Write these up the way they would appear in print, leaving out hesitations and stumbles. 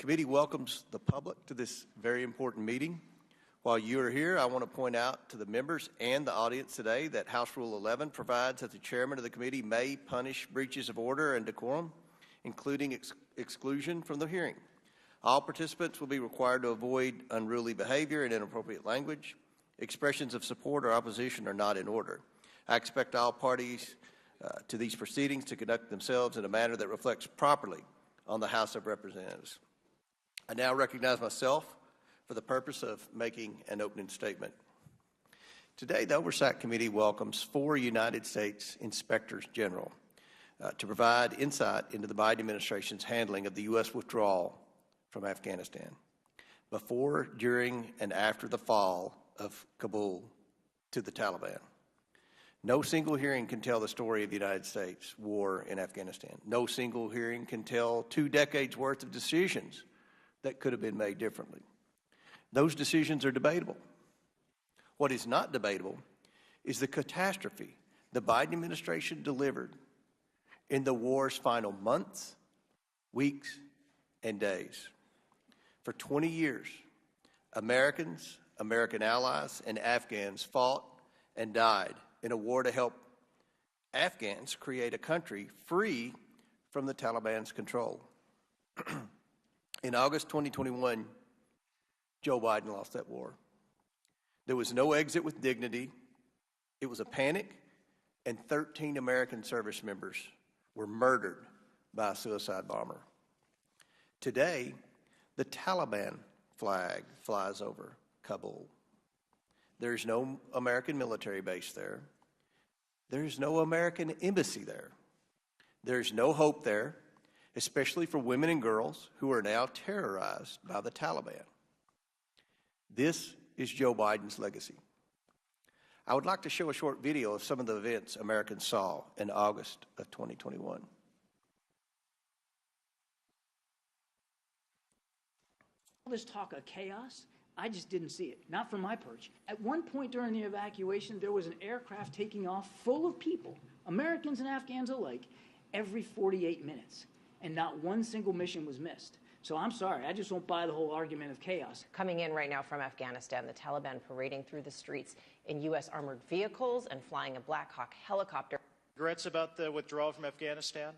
committee welcomes the public to this very important meeting. While you are here, I want to point out to the members and the audience today that House Rule 11 provides that the chairman of the committee may punish breaches of order and decorum, including exclusion from the hearing. All participants will be required to avoid unruly behavior and inappropriate language. Expressions of support or opposition are not in order. I expect all parties to these proceedings to conduct themselves in a manner that reflects properly on the House of Representatives. I now recognize myself for the purpose of making an opening statement. Today, the Oversight Committee welcomes 4 United States Inspectors General to provide insight into the Biden administration's handling of the U.S. withdrawal from Afghanistan before, during, and after the fall of Kabul to the Taliban. No single hearing can tell the story of the United States war in Afghanistan. No single hearing can tell 2 decades worth of decisions that could have been made differently. Those decisions are debatable. What is not debatable is the catastrophe the Biden administration delivered in the war's final months, weeks, and days. For 20 years, Americans, American allies, and Afghans fought and died in a war to help Afghans create a country free from the Taliban's control. In August 2021, Joe Biden lost that war. There was no exit with dignity. It was a panic, and 13 American service members were murdered by a suicide bomber. Today, the Taliban flag flies over Kabul. There's no American military base there. There's no American embassy there. There's no hope there, especially for women and girls who are now terrorized by the Taliban. This is Joe Biden's legacy. I would like to show a short video of some of the events Americans saw in August of 2021. All this talk of chaos, I just didn't see it, not from my perch. At one point during the evacuation, there was an aircraft taking off full of people, Americans and Afghans alike, every 48 minutes. And not one single mission was missed. So I'm sorry, I just won't buy the whole argument of chaos. Coming in right now from Afghanistan, the Taliban parading through the streets in U.S. armored vehicles and flying a Black Hawk helicopter. Regrets about the withdrawal from Afghanistan?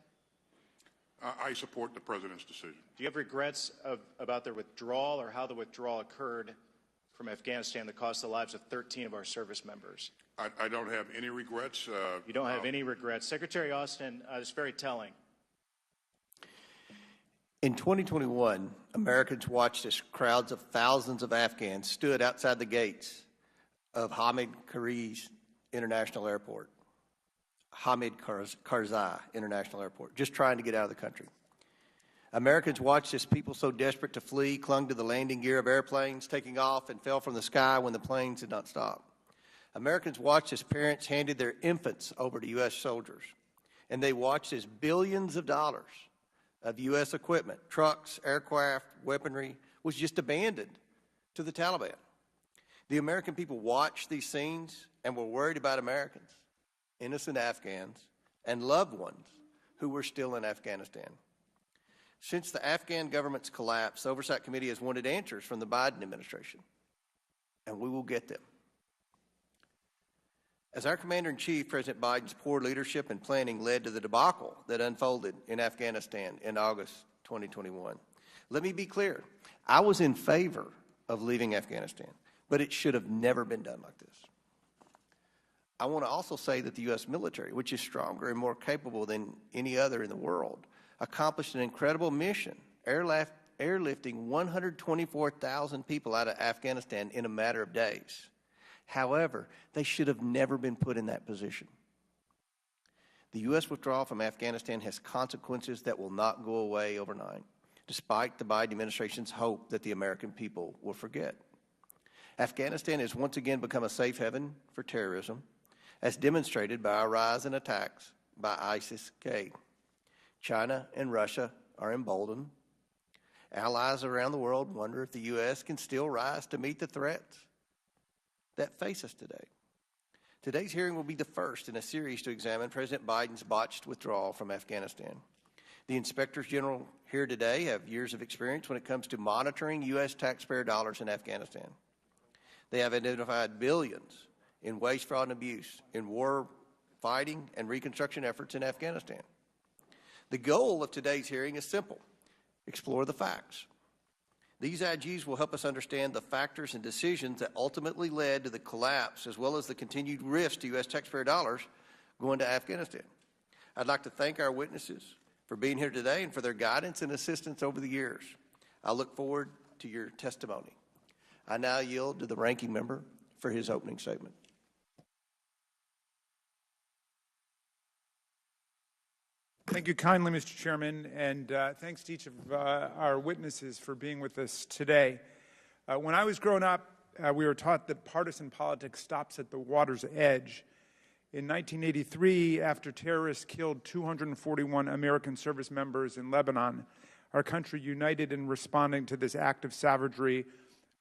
I support the president's decision. Do you have regrets about their withdrawal or how the withdrawal occurred from Afghanistan that cost the lives of 13 of our service members? I don't have any regrets. You don't have any regrets. Secretary Austin, it's very telling. In 2021, Americans watched as crowds of thousands of Afghans stood outside the gates of Hamid Karzai International Airport, just trying to get out of the country. Americans watched as people so desperate to flee clung to the landing gear of airplanes taking off and fell from the sky when the planes did not stop. Americans watched as parents handed their infants over to U.S. soldiers, and they watched as billions of dollars of U.S. equipment, trucks, aircraft, weaponry, was just abandoned to the Taliban. The American people watched these scenes and were worried about Americans, innocent Afghans, and loved ones who were still in Afghanistan. Since the Afghan government's collapse, the Oversight Committee has wanted answers from the Biden administration, and we will get them. As our Commander-in-Chief, President Biden's poor leadership and planning led to the debacle that unfolded in Afghanistan in August 2021. Let me be clear. I was in favor of leaving Afghanistan, but it should have never been done like this. I want to also say that the U.S. military, which is stronger and more capable than any other in the world, accomplished an incredible mission, airlifting 124,000 people out of Afghanistan in a matter of days. However, they should have never been put in that position. The U.S. withdrawal from Afghanistan has consequences that will not go away overnight, despite the Biden administration's hope that the American people will forget. Afghanistan has once again become a safe haven for terrorism, as demonstrated by a rise in attacks by ISIS-K. China and Russia are emboldened. Allies around the world wonder if the U.S. can still rise to meet the threats that face us today. Today's hearing will be the first in a series to examine President Biden's botched withdrawal from Afghanistan. The Inspectors General here today have years of experience when it comes to monitoring U.S. taxpayer dollars in Afghanistan. They have identified billions in waste, fraud, and abuse in war fighting and reconstruction efforts in Afghanistan. The goal of today's hearing is simple: explore the facts. These IGs will help us understand the factors and decisions that ultimately led to the collapse, as well as the continued risk to U.S. taxpayer dollars going to Afghanistan. I'd like to thank our witnesses for being here today and for their guidance and assistance over the years. I look forward to your testimony. I now yield to the ranking member for his opening statement. Thank you kindly, Mr. Chairman, and thanks to each of our witnesses for being with us today. When I was growing up, we were taught that partisan politics stops at the water's edge. In 1983, after terrorists killed 241 American service members in Lebanon, our country united in responding to this act of savagery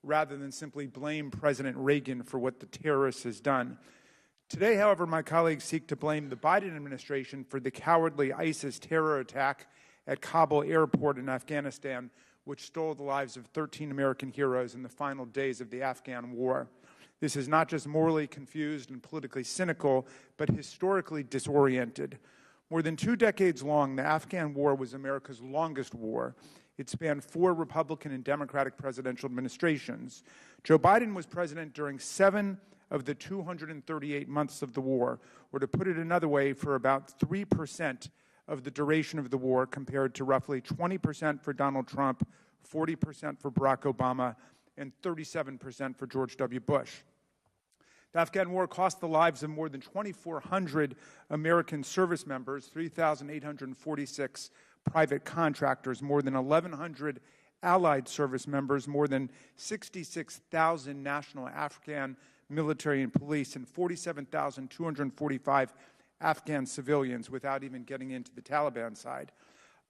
rather than simply blame President Reagan for what the terrorist has done. Today, however, my colleagues seek to blame the Biden administration for the cowardly ISIS terror attack at Kabul airport in Afghanistan, which stole the lives of 13 American heroes in the final days of the Afghan war. This is not just morally confused and politically cynical, but historically disoriented. More than 2 decades long, the Afghan war was America's longest war. It spanned 4 Republican and Democratic presidential administrations. Joe Biden was president during 7 of the 238 months of the war, or to put it another way, for about 3% of the duration of the war, compared to roughly 20% for Donald Trump, 40% for Barack Obama, and 37% for George W. Bush. The Afghan war cost the lives of more than 2,400 American service members, 3,846 private contractors, more than 1,100 allied service members, more than 66,000 national Afghan military and police, and 47,245 Afghan civilians, without even getting into the Taliban side.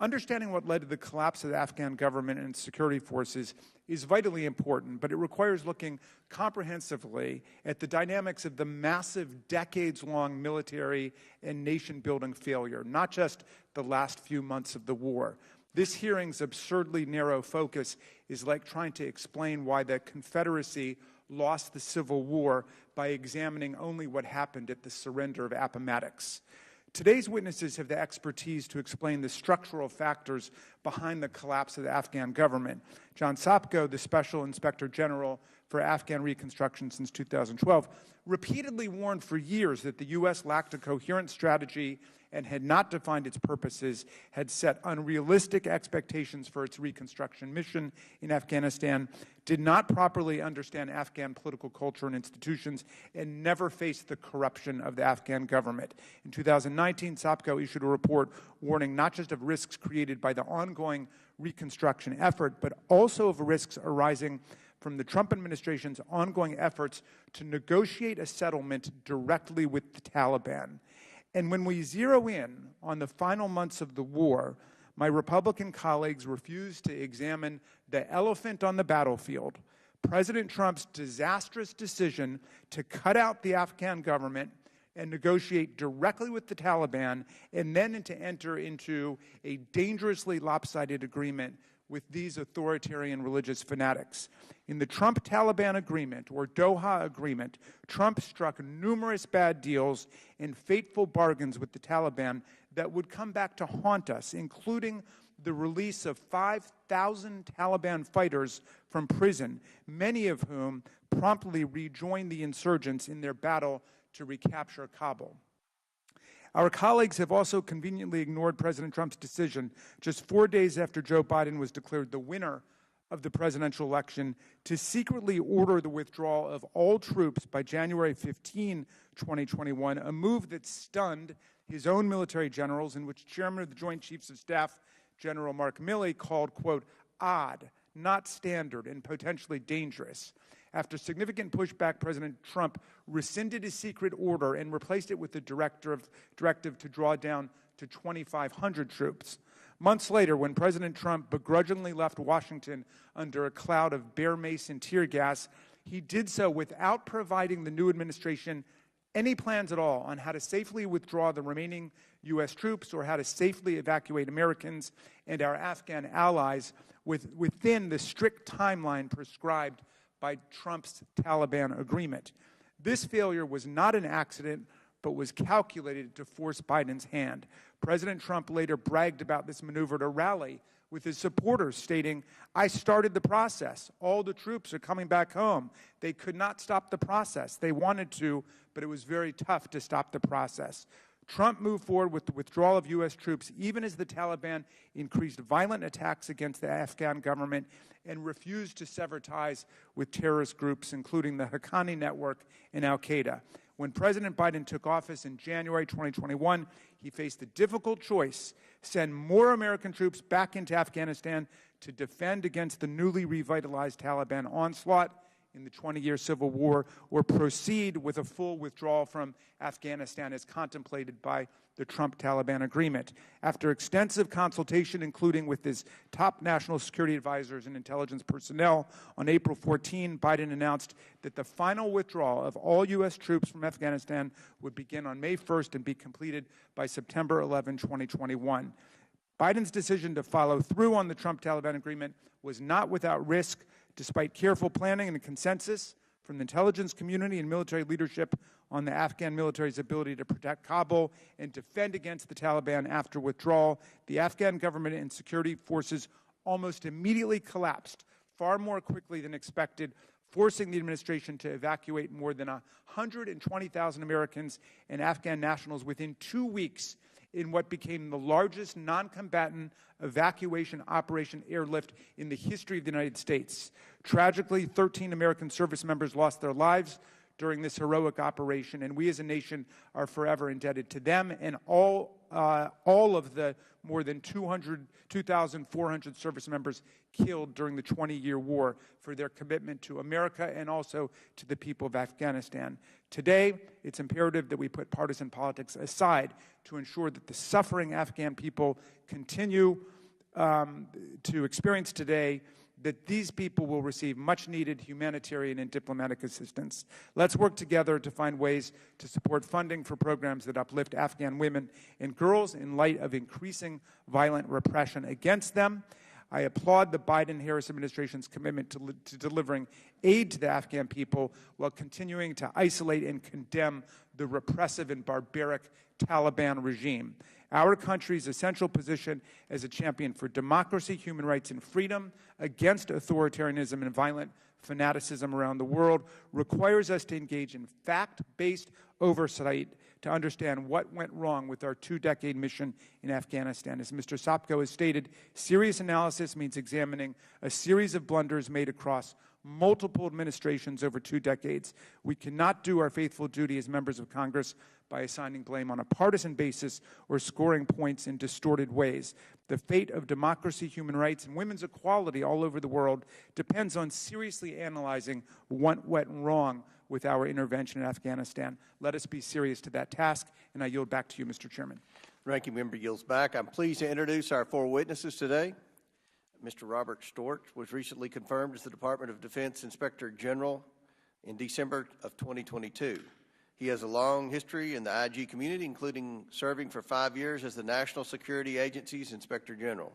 Understanding what led to the collapse of the Afghan government and security forces is vitally important, but it requires looking comprehensively at the dynamics of the massive decades-long military and nation-building failure, not just the last few months of the war. This hearing's absurdly narrow focus is like trying to explain why the Confederacy lost the Civil War by examining only what happened at the surrender of Appomattox. Today's witnesses have the expertise to explain the structural factors behind the collapse of the Afghan government. John Sopko, the Special Inspector General for Afghan Reconstruction since 2012, repeatedly warned for years that the U.S. lacked a coherent strategy and had not defined its purposes, had set unrealistic expectations for its reconstruction mission in Afghanistan, did not properly understand Afghan political culture and institutions, and never faced the corruption of the Afghan government. In 2019, Sopko issued a report warning not just of risks created by the ongoing reconstruction effort, but also of risks arising from the Trump administration's ongoing efforts to negotiate a settlement directly with the Taliban. And when we zero in on the final months of the war, my Republican colleagues refused to examine the elephant on the battlefield, President Trump's disastrous decision to cut out the Afghan government and negotiate directly with the Taliban, and then to enter into a dangerously lopsided agreement with these authoritarian religious fanatics. In the Trump-Taliban agreement, or Doha agreement, Trump struck numerous bad deals and fateful bargains with the Taliban that would come back to haunt us, including the release of 5,000 Taliban fighters from prison, many of whom promptly rejoined the insurgents in their battle to recapture Kabul. Our colleagues have also conveniently ignored President Trump's decision just 4 days after Joe Biden was declared the winner of the presidential election to secretly order the withdrawal of all troops by January 15, 2021, a move that stunned his own military generals, in which Chairman of the Joint Chiefs of Staff, General Mark Milley, called, quote, odd, not standard, and potentially dangerous. After significant pushback, President Trump rescinded his secret order and replaced it with a directive to draw down to 2,500 troops. Months later, when President Trump begrudgingly left Washington under a cloud of bear mace and tear gas, he did so without providing the new administration any plans at all on how to safely withdraw the remaining U.S. troops or how to safely evacuate Americans and our Afghan allies within the strict timeline prescribed by Trump's Taliban agreement. This failure was not an accident, but was calculated to force Biden's hand. President Trump later bragged about this maneuver at a rally with his supporters, stating, "I started the process. All the troops are coming back home." They could not stop the process. They wanted to, but it was very tough to stop the process. Trump moved forward with the withdrawal of U.S. troops even as the Taliban increased violent attacks against the Afghan government and refused to sever ties with terrorist groups, including the Haqqani network and al-Qaeda. When President Biden took office in January 2021, he faced the difficult choice: send more American troops back into Afghanistan to defend against the newly revitalized Taliban onslaught in the 20-year civil war, or proceed with a full withdrawal from Afghanistan as contemplated by the Trump-Taliban agreement. After extensive consultation, including with his top national security advisors and intelligence personnel, on April 14, Biden announced that the final withdrawal of all U.S. troops from Afghanistan would begin on May 1st and be completed by September 11, 2021. Biden's decision to follow through on the Trump-Taliban agreement was not without risk. Despite careful planning and a consensus from the intelligence community and military leadership on the Afghan military's ability to protect Kabul and defend against the Taliban after withdrawal, the Afghan government and security forces almost immediately collapsed, far more quickly than expected, forcing the administration to evacuate more than 120,000 Americans and Afghan nationals within 2 weeks in what became the largest non-combatant evacuation operation airlift in the history of the United States. Tragically, 13 American service members lost their lives during this heroic operation, and we as a nation are forever indebted to them and all of the more than 2,400 service members killed during the 20-year war for their commitment to America and also to the people of Afghanistan. Today, it's imperative that we put partisan politics aside to ensure that the suffering Afghan people continue to experience today, that these people will receive much-needed humanitarian and diplomatic assistance. Let's work together to find ways to support funding for programs that uplift Afghan women and girls in light of increasing violent repression against them. I applaud the Biden-Harris administration's commitment to delivering aid to the Afghan people while continuing to isolate and condemn the repressive and barbaric Taliban regime. Our country's essential position as a champion for democracy, human rights, and freedom against authoritarianism and violent fanaticism around the world requires us to engage in fact-based oversight to understand what went wrong with our 2-decade mission in Afghanistan. As Mr. Sopko has stated, serious analysis means examining a series of blunders made across multiple administrations over 2 decades. We cannot do our faithful duty as members of Congress by assigning blame on a partisan basis or scoring points in distorted ways. The fate of democracy, human rights, and women's equality all over the world depends on seriously analyzing what went wrong with our intervention in Afghanistan. Let us be serious to that task, and I yield back to you, Mr. Chairman. Ranking Member yields back. I'm pleased to introduce our 4 witnesses today. Mr. Robert Storch was recently confirmed as the Department of Defense Inspector General in December of 2022. He has a long history in the IG community, including serving for 5 years as the National Security Agency's Inspector General.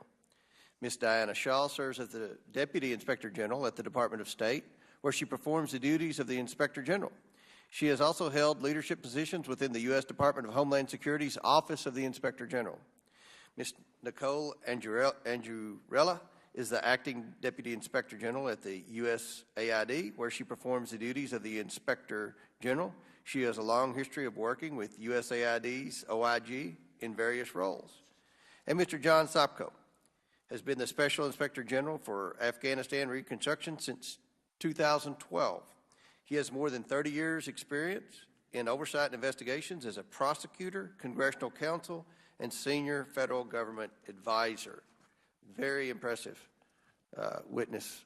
Ms. Diana Shaw serves as the Deputy Inspector General at the Department of State, where she performs the duties of the Inspector General. She has also held leadership positions within the U.S. Department of Homeland Security's Office of the Inspector General. Ms. Nicole Andurella is the Acting Deputy Inspector General at the USAID, where she performs the duties of the Inspector General. She has a long history of working with USAID's OIG in various roles. And Mr. John Sopko has been the Special Inspector General for Afghanistan Reconstruction since 2012. He has more than 30 years' experience in oversight and investigations as a prosecutor, congressional counsel, and senior federal government advisor. Very impressive witness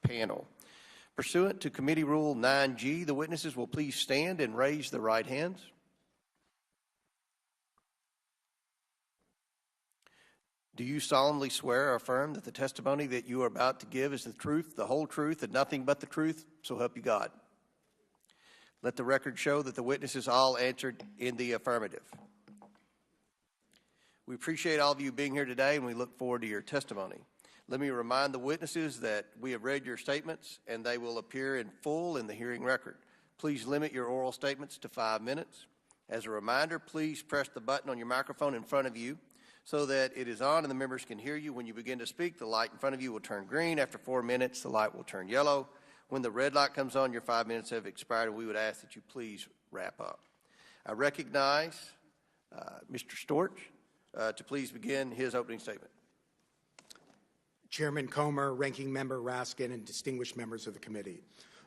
panel. Pursuant to Committee Rule 9G, the witnesses will please stand and raise their right hands. Do you solemnly swear or affirm that the testimony that you are about to give is the truth, the whole truth, and nothing but the truth? So help you God. Let the record show that the witnesses all answered in the affirmative. We appreciate all of you being here today, and we look forward to your testimony. Let me remind the witnesses that we have read your statements, and they will appear in full in the hearing record. Please limit your oral statements to 5 minutes. As a reminder, please press the button on your microphone in front of you so that it is on and the members can hear you. When you begin to speak, the light in front of you will turn green. After 4 minutes, the light will turn yellow. When the red light comes on, your 5 minutes have expired, and we would ask that you please wrap up. I recognize Mr. Storch to please begin his opening statement. Chairman Comer, Ranking Member Raskin, and distinguished members of the committee.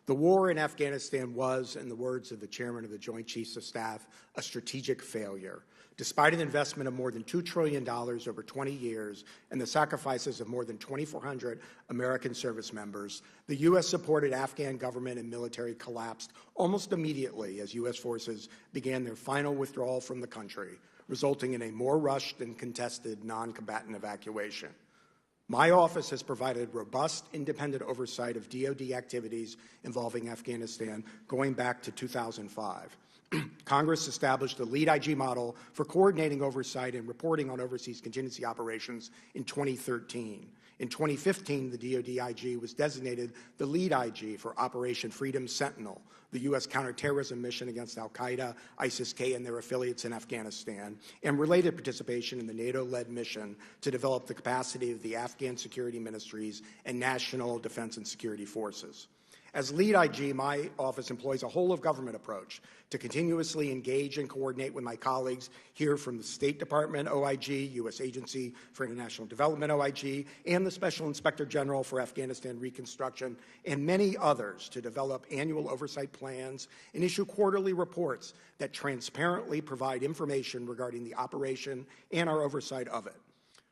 The war in Afghanistan was, in the words of the Chairman of the Joint Chiefs of Staff, a strategic failure. Despite an investment of more than $2 trillion over 20 years and the sacrifices of more than 2,400 American service members, the U.S.-supported Afghan government and military collapsed almost immediately as U.S. forces began their final withdrawal from the country, resulting in a more rushed and contested non-combatant evacuation. My office has provided robust, independent oversight of DoD activities involving Afghanistan going back to 2005. Congress established the lead IG model for coordinating oversight and reporting on overseas contingency operations in 2013. In 2015, the DoD IG was designated the lead IG for Operation Freedom Sentinel, the U.S. counterterrorism mission against al-Qaeda, ISIS-K, and their affiliates in Afghanistan, and related participation in the NATO-led mission to develop the capacity of the Afghan security ministries and national defense and security forces. As lead IG, my office employs a whole-of-government approach to continuously engage and coordinate with my colleagues here from the State Department OIG, U.S. Agency for International Development OIG, and the Special Inspector General for Afghanistan Reconstruction, and many others to develop annual oversight plans and issue quarterly reports that transparently provide information regarding the operation and our oversight of it.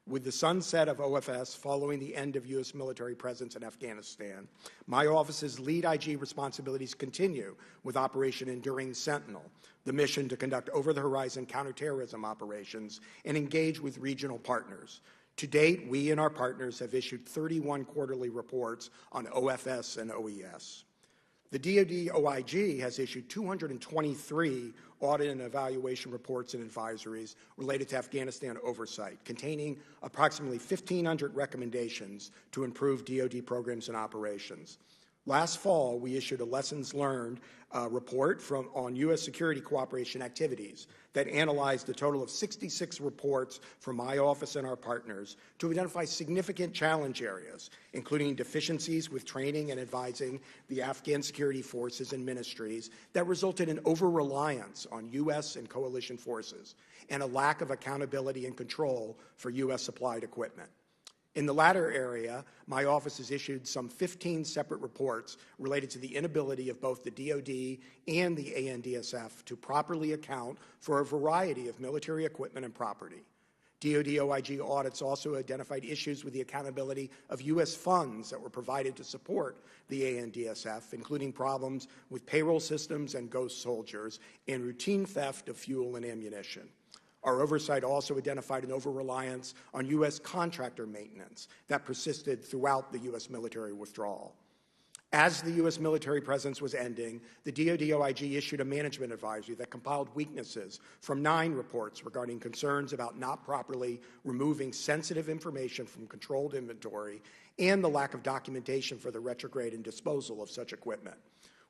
With the sunset of OFS following the end of U.S. military presence in Afghanistan, my office's lead IG responsibilities continue with Operation Enduring Sentinel, the mission to conduct over-the-horizon counterterrorism operations and engage with regional partners. To date, we and our partners have issued 31 quarterly reports on OFS and OES. The DoD OIG has issued 223 audit and evaluation reports and advisories related to Afghanistan oversight, containing approximately 1,500 recommendations to improve DoD programs and operations. Last fall, we issued a lessons learned report on U.S. security cooperation activities that analyzed a total of 66 reports from my office and our partners to identify significant challenge areas, including deficiencies with training and advising the Afghan security forces and ministries that resulted in over-reliance on U.S. and coalition forces and a lack of accountability and control for U.S. supplied equipment. In the latter area, my office has issued some 15 separate reports related to the inability of both the DoD and the ANDSF to properly account for a variety of military equipment and property. DoD OIG audits also identified issues with the accountability of U.S. funds that were provided to support the ANDSF, including problems with payroll systems and ghost soldiers and routine theft of fuel and ammunition. Our oversight also identified an over-reliance on U.S. contractor maintenance that persisted throughout the U.S. military withdrawal. As the U.S. military presence was ending, the DoD OIG issued a management advisory that compiled weaknesses from 9 reports regarding concerns about not properly removing sensitive information from controlled inventory and the lack of documentation for the retrograde and disposal of such equipment.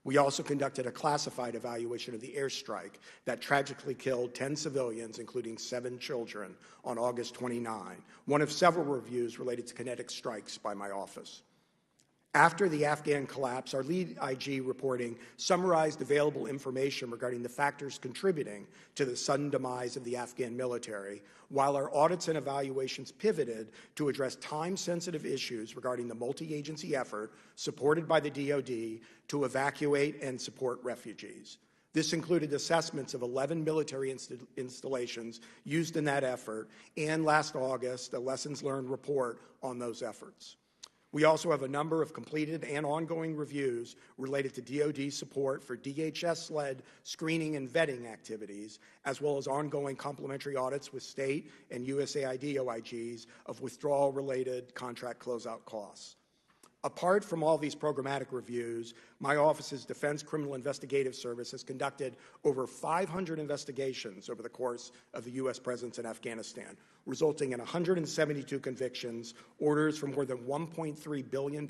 We also conducted a classified evaluation of the airstrike that tragically killed 10 civilians, including 7 children, on August 29, one of several reviews related to kinetic strikes by my office. After the Afghan collapse, our lead IG reporting summarized available information regarding the factors contributing to the sudden demise of the Afghan military, while our audits and evaluations pivoted to address time-sensitive issues regarding the multi-agency effort supported by the DoD to evacuate and support refugees. This included assessments of 11 military installations used in that effort, and last August, a lessons learned report on those efforts. We also have a number of completed and ongoing reviews related to DoD support for DHS-led screening and vetting activities, as well as ongoing complementary audits with state and USAID OIGs of withdrawal-related contract closeout costs. Apart from all these programmatic reviews, my office's Defense Criminal Investigative Service has conducted over 500 investigations over the course of the U.S. presence in Afghanistan, resulting in 172 convictions, orders for more than $1.3 billion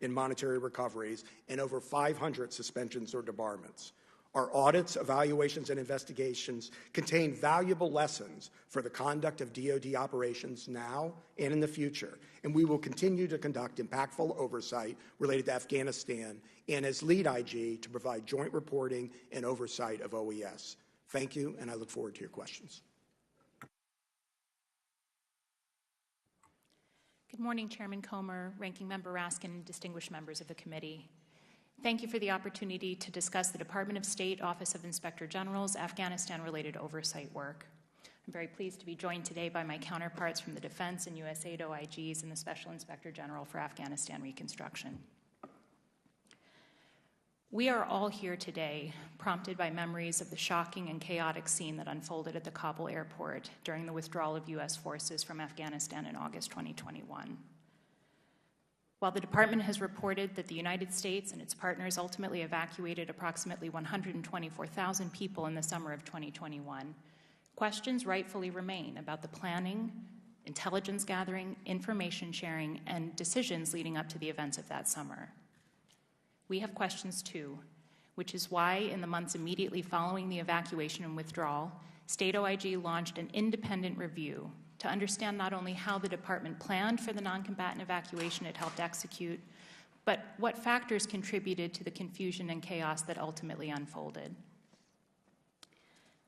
in monetary recoveries, and over 500 suspensions or debarments. Our audits, evaluations, and investigations contain valuable lessons for the conduct of DoD operations now and in the future, and we will continue to conduct impactful oversight related to Afghanistan and, as lead IG, to provide joint reporting and oversight of OES. Thank you, and I look forward to your questions. Good morning, Chairman Comer, Ranking Member Raskin, and distinguished members of the committee. Thank you for the opportunity to discuss the Department of State Office of Inspector General's Afghanistan-related oversight work. I'm very pleased to be joined today by my counterparts from the Defense and USAID OIGs and the Special Inspector General for Afghanistan Reconstruction. We are all here today prompted by memories of the shocking and chaotic scene that unfolded at the Kabul airport during the withdrawal of U.S. forces from Afghanistan in August 2021. While the Department has reported that the United States and its partners ultimately evacuated approximately 124,000 people in the summer of 2021, questions rightfully remain about the planning, intelligence gathering, information sharing, and decisions leading up to the events of that summer. We have questions too, which is why in the months immediately following the evacuation and withdrawal, State OIG launched an independent review to understand not only how the department planned for the non-combatant evacuation it helped execute, but what factors contributed to the confusion and chaos that ultimately unfolded.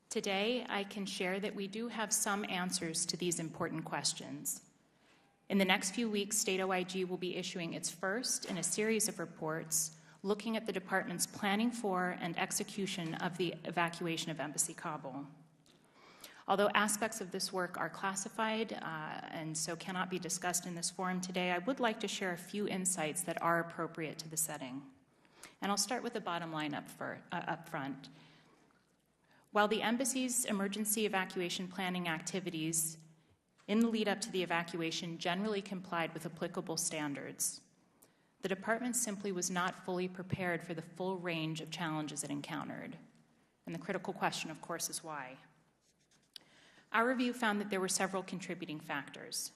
Today, I can share that we do have some answers to these important questions. In the next few weeks, State OIG will be issuing its first in a series of reports looking at the department's planning for and execution of the evacuation of Embassy Kabul. Although aspects of this work are classified and so cannot be discussed in this forum today, I would like to share a few insights that are appropriate to the setting. And I'll start with the bottom line up front. While the embassy's emergency evacuation planning activities in the lead up to the evacuation generally complied with applicable standards, the department simply was not fully prepared for the full range of challenges it encountered. And the critical question, of course, is why. Our review found that there were several contributing factors.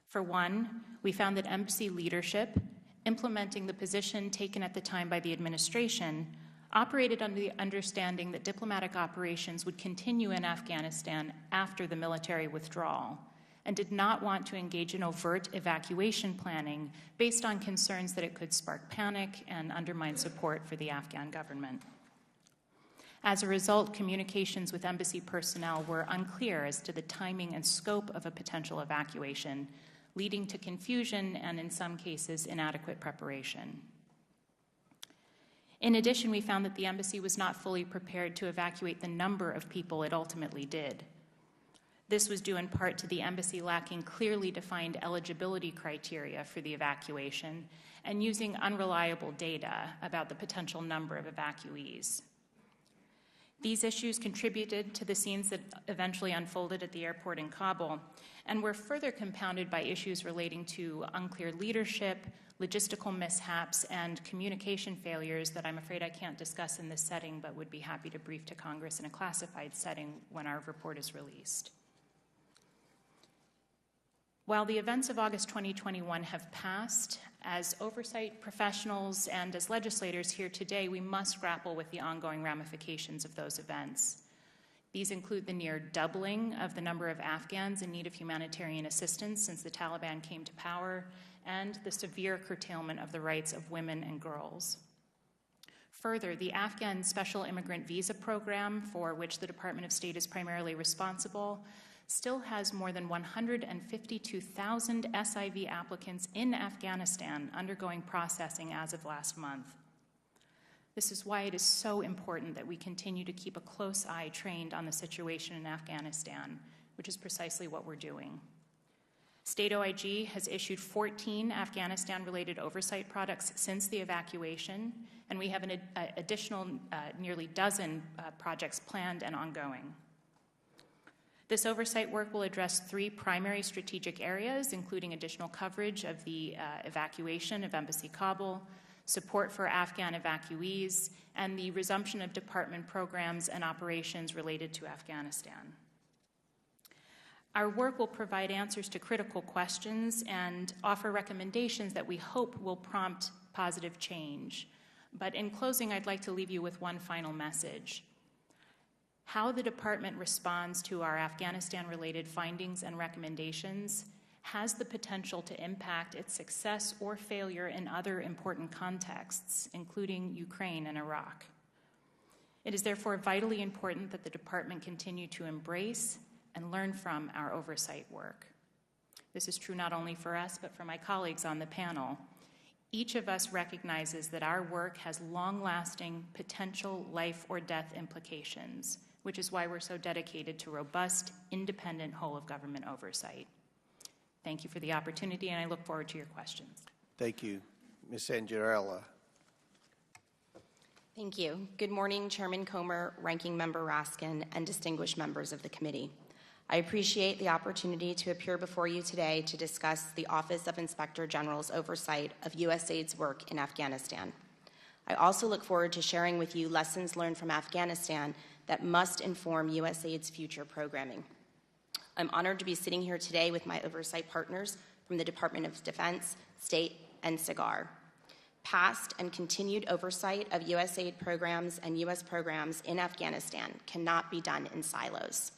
For one, we found that embassy leadership, implementing the position taken at the time by the administration, operated under the understanding that diplomatic operations would continue in Afghanistan after the military withdrawal, and did not want to engage in overt evacuation planning based on concerns that it could spark panic and undermine support for the Afghan government. As a result, communications with embassy personnel were unclear as to the timing and scope of a potential evacuation, leading to confusion and, in some cases, inadequate preparation. In addition, we found that the embassy was not fully prepared to evacuate the number of people it ultimately did. This was due in part to the embassy lacking clearly defined eligibility criteria for the evacuation and using unreliable data about the potential number of evacuees. These issues contributed to the scenes that eventually unfolded at the airport in Kabul and were further compounded by issues relating to unclear leadership, logistical mishaps, and communication failures that I'm afraid I can't discuss in this setting, but would be happy to brief to Congress in a classified setting when our report is released. While the events of August 2021 have passed, as oversight professionals and as legislators here today, we must grapple with the ongoing ramifications of those events. These include the near doubling of the number of Afghans in need of humanitarian assistance since the Taliban came to power, and the severe curtailment of the rights of women and girls. Further, the Afghan Special Immigrant Visa Program, for which the Department of State is primarily responsible, still has more than 152,000 SIV applicants in Afghanistan undergoing processing as of last month. This is why it is so important that we continue to keep a close eye trained on the situation in Afghanistan, which is precisely what we're doing. State OIG has issued 14 Afghanistan-related oversight products since the evacuation, and we have an additional nearly dozen projects planned and ongoing. This oversight work will address 3 primary strategic areas, including additional coverage of the evacuation of Embassy Kabul, support for Afghan evacuees, and the resumption of department programs and operations related to Afghanistan. Our work will provide answers to critical questions and offer recommendations that we hope will prompt positive change. But in closing, I'd like to leave you with one final message. How the department responds to our Afghanistan-related findings and recommendations has the potential to impact its success or failure in other important contexts, including Ukraine and Iraq. It is therefore vitally important that the department continue to embrace and learn from our oversight work. This is true not only for us, but for my colleagues on the panel. Each of us recognizes that our work has long-lasting potential life or death implications, which is why we're so dedicated to robust, independent whole-of-government oversight. Thank you for the opportunity, and I look forward to your questions. Thank you. Ms. Angelella. Thank you. Good morning, Chairman Comer, Ranking Member Raskin, and distinguished members of the committee. I appreciate the opportunity to appear before you today to discuss the Office of Inspector General's oversight of USAID's work in Afghanistan. I also look forward to sharing with you lessons learned from Afghanistan that must inform USAID's future programming. I'm honored to be sitting here today with my oversight partners from the Department of Defense, State, and SIGAR. Past and continued oversight of USAID programs and U.S. programs in Afghanistan cannot be done in silos.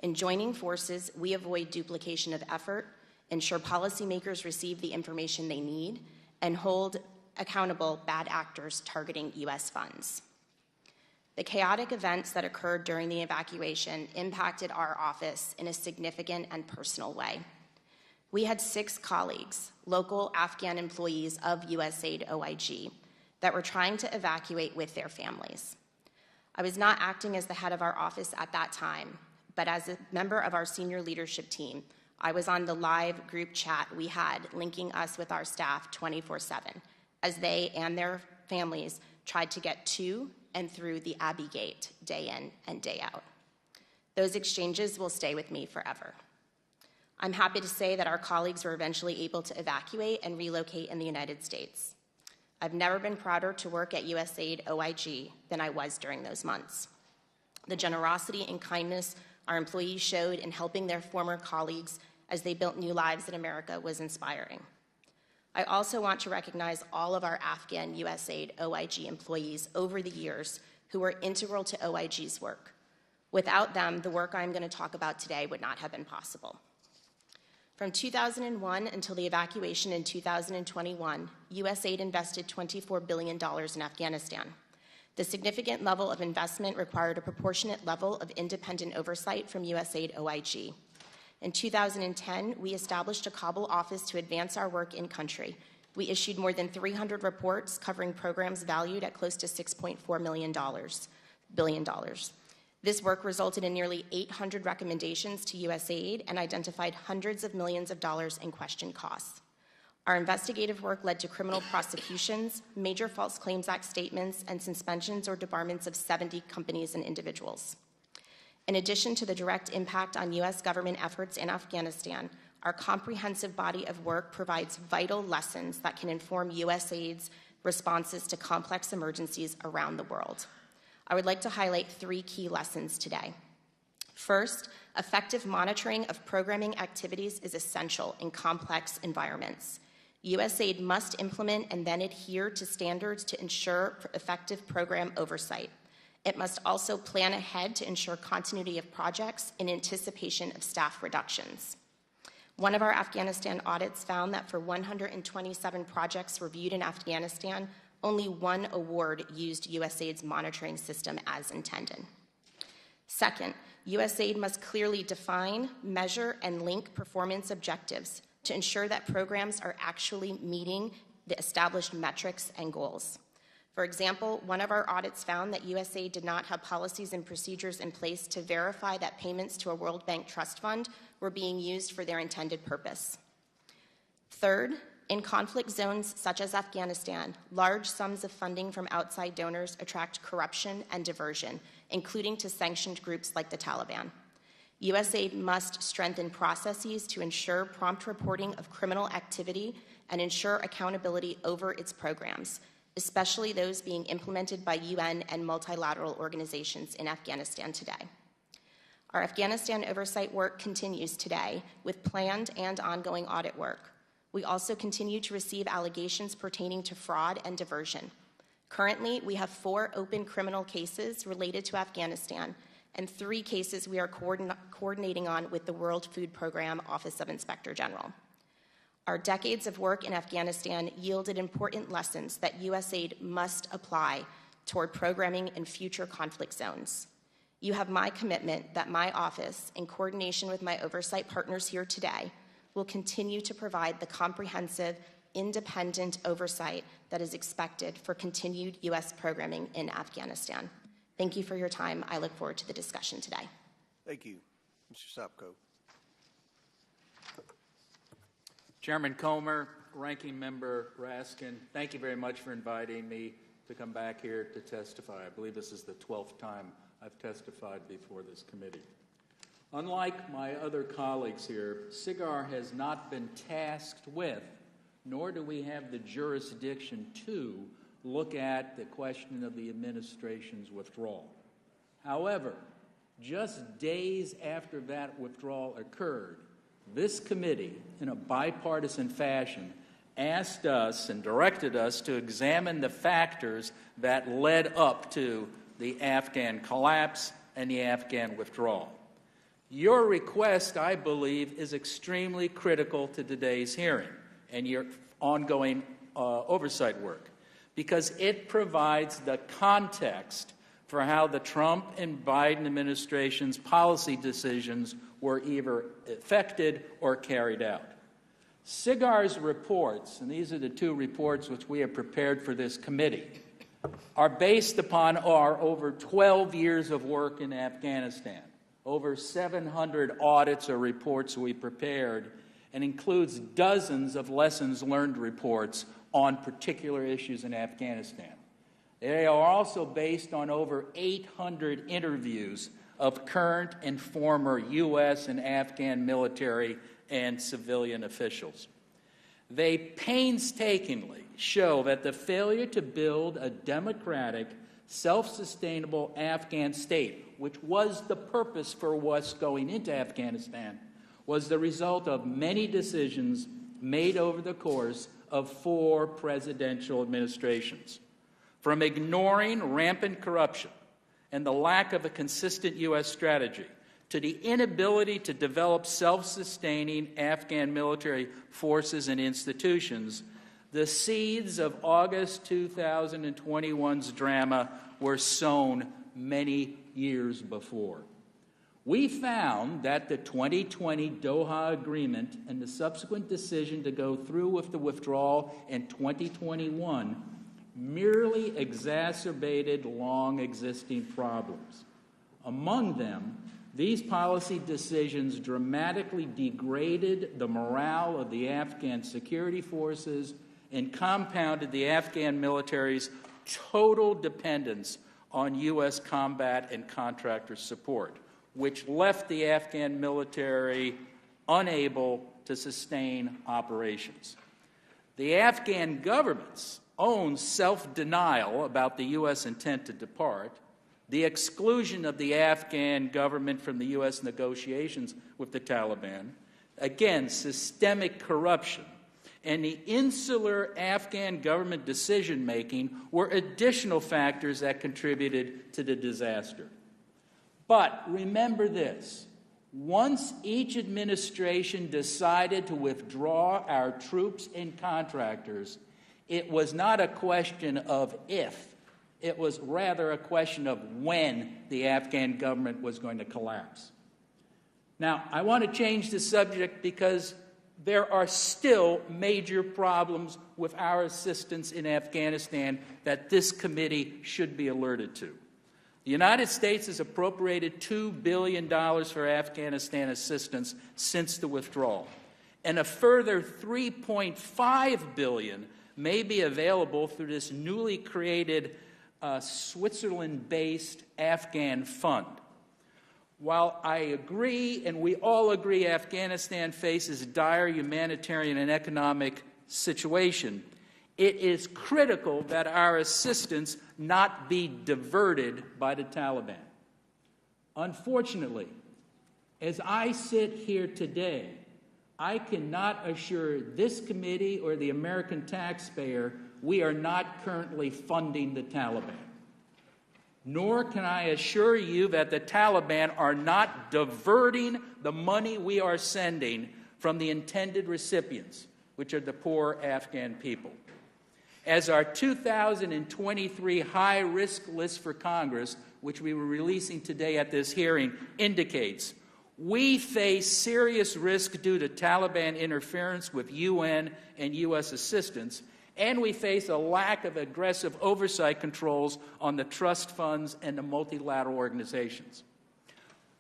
In joining forces, we avoid duplication of effort, ensure policymakers receive the information they need, and hold accountable bad actors targeting U.S. funds. The chaotic events that occurred during the evacuation impacted our office in a significant and personal way. We had 6 colleagues, local Afghan employees of USAID OIG, that were trying to evacuate with their families. I was not acting as the head of our office at that time, but as a member of our senior leadership team, I was on the live group chat we had linking us with our staff 24/7 as they and their families tried to get to and through the Abbey Gate day in and day out. Those exchanges will stay with me forever. I'm happy to say that our colleagues were eventually able to evacuate and relocate in the United States. I've never been prouder to work at USAID OIG than I was during those months. The generosity and kindness our employees showed in helping their former colleagues as they built new lives in America was inspiring. I also want to recognize all of our Afghan USAID OIG employees over the years who were integral to OIG's work. Without them, the work I'm going to talk about today would not have been possible. From 2001 until the evacuation in 2021, USAID invested $24 billion in Afghanistan. The significant level of investment required a proportionate level of independent oversight from USAID OIG. In 2010, we established a Kabul office to advance our work in country. We issued more than 300 reports covering programs valued at close to $6.4 billion. This work resulted in nearly 800 recommendations to USAID and identified hundreds of millions of dollars in questioned costs. Our investigative work led to criminal prosecutions, major False Claims Act statements, and suspensions or debarments of 70 companies and individuals. In addition to the direct impact on U.S. government efforts in Afghanistan, our comprehensive body of work provides vital lessons that can inform USAID's responses to complex emergencies around the world. I would like to highlight 3 key lessons today. First, effective monitoring of programming activities is essential in complex environments. USAID must implement and then adhere to standards to ensure effective program oversight. It must also plan ahead to ensure continuity of projects in anticipation of staff reductions. One of our Afghanistan audits found that for 127 projects reviewed in Afghanistan, only 1 award used USAID's monitoring system as intended. Second, USAID must clearly define, measure, and link performance objectives to ensure that programs are actually meeting the established metrics and goals. For example, one of our audits found that USAID did not have policies and procedures in place to verify that payments to a World Bank trust fund were being used for their intended purpose. Third, in conflict zones such as Afghanistan, large sums of funding from outside donors attract corruption and diversion, including to sanctioned groups like the Taliban. USAID must strengthen processes to ensure prompt reporting of criminal activity and ensure accountability over its programs, especially those being implemented by UN and multilateral organizations in Afghanistan today. Our Afghanistan oversight work continues today with planned and ongoing audit work. We also continue to receive allegations pertaining to fraud and diversion. Currently, we have 4 open criminal cases related to Afghanistan and 3 cases we are coordinating on with the World Food Program Office of Inspector General. Our decades of work in Afghanistan yielded important lessons that USAID must apply toward programming in future conflict zones. You have my commitment that my office, in coordination with my oversight partners here today, will continue to provide the comprehensive, independent oversight that is expected for continued U.S. programming in Afghanistan. Thank you for your time. I look forward to the discussion today. Thank you. Mr. Sopko. Chairman Comer, Ranking Member Raskin, thank you very much for inviting me to come back here to testify. I believe this is the 12th time I've testified before this committee. Unlike my other colleagues here, SIGAR has not been tasked with, nor do we have the jurisdiction to, look at the question of the administration's withdrawal. However, just days after that withdrawal occurred, this committee, in a bipartisan fashion, asked us and directed us to examine the factors that led up to the Afghan collapse and the Afghan withdrawal. Your request, I believe, is extremely critical to today's hearing and your ongoing oversight work, because it provides the context for how the Trump and Biden administration's policy decisions were either effected or carried out. SIGAR's reports, and these are the 2 reports which we have prepared for this committee, are based upon our over 12 years of work in Afghanistan, over 700 audits or reports we prepared, and includes dozens of lessons learned reports on particular issues in Afghanistan. They are also based on over 800 interviews of current and former U.S. and Afghan military and civilian officials. They painstakingly show that the failure to build a democratic, self-sustainable Afghan state, which was the purpose for us going into Afghanistan, was the result of many decisions made over the course of 4 presidential administrations. From ignoring rampant corruption and the lack of a consistent U.S. strategy to the inability to develop self-sustaining Afghan military forces and institutions, the seeds of August 2021's drama were sown many years before. We found that the 2020 Doha Agreement and the subsequent decision to go through with the withdrawal in 2021 merely exacerbated long-existing problems. Among them, these policy decisions dramatically degraded the morale of the Afghan security forces and compounded the Afghan military's total dependence on U.S. combat and contractor support, which left the Afghan military unable to sustain operations. The Afghan government's own self-denial about the U.S. intent to depart, the exclusion of the Afghan government from the U.S. negotiations with the Taliban, again, systemic corruption, and the insular Afghan government decision-making were additional factors that contributed to the disaster. But remember this, once each administration decided to withdraw our troops and contractors, it was not a question of if, it was rather a question of when the Afghan government was going to collapse. Now, I want to change the subject because there are still major problems with our assistance in Afghanistan that this committee should be alerted to. The United States has appropriated $2 billion for Afghanistan assistance since the withdrawal, and a further $3.5 billion may be available through this newly created Switzerland-based Afghan fund. While I agree, and we all agree, Afghanistan faces a dire humanitarian and economic situation, it is critical that our assistance not be diverted by the Taliban. Unfortunately, as I sit here today, I cannot assure this committee or the American taxpayer we are not currently funding the Taliban. Nor can I assure you that the Taliban are not diverting the money we are sending from the intended recipients, which are the poor Afghan people. As our 2023 high-risk list for Congress, which we were releasing today at this hearing, indicates, we face serious risk due to Taliban interference with UN and U.S. assistance, and we face a lack of aggressive oversight controls on the trust funds and the multilateral organizations.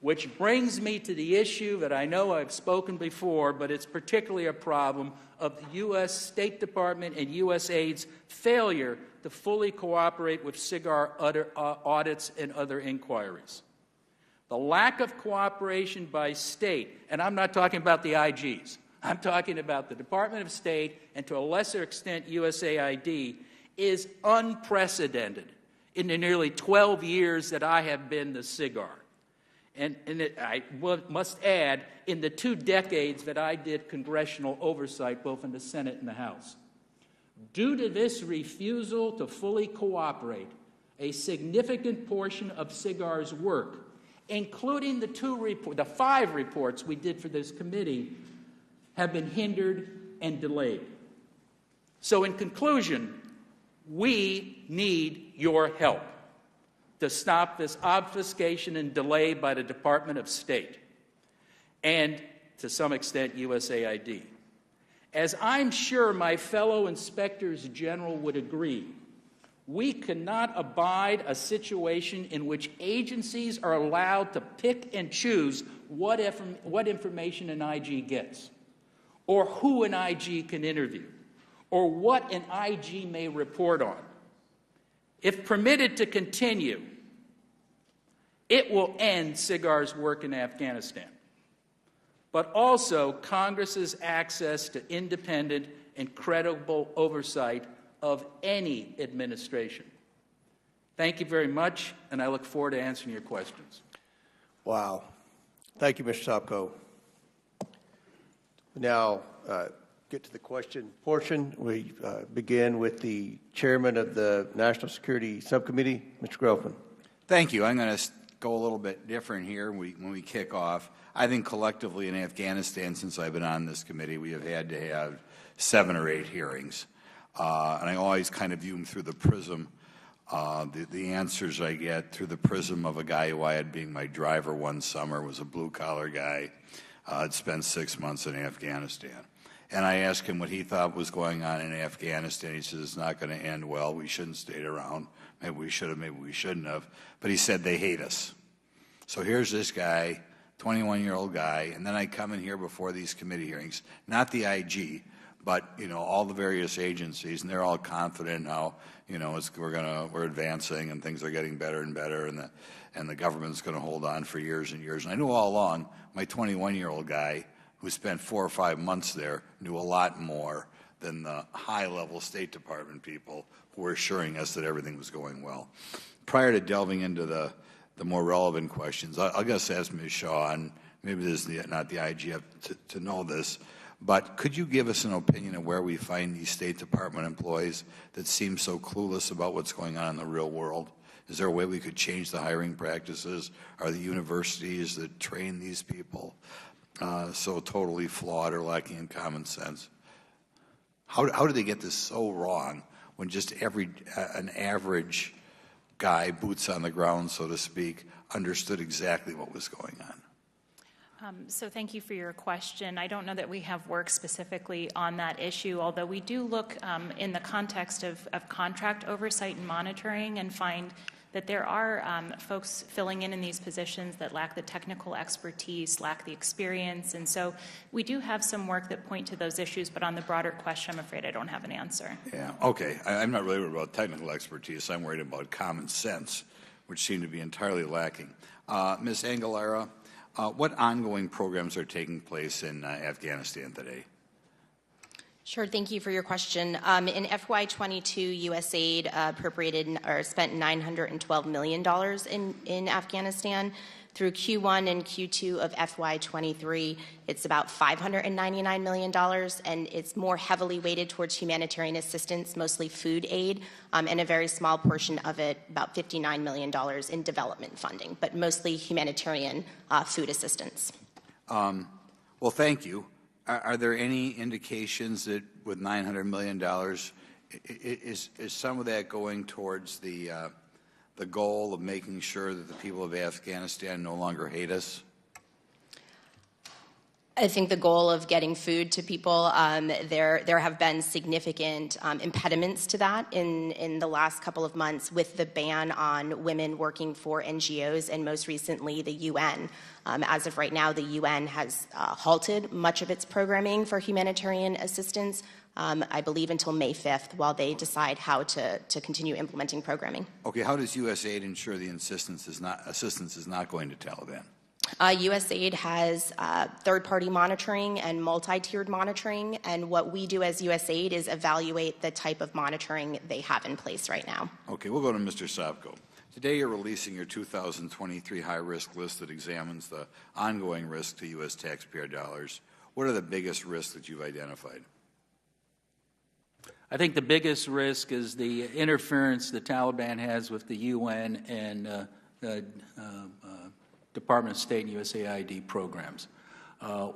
Which brings me to the issue that I know I've spoken before, but it's particularly a problem of the U.S. State Department and USAID's failure to fully cooperate with SIGAR audits and other inquiries. The lack of cooperation by state, and I'm not talking about the IGs, I'm talking about the Department of State and to a lesser extent USAID, is unprecedented in the nearly 12 years that I have been the SIGAR. I must add, in the 2 decades that I did congressional oversight, both in the Senate and the House. Due to this refusal to fully cooperate, a significant portion of SIGAR's work, including the 5 reports we did for this committee, have been hindered and delayed. So in conclusion, we need your help to stop this obfuscation and delay by the Department of State and, to some extent, USAID. As I'm sure my fellow inspectors general would agree, we cannot abide a situation in which agencies are allowed to pick and choose what information an IG gets, or who an IG can interview, or what an IG may report on. If permitted to continue, it will end SIGAR's work in Afghanistan, but also Congress's access to independent and credible oversight of any administration. Thank you very much, and I look forward to answering your questions. Wow. Thank you, Mr. Sopko. Now, get to the question portion. We begin with the chairman of the National Security Subcommittee, Mr. Grofman. Thank you. I'm going to go a little bit different here when we kick off. I think collectively in Afghanistan, since I've been on this committee, we have had to have 7 or 8 hearings. And I always kind of view them through the prism, the answers I get through the prism of a guy who I had being my driver one summer, was a blue-collar guy, had spent 6 months in Afghanistan. And I asked him what he thought was going on in Afghanistan. He says, it's not going to end well. We shouldn't stay around. Maybe we should have, maybe we shouldn't have. But he said they hate us. So here's this guy, 21-year-old guy, and then I come in here before these committee hearings, not the IG, but, you know, all the various agencies, and they're all confident how, you know, we're advancing and things are getting better and better, and the government's going to hold on for years and years. And I knew all along, my 21-year-old guy, who spent 4 or 5 months there, knew a lot more than the high-level State Department people who were assuring us that everything was going well. Prior to delving into the more relevant questions, I'll just ask Ms. Shaw, and maybe this is not the IG to know this, but could you give us an opinion of where we find these State Department employees that seem so clueless about what's going on in the real world? Is there a way we could change the hiring practices? Are the universities that train these people so totally flawed or lacking in common sense? How do they get this so wrong when just an average guy, boots on the ground, so to speak, understood exactly what was going on? So thank you for your question. I don't know that we have work specifically on that issue, although we do look in the context of contract oversight and monitoring and find that there are folks filling in these positions that lack the technical expertise, lack the experience, and so we do have some work that point to those issues, but on the broader question, I'm afraid I don't have an answer. Yeah, okay. I'm not really worried about technical expertise. I'm worried about common sense. which seem to be entirely lacking. Ms. Anguilera, what ongoing programs are taking place in Afghanistan today? Sure, thank you for your question. In FY22, USAID appropriated or spent $912 million in Afghanistan. Through Q1 and Q2 of FY23, it's about $599 million, and it's more heavily weighted towards humanitarian assistance, mostly food aid, and a very small portion of it, about $59 million, in development funding, but mostly humanitarian food assistance. Well, thank you. Are there any indications that with $900 million, is some of that going towards the goal of making sure that the people of Afghanistan no longer hate us? I think the goal of getting food to people, there have been significant impediments to that in the last couple of months with the ban on women working for NGOs and most recently the UN. As of right now, the UN has halted much of its programming for humanitarian assistance, I believe until May 5th, while they decide how to continue implementing programming. Okay, how does USAID ensure the assistance is not going to Taliban? USAID has third-party monitoring and multi-tiered monitoring, and what we do as USAID is evaluate the type of monitoring they have in place right now. Okay, we'll go to Mr. Sopko. Today you're releasing your 2023 high-risk list that examines the ongoing risk to U.S. taxpayer dollars. What are the biggest risks that you've identified? I think the biggest risk is the interference the Taliban has with the UN and the Department of State and USAID programs.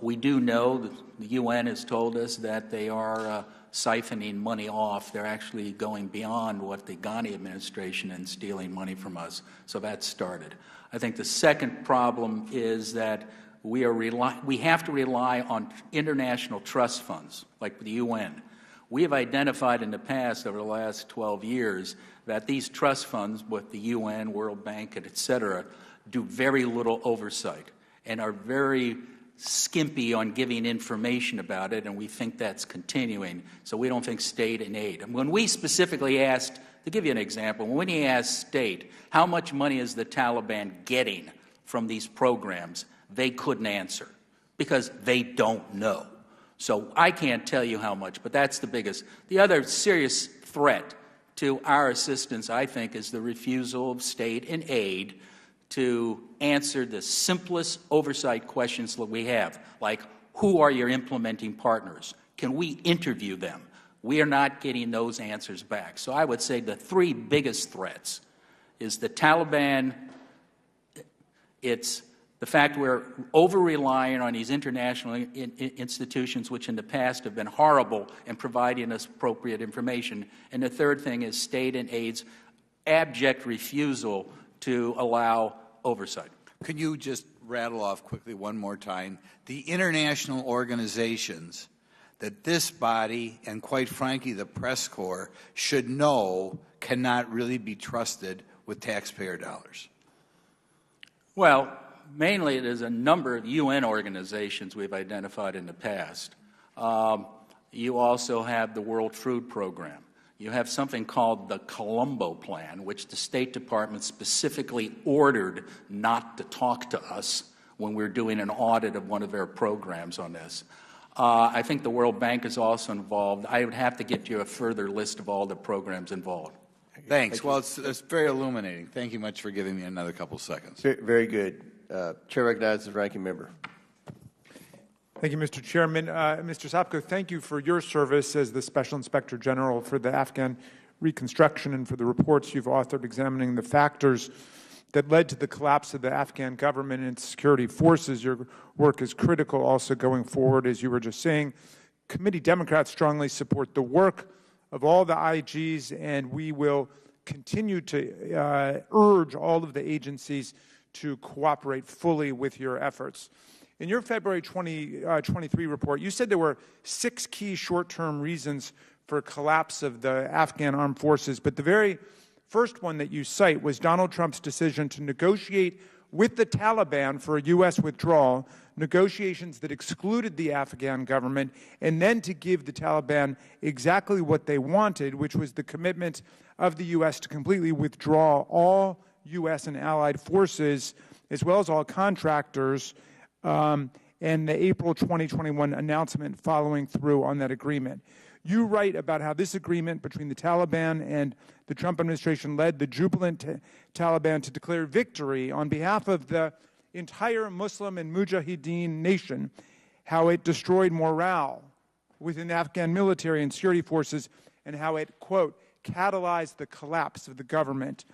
We do know that the UN has told us that they are siphoning money off. They're actually going beyond what the Ghani administration and stealing money from us. So that's started. I think the second problem is that we have to rely on international trust funds, like the UN. We have identified in the past, over the last 12 years, that these trust funds, with the UN, World Bank, and et cetera, do very little oversight and are very skimpy on giving information about it, and we think that's continuing, so we don't think state and aid. And when we specifically asked, to give you an example, when we asked state, how much money is the Taliban getting from these programs, they couldn't answer because they don't know. So I can't tell you how much, but that's the biggest. The other serious threat to our assistance, I think, is the refusal of state and aid to answer the simplest oversight questions that we have, like who are your implementing partners? Can we interview them? We are not getting those answers back. So I would say the three biggest threats is the Taliban, it's the fact we're over-relying on these international institutions, which in the past have been horrible in providing us appropriate information. And the third thing is state and aid's abject refusal to allow oversight. Could you just rattle off quickly one more time the international organizations that this body and, quite frankly, the press corps should know cannot really be trusted with taxpayer dollars? Well, mainly there's a number of UN organizations we've identified in the past. You also have the World Food Program. You have something called the Colombo Plan, which the State Department specifically ordered not to talk to us when we're doing an audit of one of their programs on this. I think the World Bank is also involved. I would have to get you a further list of all the programs involved. Thanks. Well, it's very illuminating. Thank you much for giving me another couple seconds. Very good. Chair recognizes the ranking member. Thank you, Mr. Chairman. Mr. Sopko, thank you for your service as the Special Inspector General for the Afghan reconstruction and for the reports you've authored examining the factors that led to the collapse of the Afghan government and its security forces. Your work is critical also going forward, as you were just saying. Committee Democrats strongly support the work of all the IGs, and we will continue to urge all of the agencies to cooperate fully with your efforts. In your February 2023 report, you said there were 6 key short-term reasons for collapse of the Afghan armed forces, but the very first one that you cite was Donald Trump's decision to negotiate with the Taliban for a U.S. withdrawal, negotiations that excluded the Afghan government, and then to give the Taliban exactly what they wanted, which was the commitment of the U.S. to completely withdraw all U.S. and allied forces, as well as all contractors, and the April 2021 announcement following through on that agreement. You write about how this agreement between the Taliban and the Trump administration led the jubilant Taliban to declare victory on behalf of the entire Muslim and Mujahideen nation, how it destroyed morale within the Afghan military and security forces, and how it, quote, catalyzed the collapse of the government.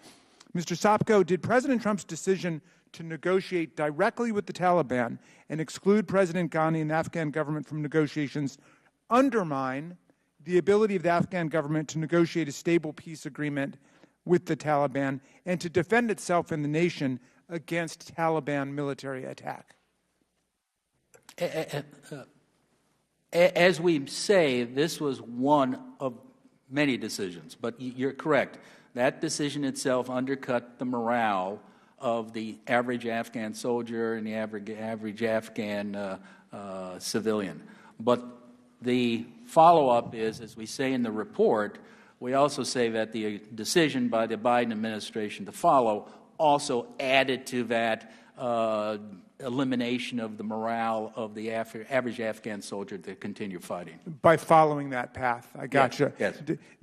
Mr. Sopko, did President Trump's decision to negotiate directly with the Taliban and exclude President Ghani and the Afghan government from negotiations undermine the ability of the Afghan government to negotiate a stable peace agreement with the Taliban and to defend itself and the nation against Taliban military attack? As we say, this was one of many decisions, but you're correct. That decision itself undercut the morale of the average Afghan soldier and the average Afghan civilian. But the follow-up is, as we say in the report, we also say that the decision by the Biden administration to follow also added to that elimination of the morale of the average Afghan soldier to continue fighting. By following that path, I gotcha. Yes.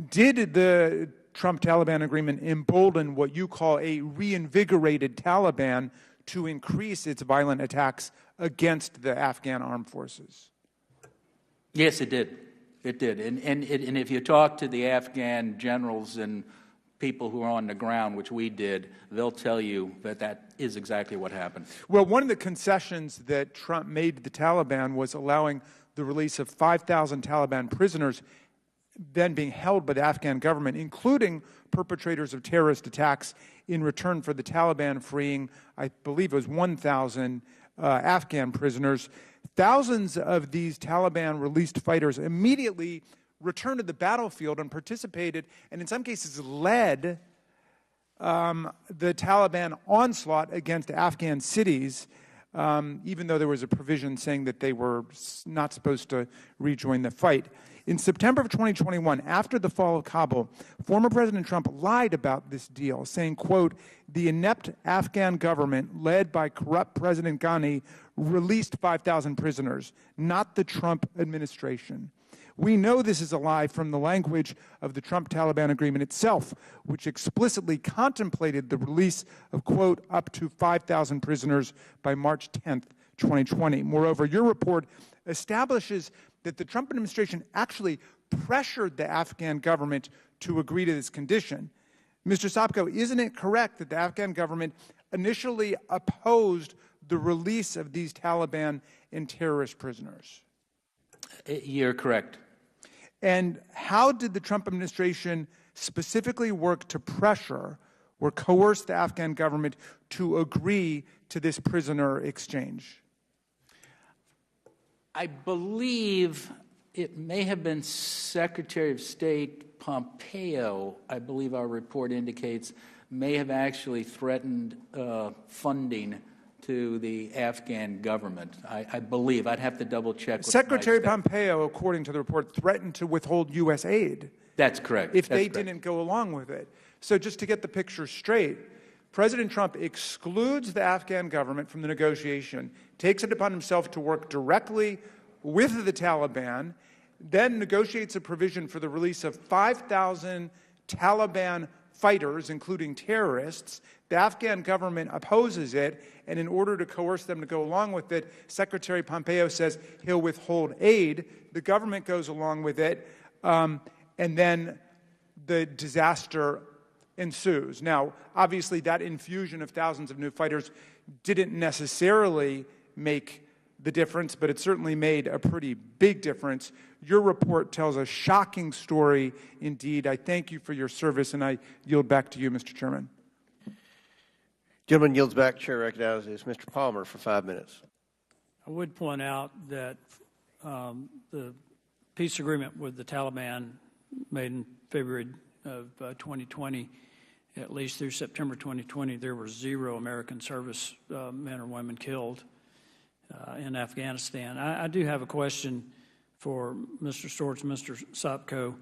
Did the Trump-Taliban agreement embolden what you call a reinvigorated Taliban to increase its violent attacks against the Afghan armed forces? Yes, it did. It did. And if you talk to the Afghan generals and people who are on the ground, which we did, they'll tell you that that is exactly what happened. Well, one of the concessions that Trump made to the Taliban was allowing the release of 5,000 Taliban prisoners then being held by the Afghan government, including perpetrators of terrorist attacks, in return for the Taliban freeing, I believe it was 1,000 Afghan prisoners. Thousands of these Taliban-released fighters immediately returned to the battlefield and participated, and in some cases led the Taliban onslaught against Afghan cities, even though there was a provision saying that they were not supposed to rejoin the fight. In September of 2021, after the fall of Kabul, former President Trump lied about this deal, saying, quote, the inept Afghan government led by corrupt President Ghani released 5,000 prisoners, not the Trump administration. We know this is a lie from the language of the Trump-Taliban agreement itself, which explicitly contemplated the release of, quote, up to 5,000 prisoners by March 10th, 2020. Moreover, your report establishes that the Trump administration actually pressured the Afghan government to agree to this condition. Mr. Sopko, isn't it correct that the Afghan government initially opposed the release of these Taliban and terrorist prisoners? You're correct. And how did the Trump administration specifically work to pressure or coerce the Afghan government to agree to this prisoner exchange? I believe it may have been Secretary of State Pompeo, I believe our report indicates, may have actually threatened funding to the Afghan government. I believe. I'd have to double check. Secretary Pompeo, according to the report, threatened to withhold U.S. aid. That's correct. If they didn't go along with it. So just to get the picture straight, President Trump excludes the Afghan government from the negotiation, takes it upon himself to work directly with the Taliban, then negotiates a provision for the release of 5,000 Taliban fighters, including terrorists. The Afghan government opposes it, and in order to coerce them to go along with it, Secretary Pompeo says he'll withhold aid. The government goes along with it, and then the disaster ensues. Now, obviously, that infusion of thousands of new fighters didn't necessarily make the difference, but it certainly made a pretty big difference. Your report tells a shocking story indeed. I thank you for your service, and I yield back to you, Mr. Chairman. Gentleman yields back. Chair recognizes Mr. Palmer for 5 minutes. I would point out that the peace agreement with the Taliban made in February of 2020, at least through September 2020, there were 0 American service men or women killed in Afghanistan. I do have a question for Mr. Storch and Mr. Sopko.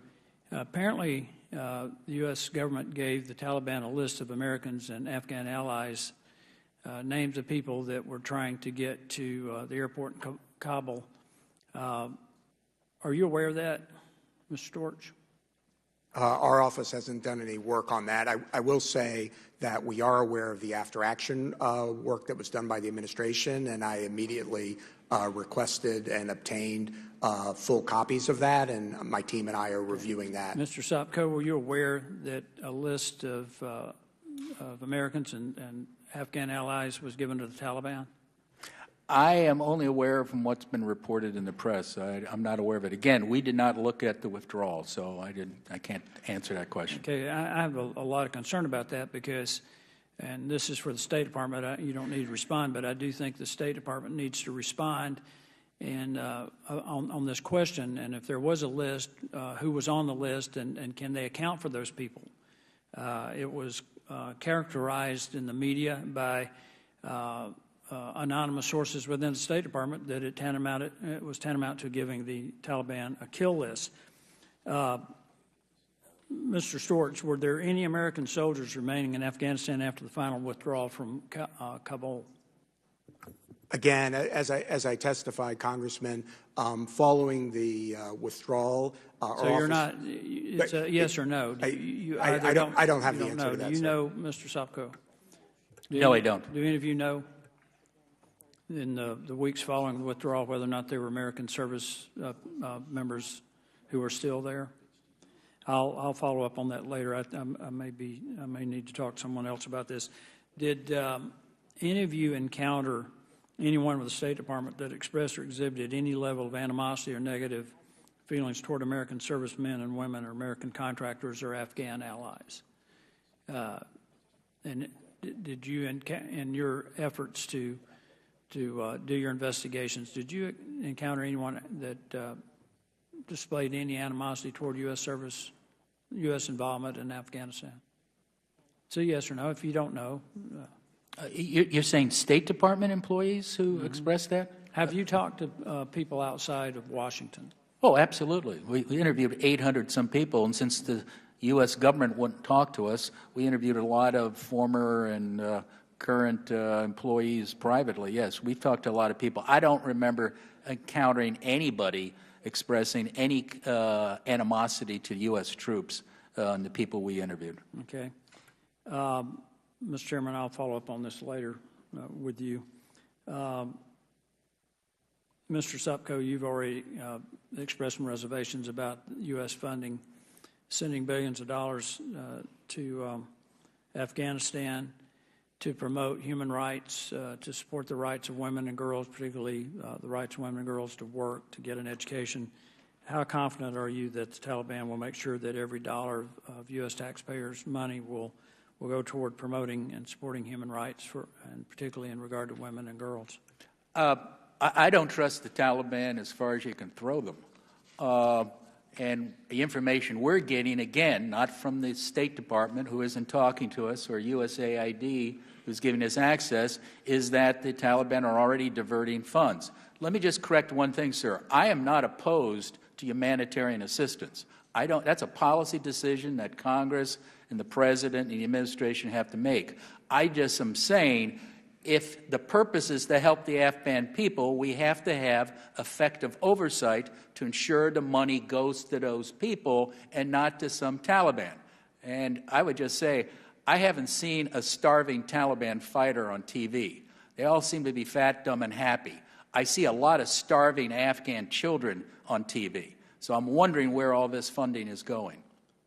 Apparently, the U.S. government gave the Taliban a list of Americans and Afghan allies, names of people that were trying to get to the airport in Kabul. Are you aware of that, Mr. Storch? Our office hasn't done any work on that. I will say that we are aware of the after-action work that was done by the administration, and I immediately requested and obtained full copies of that, and my team and I are reviewing that. Mr. Sopko, were you aware that a list of Americans and Afghan allies was given to the Taliban? I am only aware from what's been reported in the press. I'm not aware of it. Again, we did not look at the withdrawal, so I can't answer that question. Okay, I have a lot of concern about that because, and this is for the State Department, you don't need to respond, but I do think the State Department needs to respond and on this question, and if there was a list, who was on the list, and can they account for those people? It was characterized in the media by anonymous sources within the State Department that it was tantamount to giving the Taliban a kill list. Mr. Storch, were there any American soldiers remaining in Afghanistan after the final withdrawal from Kabul? Again, as I testified, Congressman, following the withdrawal, so you're not. It's a yes or no. I don't have the answer to that. Do you know, Mr. Sopko? No, I don't. Do any of you know, in the weeks following the withdrawal, whether or not there were American service members who are still there? I'll follow up on that later. I may need to talk to someone else about this. Did any of you encounter anyone with the State Department that expressed or exhibited any level of animosity or negative feelings toward American servicemen and women, or American contractors or Afghan allies? And did you, in your efforts to do your investigations, did you encounter anyone that displayed any animosity toward U.S. involvement in Afghanistan? So yes or no. If you don't know. You're saying State Department employees who expressed that? Have you talked to people outside of Washington? Oh, absolutely. We interviewed 800-some people, and since the U.S. government wouldn't talk to us, we interviewed a lot of former and current employees privately. Yes, we've talked to a lot of people. I don't remember encountering anybody expressing any animosity to U.S. troops and the people we interviewed. Okay. Mr. Chairman, I'll follow up on this later with you. Mr. Sopko, you've already expressed some reservations about U.S. funding, sending billions of dollars to Afghanistan to promote human rights, to support the rights of women and girls, particularly the rights of women and girls to work, to get an education. How confident are you that the Taliban will make sure that every dollar of U.S. taxpayers' money will go toward promoting and supporting human rights, and particularly in regard to women and girls? I don't trust the Taliban as far as you can throw them. And the information we're getting, again, not from the State Department, who isn't talking to us, or USAID, who's giving us access, is that the Taliban are already diverting funds. Let me just correct one thing, sir. I am not opposed to humanitarian assistance. That's a policy decision that Congress and the President and the administration have to make. I just am saying, if the purpose is to help the Afghan people, we have to have effective oversight to ensure the money goes to those people and not to some Taliban. And I would just say, I haven't seen a starving Taliban fighter on TV. They all seem to be fat, dumb, and happy. I see a lot of starving Afghan children on TV. So I'm wondering where all this funding is going.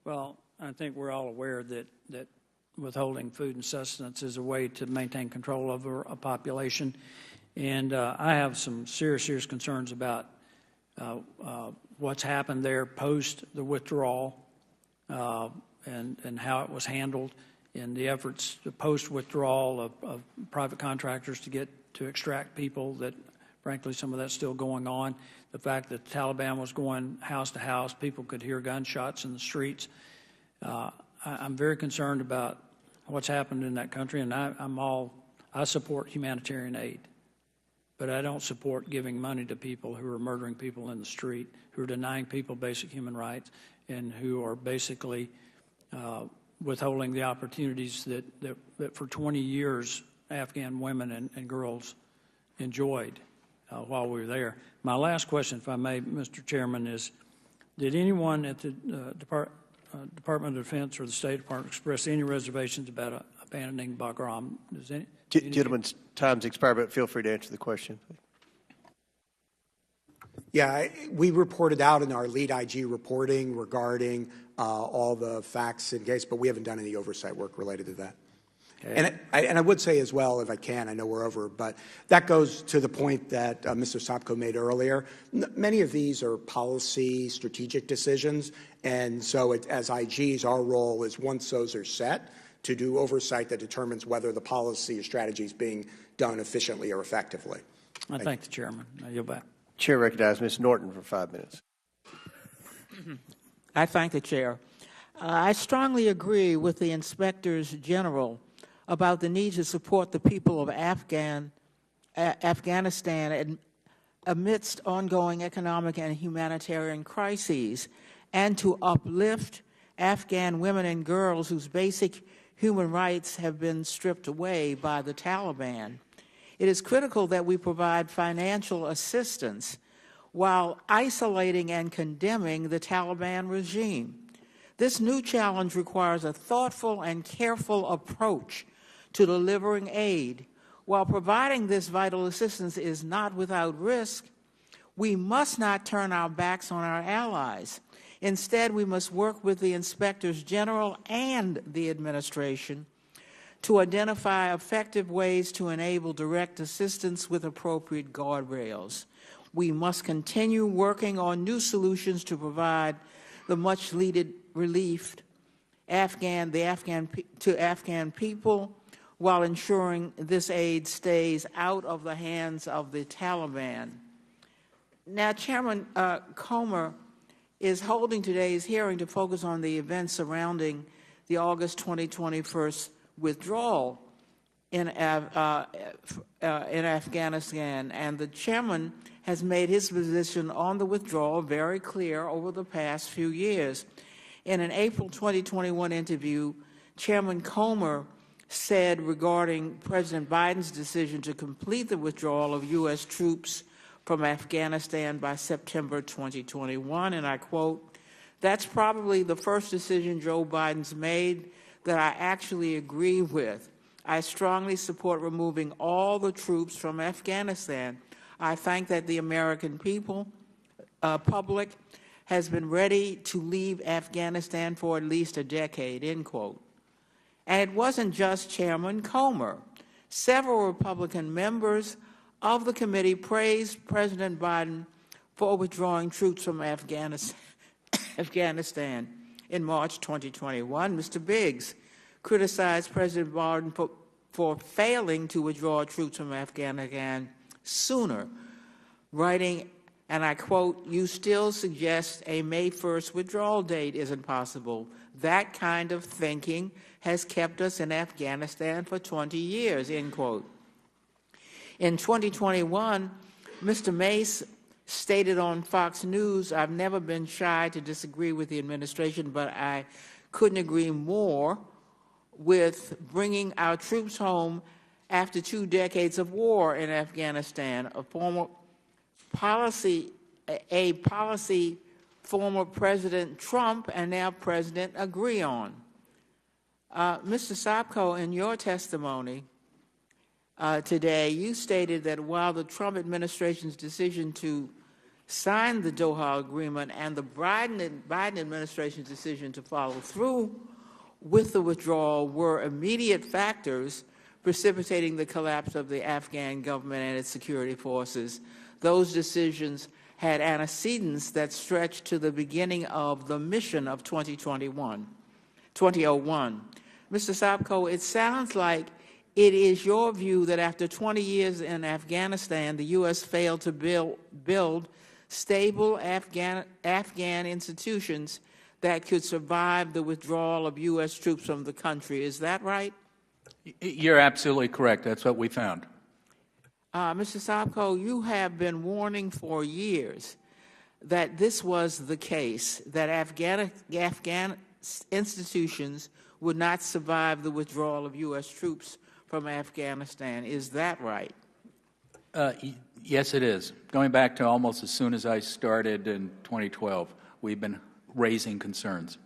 Well, I think we're all aware that withholding food and sustenance is a way to maintain control over a population. And I have some serious concerns about what's happened there post the withdrawal and how it was handled in the efforts to post-withdrawal of private contractors to extract people, that frankly some of that's still going on. The fact that the Taliban was going house to house, people could hear gunshots in the streets. I'm very concerned about what's happened in that country, and I support humanitarian aid, but I don't support giving money to people who are murdering people in the street, who are denying people basic human rights, and who are basically withholding the opportunities that for 20 years Afghan women and girls enjoyed while we were there. My last question, if I may, Mr. Chairman, is did anyone at the Department of Defense or the State Department express any reservations about abandoning Bagram? Gentlemen's time's expired, but feel free to answer the question. Yeah, we reported out in our lead IG reporting regarding all the facts and case, but we haven't done any oversight work related to that. Okay. And I would say as well, if I can, I know we're over, but that goes to the point that Mr. Sopko made earlier. Many of these are policy, strategic decisions, and so as IGs, our role is, once those are set, to do oversight that determines whether the policy or strategy is being done efficiently or effectively. I thank the Chairman. I yield back. Chair recognizes Ms. Norton for 5 minutes. I thank the Chair. I strongly agree with the Inspectors General about the need to support the people of Afghanistan amidst ongoing economic and humanitarian crises, and to uplift Afghan women and girls whose basic human rights have been stripped away by the Taliban. It is critical that we provide financial assistance while isolating and condemning the Taliban regime. This new challenge requires a thoughtful and careful approach to delivering aid. While providing this vital assistance is not without risk, we must not turn our backs on our allies. Instead, we must work with the Inspectors General and the administration to identify effective ways to enable direct assistance with appropriate guardrails. We must continue working on new solutions to provide the much-needed relief to Afghan people, while ensuring this aid stays out of the hands of the Taliban. Now, Chairman Comer is holding today's hearing to focus on the events surrounding the August 2021 withdrawal in Afghanistan, and the Chairman has made his position on the withdrawal very clear over the past few years. In an April 2021 interview, Chairman Comer said regarding President Biden's decision to complete the withdrawal of U.S. troops from Afghanistan by September 2021, and I quote, "That's probably the first decision Joe Biden's made that I actually agree with. I strongly support removing all the troops from Afghanistan. I think that the American public has been ready to leave Afghanistan for at least a decade," end quote. And it wasn't just Chairman Comer. Several Republican members of the committee praised President Biden for withdrawing troops from Afghanistan. In March 2021, Mr. Biggs criticized President Biden for failing to withdraw troops from Afghanistan sooner, writing, and I quote, "You still suggest a May 1st withdrawal date isn't possible. That kind of thinking has kept us in Afghanistan for 20 years, end quote. In 2021, Mr. Mace stated on Fox News, "I've never been shy to disagree with the administration, but I couldn't agree more with bringing our troops home after 2 decades of war in Afghanistan, a policy former President Trump and now President agree on." Mr. Sopko, in your testimony today, you stated that while the Trump administration's decision to sign the Doha agreement and the Biden administration's decision to follow through with the withdrawal were immediate factors precipitating the collapse of the Afghan government and its security forces, those decisions had antecedents that stretched to the beginning of the mission of 2001. Mr. Sopko, it sounds like it is your view that after 20 years in Afghanistan, the U.S. failed to build stable Afghan institutions that could survive the withdrawal of U.S. troops from the country. Is that right? You're absolutely correct. That's what we found. Mr. Sopko, you have been warning for years that this was the case, that institutions would not survive the withdrawal of U.S. troops from Afghanistan. Is that right? Yes, it is. Going back to almost as soon as I started in 2012, we've been raising concerns.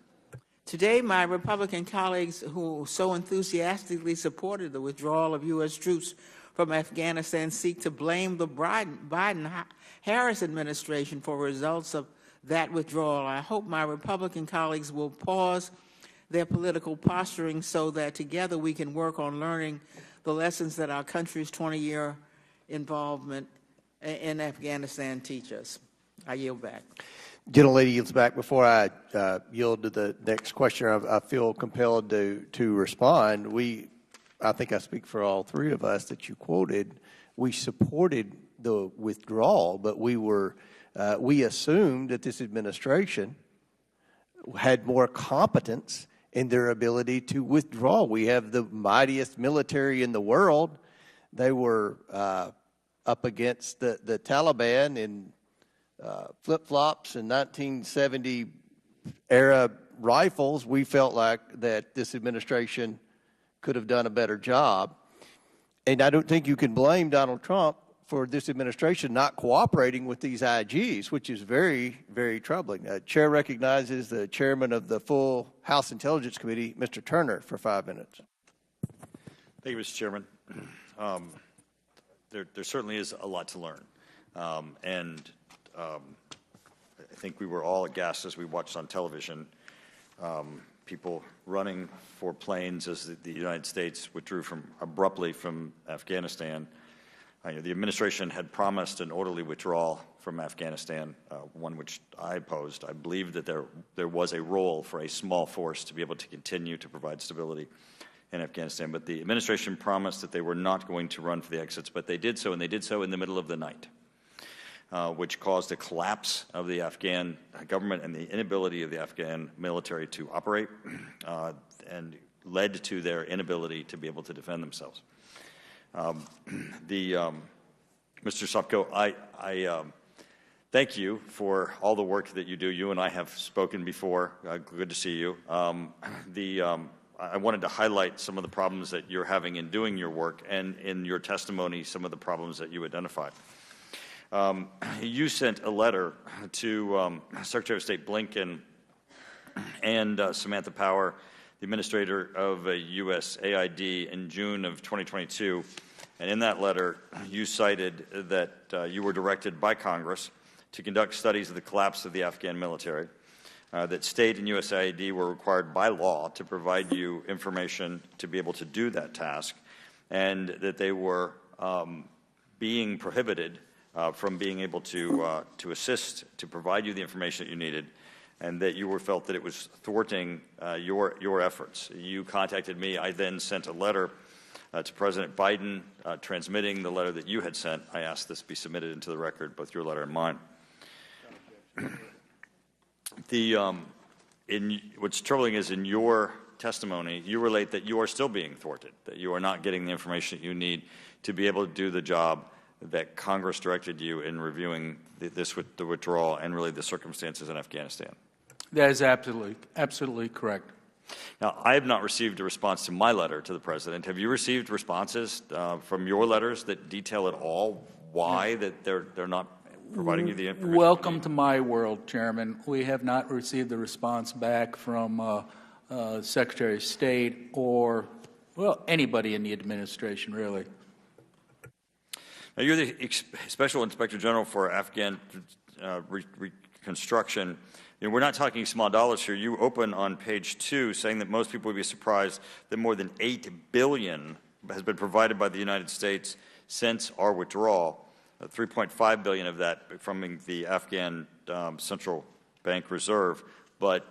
Today, my Republican colleagues who so enthusiastically supported the withdrawal of U.S. troops from Afghanistan seek to blame the Biden-Harris administration for results of that withdrawal. I hope my Republican colleagues will pause their political posturing so that together we can work on learning the lessons that our country's 20-year involvement in Afghanistan teach us. I yield back. Gentlelady yields back. Before I yield to the next questioner, I feel compelled to respond. I think I speak for all three of us that you quoted. We supported the withdrawal, but we assumed that this administration had more competence in their ability to withdraw. We have the mightiest military in the world. They were up against the Taliban in flip-flops and 1970 era rifles. We felt like that this administration could have done a better job. And I don't think you can blame Donald Trump for this administration not cooperating with these IGs, which is very, very troubling. Chair recognizes the chairman of the full House Intelligence Committee, Mr. Turner, for 5 minutes. Thank you, Mr. Chairman. There certainly is a lot to learn. I think we were all aghast as we watched on television people running for planes as the United States withdrew abruptly from Afghanistan. The administration had promised an orderly withdrawal from Afghanistan, one which I opposed. I believed that there was a role for a small force to be able to continue to provide stability in Afghanistan. But the administration promised that they were not going to run for the exits, but they did so, and they did so in the middle of the night, which caused a collapse of the Afghan government and the inability of the Afghan military to operate, and led to their inability to be able to defend themselves. Mr. Sopko, I thank you for all the work that you do. You and I have spoken before. Good to see you. I wanted to highlight some of the problems that you're having in doing your work, and in your testimony, some of the problems that you identified. You sent a letter to Secretary of State Blinken and Samantha Power, the administrator of USAID, in June of 2022. And in that letter, you cited that you were directed by Congress to conduct studies of the collapse of the Afghan military, that state and USAID were required by law to provide you information to be able to do that task, and that they were being prohibited from being able to assist, to provide you the information that you needed, and that you felt that it was thwarting your efforts. You contacted me. I then sent a letter to President Biden transmitting the letter that you had sent. I asked this be submitted into the record, both your letter and mine. What's troubling is in your testimony, you relate that you are still being thwarted, that you are not getting the information that you need to be able to do the job that Congress directed you in reviewing the withdrawal and really the circumstances in Afghanistan. That is absolutely correct. Now, I have not received a response to my letter to the President. Have you received responses from your letters that detail at all why that they're not providing you the information? Welcome to my world, Chairman. We have not received the response back from Secretary of State or, well, anybody in the administration, really. Now, you're the Special Inspector General for Afghan Reconstruction. We're not talking small dollars here. You open on page 2 saying that most people would be surprised that more than $8 billion has been provided by the United States since our withdrawal, $3.5 billion of that from the Afghan Central Bank Reserve. But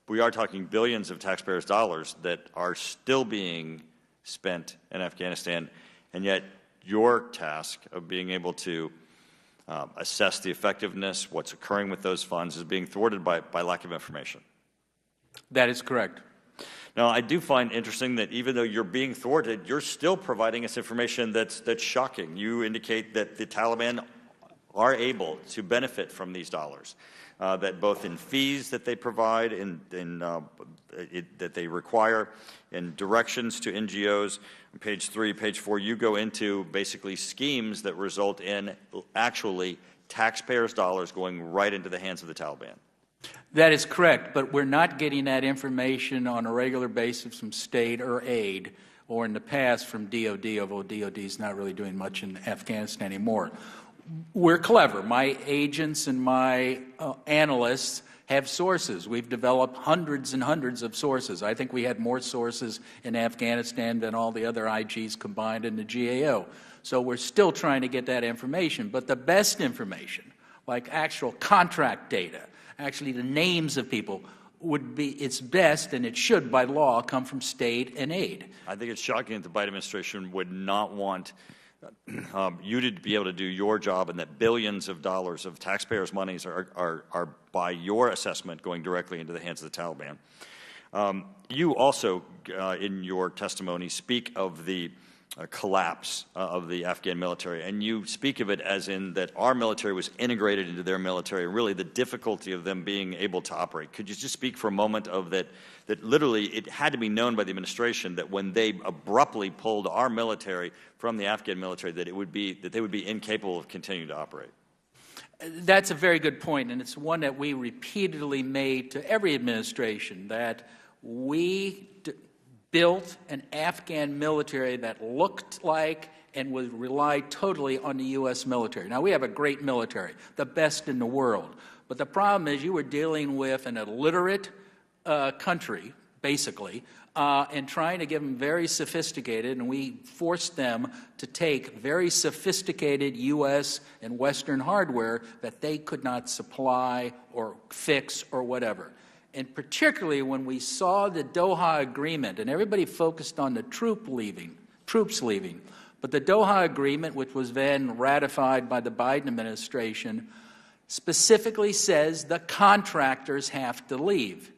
we are talking billions of taxpayers' dollars that are still being spent in Afghanistan, and yet your task of being able to assess the effectiveness, what's occurring with those funds, is being thwarted by lack of information. That is correct. Now, I do find interesting that even though you're being thwarted, you're still providing us information that's shocking. You indicate that the Taliban are able to benefit from these dollars, that both in fees that they provide, that they require, in directions to NGOs. On page 3, page 4, you go into basically schemes that result in actually taxpayers' dollars going right into the hands of the Taliban. That is correct, but we're not getting that information on a regular basis from state or aid, or in the past from DOD, although DOD is not really doing much in Afghanistan anymore. We're clever. My agents and my analysts have sources. We've developed hundreds and hundreds of sources. I think we had more sources in Afghanistan than all the other IGs combined in the GAO. So we're still trying to get that information. But the best information, like actual contract data, actually the names of people, would be, it's best, and it should by law, come from state and aid. I think it's shocking that the Biden administration would not want you to be able to do your job, and that billions of dollars of taxpayers' monies are by your assessment going directly into the hands of the Taliban. You also, in your testimony, speak of the collapse of the Afghan military, and you speak of it as in that our military was integrated into their military, and really the difficulty of them being able to operate. Could you just speak for a moment of that literally it had to be known by the administration that when they abruptly pulled our military from the Afghan military, that they would be incapable of continuing to operate? That's a very good point, and it's one that we repeatedly made to every administration, that we built an Afghan military that looked like and would rely totally on the U.S. military. Now, we have a great military, the best in the world. But the problem is you were dealing with an illiterate country, basically, and trying to give them very sophisticated, and we forced them to take very sophisticated U.S. and Western hardware that they could not supply or fix or whatever. And particularly when we saw the Doha Agreement, and everybody focused on the troops leaving, but the Doha Agreement, which was then ratified by the Biden administration, specifically says the contractors have to leave.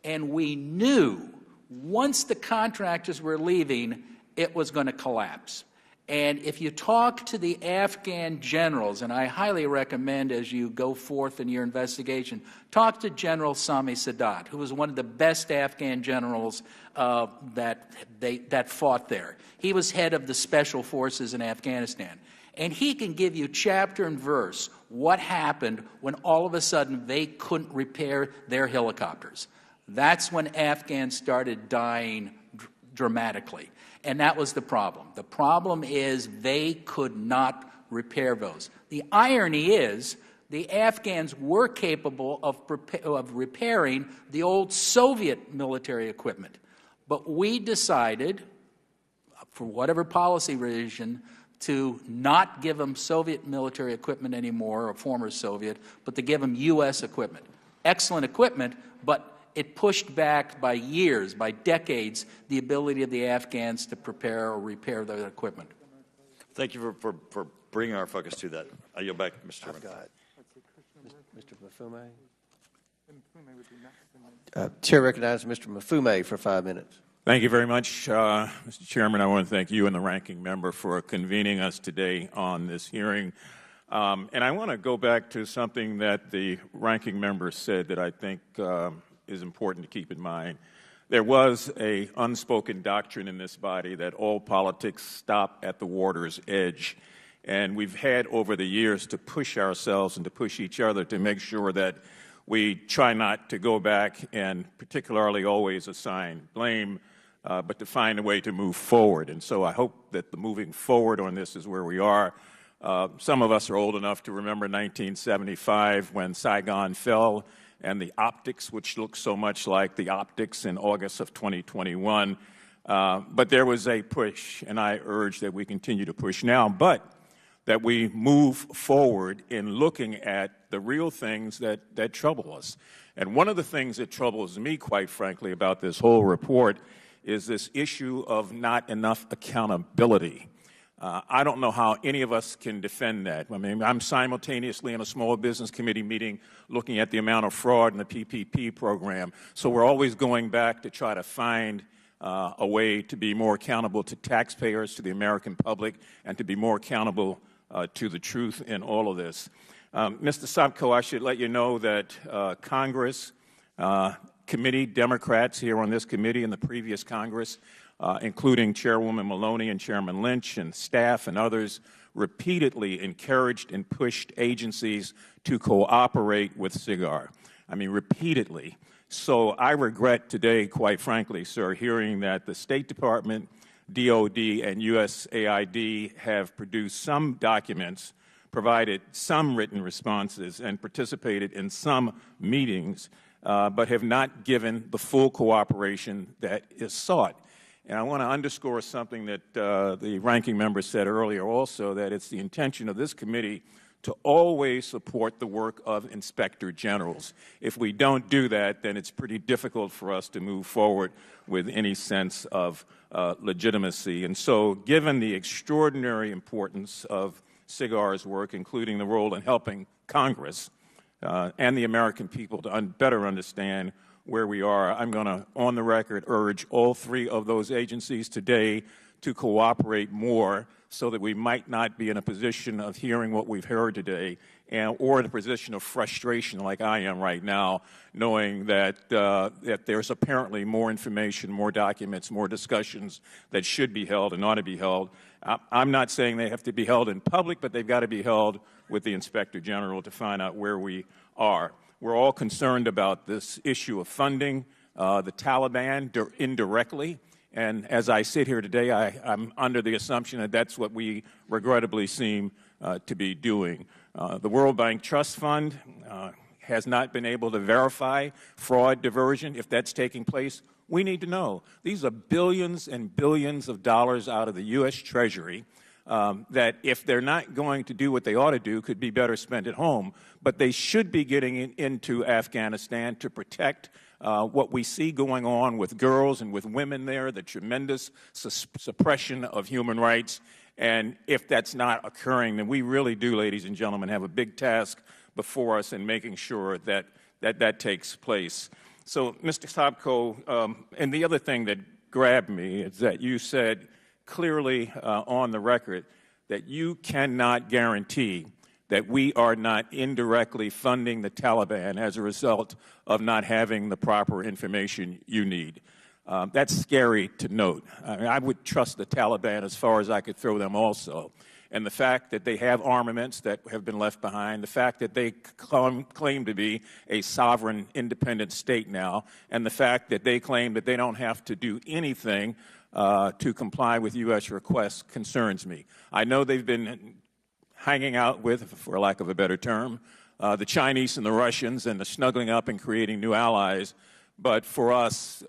And we knew once the contractors were leaving, it was going to collapse. And if you talk to the Afghan generals, and I highly recommend as you go forth in your investigation, talk to General Sami Sadat, who was one of the best Afghan generals that fought there. He was head of the special forces in Afghanistan. And he can give you chapter and verse what happened when all of a sudden they couldn't repair their helicopters. That's when Afghans started dying dramatically. And that was the problem. The problem is they could not repair those. The irony is the Afghans were capable of repairing the old Soviet military equipment. But we decided, for whatever policy reason, to not give them Soviet military equipment anymore, or former Soviet, but to give them U.S. equipment. Excellent equipment, but it pushed back by years, by decades, the ability of the Afghans to prepare or repair their equipment. Thank you for bringing our focus to that. I yield back, Mr. Chairman. Mr. Mafume. Chair recognizes Mr. Mafume for 5 minutes. Thank you very much, Mr. Chairman. I want to thank you and the ranking member for convening us today on this hearing. And I want to go back to something that the ranking member said that I think is important to keep in mind. There was an unspoken doctrine in this body that all politics stop at the water's edge. And we've had over the years to push ourselves and to push each other to make sure that we try not to go back and particularly always assign blame, but to find a way to move forward. And so I hope that the moving forward on this is where we are. Some of us are old enough to remember 1975 when Saigon fell, and the optics, which looked so much like the optics in August of 2021. But there was a push, and I urge that we continue to push now, but that we move forward in looking at the real things that trouble us. And one of the things that troubles me, quite frankly, about this whole report is this issue of not enough accountability. I don't know how any of us can defend that. I mean, I'm simultaneously in a small business committee meeting looking at the amount of fraud in the PPP program. So we're always going back to try to find a way to be more accountable to taxpayers, to the American public, and to be more accountable to the truth in all of this. Mr. Sopko, I should let you know that Congress, committee Democrats here on this committee and the previous Congress, including Chairwoman Maloney and Chairman Lynch and staff and others, repeatedly encouraged and pushed agencies to cooperate with SIGAR. I mean, repeatedly. So I regret today, quite frankly, sir, hearing that the State Department, DOD, and USAID have produced some documents, provided some written responses, and participated in some meetings, but have not given the full cooperation that is sought. And I want to underscore something that the ranking member said earlier also, that it's the intention of this committee to always support the work of inspector generals. If we don't do that, then it's pretty difficult for us to move forward with any sense of legitimacy. And so, given the extraordinary importance of SIGAR's work, including the role in helping Congress and the American people to better understand where we are, I'm going to, on the record, urge all three of those agencies today to cooperate more so that we might not be in a position of hearing what we've heard today or in a position of frustration like I am right now, knowing that, that there's apparently more information, more documents, more discussions that should be held and ought to be held. I'm not saying they have to be held in public, but they've got to be held with the Inspector General to find out where we are. We're all concerned about this issue of funding the Taliban indirectly. And as I sit here today, I'm under the assumption that that's what we regrettably seem to be doing. The World Bank Trust Fund has not been able to verify fraud diversion. If that's taking place, we need to know. These are billions and billions of dollars out of the U.S. Treasury that, if they're not going to do what they ought to do, could be better spent at home. But they should be getting into Afghanistan to protect what we see going on with girls and with women there, the tremendous suppression of human rights. And if that's not occurring, then we really do, ladies and gentlemen, have a big task before us in making sure that that takes place. So, Mr. Sopko, and the other thing that grabbed me is that you said clearly on the record that you cannot guarantee that we are not indirectly funding the Taliban as a result of not having the proper information you need. That's scary to note. I mean, I would trust the Taliban as far as I could throw them also. And the fact that they have armaments that have been left behind, the fact that they claim to be a sovereign, independent state now, and the fact that they claim that they don't have to do anything to comply with U.S. requests concerns me. I know they've been hanging out with, for lack of a better term, the Chinese and the Russians and the snuggling up and creating new allies. But for us,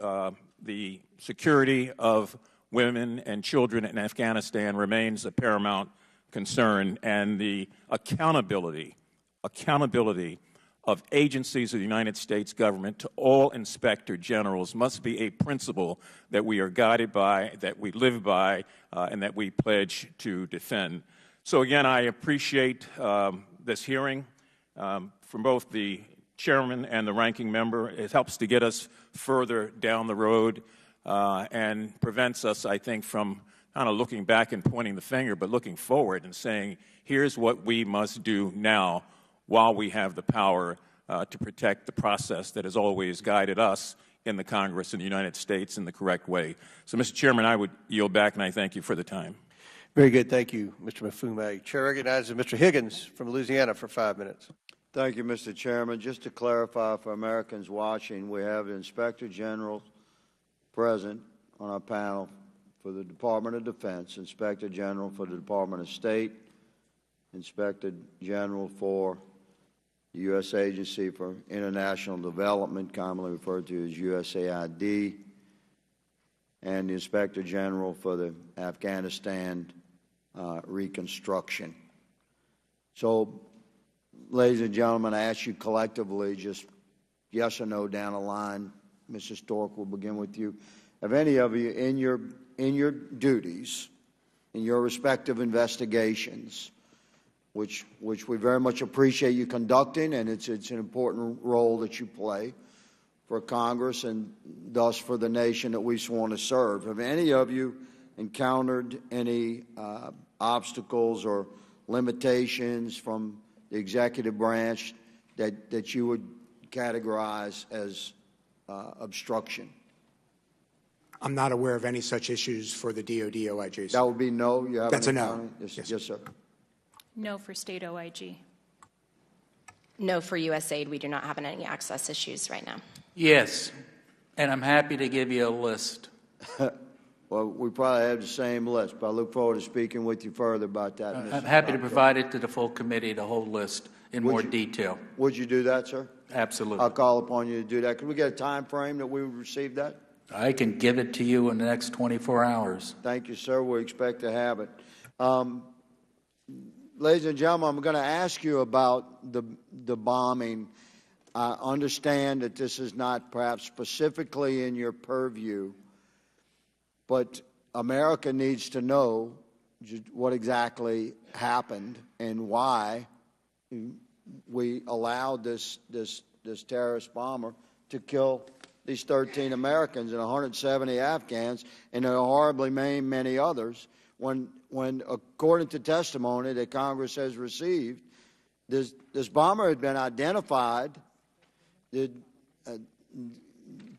the security of women and children in Afghanistan remains a paramount concern, and the accountability of agencies of the United States government to all inspector generals must be a principle that we are guided by, that we live by, and that we pledge to defend. So again, I appreciate this hearing from both the chairman and the ranking member. It helps to get us further down the road and prevents us, I think, from kind of looking back and pointing the finger, but looking forward and saying, here's what we must do now while we have the power to protect the process that has always guided us in the Congress in the United States in the correct way. So, Mr. Chairman, I would yield back, and I thank you for the time. Very good. Thank you, Mr. Mafume. Chair recognizes Mr. Higgins from Louisiana for 5 minutes. Thank you, Mr. Chairman. Just to clarify for Americans watching, we have the Inspector General present on our panel for the Department of Defense, Inspector General for the Department of State, Inspector General for the U.S. Agency for International Development, commonly referred to as USAID, and the Inspector General for the Afghanistan reconstruction. So, ladies and gentlemen, I ask you collectively, just yes or no down the line. Mrs. Storch, we'll begin with you. Have any of you in your duties, in your respective investigations, which we very much appreciate you conducting, and it's an important role that you play for Congress and thus for the nation that we sworn to serve. Have any of you encountered any obstacles or limitations from the executive branch that you would categorize as obstruction? I'm not aware of any such issues for the DoD OIGs. That would be no? You have That's any a no. comment? Yes, yes, sir. No for state OIG. No for USAID. We do not have any access issues right now. Yes, and I'm happy to give you a list. Well, we probably have the same list, but I look forward to speaking with you further about that. I'm happy to provide it to the full committee, the whole list, in more detail. Would you do that, sir? Absolutely. I'll call upon you to do that. Could we get a time frame that we would receive that? I can give it to you in the next 24 hours. Thank you, sir. We expect to have it. Ladies and gentlemen, I'm going to ask you about the bombing. I understand that this is not perhaps specifically in your purview, but America needs to know what exactly happened and why we allowed this terrorist bomber to kill these 13 Americans and 170 Afghans and horribly maim many others when according to testimony that Congress has received, this bomber had been identified.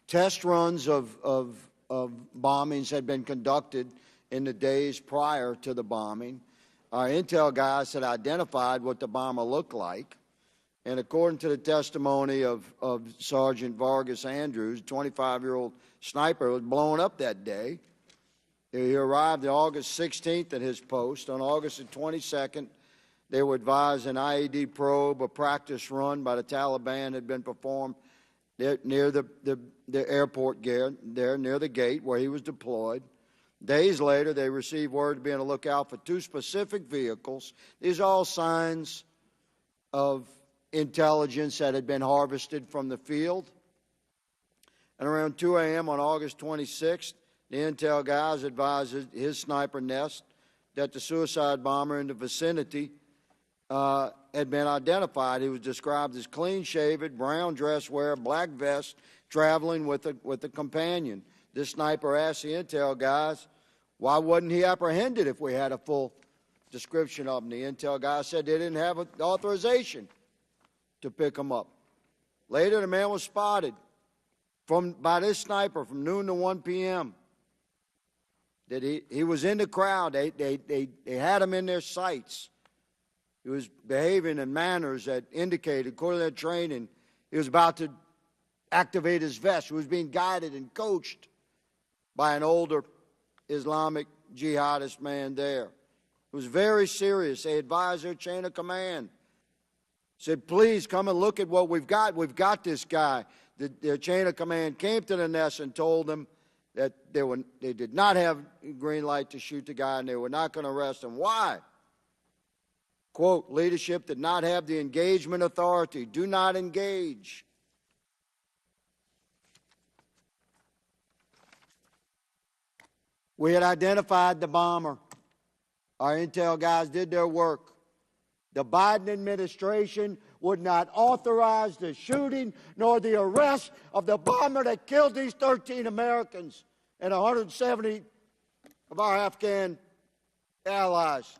Test runs of bombings had been conducted in the days prior to the bombing. Our intel guys had identified what the bomber looked like. And according to the testimony of Sergeant Vargas Andrews, a 25-year-old sniper was blown up that day. He arrived on August 16th at his post. On August 22nd, they were advised an IED probe, a practice run by the Taliban, had been performed near the airport there near the gate where he was deployed. Days later, they received word to be on the lookout for 2 specific vehicles. These are all signs of intelligence that had been harvested from the field. And around 2 a.m. on August 26th, the intel guys advised his sniper nest that the suicide bomber in the vicinity had been identified. He was described as clean-shaven, brown dress wearer, black vest, traveling with a companion. This sniper asked the intel guys, why wasn't he apprehended if we had a full description of him? The intel guys said they didn't have authorization to pick him up. Later, the man was spotted by this sniper from noon to 1 p.m. That he was in the crowd. They had him in their sights. He was behaving in manners that indicated, according to their training, he was about to activate his vest. He was being guided and coached by an older Islamic jihadist man there. It was very serious. They advised their chain of command. Said, please come and look at what we've got. We've got this guy. Their chain of command came to the nest and told them that they did not have green light to shoot the guy and they were not going to arrest him. Why? Quote, leadership did not have the engagement authority. Do not engage. We had identified the bomber. Our intel guys did their work. The Biden administration would not authorize the shooting nor the arrest of the bomber that killed these 13 Americans and 170 of our Afghan allies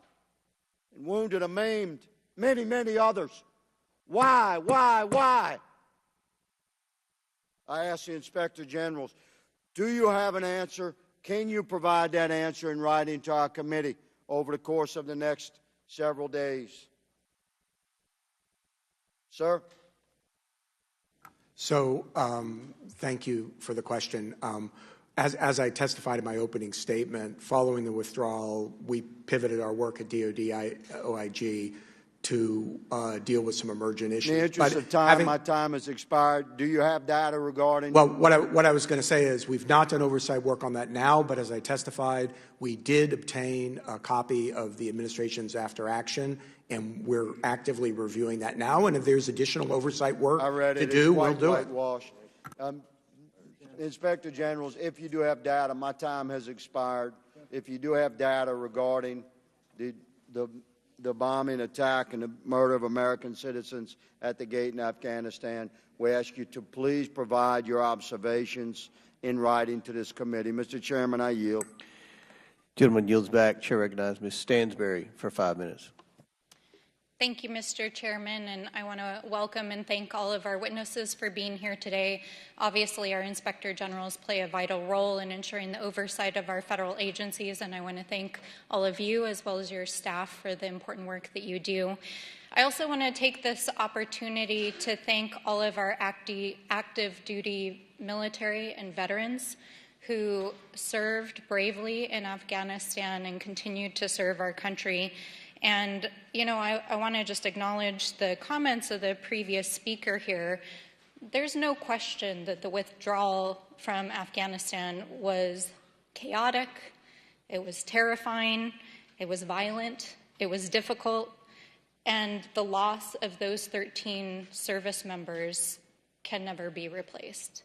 and wounded and maimed many, many others. Why? I asked the Inspector Generals, do you have an answer? Can you provide that answer in writing to our committee over the course of the next several days? Sir? So thank you for the question. As I testified in my opening statement, following the withdrawal, we pivoted our work at DoD OIG to deal with some emergent issues. In the interest of time, my time has expired. Do you have data regarding? Well, what I was going to say is we've not done oversight work on that now, but as I testified, we did obtain a copy of the administration's after action, and we're actively reviewing that now. And if there's additional oversight work to do, we'll do it. Inspector Generals, if you do have data, my time has expired. If you do have data regarding the bombing attack and the murder of American citizens at the gate in Afghanistan, we ask you to please provide your observations in writing to this committee. Mr. Chairman, I yield. Gentleman yields back. Chair recognizes Ms. Stansberry for 5 minutes. Thank you, Mr. Chairman, and I want to welcome and thank all of our witnesses for being here today. Obviously, our Inspector Generals play a vital role in ensuring the oversight of our federal agencies, and I want to thank all of you as well as your staff for the important work that you do. I also want to take this opportunity to thank all of our active duty military and veterans who served bravely in Afghanistan and continued to serve our country. And, you know, I want to just acknowledge the comments of the previous speaker here. There's no question that the withdrawal from Afghanistan was chaotic, it was terrifying, it was violent, it was difficult, and the loss of those 13 service members can never be replaced.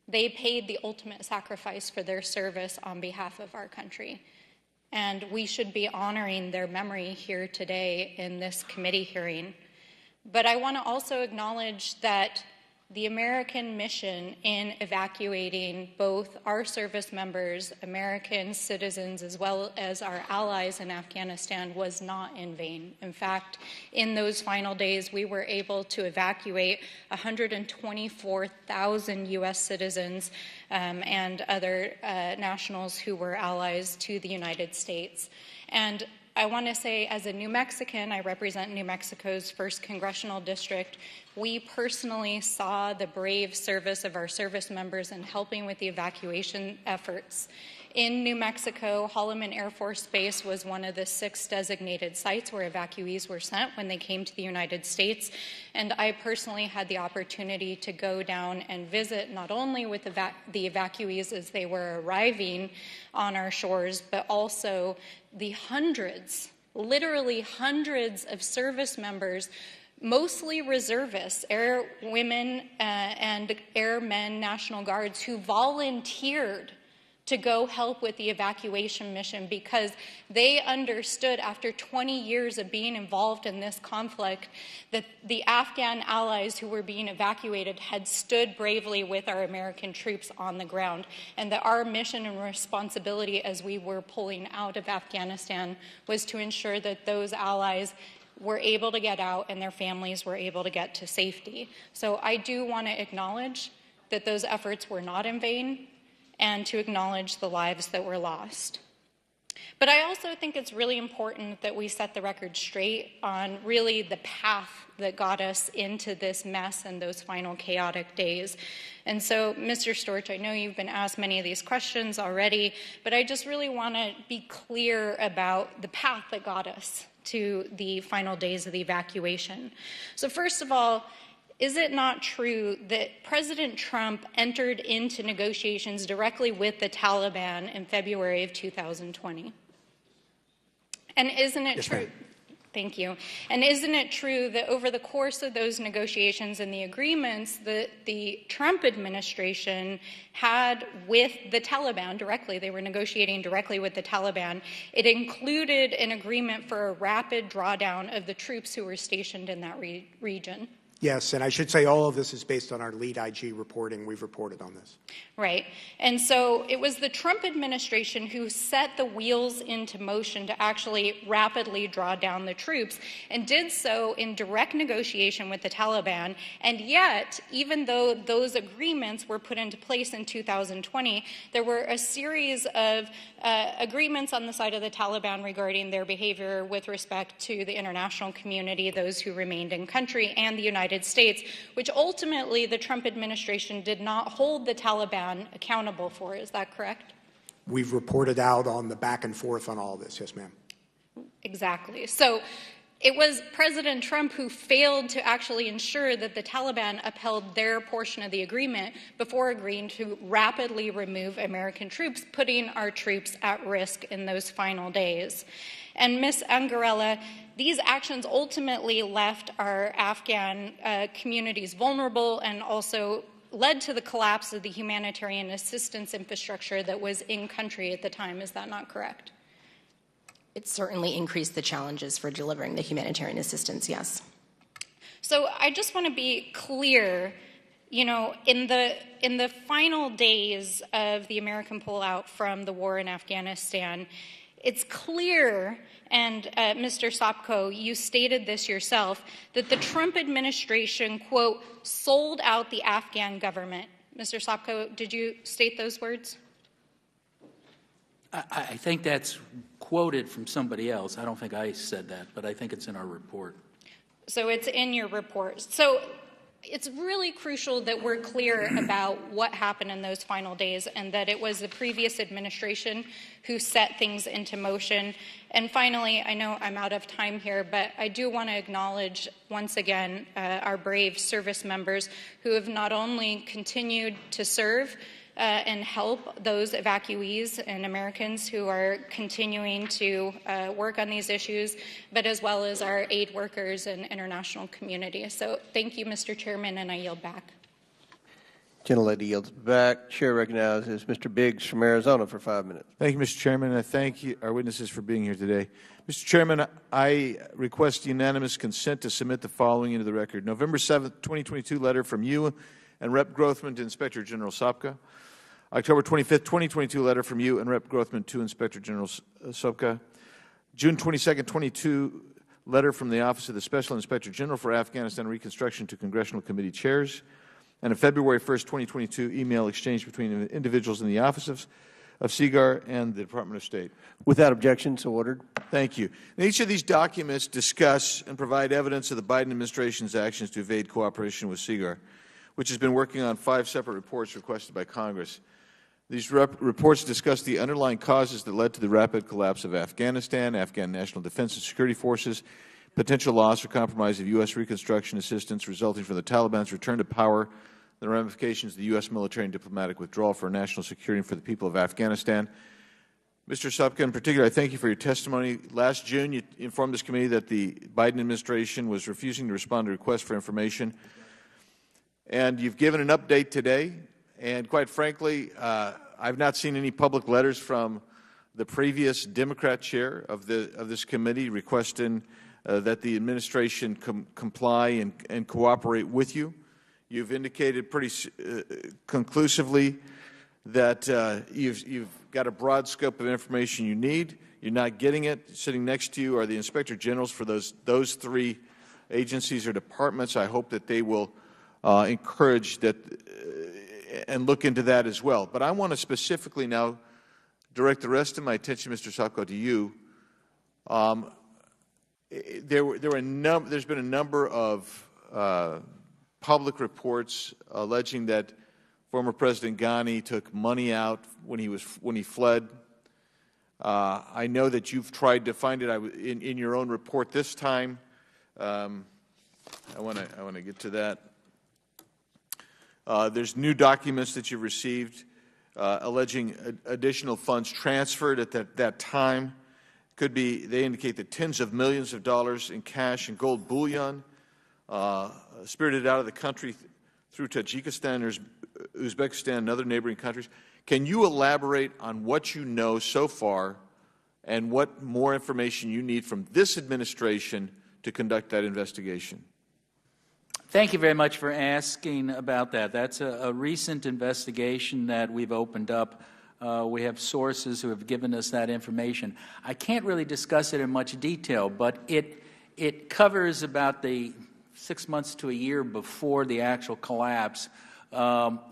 They paid the ultimate sacrifice for their service on behalf of our country. And we should be honoring their memory here today in this committee hearing. But I want to also acknowledge that the American mission in evacuating both our service members, American citizens, as well as our allies in Afghanistan was not in vain. In fact, in those final days, we were able to evacuate 124,000 U.S. citizens and other nationals who were allies to the United States. And I want to say, as a New Mexican, I represent New Mexico's 1st Congressional District. We personally saw the brave service of our service members in helping with the evacuation efforts. In New Mexico, Holloman Air Force Base was one of the 6 designated sites where evacuees were sent when they came to the United States. And I personally had the opportunity to go down and visit not only with the evacuees as they were arriving on our shores, but also the hundreds, literally hundreds of service members, mostly reservists, air women and airmen, National Guards, who volunteered to go help with the evacuation mission because they understood after 20 years of being involved in this conflict that the Afghan allies who were being evacuated had stood bravely with our American troops on the ground, and that our mission and responsibility as we were pulling out of Afghanistan was to ensure that those allies were able to get out and their families were able to get to safety. So I do want to acknowledge that those efforts were not in vain, and to acknowledge the lives that were lost. But I also think it's really important that we set the record straight on really the path that got us into this mess and those final chaotic days. And so, Mr. Storch, I know you've been asked many of these questions already, but I just really want to be clear about the path that got us to the final days of the evacuation. So first of all, is it not true that President Trump entered into negotiations directly with the Taliban in February of 2020? And isn't it true? Thank you. And isn't it true that over the course of those negotiations and the agreements that the Trump administration had with the Taliban directly, they were negotiating directly with the Taliban, it included an agreement for a rapid drawdown of the troops who were stationed in that region? Yes, and I should say all of this is based on our lead IG reporting. We've reported on this. Right. And so it was the Trump administration who set the wheels into motion to actually rapidly draw down the troops and did so in direct negotiation with the Taliban. And yet, even though those agreements were put into place in 2020, there were a series of agreements on the side of the Taliban regarding their behavior with respect to the international community, those who remained in country, and the United States, which ultimately the Trump administration did not hold the Taliban accountable for. Is that correct? We've reported out on the back and forth on all this. Yes, ma'am. Exactly. So it was President Trump who failed to actually ensure that the Taliban upheld their portion of the agreement before agreeing to rapidly remove American troops, putting our troops at risk in those final days. And Ms. Angarella, these actions ultimately left our Afghan communities vulnerable and also led to the collapse of the humanitarian assistance infrastructure that was in country at the time. Is that not correct? It certainly increased the challenges for delivering the humanitarian assistance, yes. So I just want to be clear, you know, in the final days of the American pullout from the war in Afghanistan, It's clear, and Mr. Sopko, you stated this yourself, that the Trump administration, quote, sold out the Afghan government. Mr. Sopko, did you state those words? I think that's quoted from somebody else. I don't think I said that, but I think it's in our report. So it's in your report. So it's really crucial that we're clear about what happened in those final days and that it was the previous administration who set things into motion. And finally, I know I'm out of time here, but I do want to acknowledge once again our brave service members who have not only continued to serve and help those evacuees and Americans who are continuing to work on these issues, but as well as our aid workers and international community. So thank you, Mr. Chairman, and I yield back. Gentlelady yields back. Chair recognizes Mr. Biggs from Arizona for 5 minutes. Thank you, Mr. Chairman, and I thank you, our witnesses for being here today. Mr. Chairman, I request unanimous consent to submit the following into the record. November 7th, 2022 letter from you and Rep. Grothman to Inspector General Sopka. October 25th, 2022 letter from you and Rep. Grothman to Inspector General Sopka. June 22nd, 22 letter from the Office of the Special Inspector General for Afghanistan Reconstruction to Congressional Committee chairs. And a February 1st, 2022 email exchange between individuals in the Office of SIGAR and the Department of State. Without objection, so ordered. Thank you. And each of these documents discuss and provide evidence of the Biden administration's actions to evade cooperation with SIGAR, which has been working on 5 separate reports requested by Congress. These reports discuss the underlying causes that led to the rapid collapse of Afghanistan, Afghan national defense and security forces, potential loss or compromise of U.S. reconstruction assistance resulting from the Taliban's return to power, the ramifications of the U.S. military and diplomatic withdrawal for national security and for the people of Afghanistan. Mr. Sopka, in particular, I thank you for your testimony. Last June, you informed this committee that the Biden administration was refusing to respond to requests for information. And you've given an update today. And quite frankly, I've not seen any public letters from the previous Democrat chair of this committee requesting that the administration comply and cooperate with you. You've indicated pretty conclusively that you've got a broad scope of information you need. You're not getting it. Sitting next to you are the inspector generals for those 3 agencies or departments. I hope that they will encourage that and look into that as well. But I want to specifically now direct the rest of my attention, Mr. Sopko, to you. There's been a number of public reports alleging that former President Ghani took money out when he fled. I know that you've tried to find it in your own report this time. I want to get to that. There's new documents that you've received alleging additional funds transferred at that time. Could be, they indicate that tens of millions of dollars in cash and gold bullion spirited out of the country through Tajikistan, Uzbekistan, and other neighboring countries. Can you elaborate on what you know so far and what more information you need from this administration to conduct that investigation? Thank you very much for asking about that. That's a recent investigation that we've opened up. We have sources who have given us that information. I can't really discuss it in much detail, but it covers about the 6 months to a year before the actual collapse.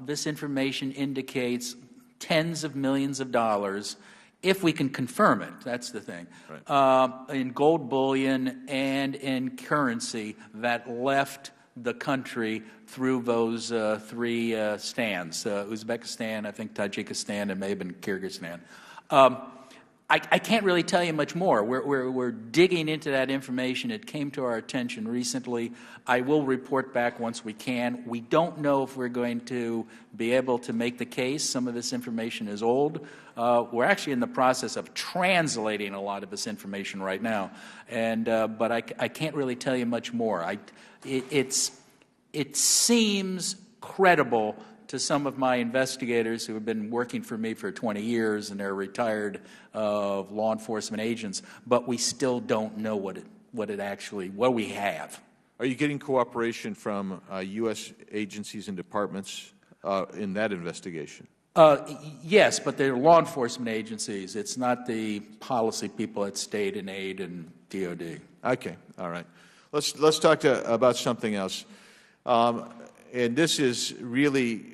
This information indicates tens of millions of dollars, if we can confirm it, that's the thing, right, in gold bullion and in currency that left the country through those 3 stands, Uzbekistan, I think Tajikistan, and maybe Kyrgyzstan. I can't really tell you much more. We're digging into that information. It came to our attention recently. I will report back once we can. We don't know if we're going to be able to make the case. Some of this information is old. We're actually in the process of translating a lot of this information right now, and but I can't really tell you much more. It seems credible to some of my investigators who have been working for me for 20 years and they're retired law enforcement agents, but we still don't know what we have. Are you getting cooperation from U.S. agencies and departments in that investigation? Yes, but they're law enforcement agencies. It's not the policy people at State and Aid and DOD. Okay, all right. Let's talk about something else. And this is really,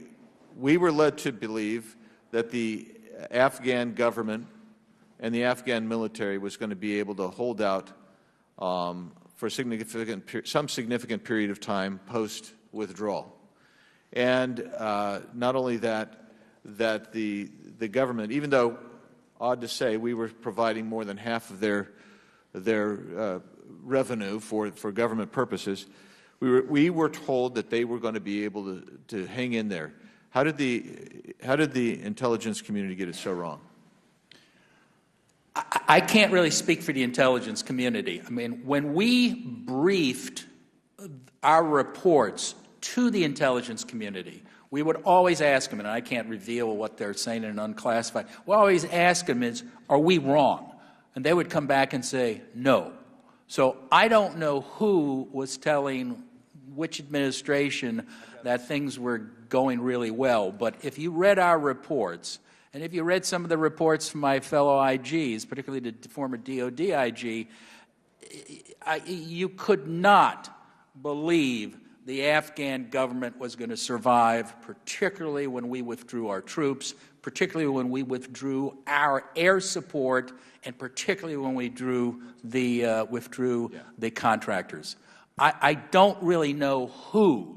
we were led to believe that the Afghan government and the Afghan military was going to be able to hold out for some significant period of time post-withdrawal. And not only that the government, even though, odd to say, we were providing more than half of their revenue for government purposes, we were told that they were going to be able to hang in there. How did the intelligence community get it so wrong? I can't really speak for the intelligence community. I mean, when we briefed our reports to the intelligence community, we would always ask them, and I can't reveal what they're saying in unclassified, we always ask them is, are we wrong? And they would come back and say, no. So I don't know who was telling which administration that things were going really well, but if you read our reports, and if you read some of the reports from my fellow IGs, particularly the former DOD IG, you could not believe the Afghan government was going to survive, particularly when we withdrew our troops, particularly when we withdrew our air support, and particularly when we withdrew the contractors. I don't really know who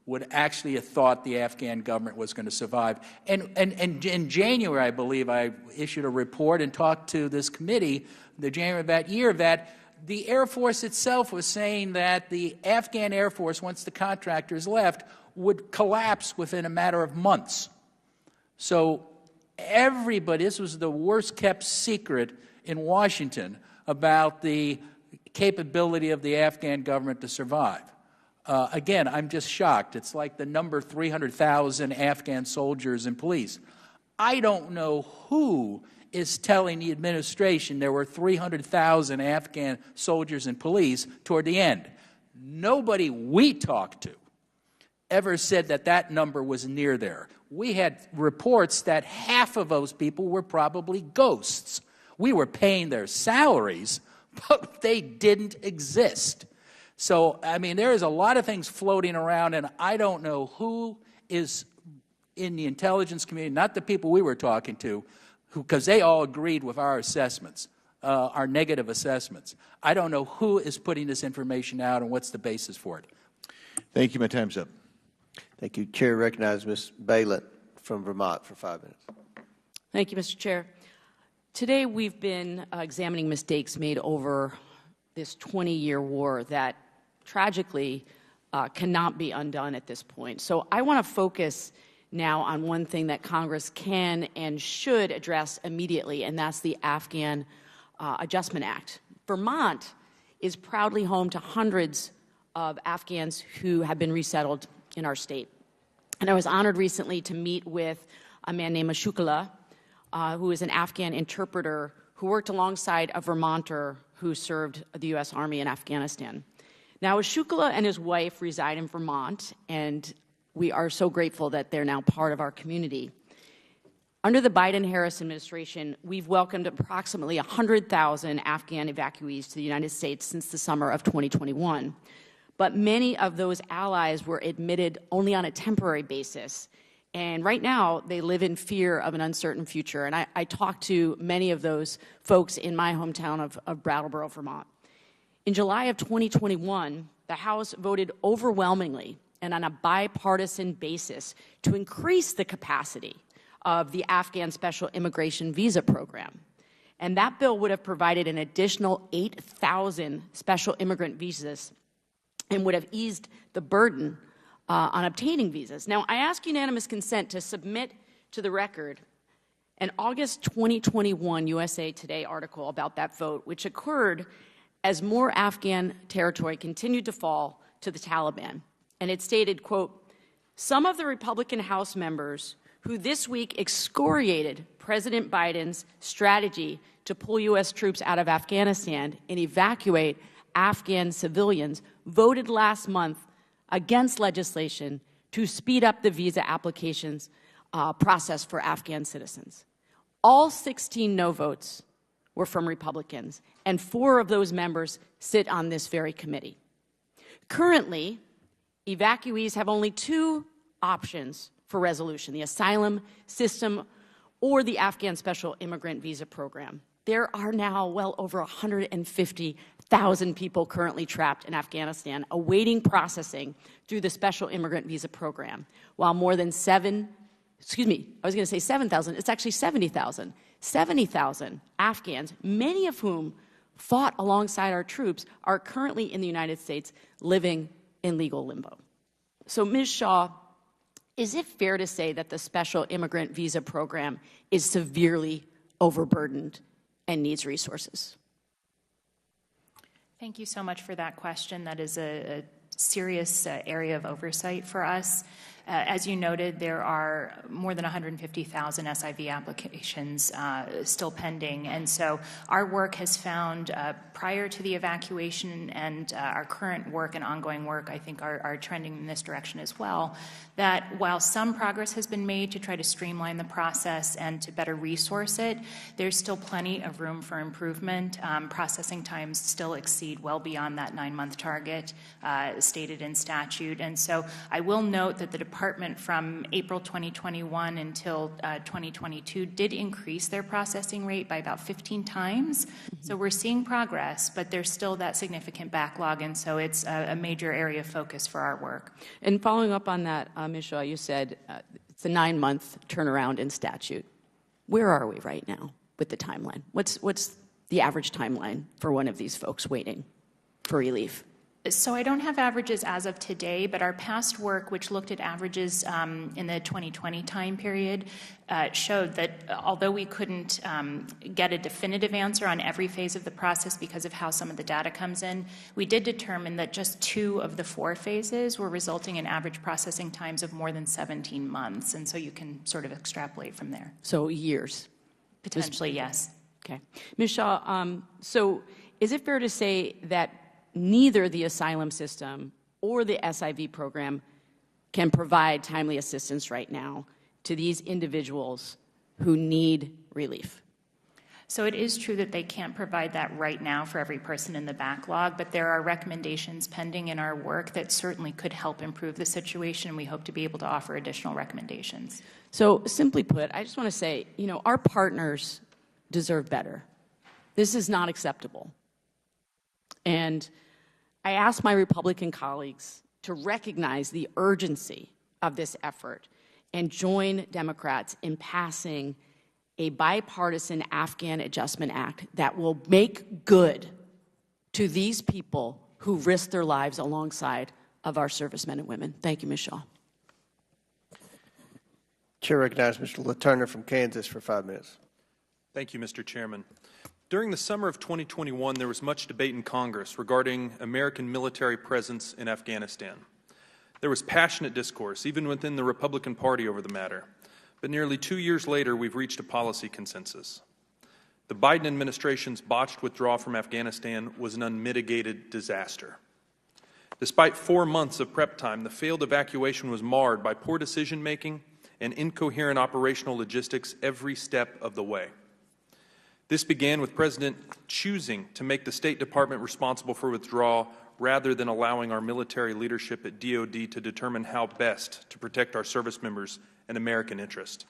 would actually have thought the Afghan government was going to survive. And in January, I believe, I issued a report and talked to this committee, the January of that year, that the Air Force itself was saying that the Afghan Air Force, once the contractors left, would collapse within a matter of months. So everybody, this was the worst kept secret in Washington about the capability of the Afghan government to survive. Again, I'm just shocked. It's like the number 300,000 Afghan soldiers and police. I don't know who is telling the administration there were 300,000 Afghan soldiers and police toward the end. Nobody we talked to ever said that that number was near there. We had reports that half of those people were probably ghosts. We were paying their salaries, but they didn't exist. So, I mean, there is a lot of things floating around, and I don't know who is in the intelligence community, not the people we were talking to, because they all agreed with our assessments, our negative assessments. I don't know who is putting this information out and what's the basis for it. Thank you. My time's up. Thank you. Chair recognizes Ms. Baylett from Vermont for 5 minutes. Thank you, Mr. Chair. Today we've been examining mistakes made over this 20-year war that tragically cannot be undone at this point. So I want to focus now on one thing that Congress can and should address immediately, and that's the Afghan Adjustment Act. Vermont is proudly home to hundreds of Afghans who have been resettled in our state. And I was honored recently to meet with a man named Ashukala, who is an Afghan interpreter who worked alongside a Vermonter who served the U.S. Army in Afghanistan. Now, Ashukala and his wife reside in Vermont, and we are so grateful that they're now part of our community. Under the Biden-Harris administration, we've welcomed approximately 100,000 Afghan evacuees to the United States since the summer of 2021. But many of those allies were admitted only on a temporary basis. And right now, they live in fear of an uncertain future. And I talked to many of those folks in my hometown of Brattleboro, Vermont. In July of 2021, the House voted overwhelmingly and on a bipartisan basis to increase the capacity of the Afghan Special Immigration Visa Program. And that bill would have provided an additional 8,000 special immigrant visas and would have eased the burden on obtaining visas. Now, I ask unanimous consent to submit to the record an August 2021 USA Today article about that vote, which occurred as more Afghan territory continued to fall to the Taliban. And it stated, quote, "Some of the Republican House members who this week excoriated President Biden's strategy to pull U.S. troops out of Afghanistan and evacuate Afghan civilians voted last month against legislation to speed up the visa applications process for Afghan citizens. All 16 no votes were from Republicans, and 4 of those members sit on this very committee. Currently, evacuees have only 2 options for resolution: the asylum system or the Afghan Special Immigrant Visa Program. There are now well over 150,000 people currently trapped in Afghanistan awaiting processing through the Special Immigrant Visa Program, while more than 7,000, it's actually 70,000. 70,000 Afghans, many of whom fought alongside our troops, are currently in the United States living in legal limbo. So, Ms. Shaw, is it fair to say that the Special Immigrant Visa Program is severely overburdened and needs resources? Thank you so much for that question. That is a serious area of oversight for us. As you noted, there are more than 150,000 SIV applications still pending. And so our work has found, prior to the evacuation and our current work and ongoing work, I think are trending in this direction as well, that while some progress has been made to try to streamline the process and to better resource it, there's still plenty of room for improvement. Processing times still exceed well beyond that 9-month target stated in statute. And so I will note that the Department from April 2021 until 2022 did increase their processing rate by about 15 times. So we're seeing progress, but there's still that significant backlog, and so it's a major area of focus for our work. And following up on that, Ms. Shaw, you said it's a 9-month turnaround in statute. Where are we right now with the timeline? What's the average timeline for one of these folks waiting for relief? So I don't have averages as of today, but our past work, which looked at averages in the 2020 time period, showed that although we couldn't get a definitive answer on every phase of the process because of how some of the data comes in, we did determine that just 2 of the 4 phases were resulting in average processing times of more than 17 months. And so you can sort of extrapolate from there. So years? Potentially, yes. Okay. Ms. Shaw, so is it fair to say that neither the asylum system or the SIV program can provide timely assistance right now to these individuals who need relief? So it is true that they can't provide that right now for every person in the backlog, but there are recommendations pending in our work that certainly could help improve the situation, and we hope to be able to offer additional recommendations. So simply put, I just want to say, our partners deserve better. This is not acceptable. And I ask my Republican colleagues to recognize the urgency of this effort and join Democrats in passing a bipartisan Afghan Adjustment Act that will make good to these people who risk their lives alongside of our servicemen and women. Thank you, Ms. Shaw. Chair recognizes Mr. LaTurner from Kansas for 5 minutes. Thank you, Mr. Chairman. During the summer of 2021, there was much debate in Congress regarding American military presence in Afghanistan. There was passionate discourse, even within the Republican Party, over the matter. But nearly 2 years later, we've reached a policy consensus. The Biden administration's botched withdrawal from Afghanistan was an unmitigated disaster. Despite 4 months of prep time, the failed evacuation was marred by poor decision-making and incoherent operational logistics every step of the way. This began with President choosing to make the State Department responsible for withdrawal rather than allowing our military leadership at DoD to determine how best to protect our service members and American interest.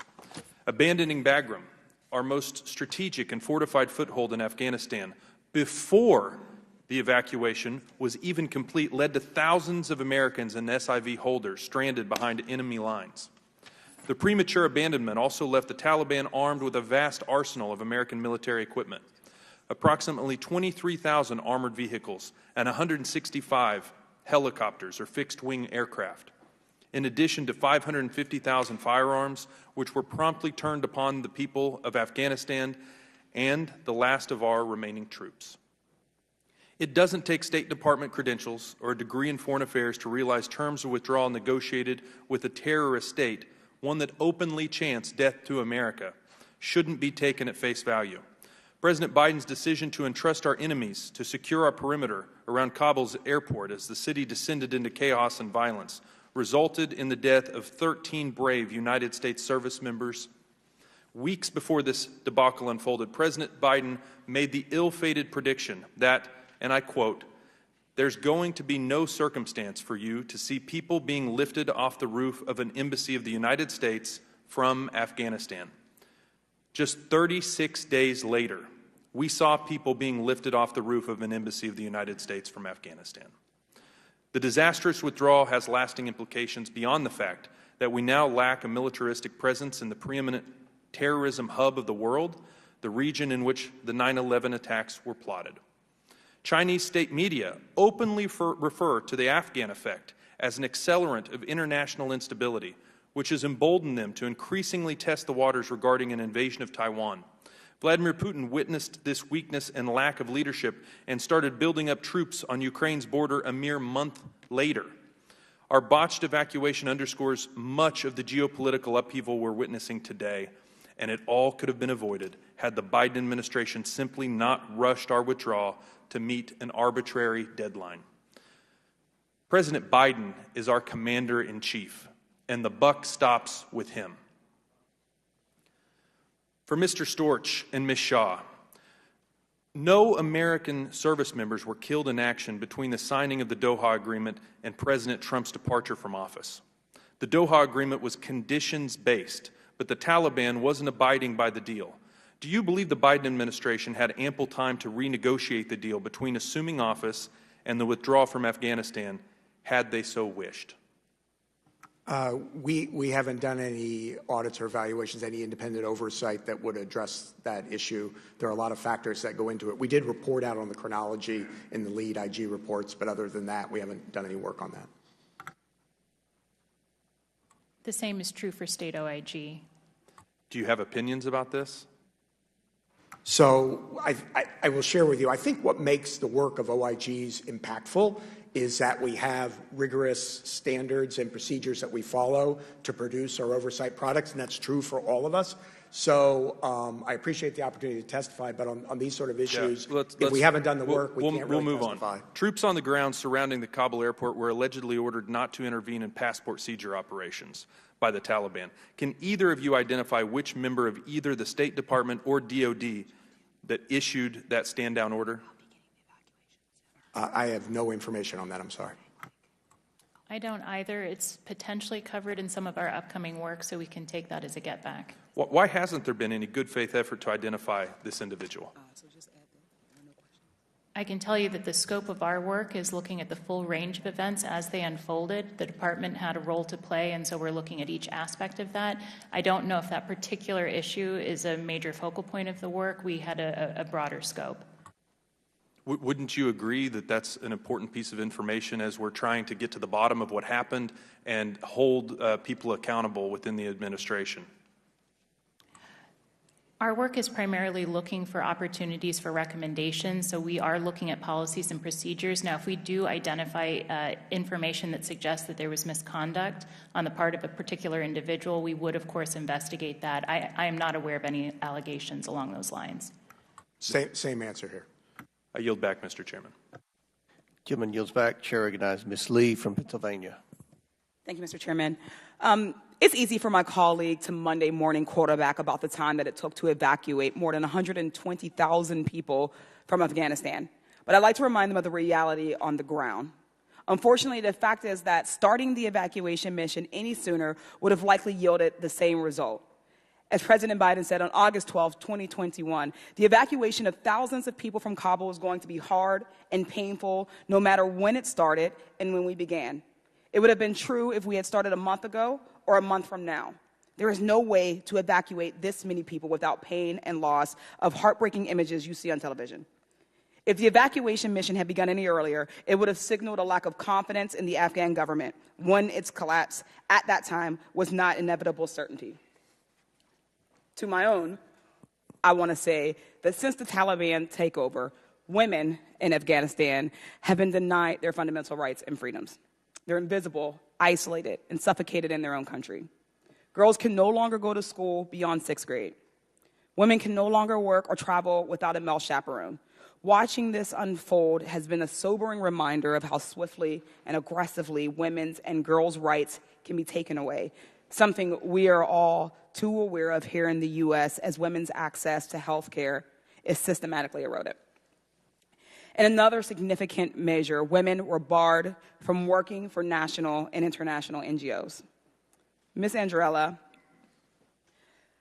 Abandoning Bagram, our most strategic and fortified foothold in Afghanistan, before the evacuation was even complete, led to thousands of Americans and SIV holders stranded behind enemy lines. The premature abandonment also left the Taliban armed with a vast arsenal of American military equipment, approximately 23,000 armored vehicles and 165 helicopters or fixed-wing aircraft, in addition to 550,000 firearms, which were promptly turned upon the people of Afghanistan and the last of our remaining troops. It doesn't take State Department credentials or a degree in foreign affairs to realize terms of withdrawal negotiated with a terrorist state, one that openly chants death to America, shouldn't be taken at face value. President Biden's decision to entrust our enemies to secure our perimeter around Kabul's airport as the city descended into chaos and violence resulted in the death of 13 brave United States service members. Weeks before this debacle unfolded, President Biden made the ill-fated prediction that, and I quote, "There's going to be no circumstance for you to see people being lifted off the roof of an embassy of the United States from Afghanistan." Just 36 days later, we saw people being lifted off the roof of an embassy of the United States from Afghanistan. The disastrous withdrawal has lasting implications beyond the fact that we now lack a militaristic presence in the preeminent terrorism hub of the world, the region in which the 9/11 attacks were plotted. Chinese state media openly refer to the Afghan effect as an accelerant of international instability, which has emboldened them to increasingly test the waters regarding an invasion of Taiwan. Vladimir Putin witnessed this weakness and lack of leadership and started building up troops on Ukraine's border a mere month later. Our botched evacuation underscores much of the geopolitical upheaval we're witnessing today, and it all could have been avoided had the Biden administration simply not rushed our withdrawal to meet an arbitrary deadline. President Biden is our commander-in-chief, and the buck stops with him. For Mr. Storch and Ms. Shaw, no American service members were killed in action between the signing of the Doha Agreement and President Trump's departure from office. The Doha Agreement was conditions-based, but the Taliban wasn't abiding by the deal. Do you believe the Biden administration had ample time to renegotiate the deal between assuming office and the withdrawal from Afghanistan had they so wished? We haven't done any audits or evaluations, any independent oversight that would address that issue. There are a lot of factors that go into it. We did report out on the chronology in the lead IG reports, but other than that, we haven't done any work on that. The same is true for State OIG. Do you have opinions about this? So I will share with you, I think what makes the work of OIGs impactful is that we have rigorous standards and procedures that we follow to produce our oversight products, and that's true for all of us. So I appreciate the opportunity to testify, but on these sort of issues, if we haven't done the work, we can't really testify. Troops on the ground surrounding the Kabul airport were allegedly ordered not to intervene in passport seizure operations by the Taliban. Can either of you identify which member of either the State Department or DOD that issued that stand-down order? I have no information on that. I'm sorry. I don't either. It's potentially covered in some of our upcoming work, so we can take that as a get back. Why hasn't there been any good faith effort to identify this individual? I can tell you that the scope of our work is looking at the full range of events as they unfolded. The department had a role to play, and so we're looking at each aspect of that. I don't know if that particular issue is a major focal point of the work. We had a broader scope. Wouldn't you agree that that's an important piece of information as we're trying to get to the bottom of what happened and hold people accountable within the administration? Our work is primarily looking for opportunities for recommendations, so we are looking at policies and procedures. Now, if we do identify information that suggests that there was misconduct on the part of a particular individual, we would, of course, investigate that. I am not aware of any allegations along those lines. Same answer here. I yield back, Mr. Chairman. Gentleman yields back. Chair recognizes Ms. Lee from Pennsylvania. Thank you, Mr. Chairman. It's easy for my colleague to Monday morning quarterback about the time that it took to evacuate more than 120,000 people from Afghanistan. But I'd like to remind them of the reality on the ground. Unfortunately, the fact is that starting the evacuation mission any sooner would have likely yielded the same result. As President Biden said on August 12, 2021, the evacuation of thousands of people from Kabul is going to be hard and painful no matter when it started and when we began. It would have been true if we had started a month ago or a month from now. There is no way to evacuate this many people without pain and loss of heartbreaking images you see on television. If the evacuation mission had begun any earlier, it would have signaled a lack of confidence in the Afghan government when its collapse at that time was not inevitable certainty. To my own, I want to say that since the Taliban takeover, women in Afghanistan have been denied their fundamental rights and freedoms. They're invisible, isolated, and suffocated in their own country. Girls can no longer go to school beyond 6th grade. Women can no longer work or travel without a male chaperone. Watching this unfold has been a sobering reminder of how swiftly and aggressively women's and girls' rights can be taken away, something we are all too aware of here in the U.S. as women's access to health care is systematically eroded. In another significant measure, women were barred from working for national and international NGOs. Ms. Andrella,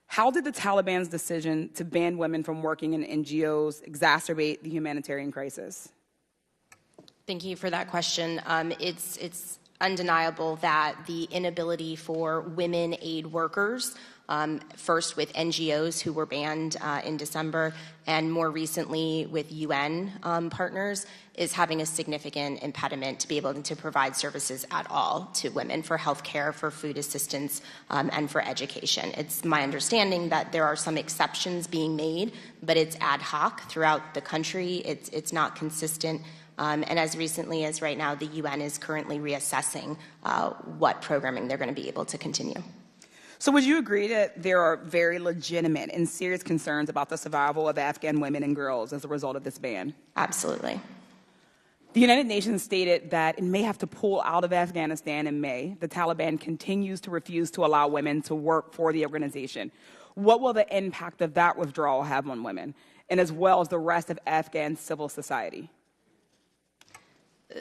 how did the Taliban's decision to ban women from working in NGOs exacerbate the humanitarian crisis? Thank you for that question. It's undeniable that the inability for women aid workers, first with NGOs who were banned in December, and more recently with UN partners, is having a significant impediment to be able to provide services at all to women for health care, for food assistance, and for education. It's my understanding that there are some exceptions being made, but it's ad hoc throughout the country. It's not consistent. And as recently as right now, the UN is currently reassessing what programming they're going to be able to continue. So would you agree that there are very legitimate and serious concerns about the survival of Afghan women and girls as a result of this ban? Absolutely. The United Nations stated that it may have to pull out of Afghanistan in May. The Taliban continues to refuse to allow women to work for the organization. What will the impact of that withdrawal have on women, and as well as the rest of Afghan civil society?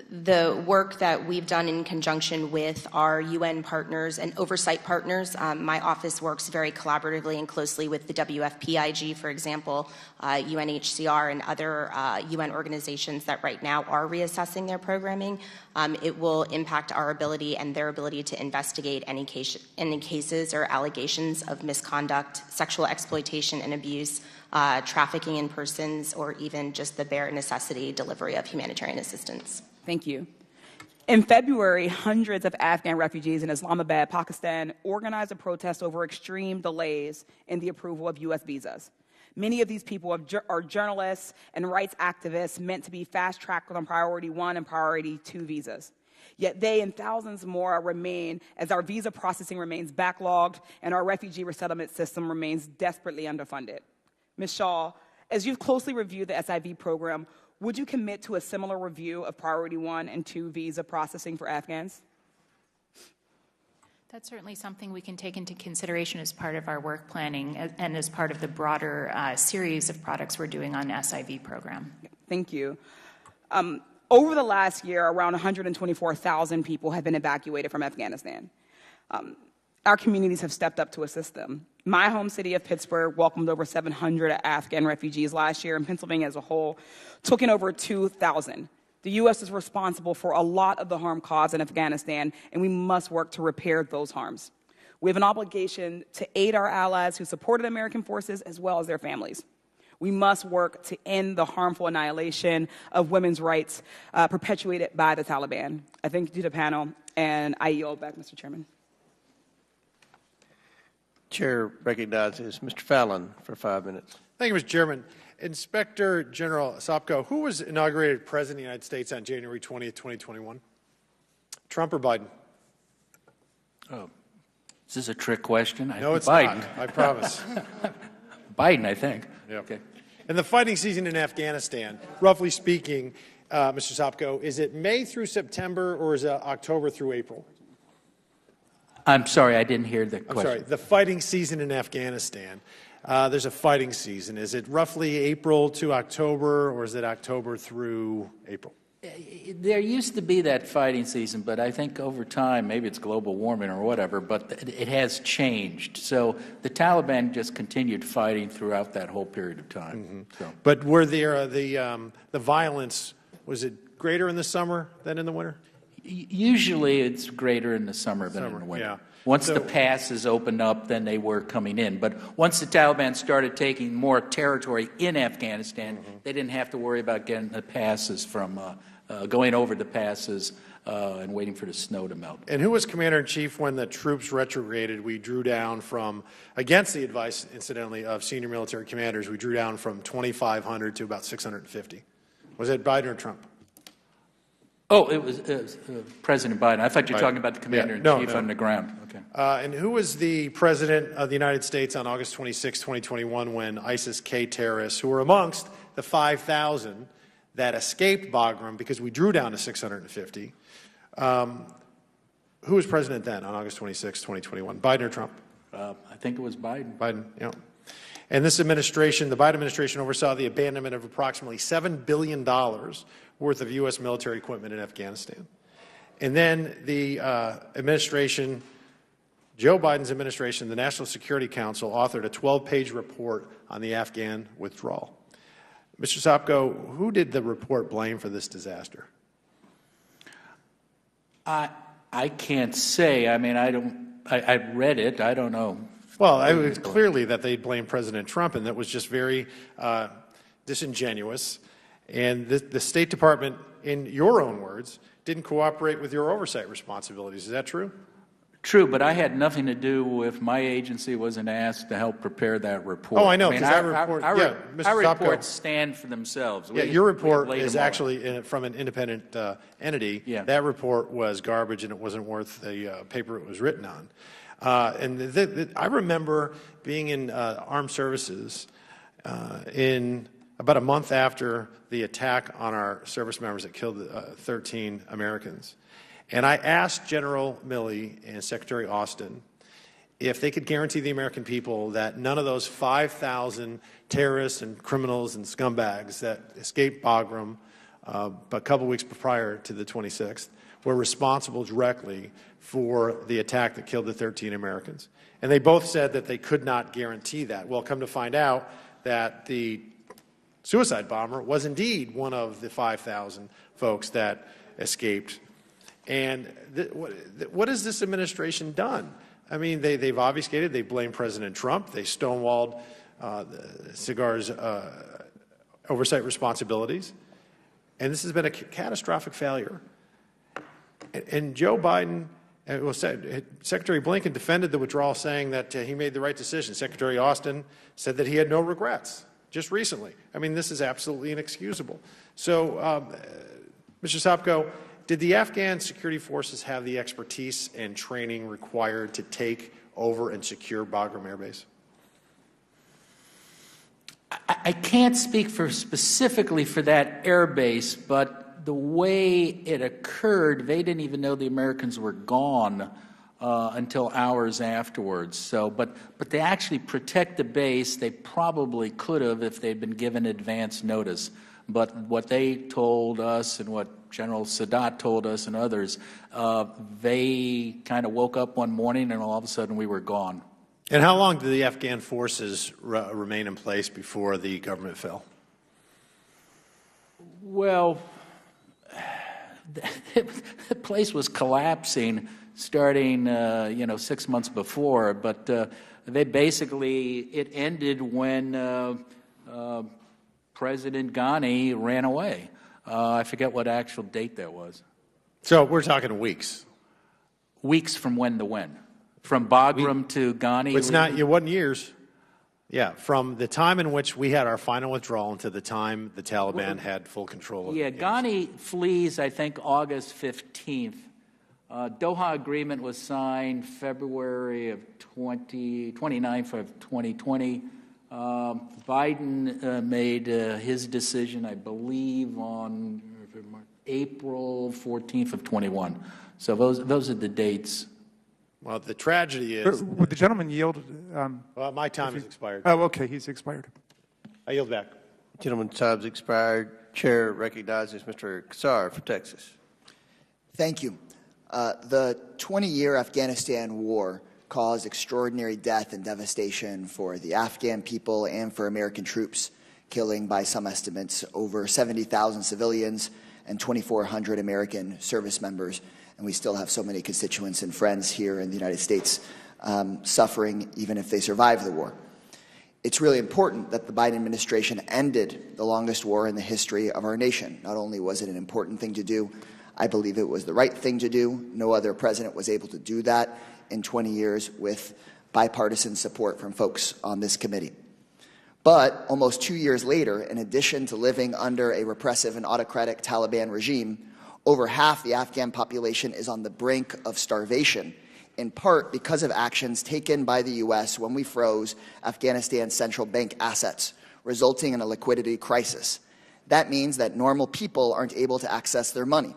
The work that we've done in conjunction with our UN partners and oversight partners, my office works very collaboratively and closely with the WFPIG, for example, UNHCR and other UN organizations that right now are reassessing their programming. It will impact our ability and their ability to investigate any cases or allegations of misconduct, sexual exploitation and abuse, trafficking in persons, or even just the bare necessity delivery of humanitarian assistance. Thank you. In February, hundreds of Afghan refugees in Islamabad, Pakistan, organized a protest over extreme delays in the approval of U.S. visas. Many of these people are journalists and rights activists meant to be fast-tracked on Priority 1 and Priority 2 visas. Yet they and thousands more remain as our visa processing remains backlogged and our refugee resettlement system remains desperately underfunded. Ms. Shaw, as you've closely reviewed the SIV program, would you commit to a similar review of Priority 1 and 2 visa processing for Afghans? That's certainly something we can take into consideration as part of our work planning and as part of the broader series of products we're doing on SIV program. Thank you. Over the last year, around 124,000 people have been evacuated from Afghanistan. Our communities have stepped up to assist them. My home city of Pittsburgh welcomed over 700 Afghan refugees last year, and Pennsylvania as a whole took in over 2,000. The U.S. is responsible for a lot of the harm caused in Afghanistan, and we must work to repair those harms. We have an obligation to aid our allies who supported American forces as well as their families. We must work to end the harmful annihilation of women's rights perpetuated by the Taliban. I thank you to the panel, and I yield back, Mr. Chairman. Chair recognizes Mr. Fallon for 5 minutes. Thank you, Mr. Chairman. Inspector General Sopko, who was inaugurated President of the United States on January 20th, 2021? Trump or Biden? Oh, is this a trick question? No, it's Biden. not. I promise. Biden, I think. Yeah. Okay. And the fighting season in Afghanistan, roughly speaking, Mr. Sopko, is it May through September or is it October through April? I'm sorry, I didn't hear the question. I'm sorry. The fighting season in Afghanistan. There's a fighting season. Is it roughly April to October, or is it October through April? There used to be that fighting season, but I think over time, maybe it's global warming or whatever, but it has changed. So the Taliban just continued fighting throughout that whole period of time. Mm-hmm. So. But were there the violence, was it greater in the summer than in the winter? Usually it's greater in the summer than in the winter. Yeah. Once the passes opened up, then they were coming in. But once the Taliban started taking more territory in Afghanistan, they didn't have to worry about getting the passes from going over the passes and waiting for the snow to melt. And who was Commander-in-Chief when the troops retrograded? We drew down from, against the advice, incidentally, of senior military commanders, we drew down from 2,500 to about 650. Was it Biden or Trump? Oh, it was President Biden. I thought you were talking about the Commander-in-Chief on the ground. Okay. And who was the President of the United States on August 26, 2021, when ISIS-K terrorists, who were amongst the 5,000 that escaped Bagram because we drew down to 650. Who was president then on August 26, 2021? Biden or Trump? I think it was Biden. Biden, yeah. And this administration, the Biden administration, oversaw the abandonment of approximately $7 billion worth of U.S. military equipment in Afghanistan. And then the administration, Joe Biden's administration, the National Security Council, authored a 12-page report on the Afghan withdrawal. Mr. Sopko, who did the report blame for this disaster? I can't say. I mean, I read it. I don't know. Well, it was clearly that they blamed President Trump, and that was just very disingenuous. And the State Department, in your own words, didn't cooperate with your oversight responsibilities. Is that true? True, but I had nothing to do with my agency wasn't asked to help prepare that report. Oh, I know, because that report, yeah, Mr. Our Sopko, reports stand for themselves. Yeah, your report is actually from an independent entity. Yeah. That report was garbage, and it wasn't worth the paper it was written on. I remember being in armed services in about a month after the attack on our service members that killed 13 Americans. And I asked General Milley and Secretary Austin if they could guarantee the American people that none of those 5,000 terrorists and criminals and scumbags that escaped Bagram a couple weeks prior to the 26th were responsible directly for the attack that killed the 13 Americans. And they both said that they could not guarantee that. Well, come to find out that the suicide bomber was indeed one of the 5,000 folks that escaped. And what has this administration done? I mean, they've obfuscated, they blame President Trump, they stonewalled SIGAR's oversight responsibilities, and this has been a catastrophic failure. And Joe Biden, Secretary Blinken defended the withdrawal, saying that he made the right decision. Secretary Austin said that he had no regrets just recently. I mean, this is absolutely inexcusable. So, Mr. Sopko, did the Afghan security forces have the expertise and training required to take over and secure Bagram Air Base? I can't speak specifically for that air base, but the way it occurred, they didn't even know the Americans were gone until hours afterwards. So, but they actually protect the base. They probably could have if they'd been given advance notice. But what they told us and what General Sadat told us and others, they kind of woke up one morning and all of a sudden we were gone. And how long did the Afghan forces remain in place before the government fell? Well, the place was collapsing starting, 6 months before, but they basically, it ended when President Ghani ran away. I forget what actual date that was. So we're talking weeks. Weeks from when to when? From Bagram to Ghani? It wasn't years. Yeah, from the time in which we had our final withdrawal to the time the Taliban had full control of it. Ghani flees, I think, August 15th. Doha agreement was signed February of 29th of 2020. Biden made his decision, I believe, on April 14th of 21. So those are the dates. Well, the tragedy is... Would the gentleman yield? Well, my time has expired. Oh, okay, he's expired. I yield back. Gentleman's time's expired. Chair recognizes Mr. Kassar for Texas. Thank you. The 20-year Afghanistan war caused extraordinary death and devastation for the Afghan people and for American troops, killing, by some estimates, over 70,000 civilians and 2,400 American service members. And we still have so many constituents and friends here in the United States suffering, even if they survive the war. It's really important that the Biden administration ended the longest war in the history of our nation. Not only was it an important thing to do, I believe it was the right thing to do. No other president was able to do that in 20 years with bipartisan support from folks on this committee. But almost 2 years later, in addition to living under a repressive and autocratic Taliban regime, over half the Afghan population is on the brink of starvation, in part because of actions taken by the U.S. when we froze Afghanistan's central bank assets, resulting in a liquidity crisis. That means that normal people aren't able to access their money.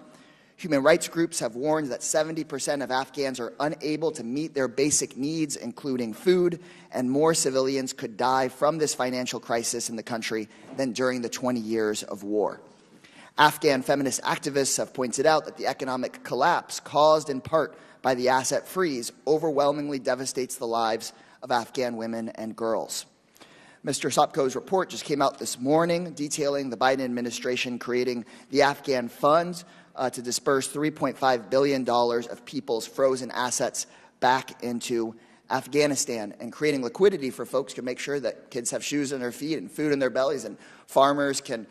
Human rights groups have warned that 70% of Afghans are unable to meet their basic needs, including food, and more civilians could die from this financial crisis in the country than during the 20 years of war. Afghan feminist activists have pointed out that the economic collapse caused in part by the asset freeze overwhelmingly devastates the lives of Afghan women and girls. Mr. Sopko's report just came out this morning detailing the Biden administration creating the Afghan Fund to disperse $3.5 billion of people's frozen assets back into Afghanistan, and creating liquidity for folks to make sure that kids have shoes on their feet and food in their bellies and farmers can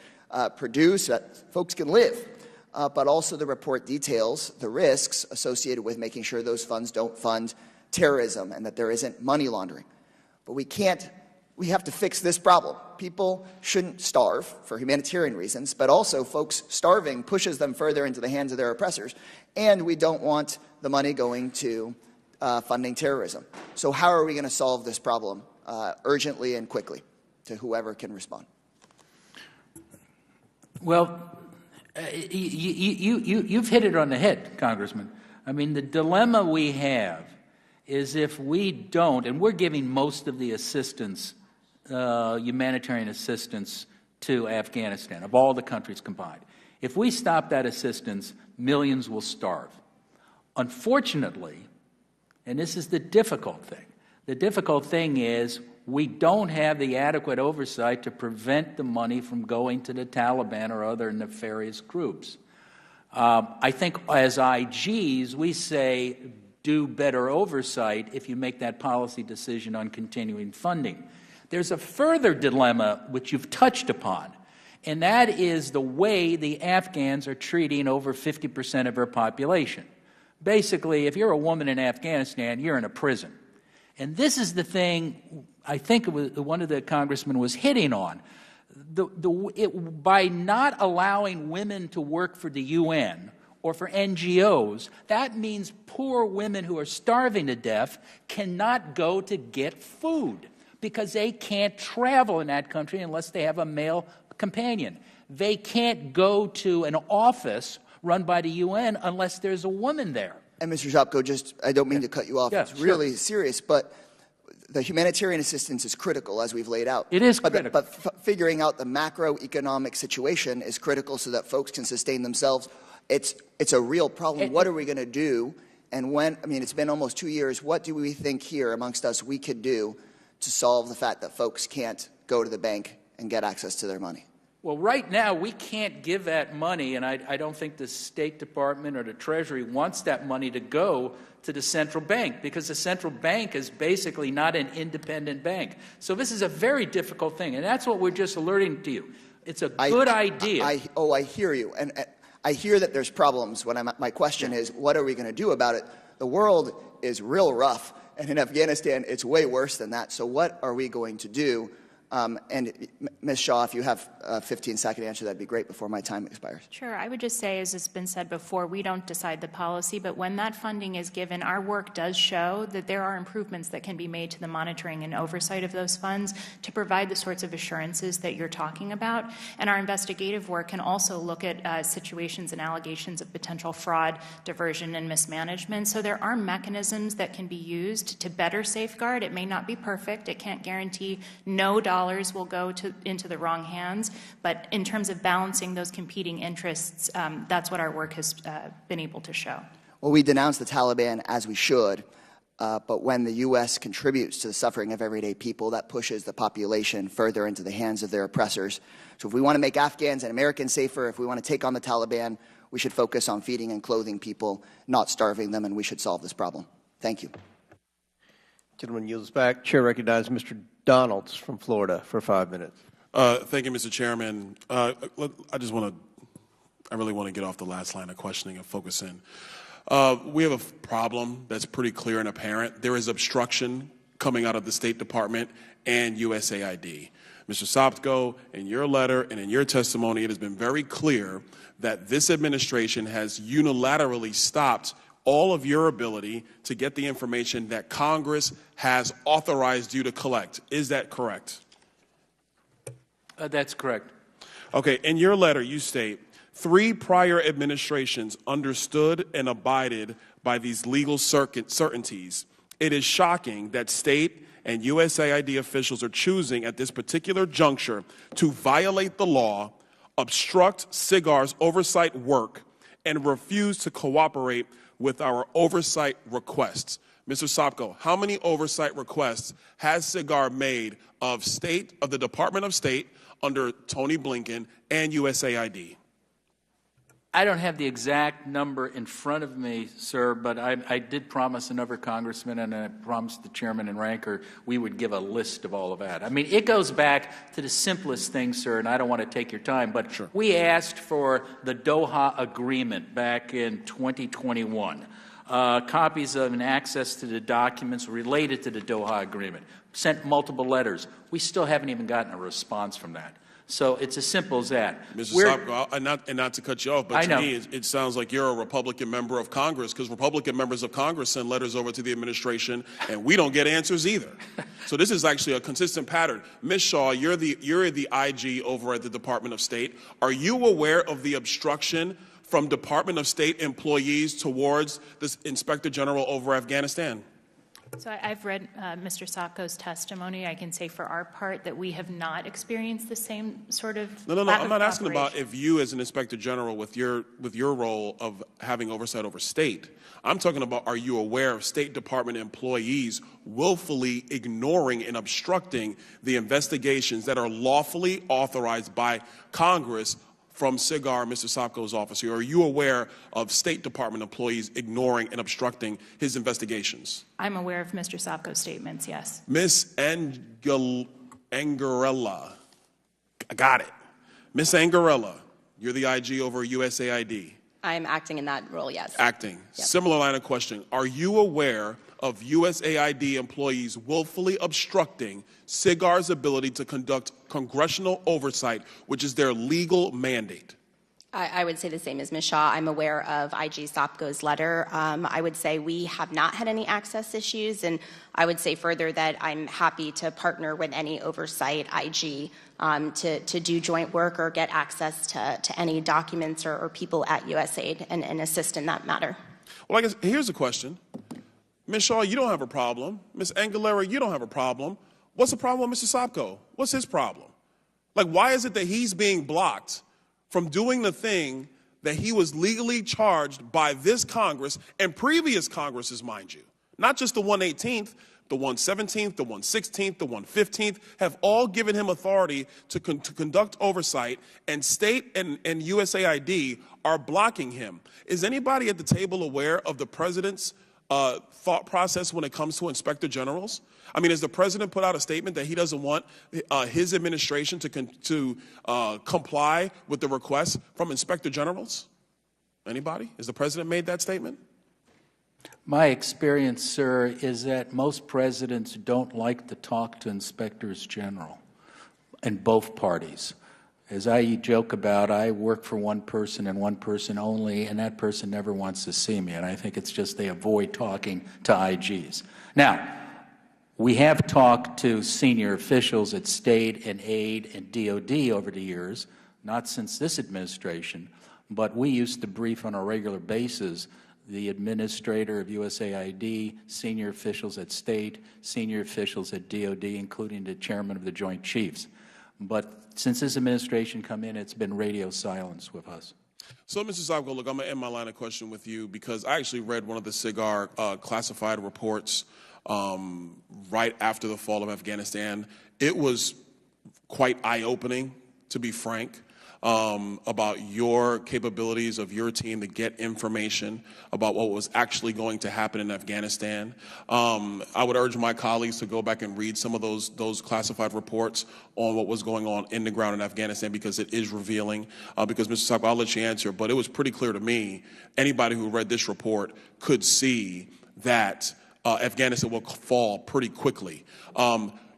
produce, that folks can live. But also the report details the risks associated with making sure those funds don't fund terrorism and that there isn't money laundering. But we have to fix this problem. People shouldn't starve for humanitarian reasons, but also folks starving pushes them further into the hands of their oppressors, and we don't want the money going to funding terrorism. So how are we going to solve this problem urgently and quickly to whoever can respond? Well, you've hit it on the head, Congressman. I mean, the dilemma we have is if we don't, and we're giving most of the assistance, humanitarian assistance to Afghanistan, of all the countries combined. If we stop that assistance, millions will starve. Unfortunately, and this is the difficult thing is we don't have the adequate oversight to prevent the money from going to the Taliban or other nefarious groups. I think as IGs, we say do better oversight if you make that policy decision on continuing funding. There's a further dilemma which you've touched upon, and that is the way the Afghans are treating over 50% of their population. Basically, if you're a woman in Afghanistan, you're in a prison. And this is the thing I think one of the congressmen was hitting on. By not allowing women to work for the UN or for NGOs, that means poor women who are starving to death cannot go to get food because they can't travel in that country unless they have a male companion. They can't go to an office run by the UN unless there's a woman there. And Mr. Sopko, I don't mean to cut you off. It's really serious, but the humanitarian assistance is critical, as we've laid out. It is critical. But figuring out the macroeconomic situation is critical so that folks can sustain themselves. It's a real problem. What are we going to do? And when, I mean, it's been almost 2 years. What do we think here amongst us we could do to solve the fact that folks can't go to the bank and get access to their money? Well, right now, we can't give that money, and I don't think the State Department or the Treasury wants that money to go to the central bank, because the central bank is basically not an independent bank. So this is a very difficult thing, and that's what we're just alerting to you. It's a good idea. I hear you, and I hear that there's problems. My question is, what are we going to do about it? The world is real rough, and in Afghanistan, it's way worse than that. So what are we going to do? And Ms. Shaw, if you have a 15-second answer, that'd be great before my time expires. Sure. I would just say, as has been said before, we don't decide the policy, but when that funding is given, our work does show that there are improvements that can be made to the monitoring and oversight of those funds to provide the sorts of assurances that you're talking about. And our investigative work can also look at situations and allegations of potential fraud, diversion, and mismanagement. So there are mechanisms that can be used to better safeguard. It may not be perfect. It can't guarantee no dollars will go into the wrong hands, but in terms of balancing those competing interests, that's what our work has been able to show. Well, we denounce the Taliban as we should, but when the U.S. contributes to the suffering of everyday people, that pushes the population further into the hands of their oppressors. So if we want to make Afghans and Americans safer, if we want to take on the Taliban, we should focus on feeding and clothing people, not starving them, and we should solve this problem. Thank you. Gentleman yields back. Chair recognizes Mr. Donalds from Florida for 5 minutes. Thank you, Mr. Chairman. I really want to get off the last line of questioning and focus in. We have a problem that's pretty clear and apparent. There is obstruction coming out of the State Department and USAID. Mr. Sopko, in your letter and in your testimony, it has been very clear that this administration has unilaterally stopped all of your ability to get the information that Congress has authorized you to collect. Is that correct? That's correct. Okay, in your letter, you state, 3 prior administrations understood and abided by these legal certainties. It is shocking that state and USAID officials are choosing at this particular juncture to violate the law, obstruct SIGAR's oversight work, and refuse to cooperate with our oversight requests. Mr. Sopko, how many oversight requests has SIGAR made of the Department of State under Tony Blinken and USAID? I don't have the exact number in front of me, sir, but I did promise another congressman, and I promised the chairman and ranker we would give a list of all of that. I mean, it goes back to the simplest thing, sir, and I don't want to take your time, but sure. We asked for the Doha Agreement back in 2021, copies of and access to the documents related to the Doha Agreement, sent multiple letters. We still haven't even gotten a response from that. So it's as simple as that. Mr. Sopko, and not to cut you off, but to me, it sounds like you're a Republican member of Congress, because Republican members of Congress send letters over to the administration, and we don't get answers either. So this is actually a consistent pattern. Ms. Shaw, you're the IG over at the Department of State. Are you aware of the obstruction from Department of State employees towards this Inspector General over Afghanistan? So I've read Mr. Sopko's testimony. I can say for our part that we have not experienced the same sort of No, I'm not asking about if you as an Inspector General with your role of having oversight over state. I'm talking about, are you aware of State Department employees willfully ignoring and obstructing the investigations that are lawfully authorized by Congress from SIGAR, Mr. Sopko's office? Are you aware of State Department employees ignoring and obstructing his investigations? I'm aware of Mr. Sopko's statements, yes. Ms. Angarella, I got it. Ms. Angarella, you're the IG over USAID. I'm acting in that role, yes. Acting. Yep. Similar line of question. Are you aware of USAID employees willfully obstructing SIGAR's ability to conduct congressional oversight, which is their legal mandate? I would say the same as Ms. Shaw. I'm aware of IG Sopko's letter. I would say we have not had any access issues, and I would say further that I'm happy to partner with any oversight IG to do joint work or get access to any documents or people at USAID and assist in that matter. Well, I guess here's the question. Ms. Shaw, you don't have a problem. Ms. Angarella, you don't have a problem. What's the problem with Mr. Sopko? What's his problem? Like, why is it that he's being blocked from doing the thing that he was legally charged by this Congress and previous Congresses, mind you? Not just the 118th, the 117th, the 116th, the 115th have all given him authority to conduct oversight, and state and USAID are blocking him. Is anybody at the table aware of the president's thought process when it comes to inspector generals? I mean, has the president put out a statement that he doesn't want his administration to comply with the requests from inspector generals? Anybody? Has the president made that statement? My experience, sir, is that most presidents don't like to talk to inspectors general in both parties. As I joke about, I work for one person and one person only, and that person never wants to see me, and I think it's just they avoid talking to IGs. Now, we have talked to senior officials at state and aid and DOD over the years, not since this administration, but we used to brief on a regular basis the administrator of USAID, senior officials at state, senior officials at DOD, including the chairman of the Joint Chiefs. But since this administration come in, it's been radio silence with us. So, Mr. Sopko, look, I'm going to end my line of question with you because I actually read one of the SIGAR classified reports right after the fall of Afghanistan. It was quite eye-opening, to be frank, about your capabilities of your team to get information about what was actually going to happen in Afghanistan. I would urge my colleagues to go back and read some of those classified reports on what was going on in the ground in Afghanistan, because it is revealing. Because, Mr. Sopko, I'll let you answer, but it was pretty clear to me, anybody who read this report could see that Afghanistan will fall pretty quickly.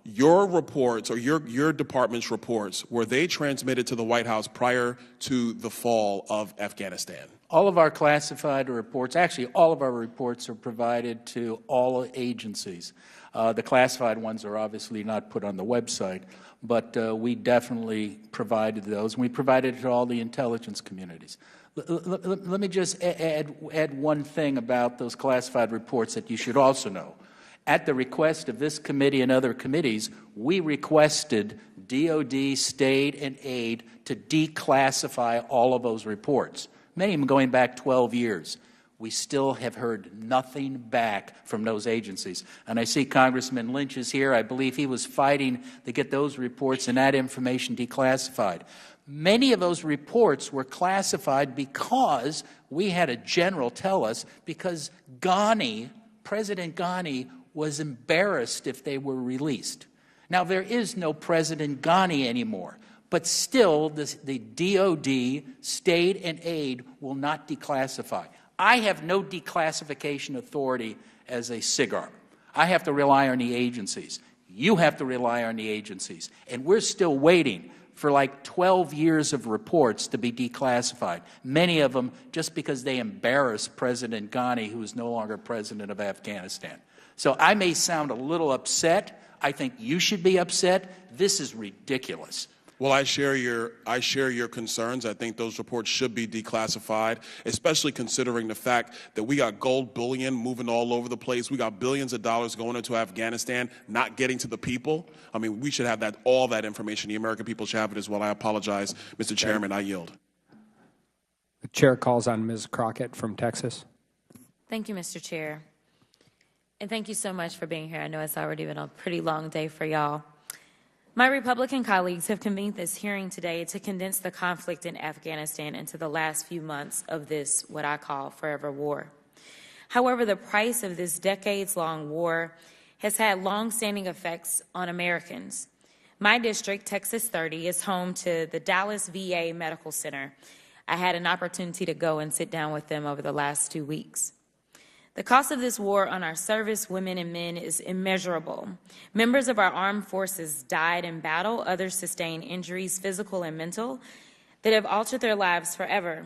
your reports or your department's reports, were they transmitted to the White House prior to the fall of Afghanistan? All of our classified reports, actually all of our reports, are provided to all agencies. The classified ones are obviously not put on the website, but we definitely provided those, and we provided it to all the intelligence communities. Let me just add one thing about those classified reports that you should also know. At the request of this committee and other committees, we requested DOD, state, and aid to declassify all of those reports, many of them going back 12 years. We still have heard nothing back from those agencies. And I see Congressman Lynch is here. I believe he was fighting to get those reports and that information declassified. Many of those reports were classified because we had a general tell us, because Ghani, President Ghani, was embarrassed if they were released. Now, there is no President Ghani anymore, but still the DOD, state, and aid will not declassify. I have no declassification authority as a SIGAR. I have to rely on the agencies. You have to rely on the agencies. And we're still waiting for like 12 years of reports to be declassified, many of them just because they embarrassed President Ghani, who is no longer president of Afghanistan. So I may sound a little upset. I think you should be upset. This is ridiculous. Well, I share your concerns. I think those reports should be declassified, especially considering the fact that we got gold bullion moving all over the place. We got billions of dollars going into Afghanistan, not getting to the people. I mean, we should have all that information. The American people should have it as well. I apologize, Mr. Chairman. I yield. The chair calls on Ms. Crockett from Texas. Thank you, Mr. Chair. And thank you so much for being here. I know it's already been a pretty long day for y'all. My Republican colleagues have convened this hearing today to condense the conflict in Afghanistan into the last few months of this, what I call, forever war. However, the price of this decades-long war has had long-standing effects on Americans. My district, Texas 30, is home to the Dallas VA Medical Center. I had an opportunity to go and sit down with them over the last 2 weeks. The cost of this war on our service women and men is immeasurable. Members of our armed forces died in battle, others sustained injuries, physical and mental, that have altered their lives forever.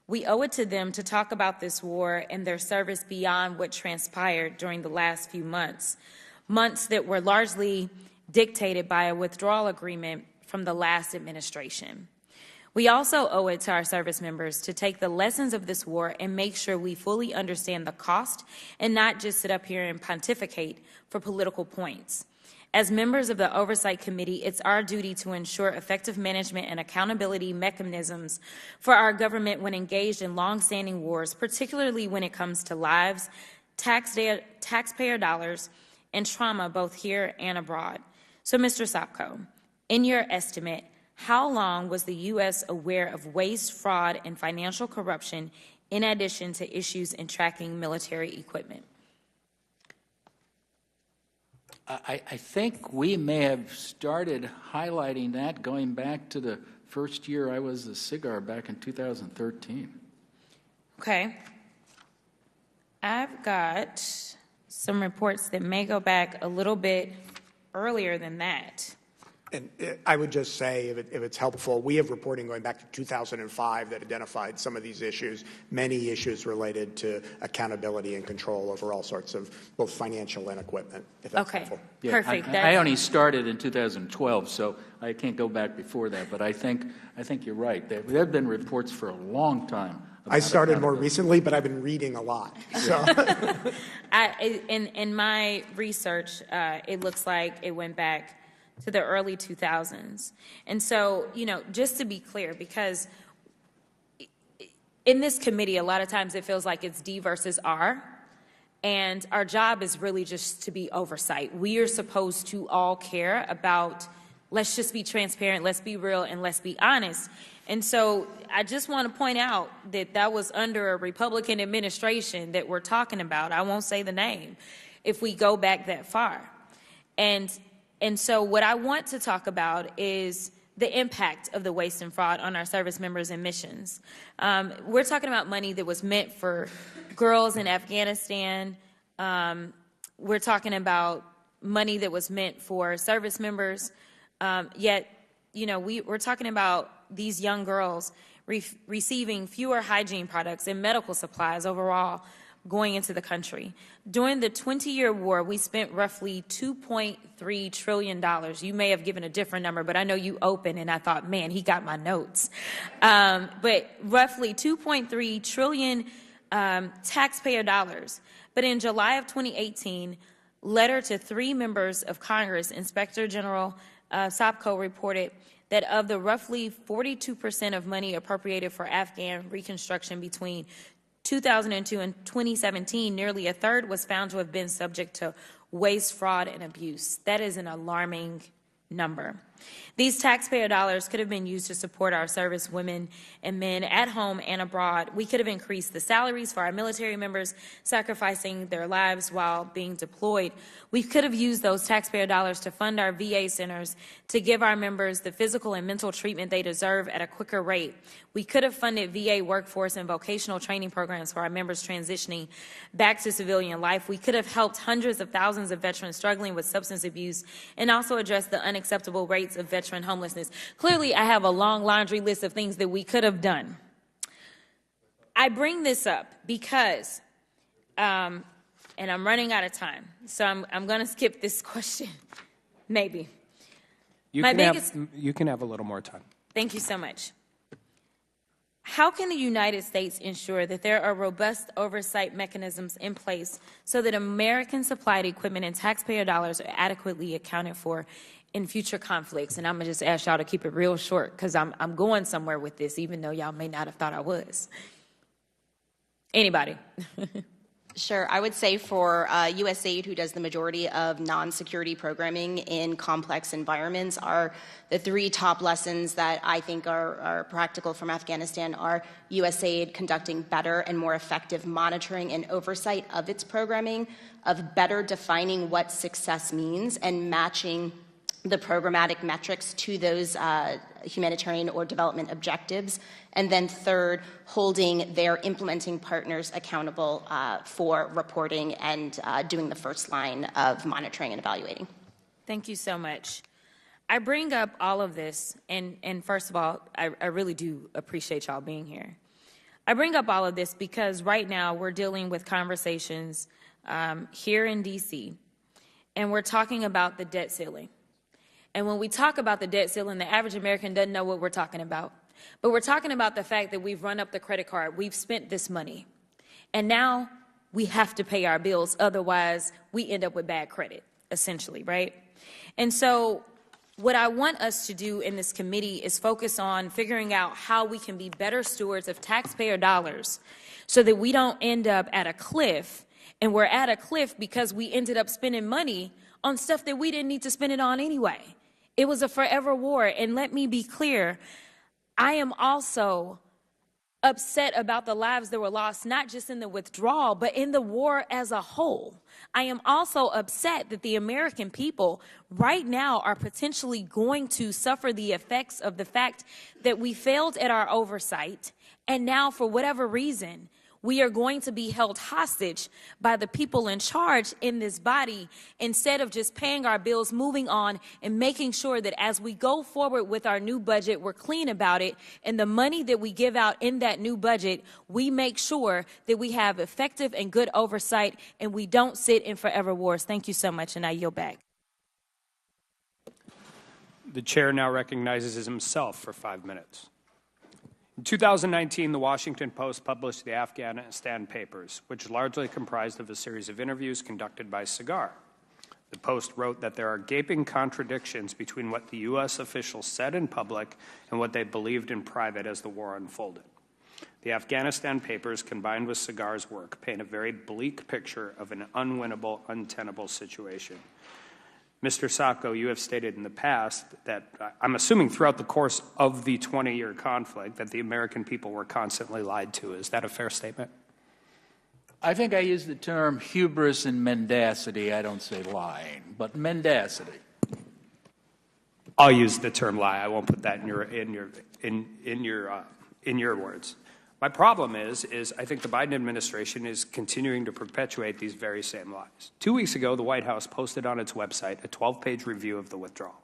We owe it to them to talk about this war and their service beyond what transpired during the last few months, months that were largely dictated by a withdrawal agreement from the last administration. We also owe it to our service members to take the lessons of this war and make sure we fully understand the cost and not just sit up here and pontificate for political points. As members of the Oversight Committee, it's our duty to ensure effective management and accountability mechanisms for our government when engaged in long-standing wars, particularly when it comes to lives, taxpayer dollars, and trauma both here and abroad. So, Mr. Sopko, in your estimate, how long was the U.S. aware of waste, fraud, and financial corruption in addition to issues in tracking military equipment? I think we may have started highlighting that going back to the first year I was a SIGAR back in 2013. Okay. I've got some reports that may go back a little bit earlier than that. And I would just say, if it's helpful, we have reporting going back to 2005 that identified some of these issues, many issues related to accountability and control over all sorts of both financial and equipment, if that's helpful. Yeah, Perfect. I only started in 2012, so I can't go back before that, but I think you're right. There have been reports for a long time. I started more recently, but I've been reading a lot. So. In my research, it looks like it went back to the early 2000s. And so, just to be clear, because in this committee, a lot of times it feels like it's D versus R, and our job is really just to be oversight. We are supposed to all care about, let's just be transparent, let's be real, and let's be honest. And so I just want to point out that was under a Republican administration that we're talking about. I won't say the name if we go back that far. And so what I want to talk about is the impact of the waste and fraud on our service members and missions. We're talking about money that was meant for girls in Afghanistan. We're talking about money that was meant for service members. Yet, we're talking about these young girls receiving fewer hygiene products and medical supplies overall going into the country. During the 20-year war, we spent roughly $2.3 trillion. You may have given a different number, but I know you opened and I thought, man, he got my notes. But roughly $2.3 trillion taxpayer dollars. But in July of 2018, letter to 3 members of Congress, Inspector General Sopko reported that of the roughly 42% of money appropriated for Afghan reconstruction between 2002 and 2017, nearly a third was found to have been subject to waste, fraud, and abuse. That is an alarming number. These taxpayer dollars could have been used to support our service women and men at home and abroad. We could have increased the salaries for our military members, sacrificing their lives while being deployed. We could have used those taxpayer dollars to fund our VA centers, to give our members the physical and mental treatment they deserve at a quicker rate. We could have funded VA workforce and vocational training programs for our members transitioning back to civilian life. We could have helped hundreds of thousands of veterans struggling with substance abuse and also addressed the unacceptable rates of veteran homelessness. Clearly, I have a long laundry list of things that we could have done. I bring this up because, and I'm running out of time, so I'm going to skip this question, maybe. You can have a little more time. Thank you so much. How can the United States ensure that there are robust oversight mechanisms in place so that American supplied equipment and taxpayer dollars are adequately accounted for in future conflicts? And I'm going to just ask y'all to keep it real short because I'm going somewhere with this, even though y'all may not have thought I was. Anybody? Sure. I would say for USAID, who does the majority of non-security programming in complex environments, are the 3 top lessons that I think are practical from Afghanistan are USAID conducting better and more effective monitoring and oversight of its programming, of better defining what success means and matching the programmatic metrics to those humanitarian or development objectives. And then third, holding their implementing partners accountable for reporting and doing the first line of monitoring and evaluating. Thank you so much. I bring up all of this, and first of all, I really do appreciate y'all being here. I bring up all of this because right now we're dealing with conversations here in D.C., and we're talking about the debt ceiling. And when we talk about the debt ceiling, the average American doesn't know what we're talking about. But we're talking about the fact that we've run up the credit card, we've spent this money, and now we have to pay our bills, otherwise we end up with bad credit, essentially, right? And so what I want us to do in this committee is focus on figuring out how we can be better stewards of taxpayer dollars so that we don't end up at a cliff, and we're at a cliff because we ended up spending money on stuff that we didn't need to spend it on anyway. It was a forever war, and let me be clear, I am also upset about the lives that were lost, not just in the withdrawal, but in the war as a whole. I am also upset that the American people right now are potentially going to suffer the effects of the fact that we failed at our oversight, and now for whatever reason, we are going to be held hostage by the people in charge in this body instead of just paying our bills, moving on, and making sure that as we go forward with our new budget, we're clean about it. And the money that we give out in that new budget, we make sure that we have effective and good oversight and we don't sit in forever wars. Thank you so much, and I yield back. The chair now recognizes himself for 5 minutes. In 2019, the Washington Post published the Afghanistan Papers, which largely comprised of a series of interviews conducted by SIGAR. The Post wrote that there are gaping contradictions between what the U.S. officials said in public and what they believed in private as the war unfolded. The Afghanistan Papers, combined with SIGAR's work, paint a very bleak picture of an unwinnable, untenable situation. Mr. Sopko, you have stated in the past that, I'm assuming throughout the course of the 20-year conflict, that the American people were constantly lied to. Is that a fair statement? I think I use the term hubris and mendacity. I don't say lying, but mendacity. I'll use the term lie. I won't put that in your words. My problem is I think the Biden administration is continuing to perpetuate these very same lies. 2 weeks ago, the White House posted on its website a 12-page review of the withdrawal.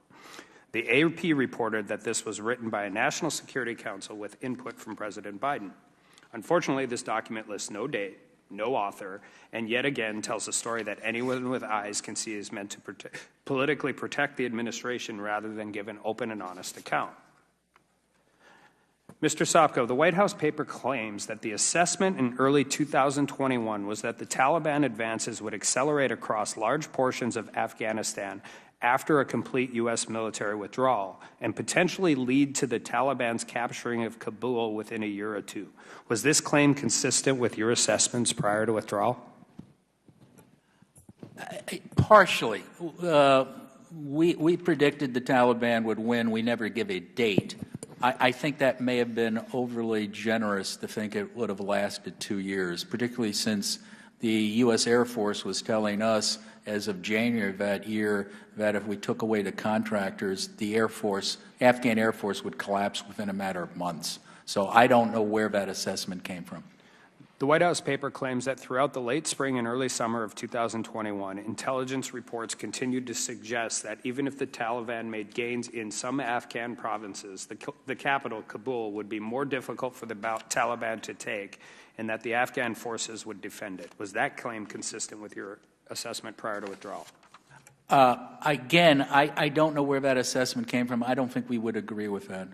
The AP reported that this was written by a National Security Council with input from President Biden. Unfortunately, this document lists no date, no author, and yet again tells a story that anyone with eyes can see is meant to politically protect the administration rather than give an open and honest account. Mr. Sopko, the White House paper claims that the assessment in early 2021 was that the Taliban advances would accelerate across large portions of Afghanistan after a complete U.S. military withdrawal and potentially lead to the Taliban's capturing of Kabul within a year or two. Was this claim consistent with your assessments prior to withdrawal? Partially. We predicted the Taliban would win. We never give a date. I think that may have been overly generous to think it would have lasted 2 years, particularly since the U.S. Air Force was telling us as of January of that year that if we took away the contractors, the Afghan Air Force would collapse within a matter of months. So I don't know where that assessment came from. The White House paper claims that throughout the late spring and early summer of 2021, intelligence reports continued to suggest that even if the Taliban made gains in some Afghan provinces, the capital, Kabul, would be more difficult for the Taliban to take, and that the Afghan forces would defend it. Was that claim consistent with your assessment prior to withdrawal? Again, I don't know where that assessment came from. I don't think we would agree with that.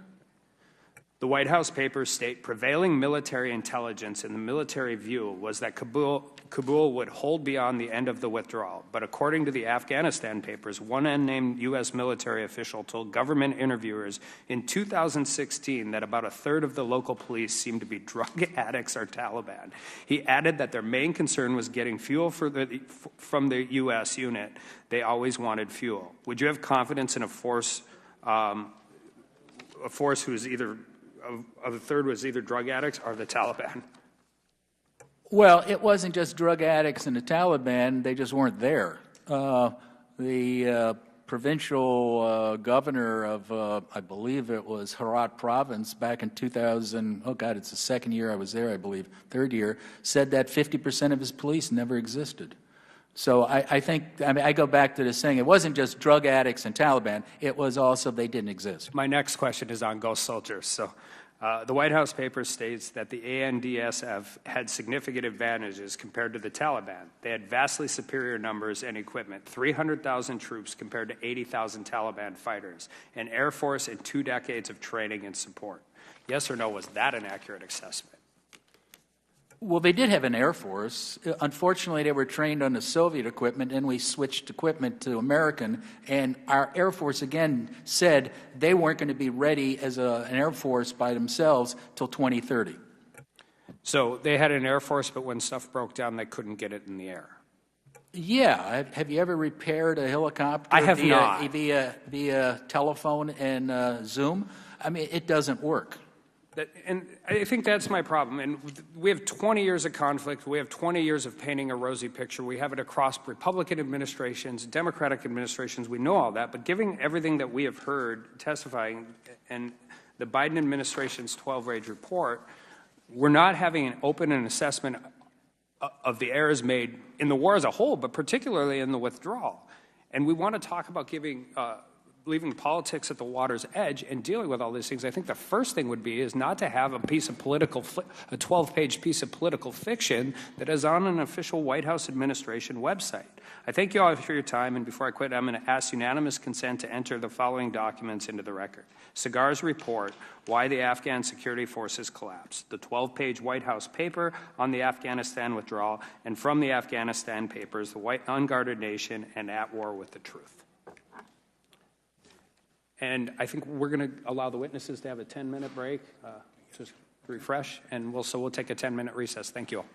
The White House papers state prevailing military intelligence in the military view was that Kabul would hold beyond the end of the withdrawal. But according to the Afghanistan papers, one unnamed U.S. military official told government interviewers in 2016 that about a third of the local police seemed to be drug addicts or Taliban. He added that their main concern was getting fuel from the U.S. unit. They always wanted fuel. Would you have confidence in a force who is either of the third was either drug addicts or the Taliban? Well, it wasn't just drug addicts and the Taliban. They just weren't there. The provincial governor of, I believe it was Herat province back in 2000, oh God, it's the second year I was there, I believe, third year, said that 50% of his police never existed. So I think, I go back to this saying, it wasn't just drug addicts and Taliban, it was also they didn't exist. My next question is on ghost soldiers. So the White House paper states that the ANDSF had significant advantages compared to the Taliban. They had vastly superior numbers and equipment, 300,000 troops compared to 80,000 Taliban fighters, an air force and 2 decades of training and support. Yes or no, was that an accurate assessment? Well, they did have an Air Force. Unfortunately, they were trained on the Soviet equipment, and we switched equipment to American. And our Air Force, again, said they weren't going to be ready as an Air Force by themselves till 2030. So they had an Air Force, but when stuff broke down, they couldn't get it in the air. Yeah. Have you ever repaired a helicopter I have not. via telephone and Zoom? I mean, it doesn't work. And I think that's my problem. And we have 20 years of conflict. We have 20 years of painting a rosy picture. We have it across Republican administrations, Democratic administrations. We know all that. But given everything that we have heard testifying and the Biden administration's 12-page report, we're not having an open assessment of the errors made in the war as a whole, but particularly in the withdrawal. And we want to talk about leaving politics at the water's edge and dealing with all these things. I think the first thing would be is not to have a 12-page piece of political fiction that is on an official White House administration website. I thank you all for your time, and before I quit, I'm going to ask unanimous consent to enter the following documents into the record. SIGAR's report, Why the Afghan Security Forces Collapsed, the 12-page White House paper on the Afghanistan withdrawal, and from the Afghanistan papers, The White Unguarded Nation and At War with the Truth. And I think we're going to allow the witnesses to have a 10-minute break, just refresh, and we'll take a 10-minute recess. Thank you all.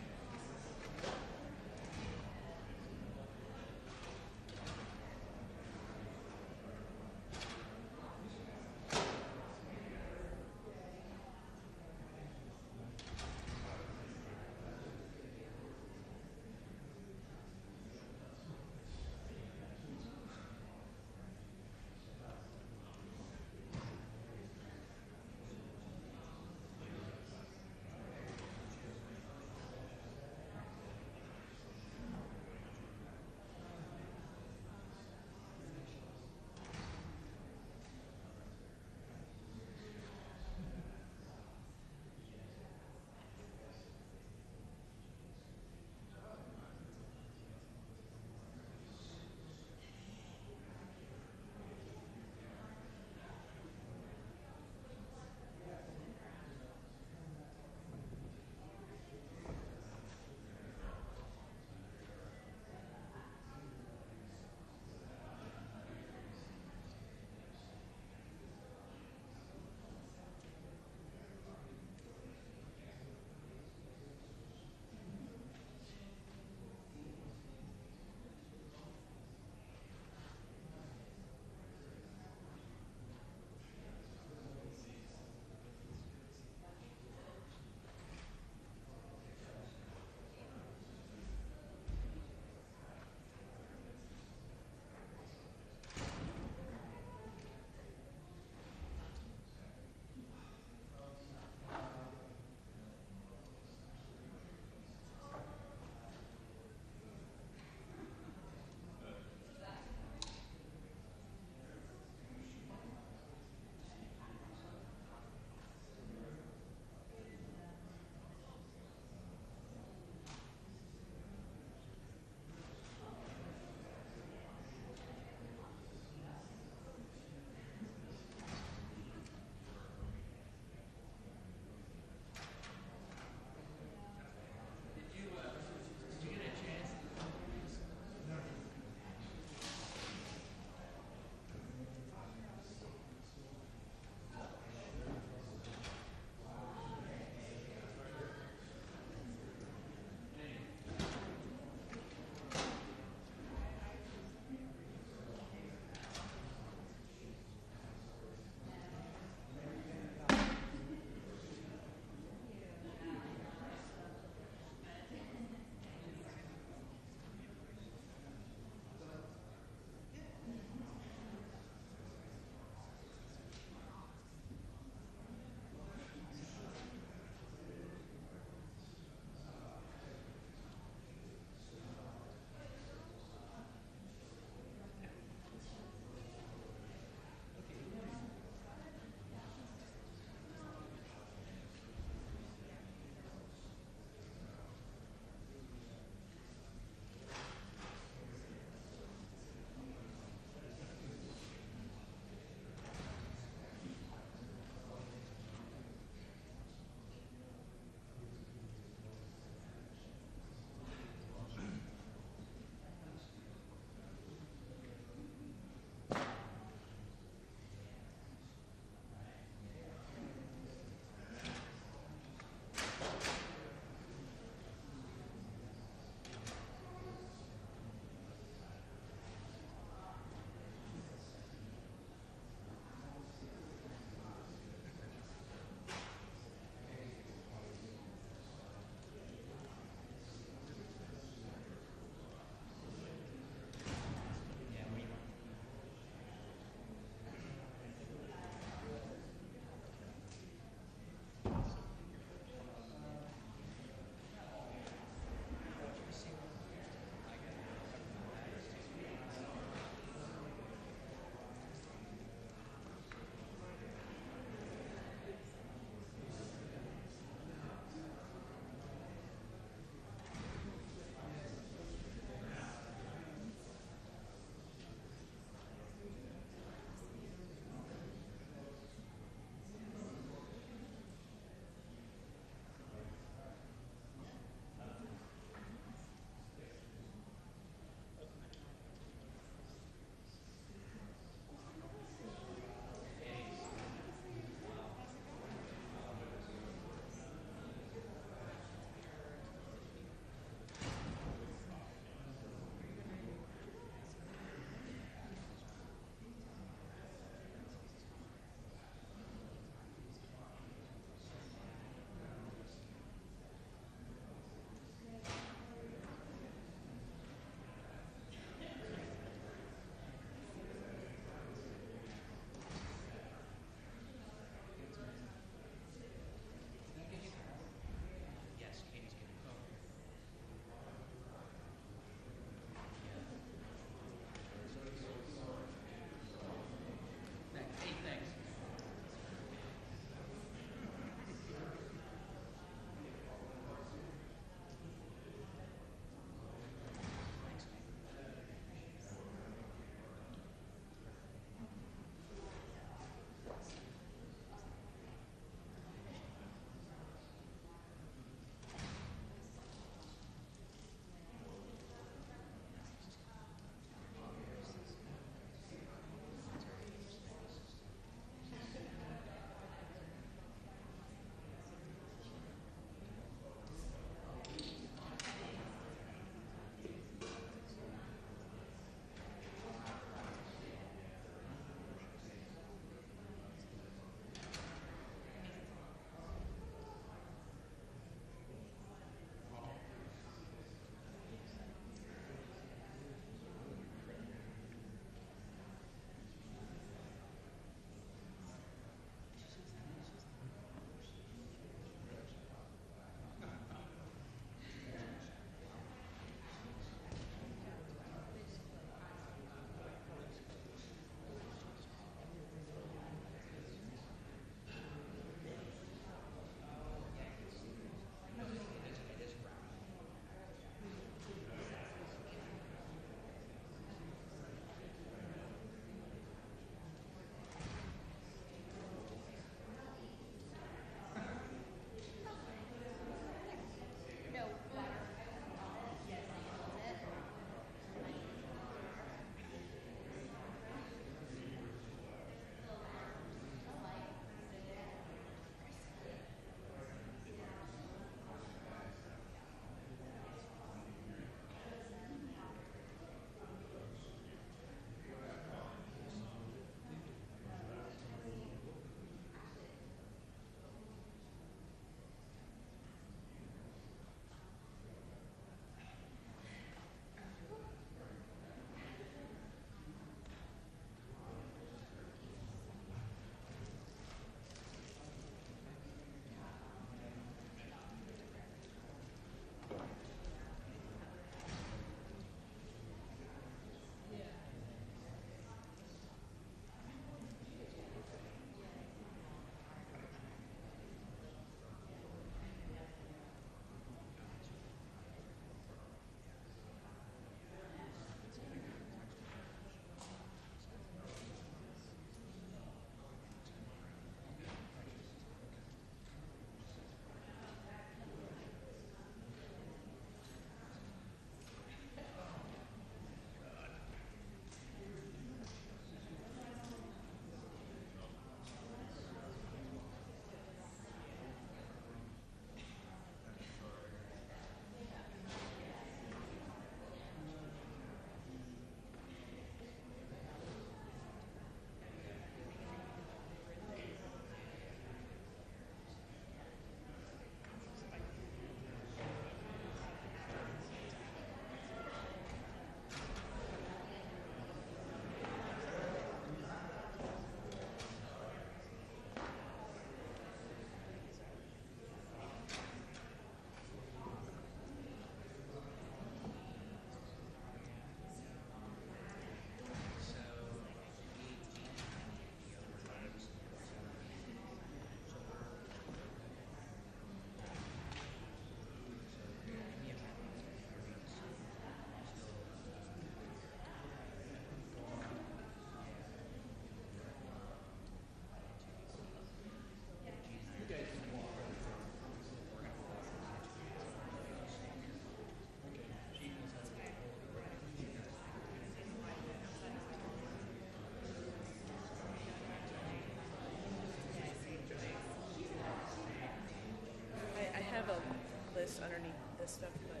this stuff later.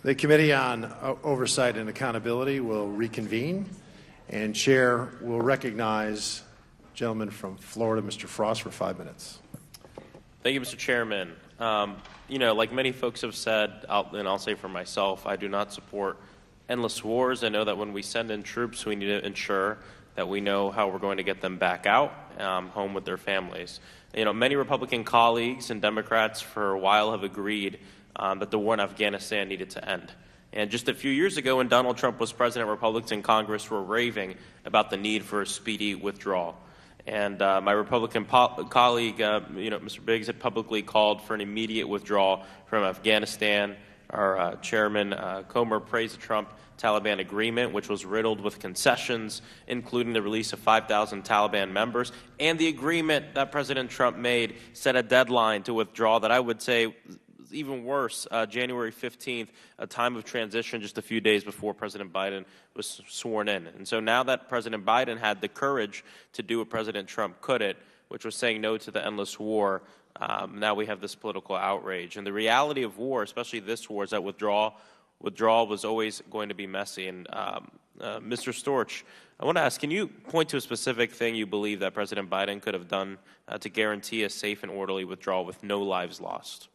The Committee on Oversight and Accountability will reconvene, and Chair will recognize the gentleman from Florida, Mr. Frost, for 5 minutes. Thank you, Mr. Chairman. You know, like many folks have said, and I'll say for myself, I do not support endless wars. I know that when we send in troops, we need to ensure that we know how we're going to get them back out, home with their families. You know, many Republican colleagues and Democrats for a while have agreed that the war in Afghanistan needed to end. And just a few years ago, when Donald Trump was president, Republicans in Congress were raving about the need for a speedy withdrawal. And my Republican colleague, Mr. Biggs, had publicly called for an immediate withdrawal from Afghanistan. Our Chairman Comer praised the Trump-Taliban agreement, which was riddled with concessions, including the release of 5,000 Taliban members. And the agreement that President Trump made set a deadline to withdraw that I would say even worse, January 15th, a time of transition just a few days before President Biden was sworn in. And so now that President Biden had the courage to do what President Trump couldn't, which was saying no to the endless war, now we have this political outrage. And the reality of war, especially this war, is that withdrawal was always going to be messy. And Mr. Storch, I want to ask, can you point to a specific thing you believe that President Biden could have done to guarantee a safe and orderly withdrawal with no lives lost?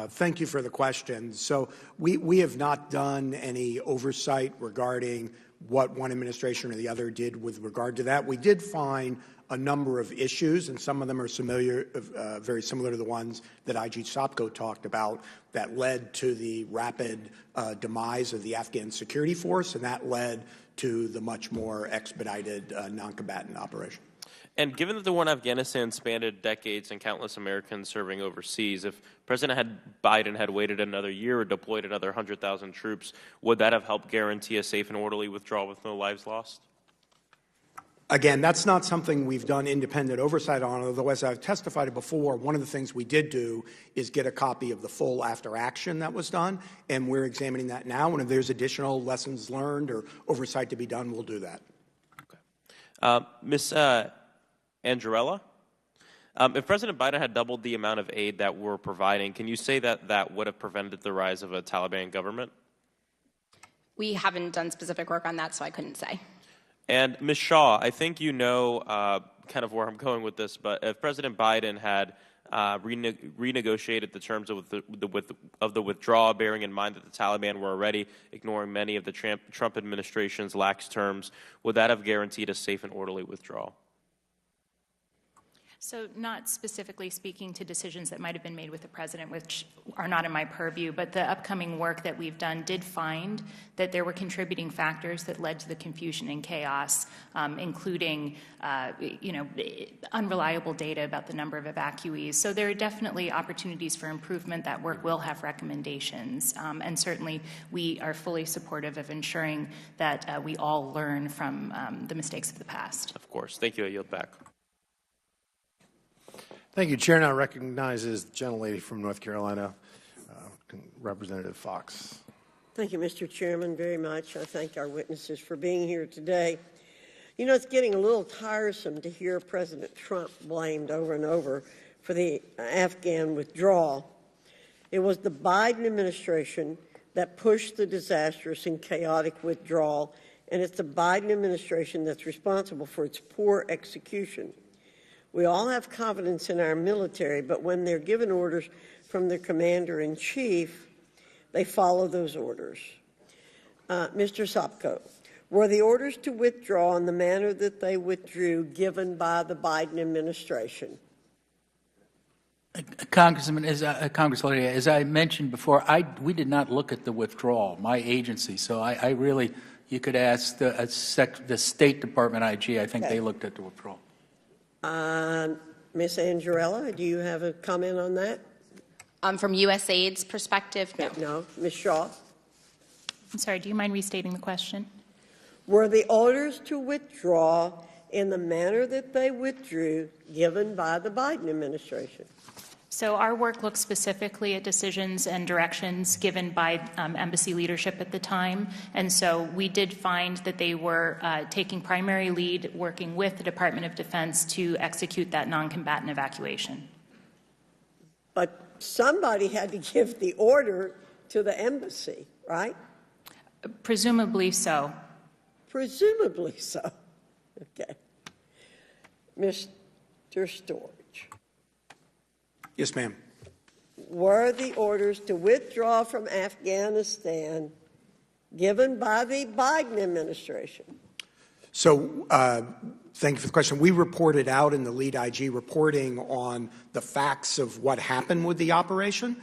Thank you for the question. So we have not done any oversight regarding what one administration or the other did with regard to that. We did find a number of issues, and some of them are very similar to the ones that IG Sopko talked about, that led to the rapid demise of the Afghan security force, and that led to the much more expedited non-combatant operation. And given that the war in Afghanistan spanned decades and countless Americans serving overseas, if President Biden had waited another year or deployed another 100,000 troops, would that have helped guarantee a safe and orderly withdrawal with no lives lost? Again, that's not something we've done independent oversight on, although as I've testified before, one of the things we did do is get a copy of the full after action that was done, and we're examining that now, and if there's additional lessons learned or oversight to be done, we'll do that. Okay. Ms. Andrella, if President Biden had doubled the amount of aid that we're providing, can you say that that would have prevented the rise of a Taliban government? We haven't done specific work on that, so I couldn't say. And Ms. Shaw, I think you know kind of where I'm going with this, but if President Biden had renegotiated the terms of the withdrawal, bearing in mind that the Taliban were already ignoring many of the Trump administration's lax terms, would that have guaranteed a safe and orderly withdrawal? So not specifically speaking to decisions that might have been made with the president, which are not in my purview, but the upcoming work that we've done did find that there were contributing factors that led to the confusion and chaos, including, unreliable data about the number of evacuees. So there are definitely opportunities for improvement. That work will have recommendations, and certainly we are fully supportive of ensuring that we all learn from the mistakes of the past. Of course. Thank you. I yield back. Thank you. Chair now recognizes the gentlelady from North Carolina, Representative Fox. Thank you, Mr. Chairman, very much. I thank our witnesses for being here today. You know, it's getting a little tiresome to hear President Trump blamed over and over for the Afghan withdrawal. It was the Biden administration that pushed the disastrous and chaotic withdrawal, and it's the Biden administration that's responsible for its poor execution. We all have confidence in our military, but when they're given orders from their commander-in-chief, they follow those orders. Mr. Sopko, were the orders to withdraw in the manner that they withdrew given by the Biden administration? Congresswoman, as I mentioned before, we did not look at the withdrawal, my agency. So I really, you could ask the State Department IG. I think they looked at the withdrawal. Ms. Andrella, do you have a comment on that? From USAID's perspective, no. No. Ms. Shaw? I'm sorry, do you mind restating the question? Were the orders to withdraw in the manner that they withdrew given by the Biden administration? So our work looks specifically at decisions and directions given by embassy leadership at the time. And so we did find that they were taking primary lead working with the Department of Defense to execute that non-combatant evacuation. But somebody had to give the order to the embassy, right? Presumably so. Presumably so. Okay. Mr. Storch. Yes, ma'am. Were the orders to withdraw from Afghanistan given by the Biden administration? So thank you for the question. We reported out in the lead IG reporting on the facts of what happened with the operation.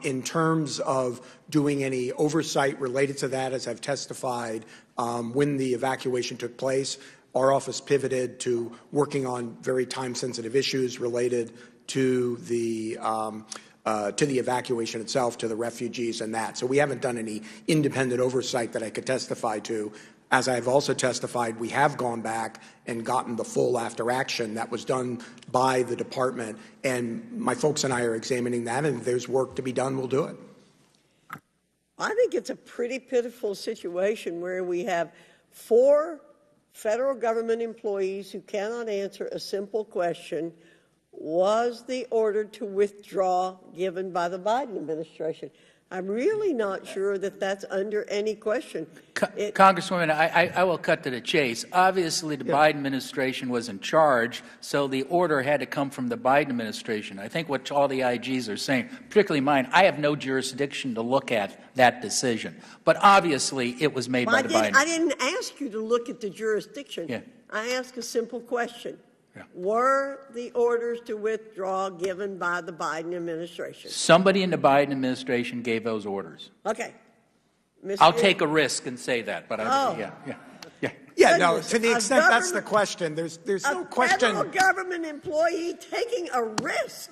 In terms of doing any oversight related to that, as I've testified, when the evacuation took place, our office pivoted to working on very time-sensitive issues related to the evacuation itself, to the refugees and that. So we haven't done any independent oversight that I could testify to. As I've also testified, we have gone back and gotten the full after action that was done by the department, and my folks and I are examining that, and if there's work to be done, we'll do it. I think it's a pretty pitiful situation where we have 4 federal government employees who cannot answer a simple question: was the order to withdraw given by the Biden administration? I'm really not sure that that's under any question. Congresswoman, I will cut to the chase. Obviously, the Biden administration was in charge, so the order had to come from the Biden administration. I think what all the IGs are saying, particularly mine, I have no jurisdiction to look at that decision. But obviously, it was made by the Biden. I didn't ask you to look at the jurisdiction. Yeah. I asked a simple question. Yeah. Were the orders to withdraw given by the Biden administration? Somebody in the Biden administration gave those orders. Okay. I'll take a risk and say that, but Yeah, no, to the extent that's the question, there's no question. A federal government employee taking a risk.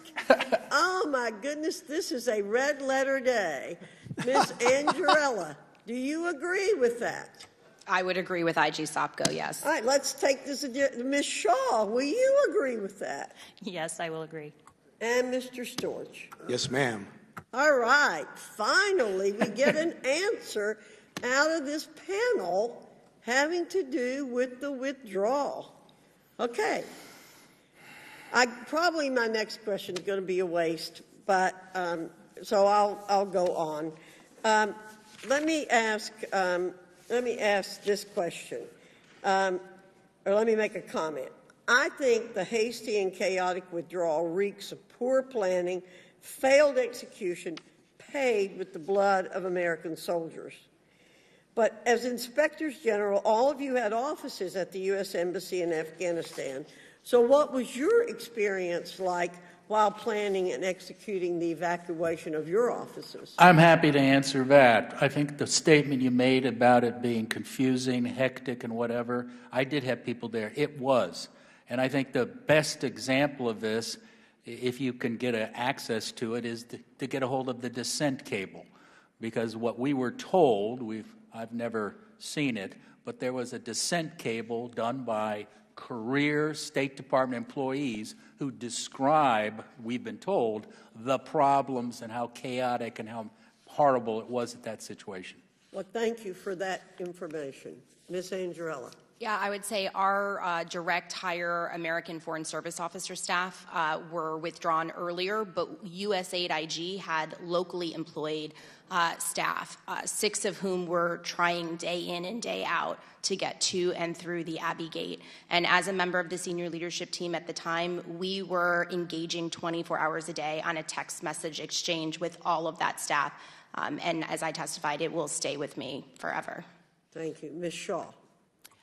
Oh, my goodness, this is a red letter day. Ms. Angarella, do you agree with that? I would agree with IG Sopko, yes. All right, let's take this. Ms. Shaw, will you agree with that? Yes, I will agree. And Mr. Storch? Yes, ma'am. All right, finally, we get an answer out of this panel having to do with the withdrawal. Okay. Probably my next question is going to be a waste, but so I'll go on. Let me ask this question, or let me make a comment. I think the hasty and chaotic withdrawal reeks of poor planning, failed execution, paid with the blood of American soldiers. But as inspectors general, all of you had offices at the U.S. Embassy in Afghanistan. So what was your experience like while planning and executing the evacuation of your offices? I'm happy to answer that. I think the statement you made about it being confusing, hectic, and whatever, I did have people there. It was. And I think the best example of this, if you can get access to it, is to get a hold of the descent cable. Because what we were told, I've never seen it, but there was a descent cable done by career State Department employees who describe, we've been told, the problems and how chaotic and how horrible it was at that situation. Well, thank you for that information. Ms. Angarella. Yeah, I would say our direct hire American Foreign Service officer staff were withdrawn earlier, but USAID IG had locally employed staff, 6 of whom were trying day in and day out to get to and through the Abbey Gate. And as a member of the senior leadership team at the time, we were engaging 24 hours a day on a text message exchange with all of that staff. And as I testified, it will stay with me forever. Thank you. Ms. Shaw.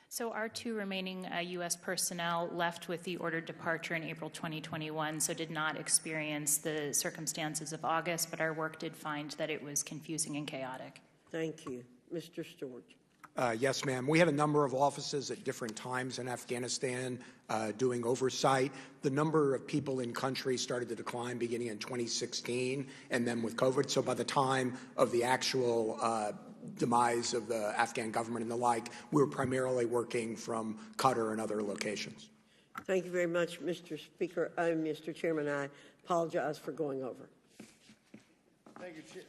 So our 2 remaining U.S. personnel left with the ordered departure in April 2021, so did not experience the circumstances of August, but our work did find that it was confusing and chaotic. Thank you. Mr. Storch. Yes, ma'am. We had a number of offices at different times in Afghanistan doing oversight. The number of people in country started to decline beginning in 2016, and then with COVID. So by the time of the actual demise of the Afghan government and the like, we were primarily working from Qatar and other locations. Thank you very much, Mr. Speaker. Mr. Chairman, I apologize for going over. Thank you, Chair.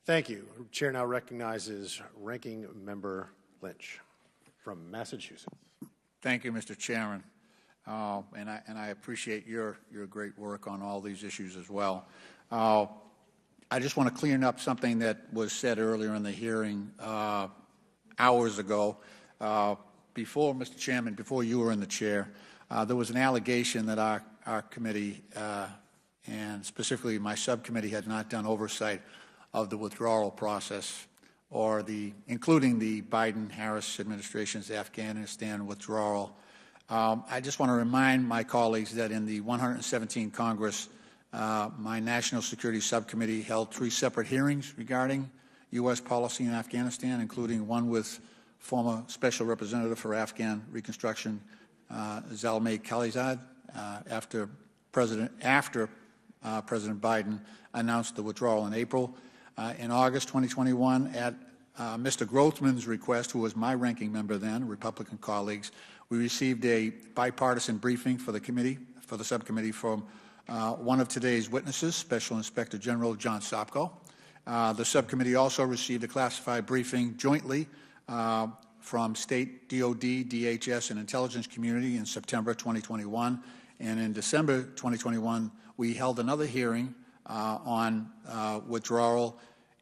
Thank you. Chair now recognizes Ranking Member Lynch from Massachusetts. Thank you, Mr. Chairman. And I appreciate your great work on all these issues as well. I just want to clean up something that was said earlier in the hearing hours ago. Before, Mr. Chairman, before you were in the chair, there was an allegation that our committee, and specifically my subcommittee, had not done oversight of the withdrawal process, or including the Biden-Harris administration's Afghanistan withdrawal. I just want to remind my colleagues that in the 117th Congress, my National Security Subcommittee held 3 separate hearings regarding U.S. policy in Afghanistan, including one with former Special Representative for Afghan Reconstruction, Zalmay Khalilzad, after President Biden announced the withdrawal in April. In August 2021, at Mr. Grothman's request, who was my ranking member then, Republican colleagues, we received a bipartisan briefing for the subcommittee from one of today's witnesses, Special Inspector General John Sopko. The subcommittee also received a classified briefing jointly from state DOD, DHS, and intelligence community in September 2021. And in December 2021, we held another hearing on withdrawal,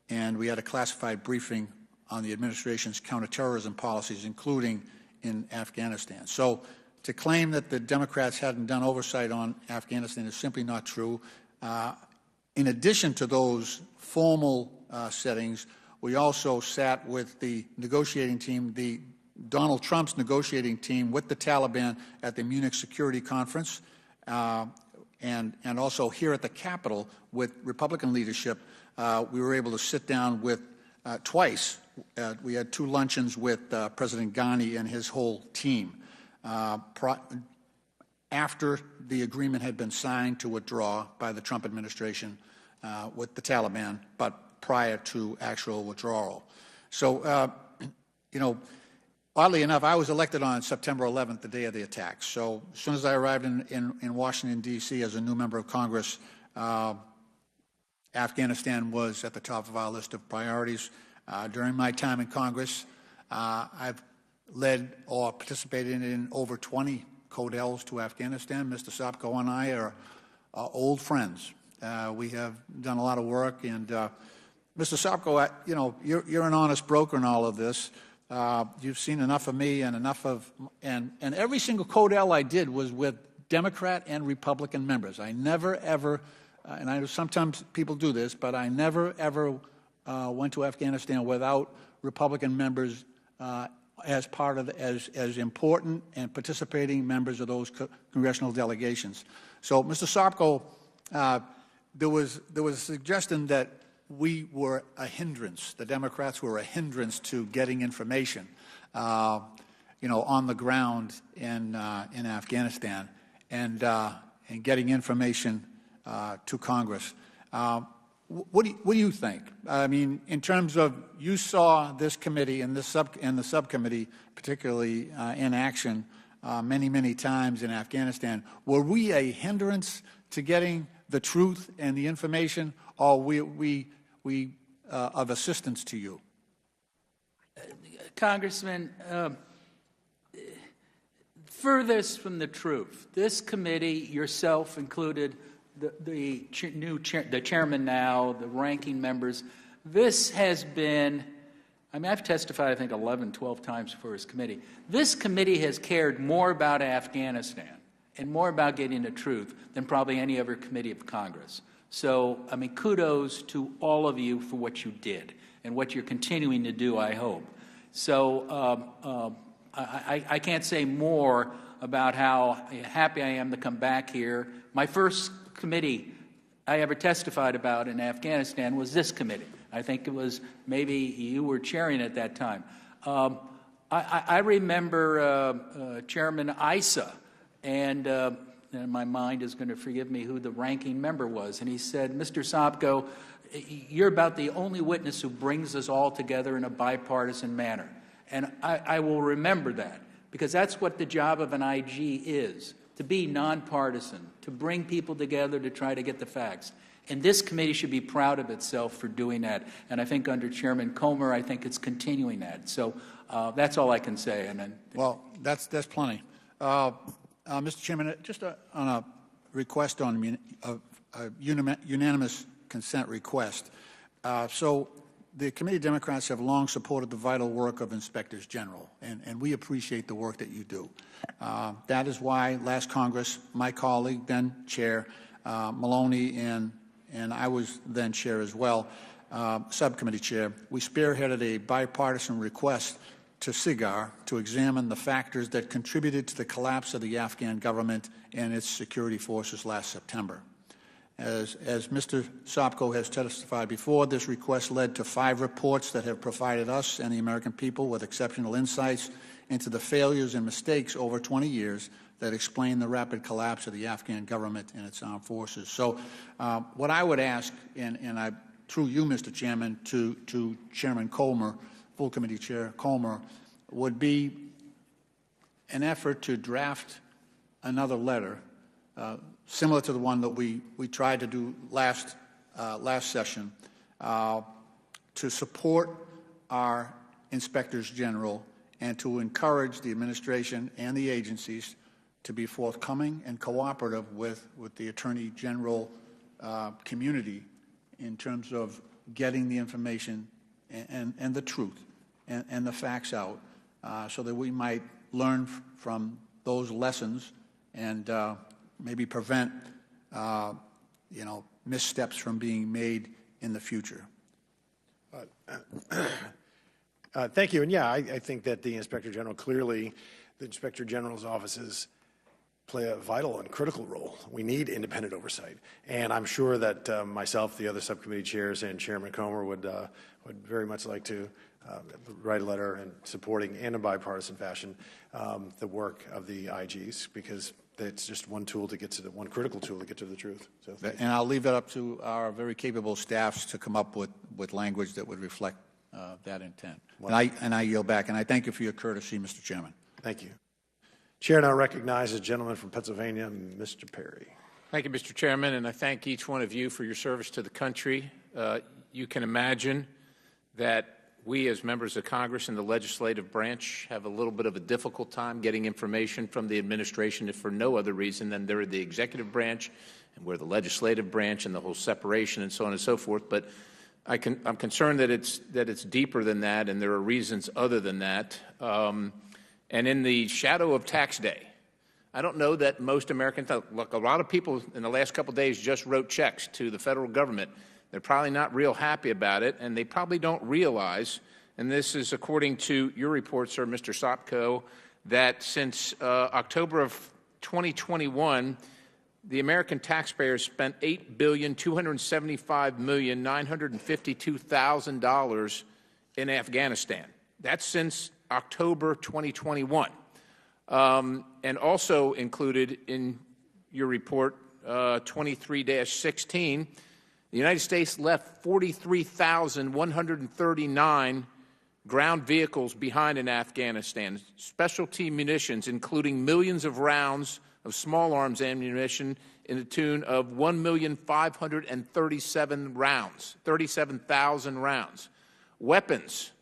and we had a classified briefing on the administration's counterterrorism policies, including in Afghanistan. So to claim that the Democrats hadn't done oversight on Afghanistan is simply not true. In addition to those formal settings, we also sat with the negotiating team, Donald Trump's negotiating team with the Taliban at the Munich Security Conference, and also here at the Capitol with Republican leadership. We were able to sit down with twice. We had 2 luncheons with President Ghani and his whole team. After the agreement had been signed to withdraw by the Trump administration with the Taliban, but prior to actual withdrawal. So, oddly enough, I was elected on September 11th, the day of the attack. So as soon as I arrived in Washington, D.C. as a new member of Congress, Afghanistan was at the top of our list of priorities. During my time in Congress, I've led or participated in over 20 CODELs to Afghanistan. Mr. Sopko and I are old friends. We have done a lot of work, and Mr. Sopko, you're an honest broker in all of this. You've seen enough of me and enough of, and every single CODEL I did was with Democrat and Republican members. I never ever, and I know sometimes people do this, but I never ever went to Afghanistan without Republican members as part of as important and participating members of those congressional delegations. So, Mr. Sopko, there was a suggestion that we were a hindrance. The Democrats were a hindrance to getting information, on the ground in Afghanistan and getting information to Congress. What do you think? I mean, in terms of, you saw this committee and the subcommittee, particularly in action many, many times in Afghanistan. Were we a hindrance to getting the truth and the information, or we of assistance to you? Congressman, furthest from the truth. This committee, yourself included, the chairman now, the ranking members, this has been, I've testified, I think, 11, 12 times before this committee. This committee has cared more about Afghanistan and more about getting the truth than probably any other committee of Congress. So, kudos to all of you for what you did and what you're continuing to do, I hope. So, I can't say more about how happy I am to come back here. My first committee I ever testified about in Afghanistan was this committee. I think it was, maybe you were chairing at that time. I remember Chairman Issa, and my mind is going to forgive me who the ranking member was, and he said, Mr. Sopko, you're about the only witness who brings us all together in a bipartisan manner. And I will remember that. because that's what the job of an IG is, to be nonpartisan, to bring people together to try to get the facts. And this committee should be proud of itself for doing that. And I think under Chairman Comer, I think it's continuing that. So that's all I can say. And then, well, that's plenty. Mr. Chairman, just on a request on a unanimous consent request. So the Committee of Democrats have long supported the vital work of Inspectors General, and we appreciate the work that you do. That is why last Congress, my colleague, then Chair Maloney, and I was then Chair as well, Subcommittee Chair, we spearheaded a bipartisan request to SIGAR to examine the factors that contributed to the collapse of the Afghan government and its security forces last September. As Mr. Sopko has testified before, this request led to 5 reports that have provided us and the American people with exceptional insights into the failures and mistakes over 20 years that explain the rapid collapse of the Afghan government and its armed forces. So what I would ask, and I, through you, Mr. Chairman, to Chairman Comer, Full Committee Chair Comer, would be an effort to draft another letter similar to the one that we tried to do last session to support our Inspectors General and to encourage the administration and the agencies to be forthcoming and cooperative with the Attorney General community in terms of getting the information and the truth and the facts out so that we might learn from those lessons and maybe prevent missteps from being made in the future. Thank you. And yeah, I think that the Inspector General, clearly the Inspector General's offices play a vital and critical role. We need independent oversight. And I'm sure that myself, the other subcommittee chairs, and Chairman Comer would very much like to write a letter and supporting, in a bipartisan fashion, the work of the IGs, because it's just one tool to get to one critical tool to get to the truth. So and I'll leave it up to our very capable staffs to come up with language that would reflect that intent. And I yield back, and I thank you for your courtesy, Mr. Chairman. Thank you. Chair now recognizes the gentleman from Pennsylvania, Mr. Perry. Thank you, Mr. Chairman, and I thank each one of you for your service to the country. You can imagine that we as members of Congress and the legislative branch have a little bit of a difficult time getting information from the administration if for no other reason than they're the executive branch and we're the legislative branch and the whole separation and so on and so forth. But I'm concerned that it's deeper than that, and there are reasons other than that. And in the shadow of tax day, I don't know that most Americans, look, a lot of people in the last couple of days just wrote checks to the federal government. They're probably not real happy about it, and they probably don't realize, and this is according to your report, sir, Mr. Sopko, that since October of 2021, the American taxpayers spent $8,275,952,000 in Afghanistan. That's since October 2021. And also included in your report 23-16, the United States left 43,139 ground vehicles behind in Afghanistan, specialty munitions, including millions of rounds of small arms ammunition in the tune of 1,537,000 rounds, weapons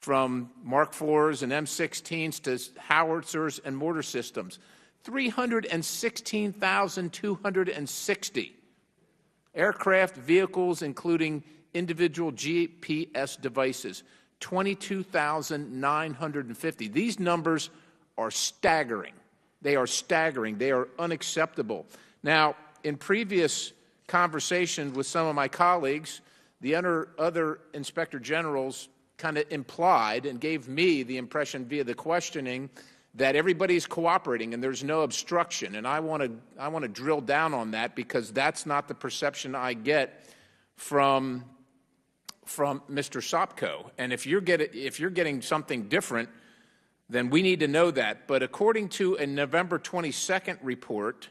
from Mark IVs and M16s to howitzers and mortar systems, 316,260 aircraft, vehicles, including individual GPS devices, 22,950. These numbers are staggering. They are staggering. They are unacceptable. Now, in previous conversations with some of my colleagues, the other inspector generals kind of implied and gave me the impression via the questioning that everybody's cooperating and there's no obstruction. And I want to drill down on that, because that's not the perception I get from Mr. Sopko. And if you're getting something different, then we need to know that. But according to a November 22nd report,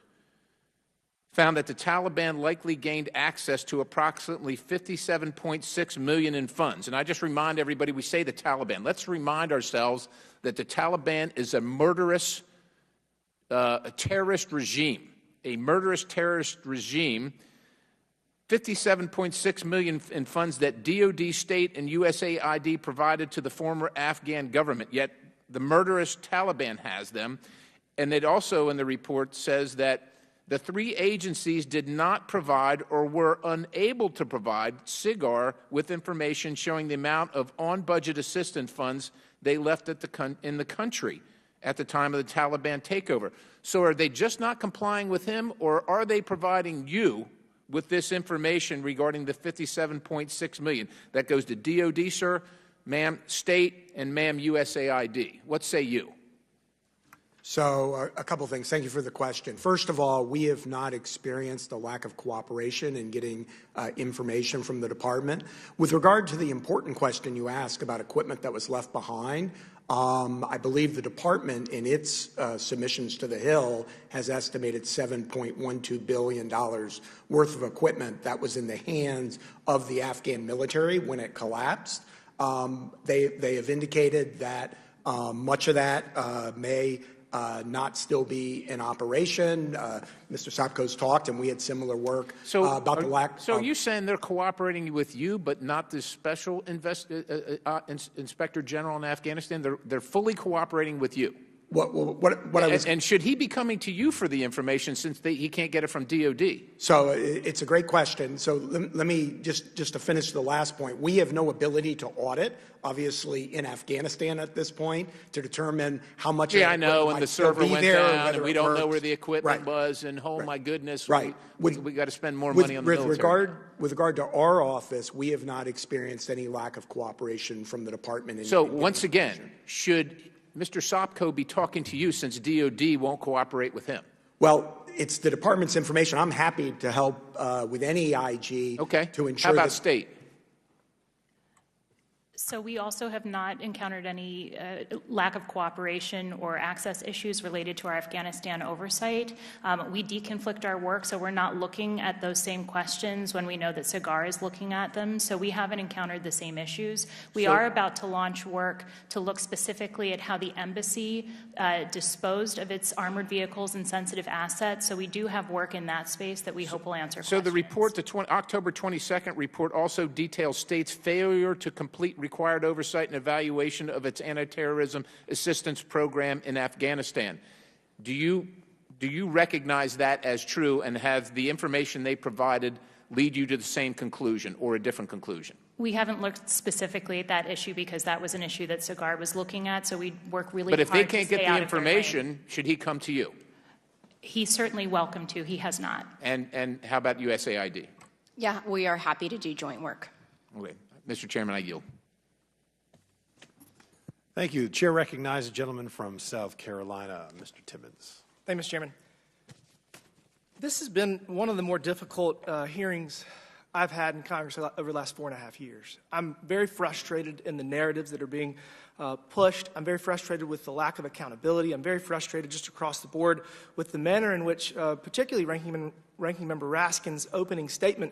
found that the Taliban likely gained access to approximately 57.6 million in funds. And I just remind everybody, we say the Taliban. Let's remind ourselves that the Taliban is a murderous terrorist regime, a murderous terrorist regime. 57.6 million in funds that DOD, state, and USAID provided to the former Afghan government, yet the murderous Taliban has them. And it also, in the report, says that the three agencies did not provide or were unable to provide SIGAR with information showing the amount of on-budget assistance funds they left in the country at the time of the Taliban takeover. So are they just not complying with him, or are they providing you with this information regarding the 57.6 million? That goes to DOD, sir, ma'am, state, and ma'am, USAID. What say you? So a couple things. Thank you for the question. First of all, we have not experienced a lack of cooperation in getting information from the department. With regard to the important question you asked about equipment that was left behind, I believe the department in its submissions to the Hill has estimated $7.12 billion worth of equipment that was in the hands of the Afghan military when it collapsed. They have indicated that much of that may not still be in operation. Mr. Sopko's talked, and we had similar work about the lack. So are you saying they're cooperating with you, but not the special inspector general in Afghanistan? They're fully cooperating with you. And should he be coming to you for the information since he can't get it from DOD? So it's a great question. So let me just to finish the last point. We have no ability to audit, obviously, in Afghanistan at this point to determine how much. Yeah, I know. And the server went down, and we don't know where the equipment was. And my goodness, we got to spend more money on the military. With regard to our office, we have not experienced any lack of cooperation from the department. So once again, should Mr. Sopko be talking to you since DOD won't cooperate with him? Well, it's the department's information. I'm happy to help with any IG to ensure. How about state? So we also have not encountered any lack of cooperation or access issues related to our Afghanistan oversight. We deconflict our work, so we're not looking at those same questions when we know that SIGAR is looking at them. So we haven't encountered the same issues. We are about to launch work to look specifically at how the embassy disposed of its armored vehicles and sensitive assets. So we do have work in that space that we hope will answer questions. So the report, the October 22nd report, also details states' failure to complete required oversight and evaluation of its anti-terrorism assistance program in Afghanistan. Do you recognize that as true, and have the information they provided lead you to the same conclusion or a different conclusion? We haven't looked specifically at that issue because that was an issue that SIGAR was looking at, so we work really hard to stay out of their lane. But if they can't get the information, should he come to you? He's certainly welcome to. He has not. And how about USAID? Yeah, we are happy to do joint work. Okay. Mr. Chairman, I yield. Thank you. The chair recognizes the gentleman from South Carolina, Mr. Timmons. Thank you, Mr. Chairman. This has been one of the more difficult hearings I've had in Congress over the last 4.5 years. I'm very frustrated in the narratives that are being pushed. I'm very frustrated with the lack of accountability. I'm very frustrated just across the board with the manner in which, particularly Ranking Member Raskin's opening statement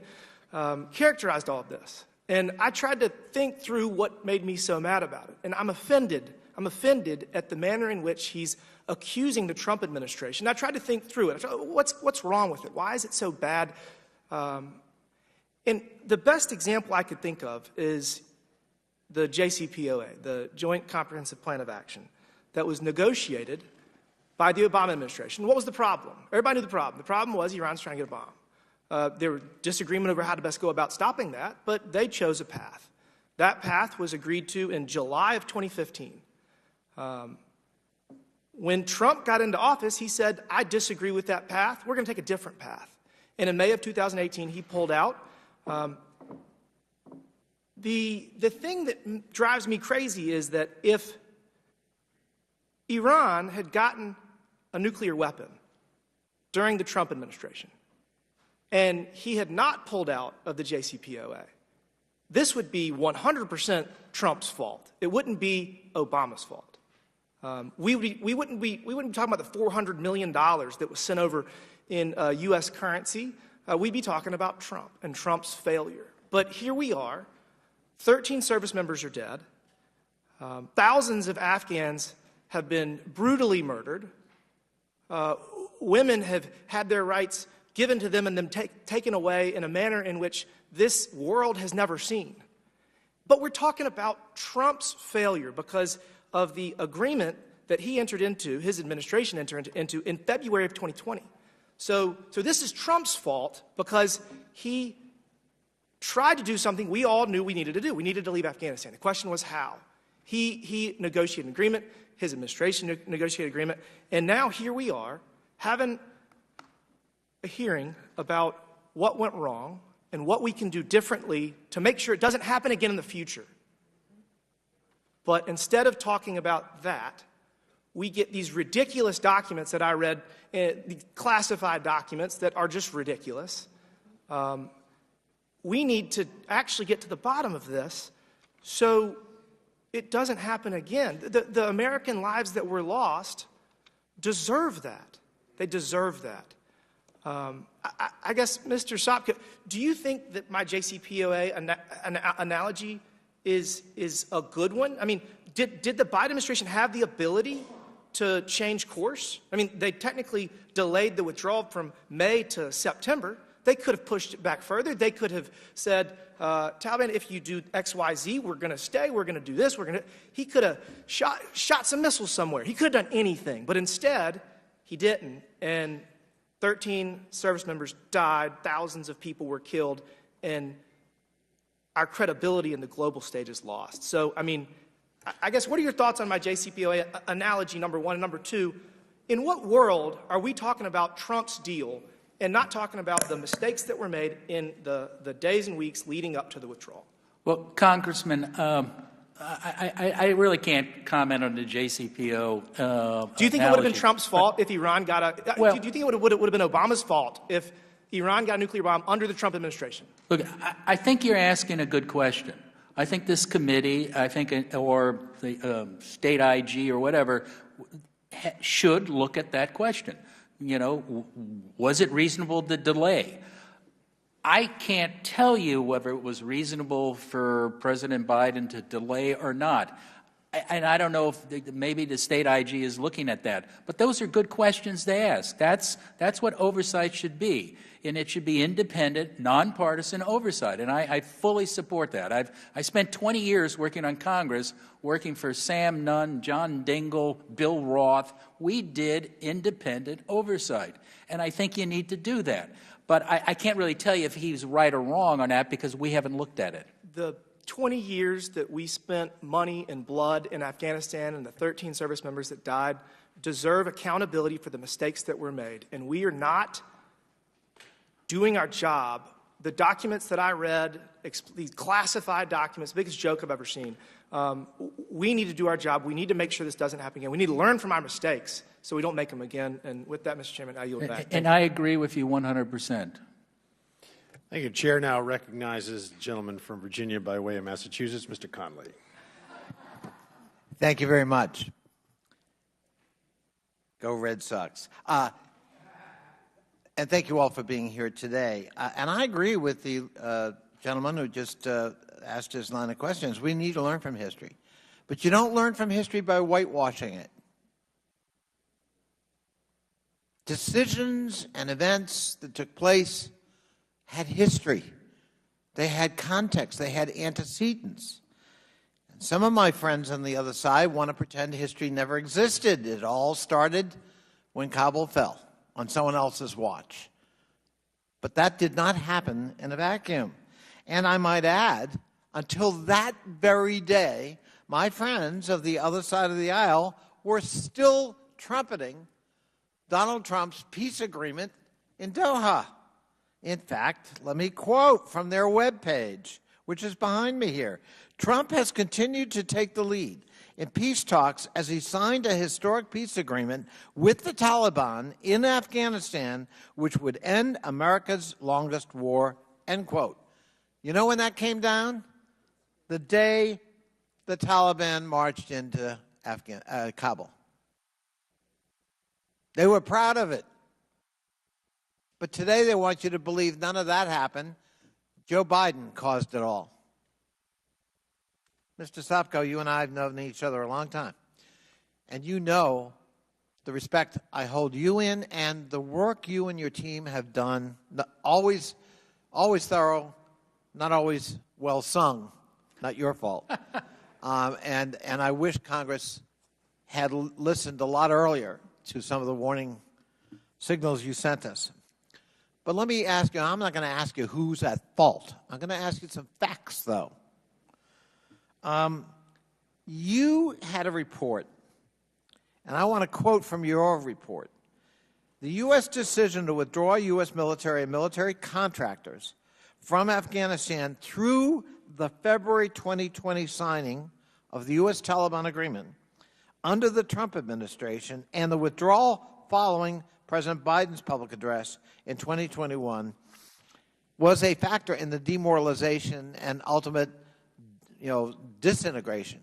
characterized all of this. And I tried to think through what made me so mad about it. And I'm offended. I'm offended at the manner in which he's accusing the Trump administration. I tried to think through it. What's wrong with it? Why is it so bad? And the best example I could think of is the JCPOA, the Joint Comprehensive Plan of Action, that was negotiated by the Obama administration. What was the problem? Everybody knew the problem. The problem was Iran's trying to get a bomb. There was disagreement over how to best go about stopping that, but they chose a path. That path was agreed to in July of 2015. When Trump got into office, he said, I disagree with that path. We're going to take a different path. And in May of 2018, he pulled out. The thing that drives me crazy is that if Iran had gotten a nuclear weapon during the Trump administration, and he had not pulled out of the JCPOA, this would be 100% Trump's fault. It wouldn't be Obama's fault. We wouldn't be talking about the $400 million that was sent over in U.S. currency, we'd be talking about Trump and Trump's failure. But here we are. 13 service members are dead. Thousands of Afghans have been brutally murdered. Women have had their rights given to them and then taken away in a manner in which this world has never seen. But we're talking about Trump's failure because of the agreement that he entered into, his administration entered into in February of 2020. So this is Trump's fault because he tried to do something we all knew we needed to do. We needed to leave Afghanistan. The question was how. He negotiated an agreement, his administration negotiated an agreement, and now here we are having a hearing about what went wrong and what we can do differently to make sure it doesn't happen again in the future. But instead of talking about that, we get these ridiculous documents that I read, the classified documents that are just ridiculous. We need to actually get to the bottom of this so it doesn't happen again. The American lives that were lost deserve that. They deserve that. I guess, Mr. Sopka, do you think that my JCPOA analogy is a good one? I mean, did the Biden administration have the ability to change course? I mean, they technically delayed the withdrawal from May to September. They could have pushed it back further. They could have said, Taliban, if you do X, Y, Z, we're going to stay. We're going to do this. He could have shot some missiles somewhere. He could have done anything. But instead, he didn't. And 13 service members died. Thousands of people were killed. And our credibility in the global stage is lost. So, I mean, I guess, what are your thoughts on my JCPOA analogy, number one? And number two, in what world are we talking about Trump's deal and not talking about the mistakes that were made in the days and weeks leading up to the withdrawal? Well, Congressman, I really can't comment on the JCPO. Do you think it would have been Trump's fault if Iran got a... do you think it would have been Obama's fault if Iran got a nuclear bomb under the Trump administration? Look, I think you're asking a good question. I think this committee, or the state IG or whatever, should look at that question. You know, was it reasonable to delay? I can't tell you whether it was reasonable for President Biden to delay or not. And I don't know if maybe the state IG is looking at that. But those are good questions to ask. That's what oversight should be. And it should be independent, nonpartisan oversight. And I fully support that. I spent 20 years working on Congress, working for Sam Nunn, John Dingell, Bill Roth. We did independent oversight. And I think you need to do that. But I can't really tell you if he's right or wrong on that because we haven't looked at it. The 20 years that we spent money and blood in Afghanistan and the 13 service members that died deserve accountability for the mistakes that were made. And we are not doing our job. The documents that I read, these classified documents, biggest joke I've ever seen. We need to do our job. We need to make sure this doesn't happen again. We need to learn from our mistakes so we don't make them again. And with that, Mr. Chairman, I yield back. And I agree with you 100%. Thank you. Chair now recognizes the gentleman from Virginia by way of Massachusetts, Mr. Conley. Thank you very much. Go Red Sox. And thank you all for being here today. And I agree with the gentleman who just asked his line of questions. We need to learn from history. But you don't learn from history by whitewashing it. Decisions and events that took place had history. They had context. They had antecedents. And some of my friends on the other side want to pretend history never existed. It all started when Kabul fell on someone else's watch. But that did not happen in a vacuum. And I might add, until that very day, my friends of the other side of the aisle were still trumpeting Donald Trump's peace agreement in Doha. In fact, let me quote from their webpage, which is behind me here. Trump has continued to take the lead in peace talks as he signed a historic peace agreement with the Taliban in Afghanistan, which would end America's longest war, end quote. You know when that came down? The day the Taliban marched into Kabul. They were proud of it. But today they want you to believe none of that happened. Joe Biden caused it all. Mr. Sopko, you and I have known each other a long time. And you know the respect I hold you in and the work you and your team have done, always thorough, not always well sung, not your fault. And I wish Congress had listened a lot earlier to some of the warning signals you sent us. But let me ask you, I'm not going to ask you who's at fault. I'm going to ask you some facts, though. You had a report, and I want to quote from your report. The U.S. decision to withdraw U.S. military and military contractors from Afghanistan through the February 2020 signing of the U.S. Taliban agreement under the Trump administration and the withdrawal following President Biden's public address in 2021 was a factor in the demoralization and ultimate, disintegration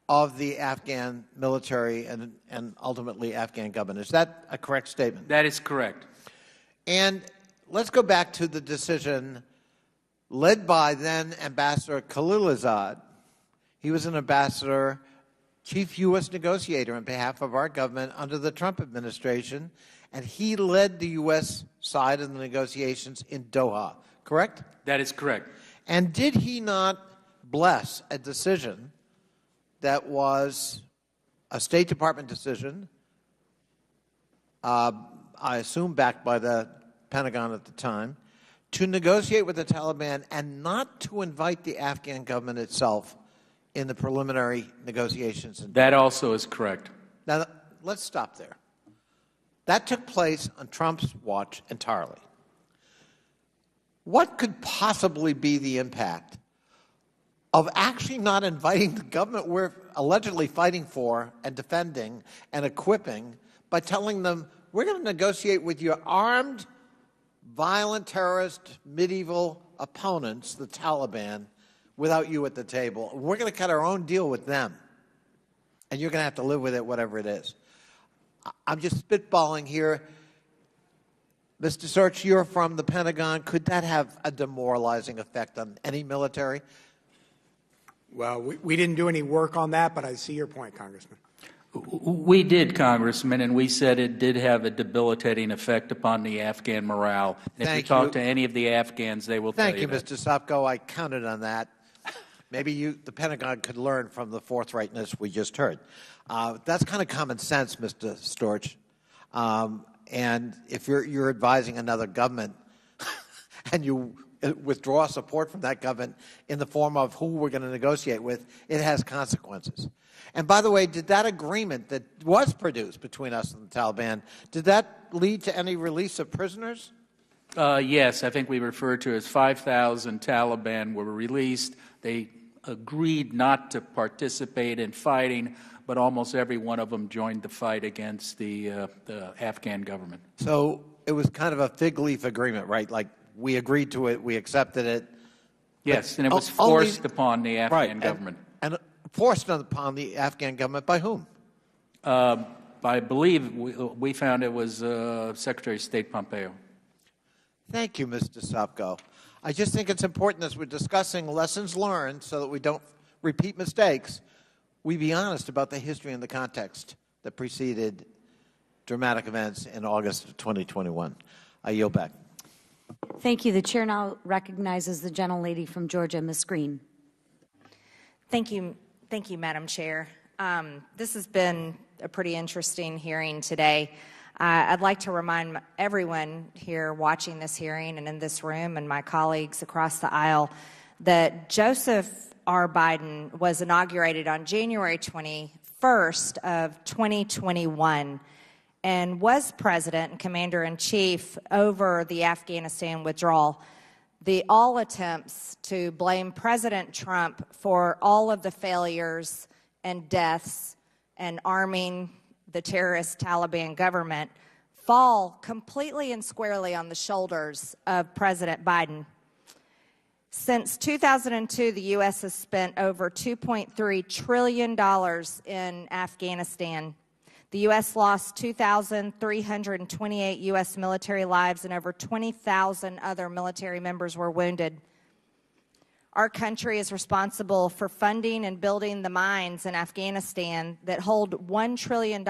of the Afghan military and ultimately Afghan government. Is that a correct statement? That is correct. And let's go back to the decision led by then Ambassador Khalilzad. He was an ambassador, chief U.S. negotiator on behalf of our government under the Trump administration, and he led the U.S. side of the negotiations in Doha, correct? That is correct. And did he not bless a decision that was a State Department decision, I assume backed by the Pentagon at the time, to negotiate with the Taliban and not to invite the Afghan government itself in the preliminary negotiations? That also is correct. Now, let's stop there. That took place on Trump's watch entirely. What could possibly be the impact of actually not inviting the government we're allegedly fighting for and defending and equipping by telling them, we're going to negotiate with your armed, violent, terrorist, medieval opponents, the Taliban, without you at the table. We're going to cut our own deal with them, and you're going to have to live with it, whatever it is. I'm just spitballing here. Mr. Storch, you're from the Pentagon. Could that have a demoralizing effect on any military? Well, we didn't do any work on that, but I see your point, Congressman. We did, Congressman, and we said it did have a debilitating effect upon the Afghan morale. And if you talk to any of the Afghans, they will tell you that. Thank you, Mr. Sopko. I counted on that. Maybe the Pentagon could learn from the forthrightness we just heard. That's kind of common sense, Mr. Storch. And if you're advising another government and you withdraw support from that government in the form of who we're going to negotiate with, it has consequences. And by the way, did that agreement that was produced between us and the Taliban, did that lead to any release of prisoners? Yes, I think we referred to as 5,000 Taliban were released. They agreed not to participate in fighting, but almost every one of them joined the fight against the Afghan government. So it was kind of a fig leaf agreement, right? Like we agreed to it, we accepted it. Yes, and it was forced upon the Afghan government. And forced upon the Afghan government by whom? I believe we found it was Secretary of State Pompeo. Thank you, Mr. Sopko. I just think it's important as we're discussing lessons learned so that we don't repeat mistakes, we be honest about the history and the context that preceded dramatic events in August of 2021. I yield back. Thank you. The chair now recognizes the gentlelady from Georgia, Ms. Green. Thank you, Madam Chair. This has been a pretty interesting hearing today. I'd like to remind everyone here watching this hearing and in this room and my colleagues across the aisle that Joseph R. Biden was inaugurated on January 21st of 2021 and was president and commander-in-chief over the Afghanistan withdrawal. All attempts to blame President Trump for all of the failures and deaths and arming the terrorist Taliban government fall completely and squarely on the shoulders of President Biden. Since 2002, the U.S. has spent over $2.3 trillion in Afghanistan. The U.S. lost 2,328 U.S. military lives and over 20,000 other military members were wounded. Our country is responsible for funding and building the mines in Afghanistan that hold $1 trillion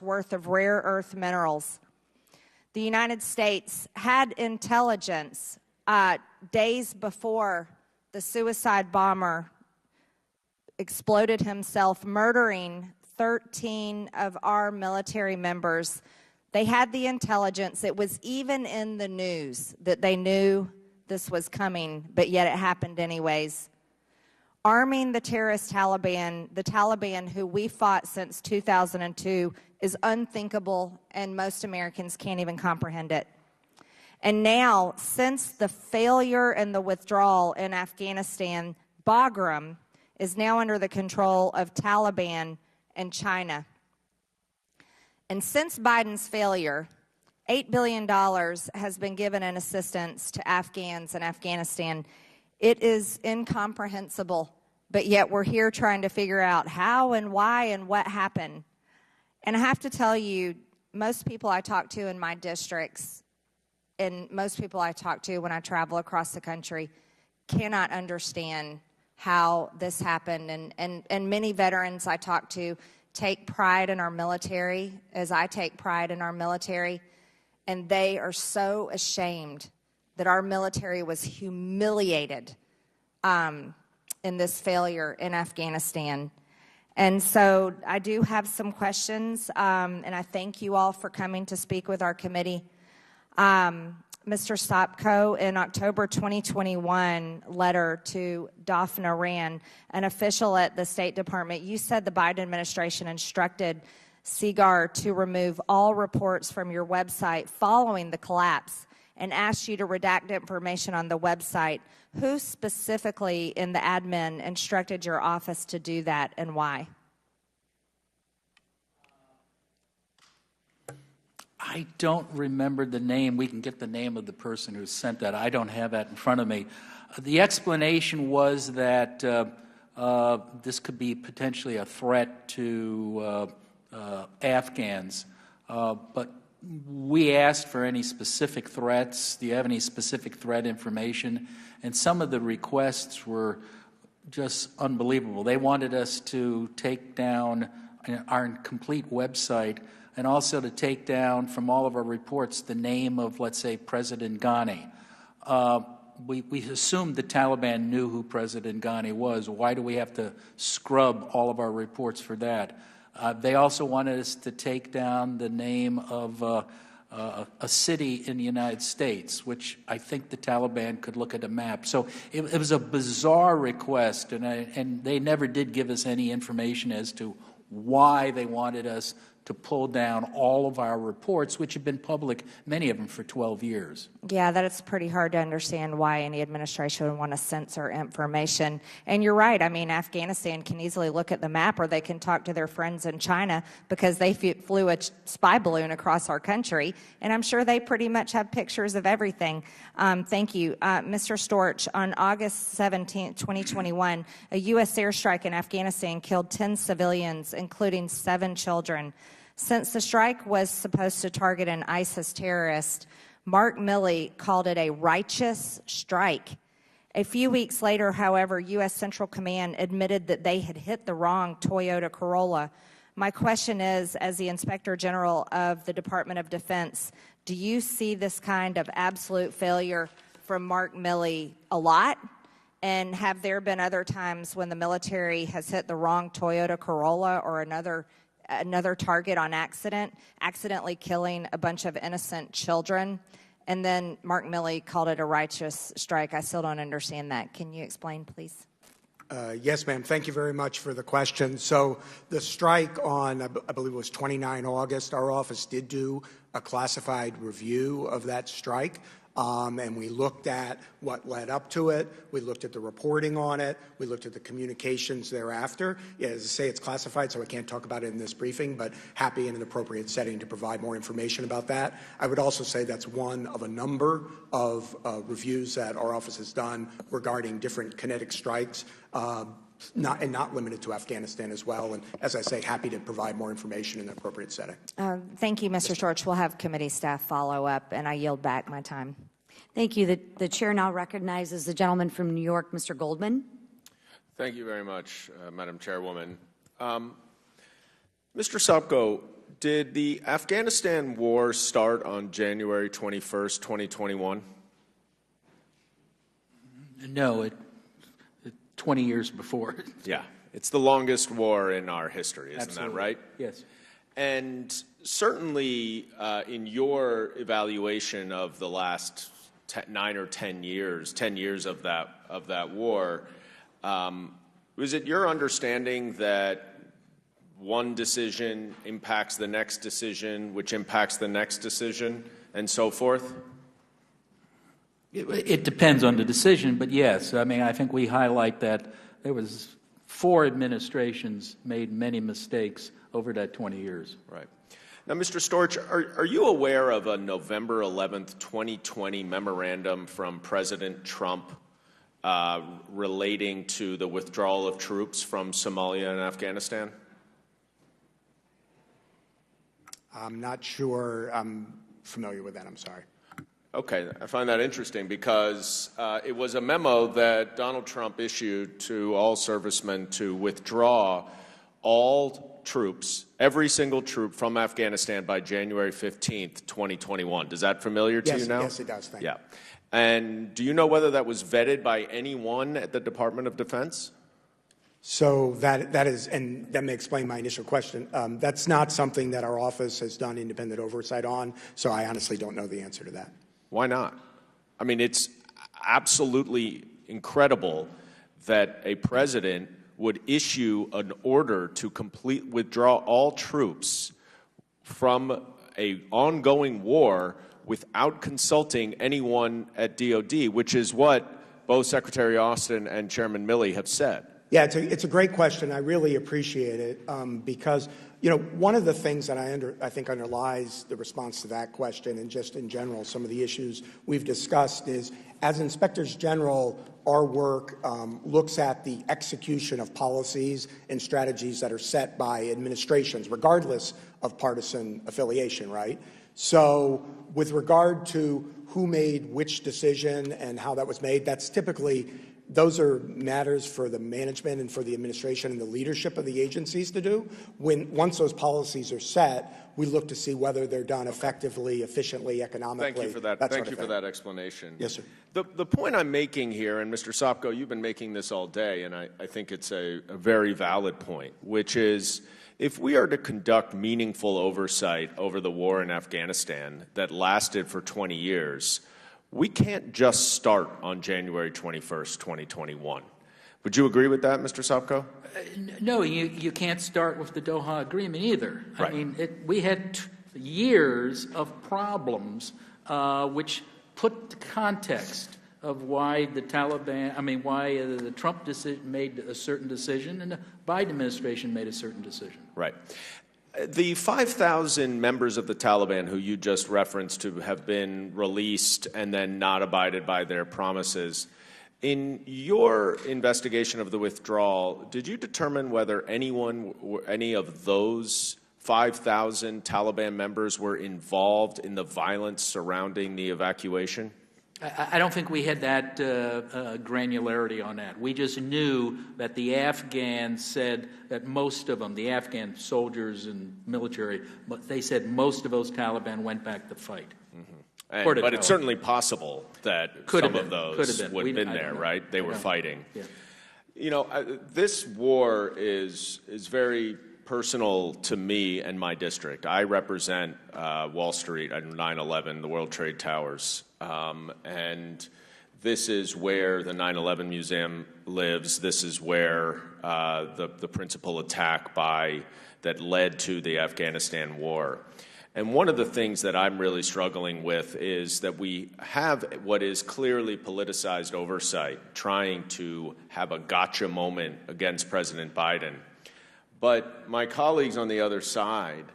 worth of rare earth minerals. The United States had intelligence days before the suicide bomber exploded himself, murdering 13 of our military members. They had the intelligence. It was even in the news that they knew this was coming, but yet it happened anyways. Arming the terrorist Taliban, the Taliban who we fought since 2002, is unthinkable, and most Americans can't even comprehend it. And now, since the failure and the withdrawal in Afghanistan, Bagram is now under the control of Taliban and China. And since Biden's failure, $8 billion has been given in assistance to Afghans in Afghanistan. It is incomprehensible, but yet we're here trying to figure out how and why and what happened. And I have to tell you, most people I talk to in my districts and most people I talk to when I travel across the country cannot understand how this happened. And many veterans I talk to take pride in our military, as I take pride in our military, and they are so ashamed that our military was humiliated in this failure in Afghanistan. And so I do have some questions, and I thank you all for coming to speak with our committee. Mr. Sopko, in October 2021 letter to Daphne Rand, an official at the State Department, you said the Biden administration instructed SIGAR to remove all reports from your website following the collapse and asked you to redact information on the website. Who specifically in the admin instructed your office to do that, and why? I don't remember the name. We can get the name of the person who sent that. I don't have that in front of me. The explanation was that this could be potentially a threat to Afghans, but we asked for any specific threats. Do you have any specific threat information? And some of the requests were just unbelievable. They wanted us to take down our complete website and also to take down from all of our reports the name of, let's say, President Ghani. We assumed the Taliban knew who President Ghani was. Why do we have to scrub all of our reports for that? They also wanted us to take down the name of a city in the United States, which I think the Taliban could look at a map. So it was a bizarre request, and they never did give us any information as to why they wanted us to pull down all of our reports, which have been public, many of them, for 12 years. Yeah, that is pretty hard to understand why any administration would want to censor information. And you're right. I mean, Afghanistan can easily look at the map, or they can talk to their friends in China because they flew a spy balloon across our country, and I'm sure they pretty much have pictures of everything. Thank you. Mr. Storch, on August 17, 2021, a U.S. airstrike in Afghanistan killed 10 civilians, including 7 children. Since the strike was supposed to target an ISIS terrorist, Mark Milley called it a righteous strike. A few weeks later, however, U.S. Central Command admitted that they had hit the wrong Toyota Corolla. My question is, as the Inspector General of the Department of Defense, do you see this kind of absolute failure from Mark Milley a lot? And have there been other times when the military has hit the wrong Toyota Corolla or another target on accidentally killing a bunch of innocent children? And then Mark Milley called it a righteous strike. I still don't understand that. Can you explain, please? Yes, ma'am. Thank you very much for the question. So the strike on, I believe it was 29 August, our office did do a classified review of that strike. And we looked at what led up to it. We looked at the reporting on it. We looked at the communications thereafter. Yeah, as I say, it's classified, so I can't talk about it in this briefing, but happy in an appropriate setting to provide more information about that. I would also say that's one of a number of reviews that our office has done regarding different kinetic strikes. not limited to Afghanistan as well. And as I say, happy to provide more information in the appropriate setting. Thank you, Mr. Storch. We'll have committee staff follow up, and I yield back my time. Thank you. The chair now recognizes the gentleman from New York, Mr. Goldman. Thank you very much, Madam Chairwoman. Mr. Sopko, did the Afghanistan war start on January 21st, 2021? No, 20 years before. Yeah, it's the longest war in our history, isn't Absolutely. that right? Yes. And certainly in your evaluation of the last 9 or 10 years, 10 years of that war, was it your understanding that one decision impacts the next decision, which impacts the next decision, and so forth? It depends on the decision, but yes. I mean, I think we highlight that there was 4 administrations made many mistakes over that 20 years. Right. Now, Mr. Storch, are you aware of a November 11th, 2020 memorandum from President Trump relating to the withdrawal of troops from Somalia and Afghanistan? I'm not sure I'm familiar with that. I'm sorry. Okay, I find that interesting because it was a memo that Donald Trump issued to all servicemen to withdraw all troops, every single troop from Afghanistan by January 15th, 2021. Does that familiar to you now? Yes, it does. Thank you. Yeah. And do you know whether that was vetted by anyone at the Department of Defense? So that is, and that may explain my initial question. That's not something that our office has done independent oversight on, so I honestly don't know the answer to that. Why not? I mean, it's absolutely incredible that a president would issue an order to withdraw all troops from an ongoing war without consulting anyone at DOD, which is what both Secretary Austin and Chairman Milley have said. Yeah, it's a great question. I really appreciate it because, you know, one of the things that I think underlies the response to that question and just in general some of the issues we've discussed is as inspectors general, our work looks at the execution of policies and strategies that are set by administrations, regardless of partisan affiliation, right? So with regard to who made which decision and how that was made, that's typically those are matters for the management and for the administration and the leadership of the agencies to do. Once those policies are set, we look to see whether they're done effectively, efficiently, economically. Thank you for that. Thank you for that explanation. Yes, sir. The point I'm making here, and Mr. Sopko, you've been making this all day, and I think it's a very valid point, which is if we are to conduct meaningful oversight over the war in Afghanistan that lasted for 20 years, we can't just start on January 21st, 2021. Would you agree with that, Mr. Sopko? No, you can't start with the Doha Agreement either. Right. I mean, we had years of problems which put the context of why the Taliban, why the Trump made a certain decision and the Biden administration made a certain decision. Right. The 5,000 members of the Taliban who you just referenced to have been released and then not abided by their promises, in your investigation of the withdrawal, did you determine whether any of those 5,000 Taliban members were involved in the violence surrounding the evacuation? I don't think we had that granularity on that. We just knew that the Afghans said that most of them, the Afghan soldiers and military, they said most of those Taliban went back to fight. Mm-hmm. But it's certainly possible that some of those would have been there, right? They were fighting. Yeah. You know, this war is very personal to me and my district. I represent Wall Street and 9/11, the World Trade Towers. And this is where the 9/11 Museum lives. This is where the principal attack that led to the Afghanistan war. And one of the things that I'm really struggling with is that we have what is clearly politicized oversight, trying to have a gotcha moment against President Biden. But my colleagues on the other side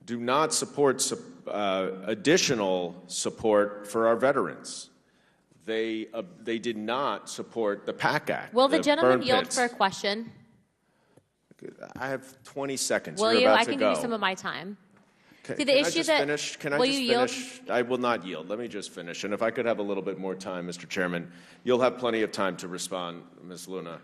do not support additional support for our veterans. they did not support the PAC Act. Will the gentleman burn yield pits. for a question? I have 20 seconds. Will You're you? about I to can go. give you some of my time. Okay, See, the can issue I just that- finish? Can I will just you yield? finish? I will not yield. Let me just finish. And if I could have a little bit more time, Mr. Chairman, you'll have plenty of time to respond, Ms. Luna.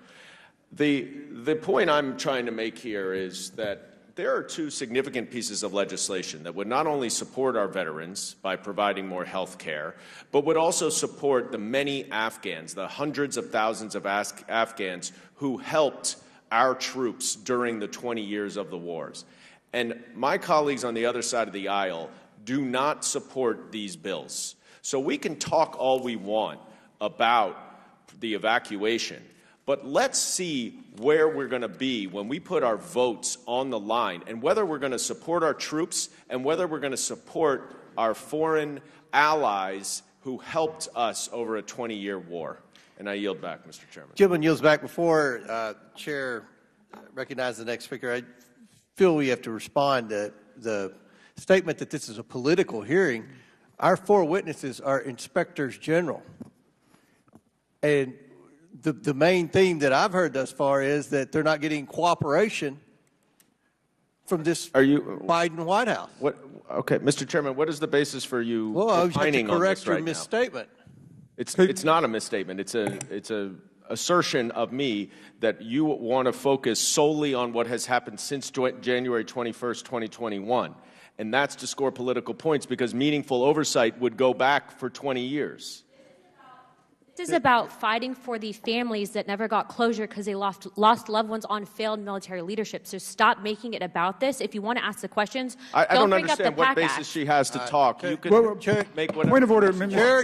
The point I'm trying to make here is that there are two significant pieces of legislation that would not only support our veterans by providing more health care, but would also support the many Afghans, the hundreds of thousands of Afghans who helped our troops during the 20 years of the wars. And my colleagues on the other side of the aisle do not support these bills. So we can talk all we want about the evacuation, but let's see where we're going to be when we put our votes on the line and whether we're going to support our troops and whether we're going to support our foreign allies who helped us over a 20-year war. And I yield back, Mr. Chairman. Gentleman yields back. Before Chair recognizes the next speaker, I feel we have to respond to the statement that this is a political hearing. Our four witnesses are inspectors general. And the main theme that I've heard thus far is that they're not getting cooperation from this Biden White House. What? Okay, Mr. Chairman, what is the basis for you opining on this right now? Misstatement. It's not a misstatement. It's a assertion of me that you want to focus solely on what has happened since January 21st, 2021. And that's to score political points because meaningful oversight would go back for 20 years. This is about fighting for the families that never got closure because they lost loved ones on failed military leadership. So stop making it about this. If you want to ask the questions, I don't bring up the understand what PAC basis Act. she has to talk. You can make whatever. Point of order.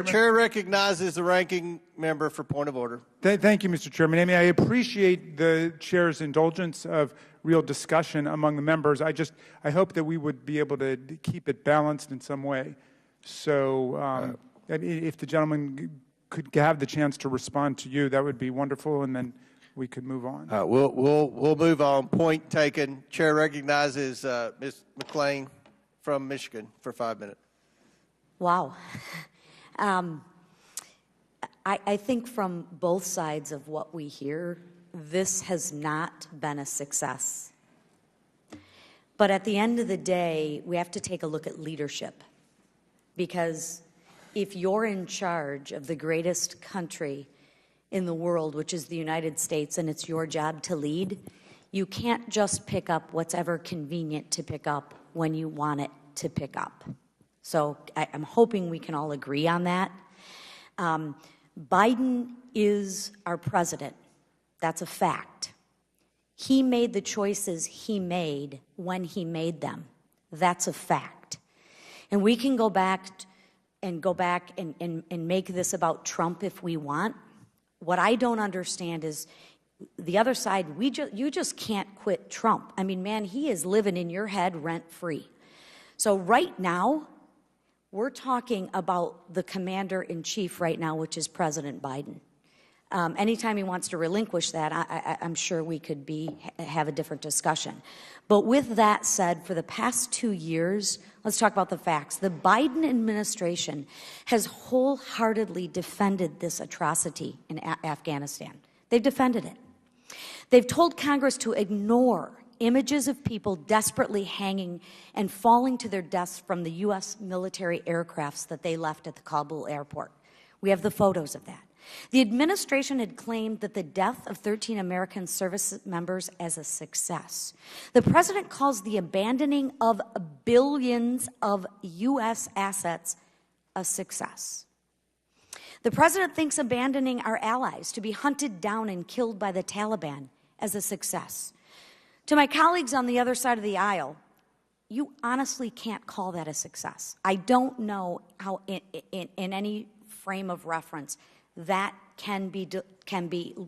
Chair recognizes the ranking member for point of order. Thank you, Mr. Chairman. Amy, I appreciate the chair's indulgence of real discussion among the members. I hope that we would be able to keep it balanced in some way. So if the gentleman could have the chance to respond to you, that would be wonderful, and then we could move on. We'll move on. Point taken. Chair recognizes Ms. McClain from Michigan for 5 minutes. Wow. I think from both sides of what we hear, this has not been a success. But at the end of the day, we have to take a look at leadership, because if you're in charge of the greatest country in the world, which is the United States, and it's your job to lead, you can't just pick up what's ever convenient to pick up when you want it to pick up. So I'm hoping we can all agree on that. Biden is our president. That's a fact. He made the choices he made when he made them. That's a fact. And we can go back and make this about Trump if we want. What I don't understand is the other side, you just can't quit Trump. I mean, man, he is living in your head rent-free. So right now, we're talking about the commander-in-chief right now, which is President Biden. Anytime he wants to relinquish that, I'm sure we could have a different discussion. But with that said, for the past 2 years, let's talk about the facts. The Biden administration has wholeheartedly defended this atrocity in Afghanistan. They've defended it. They've told Congress to ignore images of people desperately hanging and falling to their deaths from the U.S. military aircrafts that they left at the Kabul airport. We have the photos of that. The administration had claimed that the death of 13 American service members as a success. The president calls the abandoning of billions of U.S. assets a success. The president thinks abandoning our allies to be hunted down and killed by the Taliban as a success. To my colleagues on the other side of the aisle, you honestly can't call that a success. I don't know how in any frame of reference that can be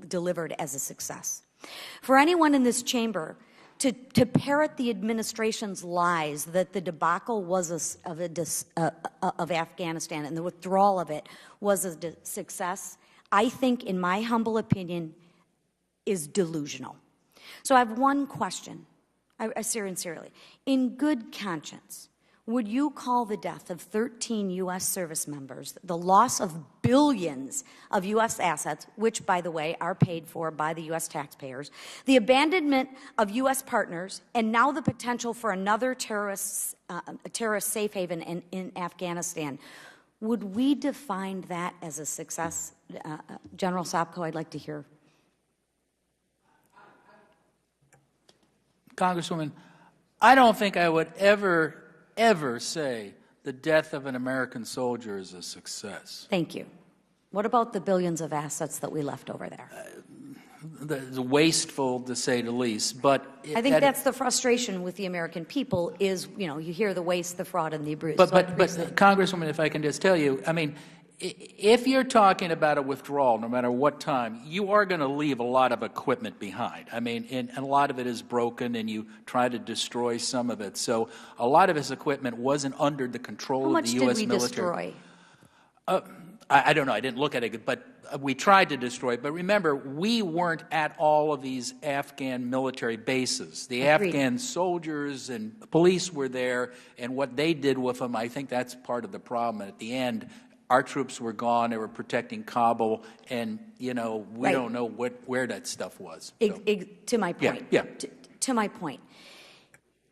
delivered as a success. For anyone in this chamber to parrot the administration's lies that the debacle was of Afghanistan and the withdrawal of it was a success, I think, in my humble opinion, is delusional. So I have one question, I sincerely. In good conscience, Would you call the death of 13 U.S. service members, the loss of billions of U.S. assets, which, by the way, are paid for by the U.S. taxpayers, the abandonment of U.S. partners, and now the potential for another terrorist safe haven in Afghanistan, would we define that as a success? General Sopko, I'd like to hear. Congresswoman, I don't think I would ever say the death of an American soldier is a success. Thank you. What about the billions of assets that we left over there? It's wasteful, to say the least. But I think that's the frustration with the American people is, you hear the waste, the fraud, and the abuse. But Congresswoman, if I can just tell you, I mean, if you're talking about a withdrawal, no matter what time, you are going to leave a lot of equipment behind. I mean, and a lot of it is broken, and you try to destroy some of it. So a lot of his equipment wasn't under the control of the U.S. military. How much did we destroy? I don't know. I didn't look at it, but we tried to destroy it. But remember, we weren't at all of these Afghan military bases. The Agreed. Afghan soldiers and police were there, and what they did with them, I think that's part of the problem. And at the end, our troops were gone. They were protecting Kabul, and, we don't know where that stuff was. So. To my point. Yeah. To my point.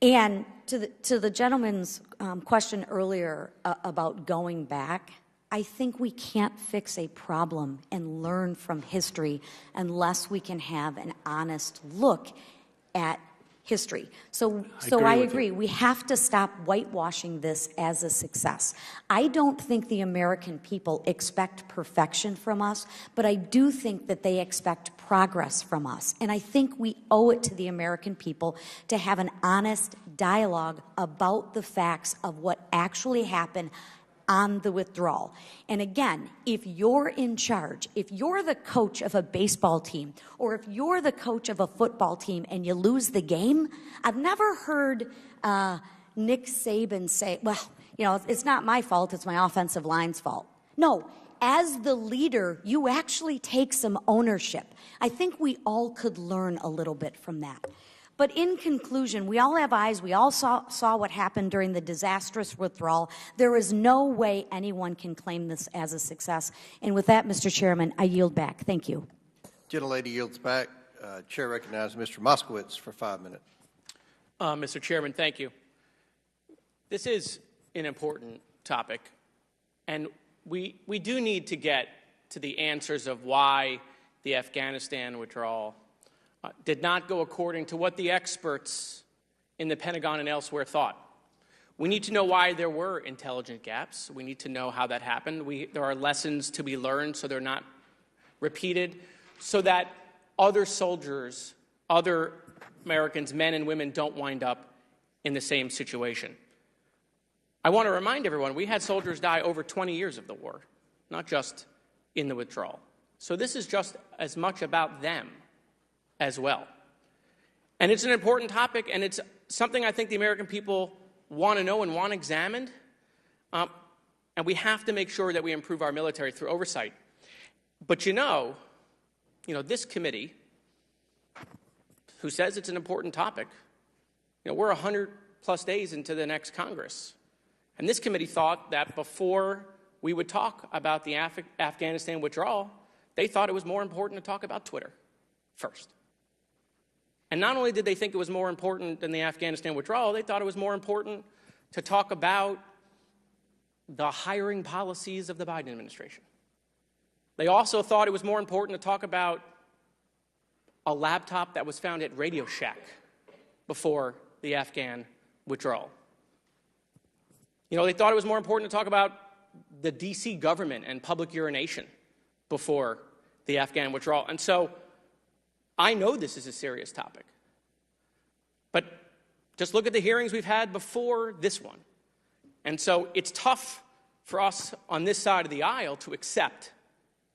And to the gentleman's question earlier about going back, I think we can't fix a problem and learn from history unless we can have an honest look at history. So I agree. We have to stop whitewashing this as a success. I don't think the American people expect perfection from us, but I do think that they expect progress from us. And I think we owe it to the American people to have an honest dialogue about the facts of what actually happened on the withdrawal. And again, if you're in charge, if you're the coach of a baseball team, or if you're the coach of a football team and you lose the game, I've never heard Nick Saban say, well, it's not my fault, it's my offensive line's fault. No, as the leader, you actually take some ownership. I think we all could learn a little bit from that. But in conclusion, we all have eyes. We all saw what happened during the disastrous withdrawal. There is no way anyone can claim this as a success. And with that, Mr. Chairman, I yield back. Thank you. Gentlelady yields back. Chair recognizes Mr. Moskowitz for 5 minutes. Mr. Chairman, thank you. This is an important topic, and we do need to get to the answers of why the Afghanistan withdrawal did not go according to what the experts in the Pentagon and elsewhere thought. We need to know why there were intelligence gaps. We need to know how that happened. There are lessons to be learned so they're not repeated, so that other soldiers, other Americans, men and women, don't wind up in the same situation. I want to remind everyone, we had soldiers die over 20 years of the war, not just in the withdrawal. So this is just as much about them as well. And it's an important topic, and it's something I think the American people want to know and want examined. And we have to make sure that we improve our military through oversight. But this committee, who says it's an important topic, we're 100+ days into the next Congress. And this committee thought that before we would talk about the Afghanistan withdrawal, they thought it was more important to talk about Twitter first. And not only did they think it was more important than the Afghanistan withdrawal, they thought it was more important to talk about the hiring policies of the Biden administration. They also thought it was more important to talk about a laptop that was found at Radio Shack before the Afghan withdrawal. They thought it was more important to talk about the D.C. government and public urination before the Afghan withdrawal. And so I know this is a serious topic, but just look at the hearings we've had before this one. And so it's tough for us on this side of the aisle to accept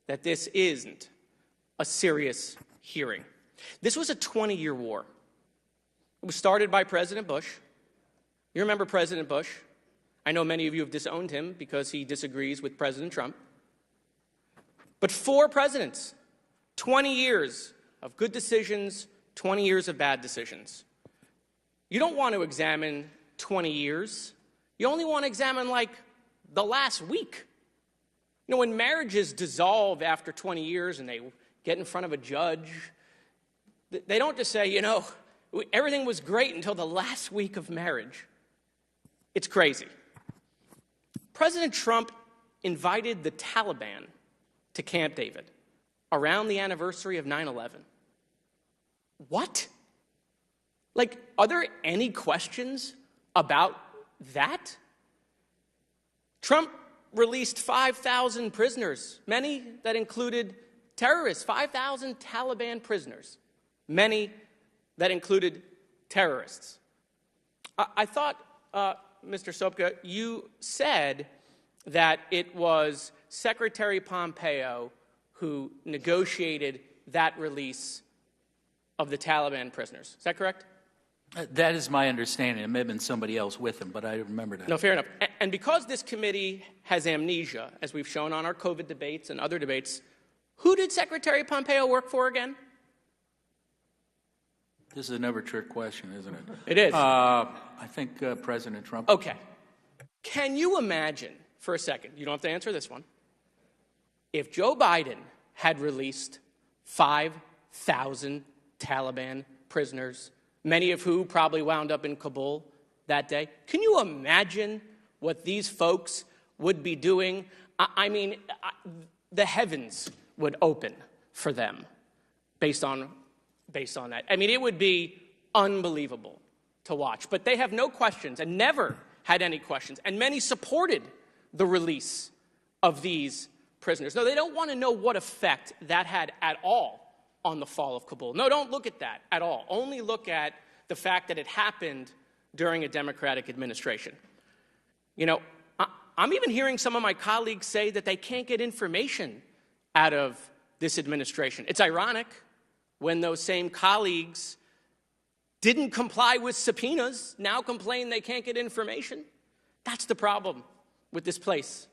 that this isn't a serious hearing. This was a 20-year war. It was started by President Bush. You remember President Bush. I know many of you have disowned him because he disagrees with President Trump. But 4 presidents, 20 years of good decisions, 20 years of bad decisions. You don't want to examine 20 years You only want to examine, like, the last week. You know, when marriages dissolve after 20 years and they get in front of a judge, they don't just say, you know, everything was great until the last week of marriage. It's crazy. President Trump invited the Taliban to Camp David around the anniversary of 9/11. What? Like, are there any questions about that? Trump released 5,000 prisoners, many that included terrorists, 5,000 Taliban prisoners, many that included terrorists. I thought, Mr. Sopka, you said that it was Secretary Pompeo who negotiated that release of the Taliban prisoners. Is that correct? That is my understanding. It may have been somebody else with him, but I remember that. No, fair enough. And because this committee has amnesia, as we've shown on our COVID debates and other debates, who did Secretary Pompeo work for again? This is another trick question, isn't it? It is. I think President Trump. Okay. Can you imagine, for a second, you don't have to answer this one, if Joe Biden had released 5,000 Taliban prisoners, many of who probably wound up in Kabul that day? Can you imagine what these folks would be doing? I mean, the heavens would open for them based on that. I mean, it would be unbelievable to watch. But they have no questions and never had any questions. And many supported the release of these prisoners. No, they don't want to know what effect that had at all on the fall of Kabul. No, don't look at that at all. Only look at the fact that it happened during a Democratic administration. You know, I'm even hearing some of my colleagues say that they can't get information out of this administration. It's ironic when those same colleagues didn't comply with subpoenas, now complain they can't get information. That's the problem with this place.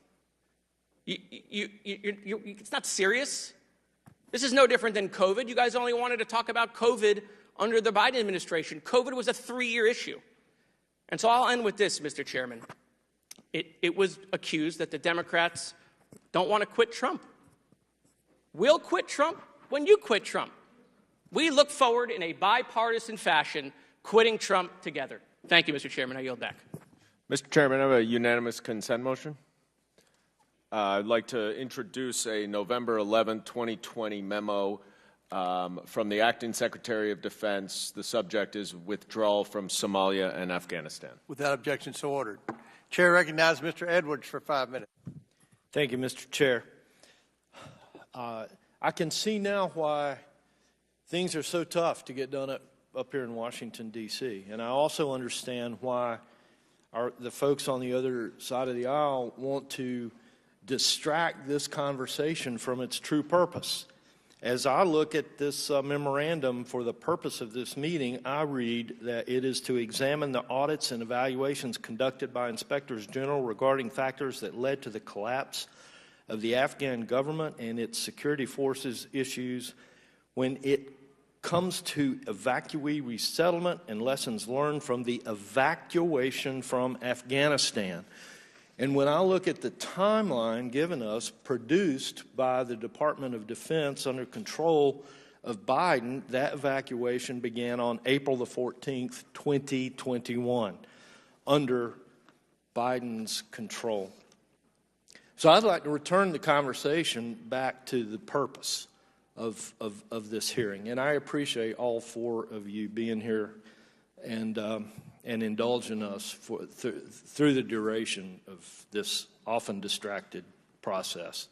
It's not serious. This is no different than COVID. You guys only wanted to talk about COVID under the Biden administration. COVID was a 3-year issue. And so I'll end with this, Mr. Chairman. It was accused that the Democrats don't want to quit Trump. We'll quit Trump when you quit Trump. We look forward in a bipartisan fashion, quitting Trump together. Thank you, Mr. Chairman. I yield back. Mr. Chairman, I have a unanimous consent motion. I'd like to introduce a November 11, 2020 memo from the Acting Secretary of Defense. The subject is withdrawal from Somalia and Afghanistan. Without objection, so ordered. Chair recognizes Mr. Edwards for 5 minutes. Thank you, Mr. Chair. I can see now why things are so tough to get done up here in Washington, D.C. And I also understand why the folks on the other side of the aisle want to distract this conversation from its true purpose. As I look at this memorandum for the purpose of this meeting, I read that it is to examine the audits and evaluations conducted by inspectors general regarding factors that led to the collapse of the Afghan government and its security forces issues when it comes to evacuee resettlement and lessons learned from the evacuation from Afghanistan. And when I look at the timeline given us, produced by the Department of Defense under control of Biden, that evacuation began on April the 14th, 2021, under Biden's control. So I'd like to return the conversation back to the purpose of this hearing. And I appreciate all 4 of you being here and indulging us through the duration of this often distracted process.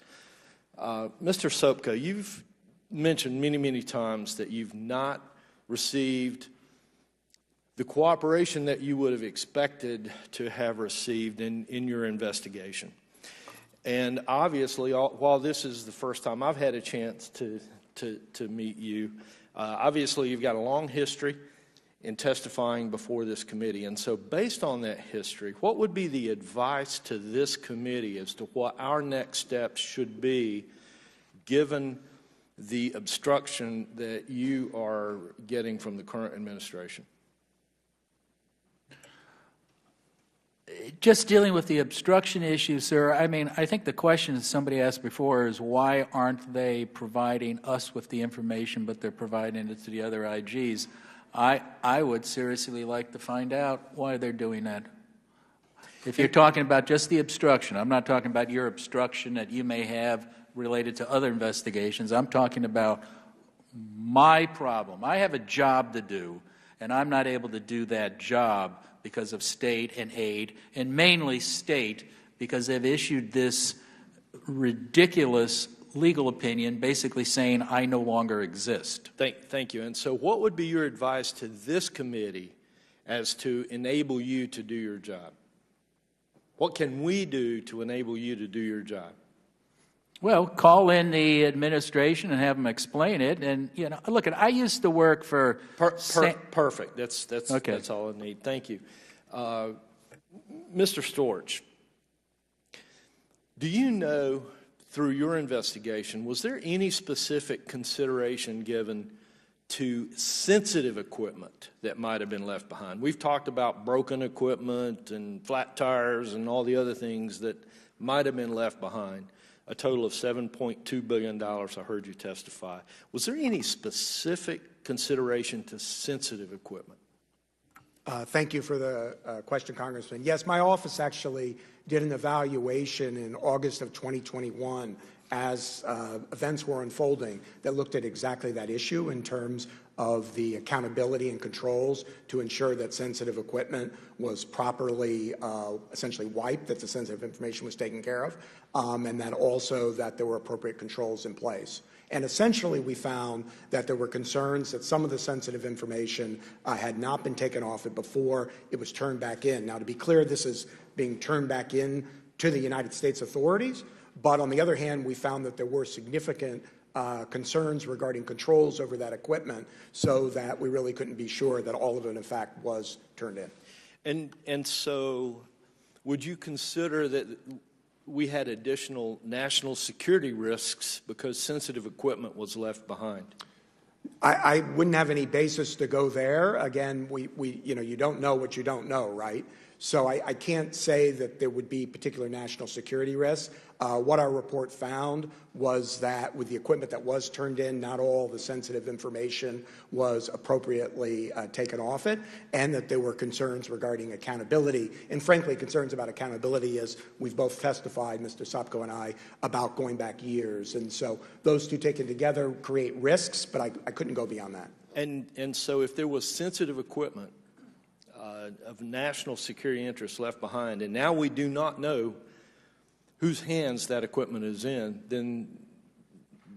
Mr. Sopka, you've mentioned many, many times that you've not received the cooperation that you would have expected to have received in your investigation. And obviously, while this is the first time I've had a chance to meet you, obviously you've got a long history in testifying before this committee. And so based on that history, what would be the advice to this committee as to what our next steps should be given the obstruction that you are getting from the current administration? Just dealing with the obstruction issue, sir, I mean, I think the question that somebody asked before is why aren't they providing us with the information, but they're providing it to the other IGs? I would seriously like to find out why they're doing that. If you're talking about just the obstruction, I'm not talking about your obstruction that you may have related to other investigations. I'm talking about my problem. I have a job to do, and I'm not able to do that job because of state and aid, and mainly state because they've issued this ridiculous legal opinion basically saying I no longer exist. Thank you. And so what would be your advice to this committee as to enable you to do your job? What can we do to enable you to do your job? Well, call in the administration and have them explain it. And, you know, look, I used to work for... Perfect. That's all I need. Thank you. Mr. Storch, do you know, through your investigation, was there any specific consideration given to sensitive equipment that might have been left behind? We've talked about broken equipment and flat tires and all the other things that might have been left behind. A total of $7.2 billion, I heard you testify. Was there any specific consideration to sensitive equipment? Thank you for the question, Congressman. Yes, my office actually did an evaluation in August of 2021 as events were unfolding that looked at exactly that issue in terms of the accountability and controls to ensure that sensitive equipment was properly essentially wiped, that the sensitive information was taken care of, and that also that there were appropriate controls in place. And essentially we found that there were concerns that some of the sensitive information had not been taken off it before it was turned back in. Now, to be clear, this is being turned back in to the United States authorities, but on the other hand, we found that there were significant concerns regarding controls over that equipment so that we really couldn't be sure that all of it, in fact, was turned in. And so would you consider that we had additional national security risks because sensitive equipment was left behind? I wouldn't have any basis to go there. Again, you don't know what you don't know, right? So I can't say that there would be particular national security risks. What our report found was that with the equipment that was turned in, not all the sensitive information was appropriately taken off it, and that there were concerns regarding accountability, and frankly, concerns about accountability as we've both testified, Mr. Sopko and I, about going back years. And so those two taken together create risks, but I couldn't go beyond that. And so if there was sensitive equipment of national security interest left behind, and now we do not know whose hands that equipment is in, then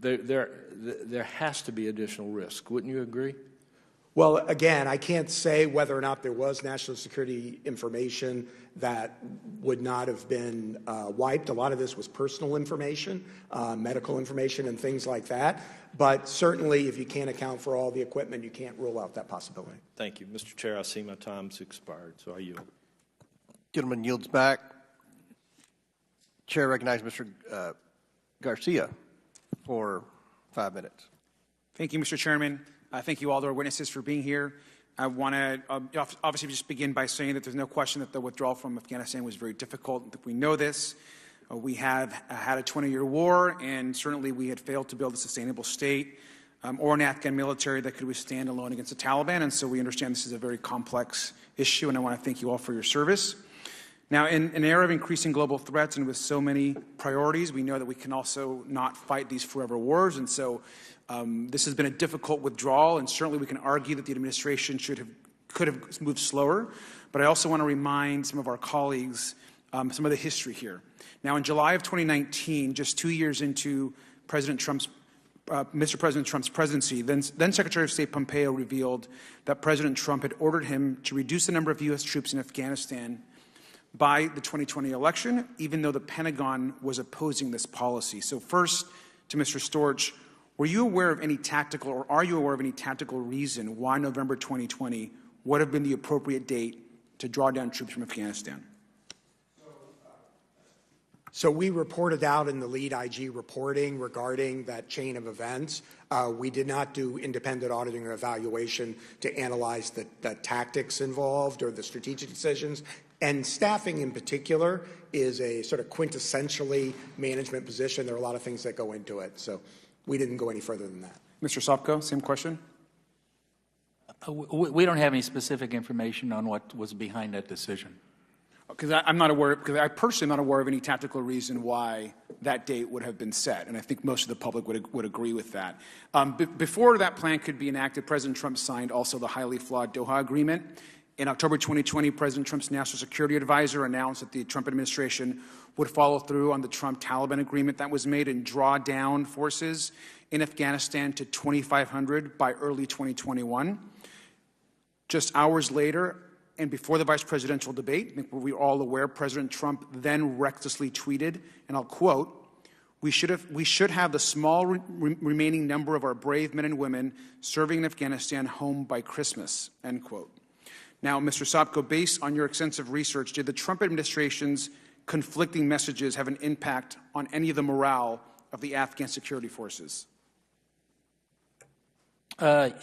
there has to be additional risk. Wouldn't you agree? Well, again, I can't say whether or not there was national security information that would not have been wiped. A lot of this was personal information, medical information, and things like that. But certainly, if you can't account for all the equipment, you can't rule out that possibility. Thank you. Mr. Chair, I see my time's expired, so I yield. Gentleman yields back. Chair recognizes Mr. Garcia for 5 minutes. Thank you, Mr. Chairman. Thank you all to our witnesses for being here. I want to obviously just begin by saying that there's no question that the withdrawal from Afghanistan was very difficult. We know this. We have had a 20-year war, and certainly we had failed to build a sustainable state or an Afghan military that could withstand alone against the Taliban, and so we understand this is a very complex issue, and I want to thank you all for your service. Now, in an era of increasing global threats and with so many priorities, we know that we can also not fight these forever wars, and so this has been a difficult withdrawal, and certainly we can argue that the administration could have moved slower, but I also want to remind some of our colleagues some of the history here. Now, in July of 2019, just 2 years into Mr. President Trump's presidency, then Secretary of State Pompeo revealed that President Trump had ordered him to reduce the number of U.S. troops in Afghanistan by the 2020 election, even though the Pentagon was opposing this policy. So first, to Mr. Storch, were you aware of any tactical, or are you aware of any tactical reason why November 2020 would have been the appropriate date to draw down troops from Afghanistan? So we reported out in the lead IG reporting regarding that chain of events. We did not do independent auditing or evaluation to analyze the tactics involved or the strategic decisions. And staffing in particular is a sort of quintessentially management position. There are a lot of things that go into it. So we didn't go any further than that. Mr. Sopko, same question. We don't have any specific information on what was behind that decision. Because I'm not aware, because I personally am not aware of any tactical reason why that date would have been set, and I think most of the public would agree with that. Before that plan could be enacted, President Trump signed also the highly flawed Doha Agreement. In October 2020, President Trump's national security advisor announced that the Trump administration would follow through on the Trump-Taliban agreement that was made and draw down forces in Afghanistan to 2,500 by early 2021. Just hours later, and before the vice presidential debate, I think we're all aware, President Trump then recklessly tweeted, and I'll quote, we should have the small remaining number of our brave men and women serving in Afghanistan home by Christmas, end quote. Now, Mr. Sopko, based on your extensive research, did the Trump administration's conflicting messages have an impact on any of the morale of the Afghan security forces?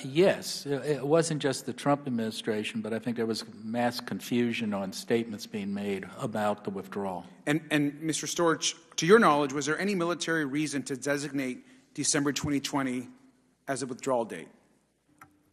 Yes. It wasn't just the Trump administration, but I think there was mass confusion on statements being made about the withdrawal. And Mr. Storch, to your knowledge, was there any military reason to designate December 2020 as a withdrawal date?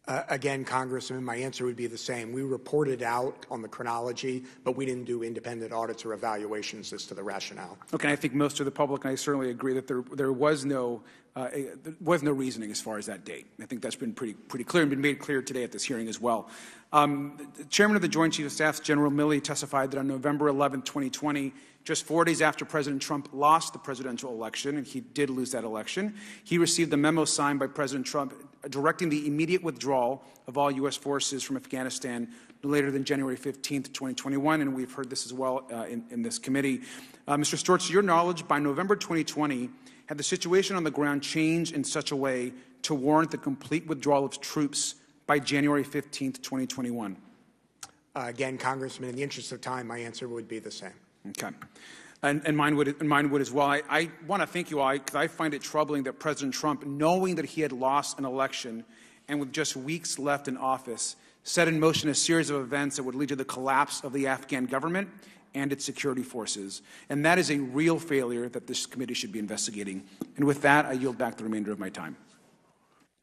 Again, Congressman, my answer would be the same. We reported out on the chronology, but we didn't do independent audits or evaluations as to the rationale. Okay, I think most of the public, and I certainly agree that there was no reasoning as far as that date. I think that's been pretty clear and been made clear today at this hearing as well. The Chairman of the Joint Chiefs of Staff, General Milley, testified that on November 11, 2020, just 4 days after President Trump lost the presidential election, and he did lose that election, he received a memo signed by President Trump directing the immediate withdrawal of all U.S. forces from Afghanistan no later than January 15, 2021, and we've heard this as well in this committee. Mr. Storch, to your knowledge, by November 2020, had the situation on the ground changed in such a way to warrant the complete withdrawal of troops by January 15, 2021? Again, Congressman, in the interest of time, my answer would be the same. Okay. And mine would as well. I want to thank you all, because I find it troubling that President Trump, knowing that he had lost an election and with just weeks left in office, set in motion a series of events that would lead to the collapse of the Afghan government and its security forces. And that is a real failure that this committee should be investigating. And with that, I yield back the remainder of my time.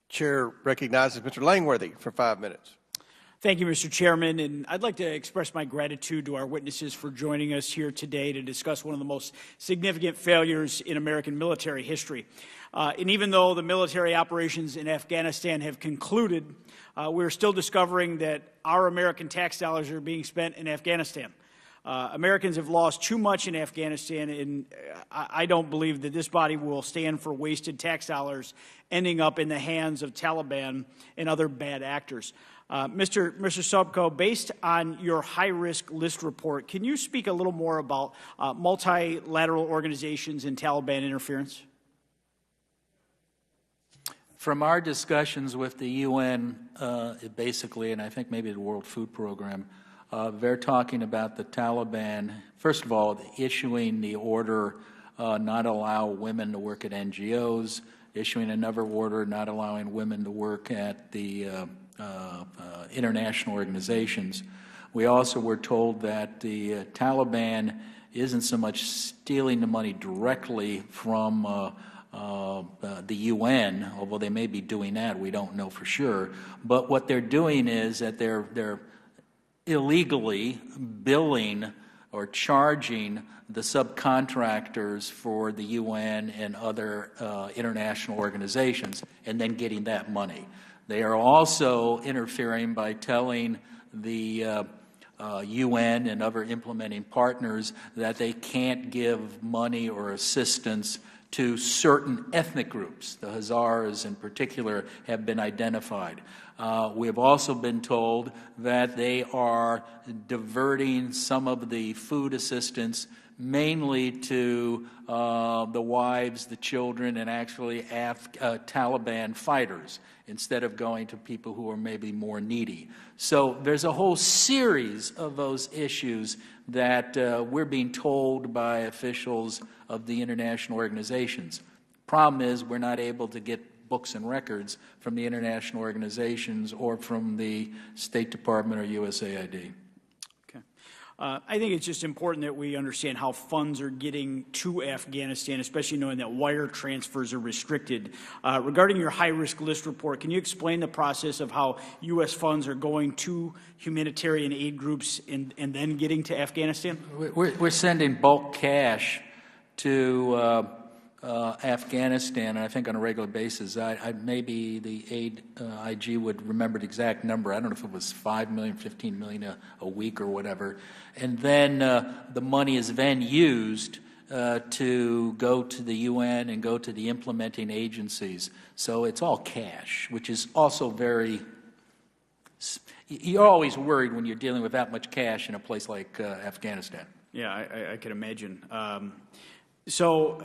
Chair recognizes Mr. Langworthy for 5 minutes. Thank you, Mr. Chairman, and I'd like to express my gratitude to our witnesses for joining us here today to discuss one of the most significant failures in American military history. And even though the military operations in Afghanistan have concluded, we're still discovering that our American tax dollars are being spent in Afghanistan. Americans have lost too much in Afghanistan, and I don't believe that this body will stand for wasted tax dollars ending up in the hands of Taliban and other bad actors. Mr. Sopko, based on your high-risk list report, can you speak a little more about multilateral organizations and Taliban interference? From our discussions with the UN, basically, and I think maybe the World Food Program, they're talking about the Taliban, first of all, issuing the order not allow women to work at NGOs, issuing another order not allowing women to work at the international organizations. We also were told that the Taliban isn't so much stealing the money directly from the UN, although they may be doing that, we don't know for sure. But what they're doing is that they're illegally billing or charging the subcontractors for the UN and other international organizations and then getting that money. They are also interfering by telling the UN and other implementing partners that they can't give money or assistance to certain ethnic groups. The Hazars in particular have been identified. We have also been told that they are diverting some of the food assistance mainly to the wives, the children, and actually Taliban fighters, instead of going to people who are maybe more needy. So there's a whole series of those issues that we're being told by officials of the international organizations. Problem is, we're not able to get books and records from the international organizations or from the State Department or USAID. Okay. I think it's just important that we understand how funds are getting to Afghanistan, especially knowing that wire transfers are restricted. Regarding your high-risk list report, can you explain the process of how U.S. funds are going to humanitarian aid groups and then getting to Afghanistan? We're sending bulk cash to Afghanistan, and I think on a regular basis. Maybe the aid IG would remember the exact number. I don't know if it was 5 million, 15 million a week or whatever. And then the money is then used to go to the UN and go to the implementing agencies. So it's all cash, which is also very... You're always worried when you're dealing with that much cash in a place like Afghanistan. Yeah, I can imagine. So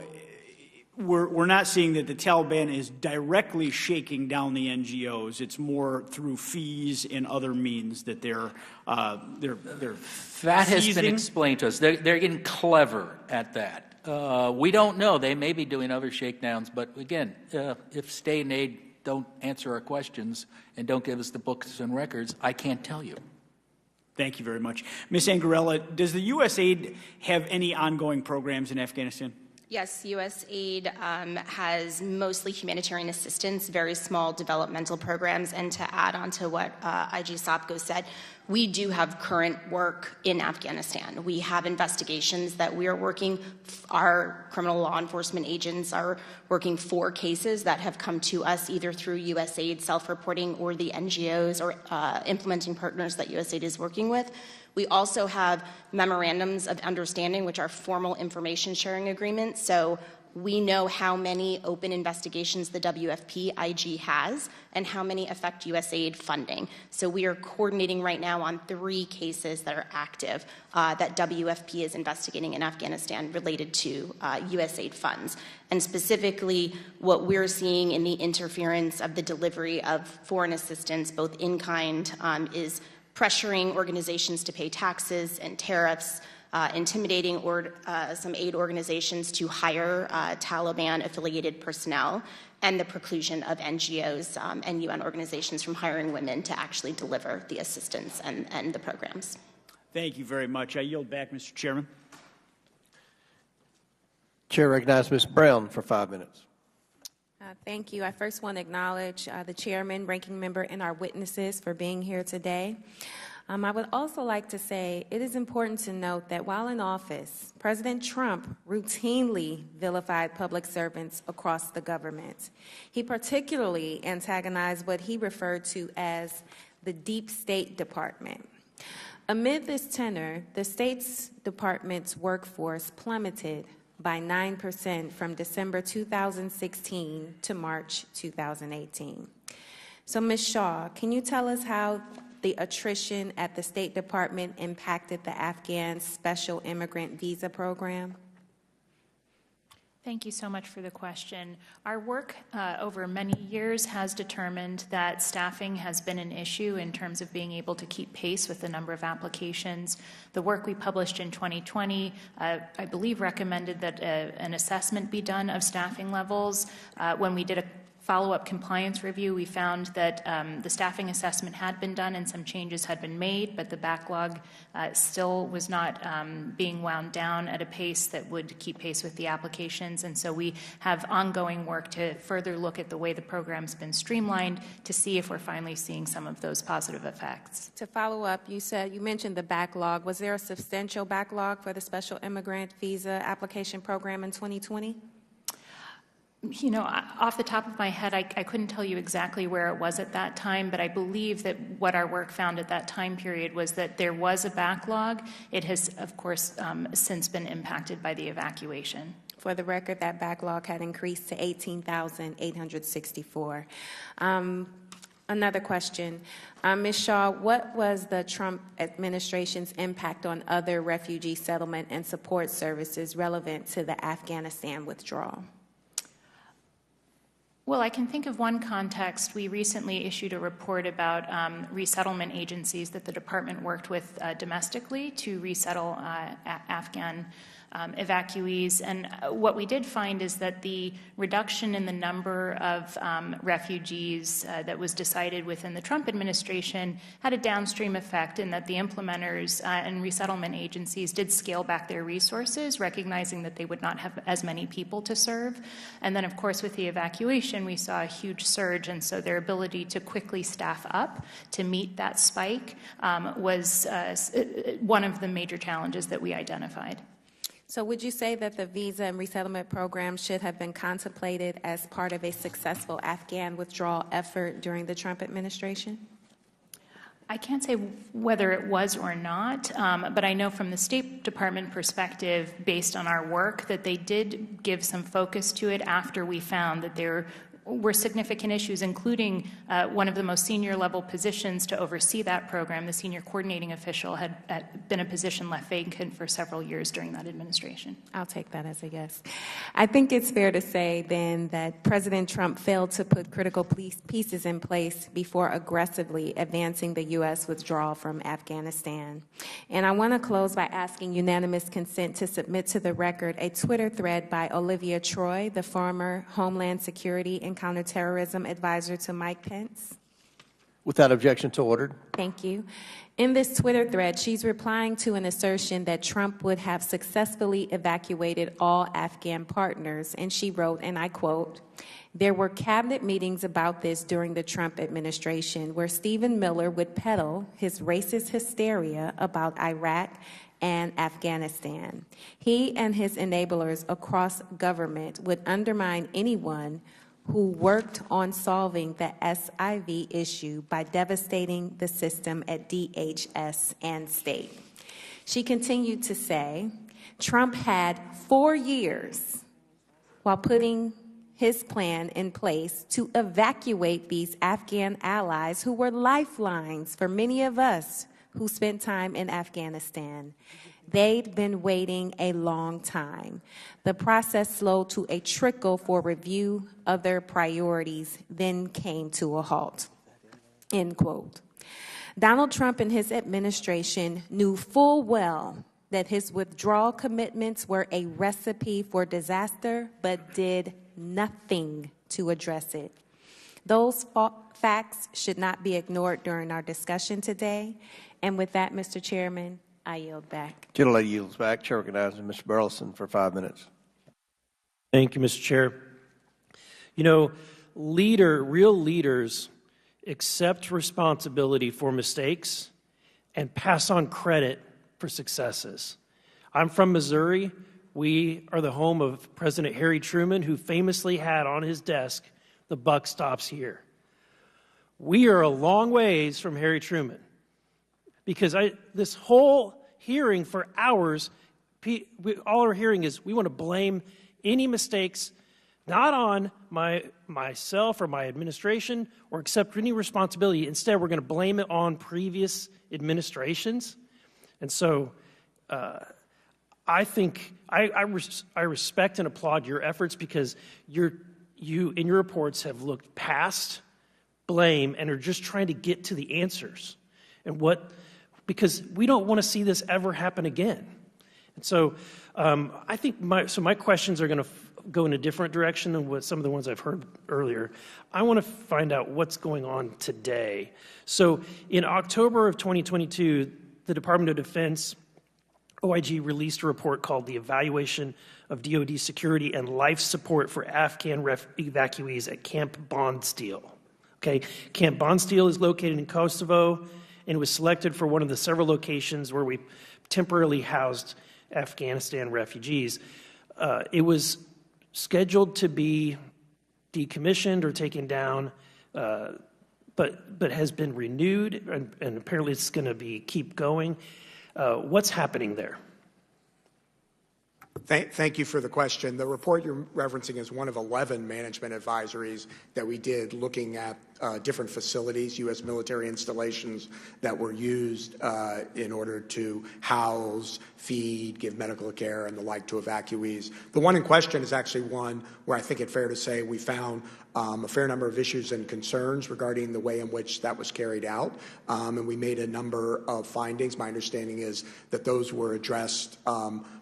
we're not seeing that the Taliban is directly shaking down the NGOs. It's more through fees and other means that they're that has been explained to us. They're getting clever at that. We don't know. They may be doing other shakedowns, but again, if state and aid don't answer our questions and don't give us the books and records, I can't tell you. Thank you very much. Ms. Angarella, does the U.S. aid have any ongoing programs in Afghanistan? Yes, U.S. aid has mostly humanitarian assistance, very small developmental programs. And to add on to what IG Sopko said, we do have current work in Afghanistan. We have investigations that we are working. Our criminal law enforcement agents are working 4 cases that have come to us either through U.S. aid self-reporting or the NGOs or implementing partners that U.S. aid is working with. We also have memorandums of understanding, which are formal information sharing agreements. So we know how many open investigations the WFP IG has and how many affect USAID funding. So we are coordinating right now on 3 cases that are active that WFP is investigating in Afghanistan related to USAID funds. And specifically, what we're seeing in the interference of the delivery of foreign assistance, both in kind, is pressuring organizations to pay taxes and tariffs, intimidating some aid organizations to hire Taliban-affiliated personnel, and the preclusion of NGOs and UN organizations from hiring women to actually deliver the assistance and the programs. Thank you very much. I yield back, Mr. Chairman. Chair recognizes Ms. Brown for 5 minutes. Thank you. I first want to acknowledge the chairman, ranking member, and our witnesses for being here today. I would also like to say it is important to note that while in office, President Trump routinely vilified public servants across the government. He particularly antagonized what he referred to as the Deep State Department. Amid this tenor, the State Department's workforce plummeted by 9% from December 2016 to March 2018. So, Ms. Shaw, can you tell us how the attrition at the State Department impacted the Afghan Special Immigrant Visa Program? Thank you so much for the question. Our work over many years has determined that staffing has been an issue in terms of being able to keep pace with the number of applications. The work we published in 2020, I believe, recommended that an assessment be done of staffing levels. When we did a follow-up compliance review, we found that the staffing assessment had been done and some changes had been made, but the backlog still was not being wound down at a pace that would keep pace with the applications. And so we have ongoing work to further look at the way the program's been streamlined to see if we're finally seeing some of those positive effects. To follow up, you mentioned the backlog. Was there a substantial backlog for the Special Immigrant Visa Application Program in 2020? You know, off the top of my head, I couldn't tell you exactly where it was at that time, but I believe that what our work found at that time period was that there was a backlog. It has, of course, since been impacted by the evacuation. For the record, that backlog had increased to 18,864. Another question. Ms. Shaw, what was the Trump administration's impact on other refugee settlement and support services relevant to the Afghanistan withdrawal? Well, I can think of one context. We recently issued a report about resettlement agencies that the department worked with domestically to resettle Afghan evacuees. And what we did find is that the reduction in the number of refugees that was decided within the Trump administration had a downstream effect in that the implementers and resettlement agencies did scale back their resources, recognizing that they would not have as many people to serve. And then, of course, with the evacuation, we saw a huge surge, and so their ability to quickly staff up to meet that spike was one of the major challenges that we identified. So would you say that the visa and resettlement program should have been contemplated as part of a successful Afghan withdrawal effort during the Trump administration? I can't say whether it was or not, but I know from the State Department perspective, based on our work, that they did give some focus to it after we found that there were significant issues, including one of the most senior level positions to oversee that program. The senior coordinating official had been a position left vacant for several years during that administration. I'll take that as a yes. I think it's fair to say then that President Trump failed to put critical pieces in place before aggressively advancing the U.S. withdrawal from Afghanistan. And I want to close by asking unanimous consent to submit to the record a Twitter thread by Olivia Troy, the former Homeland Security and Counterterrorism Advisor to Mike Pence. Without objection, to ordered. Thank you. In this Twitter thread, she's replying to an assertion that Trump would have successfully evacuated all Afghan partners, and she wrote, and I quote, "There were cabinet meetings about this during the Trump administration where Stephen Miller would peddle his racist hysteria about Iraq and Afghanistan. He and his enablers across government would undermine anyone who worked on solving the SIV issue by devastating the system at DHS and state." She continued to say, Trump had 4 years while putting his plan in place to evacuate these Afghan allies who were lifelines for many of us who spent time in Afghanistan. They'd been waiting a long time. The process slowed to a trickle for review of their priorities, then came to a halt. End quote. Donald Trump and his administration knew full well that his withdrawal commitments were a recipe for disaster, but did nothing to address it. Those facts should not be ignored during our discussion today. And with that, Mr. Chairman, I yield back. Gentlelady yields back. Chair recognizes Mr. Burleson for 5 minutes. Thank you, Mr. Chair. You know, real leaders accept responsibility for mistakes and pass on credit for successes. I'm from Missouri. We are the home of President Harry Truman, who famously had on his desk, "The buck stops here." We are a long ways from Harry Truman. Because this whole hearing for hours, all we're hearing is we want to blame any mistakes, not on myself or my administration, or accept any responsibility. Instead, we're going to blame it on previous administrations. And so I think I respect and applaud your efforts, because you in your reports have looked past blame and are just trying to get to the answers. And because we don't want to see this ever happen again. And so I think my questions are going to go in a different direction than what some of the ones I've heard earlier. I want to find out what's going on today. So in October of 2022, the Department of Defense, OIG, released a report called The Evaluation of DoD Security and Life Support for Afghan Evacuees at Camp Bondsteel. Okay, Camp Bondsteel is located in Kosovo, and was selected for one of the several locations where we temporarily housed Afghanistan refugees. It was scheduled to be decommissioned or taken down, but has been renewed, and apparently it's going to keep going. What's happening there? Thank you for the question. The report you're referencing is one of 11 management advisories that we did looking at different facilities, U.S. military installations that were used in order to house, feed, give medical care, and the like to evacuees. The one in question is actually one where I think it's fair to say we found a fair number of issues and concerns regarding the way in which that was carried out, and we made a number of findings. My understanding is that those were addressed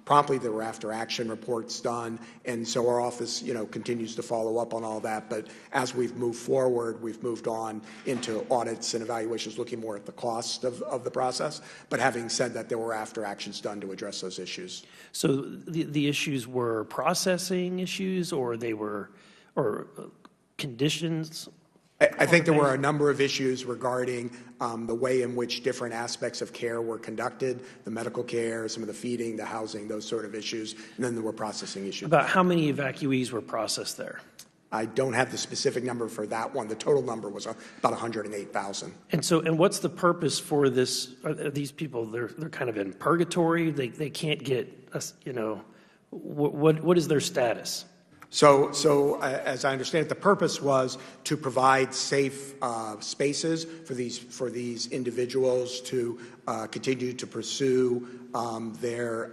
promptly. There were after-action reports done, and so our office, continues to follow up on all that. But as we've moved forward, we've moved on into audits and evaluations, looking more at the cost of the process. But having said that, there were after-actions done to address those issues. So the issues were processing issues, or they were, conditions? I think there were a number of issues regarding the way in which different aspects of care were conducted, the medical care, some of the feeding, the housing, those sort of issues, and then there were processing issues. About how many evacuees were processed there? I don't have the specific number for that one. The total number was about 108,000. And what's the purpose for this? Are these people, they're kind of in purgatory? They can't get, what is their status? So as I understand it, the purpose was to provide safe spaces for these individuals to continue to pursue their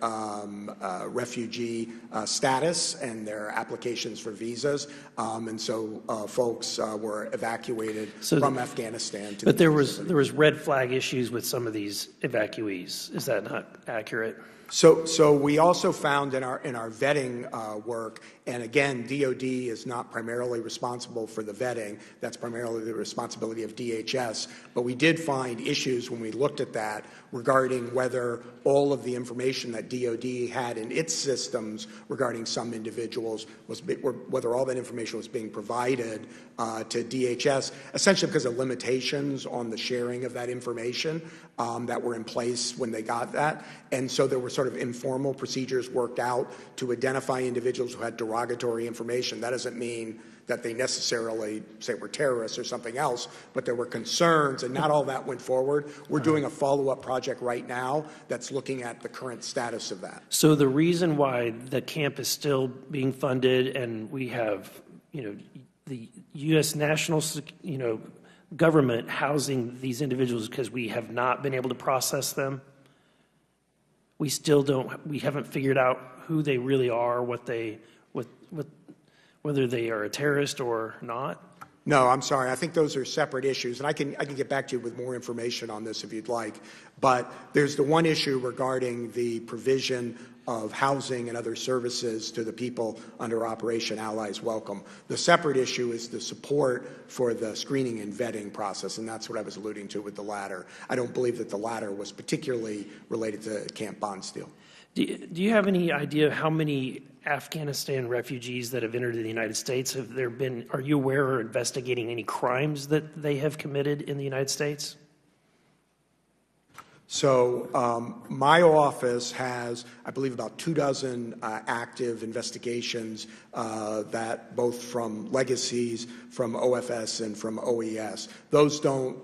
refugee status and their applications visas. And so folks were evacuated from Afghanistan. But there was red flag issues with some of these evacuees. Is that not accurate? So we also found in our vetting work, and again, DOD is not primarily responsible for the vetting. That's primarily the responsibility of DHS. But we did find issues when we looked at that regarding whether all of the information that DOD had in its systems regarding some individuals whether all that information was being provided to DHS, essentially because of limitations on the sharing of that information that were in place when they got that. And so there were sort of informal procedures worked out to identify individuals who had derogatory information. That doesn't mean that they necessarily say were terrorists or something else, but there were concerns, and not all that went forward. We're doing a follow-up project right now that's looking at the current status of that. So the reason why the camp is still being funded, and we have, the U.S. national, government housing these individuals because we have not been able to process them. We haven't figured out who they really are, whether they are a terrorist or not. No, I'm sorry. I think those are separate issues, and I can get back to you with more information on this if you'd like. But there's the one issue regarding the provision of housing and other services to the people under Operation Allies Welcome. The separate issue is the support for the screening and vetting process, and that's what I was alluding to with the latter. I don't believe that the latter was particularly related to Camp Bondsteel. Do you have any idea how many Afghanistan refugees that have entered the United States are you aware or investigating any crimes that they have committed in the United States? So my office has, I believe, about 24 active investigations that both from legacies, from OFS, and from OES. Those don't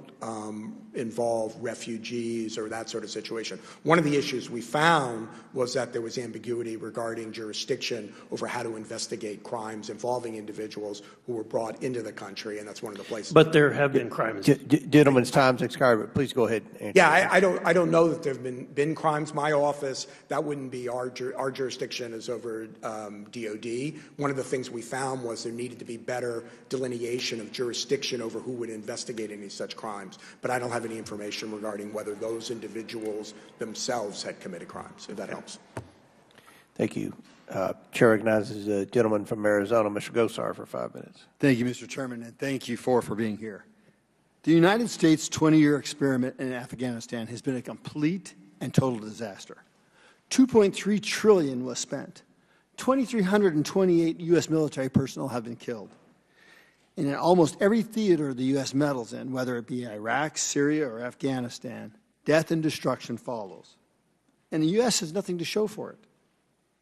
involve refugees or that sort of situation. One of the issues we found was that there was ambiguity regarding jurisdiction over how to investigate crimes involving individuals who were brought into the country, and that's one of the places. But there have been crimes. Gentleman's time's expired, but please go ahead. Yeah, I don't know that there have been crimes. My office, that wouldn't be our jurisdiction is over DOD. One of the things we found was there needed to be better delineation of jurisdiction over who would investigate any such crimes. But I don't have any information regarding whether those individuals themselves had committed crimes, if that helps. Thank you. Chair recognizes the gentleman from Arizona, Mr. Gosar, for 5 minutes. Thank you, Mr. Chairman, and thank you for being here. The United States' 20-year experiment in Afghanistan has been a complete and total disaster. $2.3 trillion was spent. 2,328 U.S. military personnel have been killed. And in almost every theater the U.S. meddles in, whether it be Iraq, Syria, or Afghanistan, death and destruction follows. And the U.S. has nothing to show for it.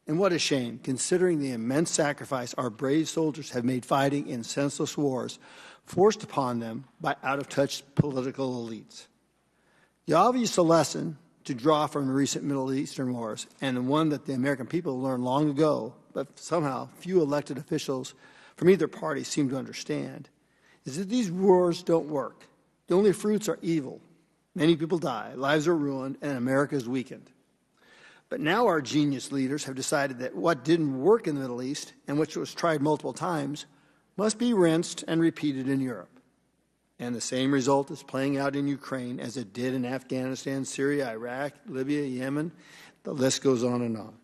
And what a shame, considering the immense sacrifice our brave soldiers have made fighting in senseless wars forced upon them by out-of-touch political elites. The obvious lesson to draw from the recent Middle Eastern wars, and the one that the American people learned long ago, but somehow few elected officials from either party seem to understand, is that these wars don't work. The only fruits are evil. Many people die, lives are ruined, and America is weakened. But now our genius leaders have decided that what didn't work in the Middle East, and which was tried multiple times, must be rinsed and repeated in Europe. And the same result is playing out in Ukraine as it did in Afghanistan, Syria, Iraq, Libya, Yemen. The list goes on and on.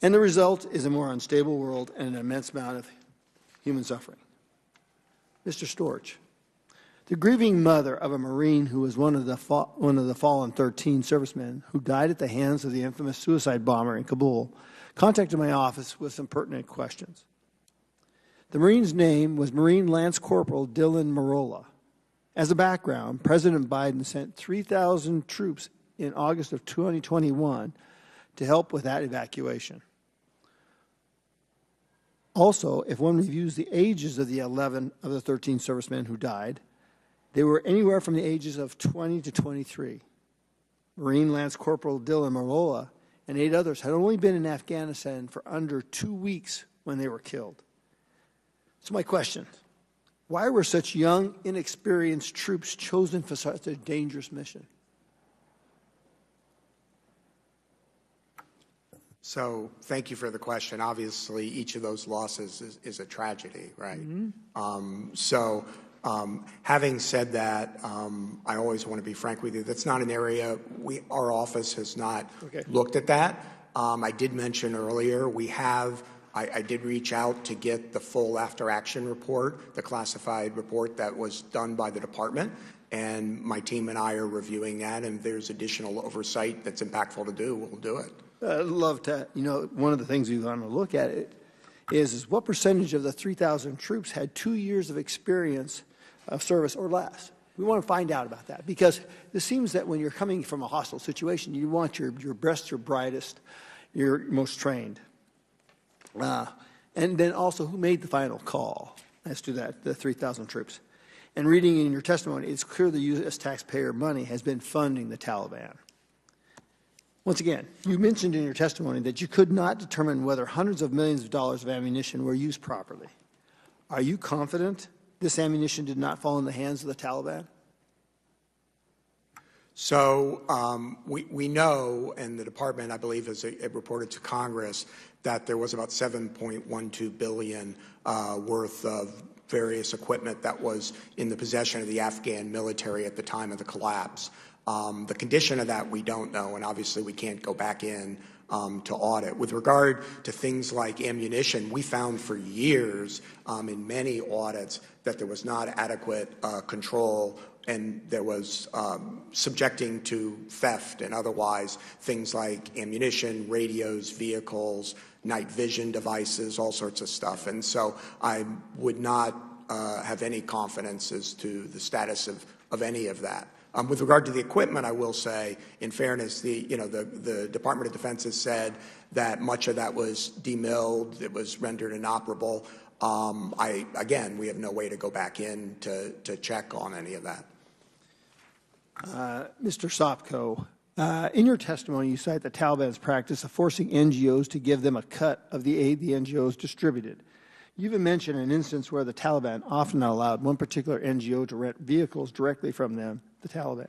And the result is a more unstable world and an immense amount of human suffering. Mr. Storch, the grieving mother of a Marine who was one of the fallen 13 servicemen who died at the hands of the infamous suicide bomber in Kabul, contacted my office with some pertinent questions. The Marine's name was Marine Lance Corporal Dylan Marola. As a background, President Biden sent 3,000 troops in August of 2021 to help with that evacuation. Also, if one reviews the ages of the 11 of the 13 servicemen who died, they were anywhere from the ages of 20 to 23. Marine Lance Corporal Dylan Marola and 8 others had only been in Afghanistan for under 2 weeks when they were killed. So my question, why were such young, inexperienced troops chosen for such a dangerous mission? So thank you for the question. Obviously, each of those losses is a tragedy, right? Having said that, I always want to be frank with you. That's not an area our office has not looked at that. I did mention earlier I did reach out to get the full after-action report, the classified report that was done by the department, and my team and I are reviewing that, and if there's additional oversight that's impactful to do, we'll do it. I'd love to, one of the things we want to look at is what percentage of the 3,000 troops had 2 years of experience of service or less. We want to find out about that because it seems that when you're coming from a hostile situation, you want your best, your brightest, your most trained. And then also who made the final call as to that, the 3,000 troops. And reading in your testimony, it's clear the U.S. taxpayer money has been funding the Taliban. Once again, you mentioned in your testimony that you could not determine whether hundreds of millions of dollars of ammunition were used properly. Are you confident this ammunition did not fall in the hands of the Taliban? So we know, and the department, I believe, has reported to Congress that there was about $7.12 billion worth of various equipment that was in the possession of the Afghan military at the time of the collapse. The condition of that we don't know, and obviously we can't go back in to audit. With regard to things like ammunition, we found for years in many audits that there was not adequate control, and there was subjecting to theft and otherwise things like ammunition, radios, vehicles, night vision devices, all sorts of stuff. And so I would not have any confidence as to the status of any of that. With regard to the equipment, I will say, in fairness, the Department of Defense has said that much of that was demilled, it was rendered inoperable. Again, we have no way to go back in to check on any of that. Mr. Sopko, in your testimony, you cite the Taliban's practice of forcing NGOs to give them a cut of the aid the NGOs distributed. You even mentioned an instance where the Taliban often allowed one particular NGO to rent vehicles directly from them, the Taliban.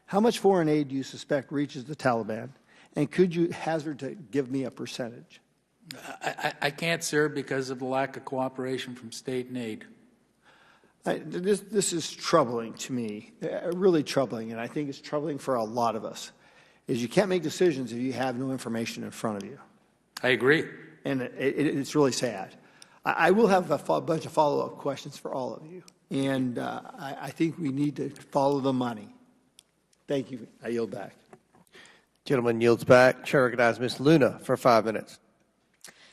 How much foreign aid do you suspect reaches the Taliban? And could you hazard to give me a percentage? I can't, sir, because of the lack of cooperation from state and aid. This is troubling to me, really troubling, and I think it's troubling for a lot of us, is you can't make decisions if you have no information in front of you. I agree. And it's really sad. I will have a bunch of follow-up questions for all of you, and I think we need to follow the money. Thank you. I yield back. Gentleman yields back. Chair recognizes Ms. Luna for 5 minutes.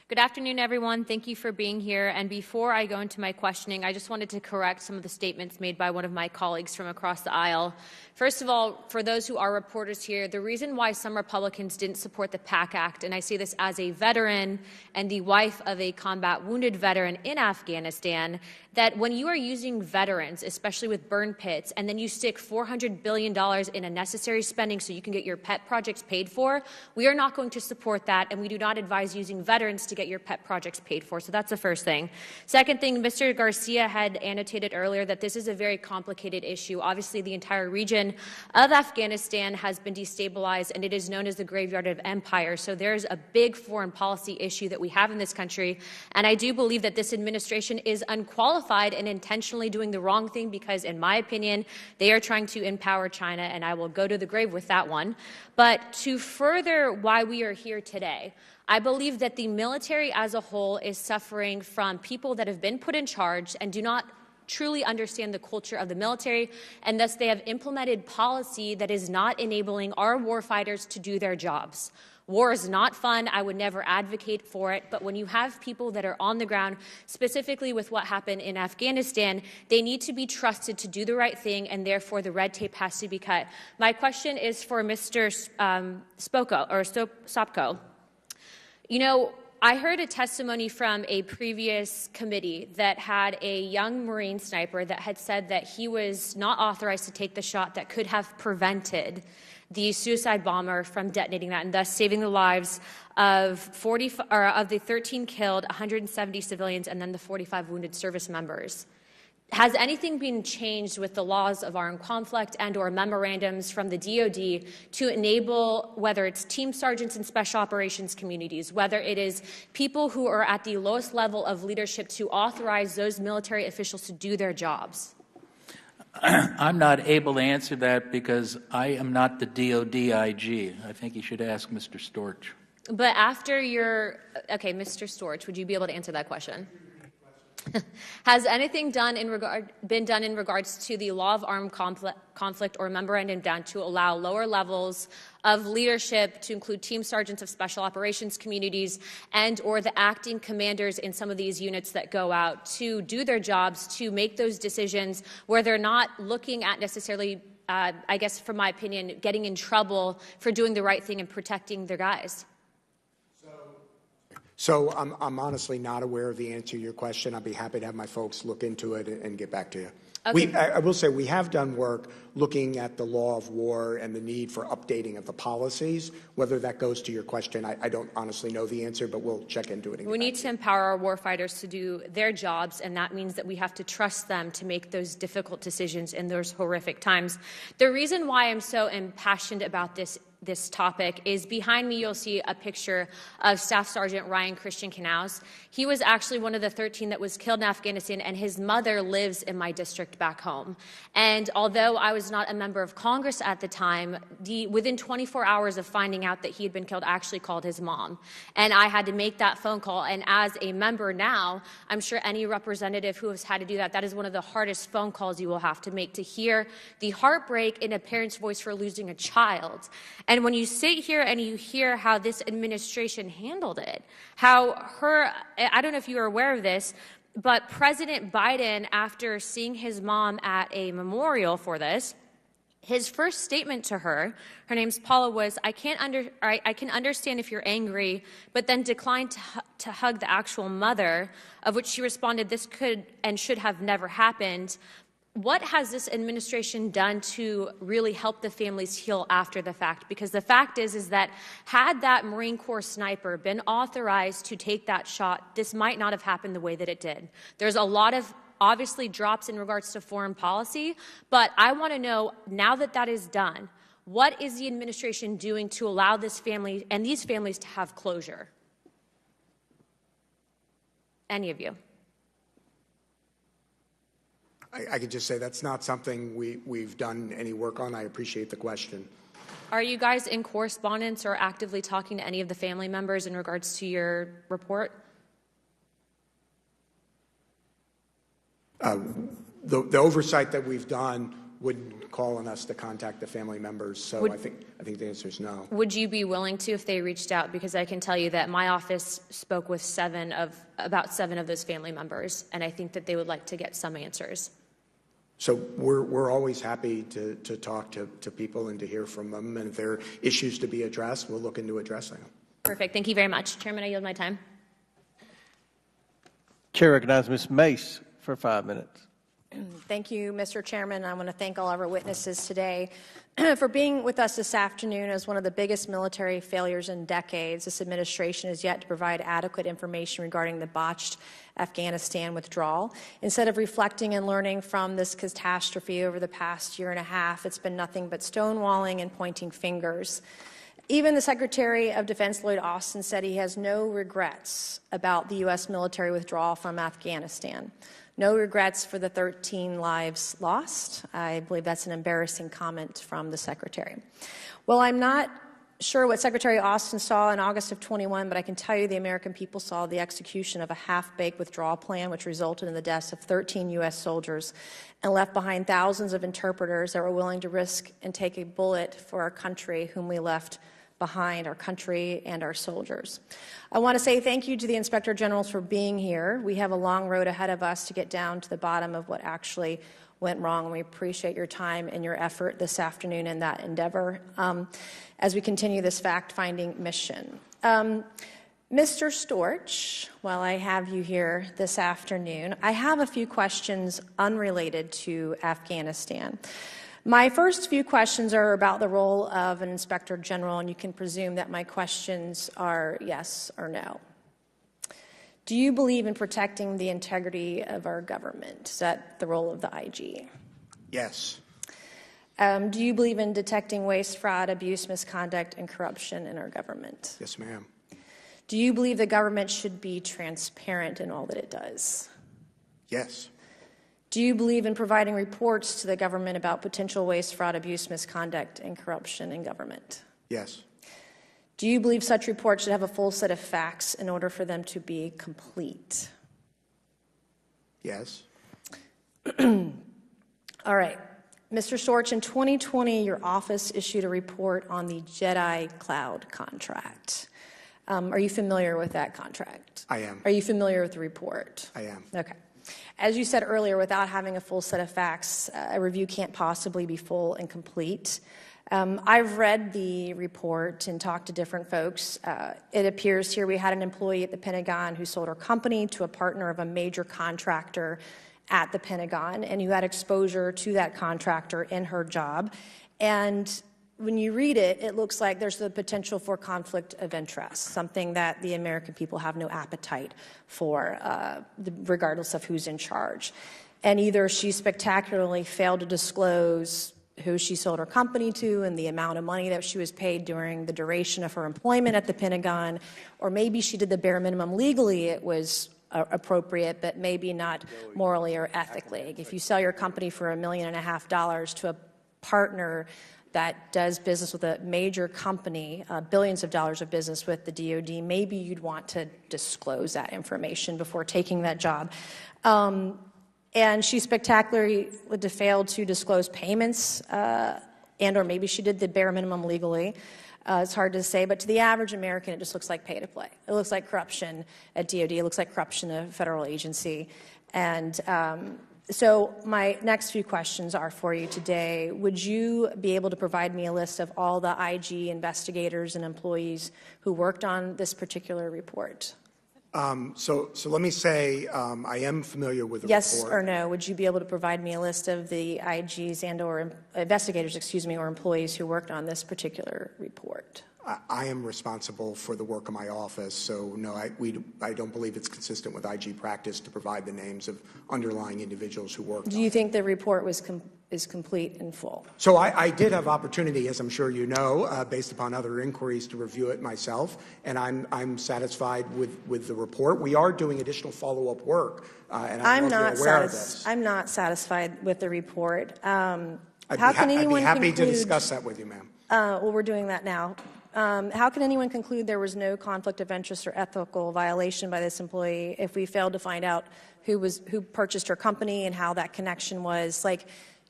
Good afternoon, everyone. Thank you for being here. And before I go into my questioning, I just wanted to correct some of the statements made by one of my colleagues from across the aisle. First of all, for those who are reporters here, the reason why some Republicans didn't support the PAC Act, and I say this as a veteran and the wife of a combat wounded veteran in Afghanistan, that when you are using veterans, especially with burn pits, and then you stick $400 billion in unnecessary spending so you can get your pet projects paid for, we are not going to support that, and we do not advise using veterans to get your pet projects paid for. So that's the first thing. Second thing, Mr. Garcia had annotated earlier that this is a very complicated issue. Obviously, the entire region of Afghanistan has been destabilized, and it is known as the graveyard of empire. So there's a big foreign policy issue that we have in this country, and I do believe that this administration is unqualified and intentionally doing the wrong thing because, in my opinion, they are trying to empower China, and I will go to the grave with that one. But to further why we are here today, I believe that the military as a whole is suffering from people that have been put in charge and do not truly understand the culture of the military, and thus they have implemented policy that is not enabling our warfighters to do their jobs. War is not fun. I would never advocate for it. But when you have people that are on the ground, specifically with what happened in Afghanistan, they need to be trusted to do the right thing, and therefore the red tape has to be cut. My question is for Mr. Sopko. You know, I heard a testimony from a previous committee that had a young Marine sniper that had said that he was not authorized to take the shot that could have prevented the suicide bomber from detonating that and thus saving the lives of the 13 killed, 170 civilians, and then the 45 wounded service members. Has anything been changed with the laws of armed conflict and/or memorandums from the DoD to enable, whether it's team sergeants in special operations communities, whether it is people who are at the lowest level of leadership, to authorize those military officials to do their jobs? I'm not able to answer that because I am not the DoD IG. I think you should ask Mr. Storch. But after okay, Mr. Storch, would you be able to answer that question? Has anything been done in regards to the law of armed conflict or memorandum down to allow lower levels of leadership, to include team sergeants of special operations communities and or the acting commanders in some of these units that go out to do their jobs, to make those decisions where they're not looking at necessarily, I guess from my opinion, getting in trouble for doing the right thing and protecting their guys? So I'm honestly not aware of the answer to your question. I'd be happy to have my folks look into it and get back to you. Okay. I will say we have done work looking at the law of war and the need for updating of the policies. Whether that goes to your question, I don't honestly know the answer, but we'll check into it. We need to empower our warfighters to do their jobs, and that means that we have to trust them to make those difficult decisions in those horrific times. The reason why I'm so impassioned about this topic is behind me you'll see a picture of Staff Sergeant Ryan Christian Knaus. He was actually one of the 13 that was killed in Afghanistan, and his mother lives in my district back home. And although I was not a member of Congress at the time, within 24 hours of finding out that he had been killed, I actually called his mom. And I had to make that phone call. And as a member now, I'm sure any representative who has had to do that, that is one of the hardest phone calls you will have to make, to hear the heartbreak in a parent's voice for losing a child. And when you sit here and you hear how this administration handled it, I don't know if you are aware of this, but President Biden, after seeing his mom at a memorial for this, his first statement to her name's Paula, was, I can understand if you're angry, but then declined to hug the actual mother, of which she responded, this could and should have never happened. What has this administration done to really help the families heal after the fact? Because the fact is that had that Marine Corps sniper been authorized to take that shot, this might not have happened the way that it did. There's a lot of obviously drops in regards to foreign policy, but I want to know, now that that is done, what is the administration doing to allow this family and these families to have closure? Any of you? I could just say that's not something we've done any work on. I appreciate the question. Are you guys in correspondence or actively talking to any of the family members in regards to your report? The oversight that we've done would call on us to contact the family members, so I think the answer is no. Would you be willing to if they reached out? Because I can tell you that my office spoke with about seven of those family members, and I think that they would like to get some answers. So we're always happy to talk to people and to hear from them, and if there are issues to be addressed, we'll look into addressing them. Perfect. Thank you very much. Chairman, I yield my time. Chair recognizes Ms. Mace for 5 minutes. Thank you, Mr. Chairman. I want to thank all of our witnesses today for being with us this afternoon. As one of the biggest military failures in decades, this administration has yet to provide adequate information regarding the botched Afghanistan withdrawal. Instead of reflecting and learning from this catastrophe over the past year and a half, it's been nothing but stonewalling and pointing fingers. Even the Secretary of Defense, Lloyd Austin, said he has no regrets about the U.S. military withdrawal from Afghanistan. No regrets for the 13 lives lost. I believe that's an embarrassing comment from the Secretary. Well, I'm not sure what Secretary Austin saw in August of 21, but I can tell you the American people saw the execution of a half-baked withdrawal plan, which resulted in the deaths of 13 U.S. soldiers and left behind thousands of interpreters that were willing to risk and take a bullet for our country, whom we left behind, our country and our soldiers. I want to say thank you to the Inspector Generals for being here. We have a long road ahead of us to get down to the bottom of what actually went wrong, and we appreciate your time and your effort this afternoon in that endeavor as we continue this fact-finding mission. Mr. Storch, while I have you here this afternoon, I have a few questions unrelated to Afghanistan. My first few questions are about the role of an Inspector General, and you can presume that my questions are yes or no. Do you believe in protecting the integrity of our government? Is that the role of the IG? Yes. Do you believe in detecting waste, fraud, abuse, misconduct, and corruption in our government? Yes, ma'am. Do you believe the government should be transparent in all that it does? Yes. Do you believe in providing reports to the government about potential waste, fraud, abuse, misconduct, and corruption in government? Yes. Do you believe such reports should have a full set of facts in order for them to be complete? Yes. All right. Mr. Storch, in 2020, your office issued a report on the Jedi Cloud contract. Are you familiar with that contract? I am. Are you familiar with the report? I am. Okay. As you said earlier, without having a full set of facts, a review can't possibly be full and complete. I've read the report and talked to different folks. It appears here we had an employee at the Pentagon who sold her company to a partner of a major contractor at the Pentagon, and who had exposure to that contractor in her job. And when you read it, it looks like there's the potential for conflict of interest, something that the American people have no appetite for, regardless of who's in charge. And either she spectacularly failed to disclose who she sold her company to and the amount of money that she was paid during the duration of her employment at the Pentagon, or maybe she did the bare minimum legally. It was appropriate, but maybe not morally or ethically. If you sell your company for $1.5 million to a partner that does business with a major company, billions of dollars of business with the DoD, maybe you'd want to disclose that information before taking that job. And she spectacularly failed to disclose payments, and or maybe she did the bare minimum legally. It's hard to say, but to the average American, it just looks like pay to play. It looks like corruption at DoD. It looks like corruption at a federal agency. And so my next few questions are for you today. Would you be able to provide me a list of all the IG investigators and employees who worked on this particular report? So let me say I am familiar with the yes report. Or no? Would you be able to provide me a list of the IGs and or investigators, or employees who worked on this particular report? I am responsible for the work of my office, so no, I don't believe it's consistent with IG practice to provide the names of underlying individuals who worked. Do you think the report is complete and full? So I did have opportunity, as I'm sure you know, based upon other inquiries, to review it myself, and I'm satisfied with the report. We are doing additional follow-up work, and I'm not aware of this. I'm not satisfied with the report. I'd be happy to discuss that with you, ma'am. Well, we're doing that now. How can anyone conclude there was no conflict of interest or ethical violation by this employee if we failed to find out who purchased her company and how that connection was?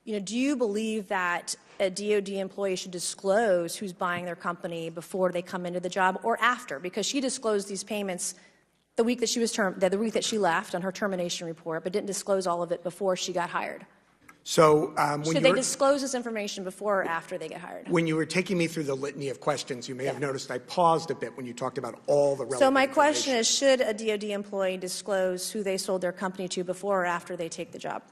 Do you believe that a DoD employee should disclose who's buying their company before they come into the job or after? Because she disclosed these payments the week that she was the week that she left on her termination report, but didn't disclose all of it before she got hired. So should they disclose this information before or after they get hired? When you were taking me through the litany of questions, you may have noticed I paused a bit when you talked about all the relevant So my question is, should a DoD employee disclose who they sold their company to before or after they take the job?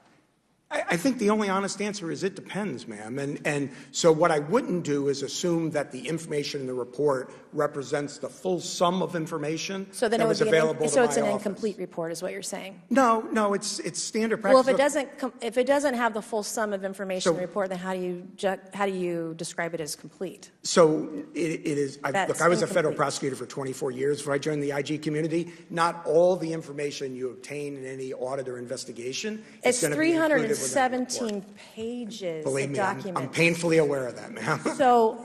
I think the only honest answer is it depends, ma'am. And so what I wouldn't do is assume that the information in the report represents the full sum of information So then that it would was be available to so it's my an office. incomplete report, is what you're saying. No, it's standard practice. Well, if it doesn't have the full sum of information in the report, then how do you describe it as complete? So it is. That's I was a federal incomplete. prosecutor for 24 years before I joined the IG community. Not all the information you obtain in any audit or investigation It's is going to be included within the report. 317 pages Believe of me, documents. I'm painfully aware of that, ma'am. So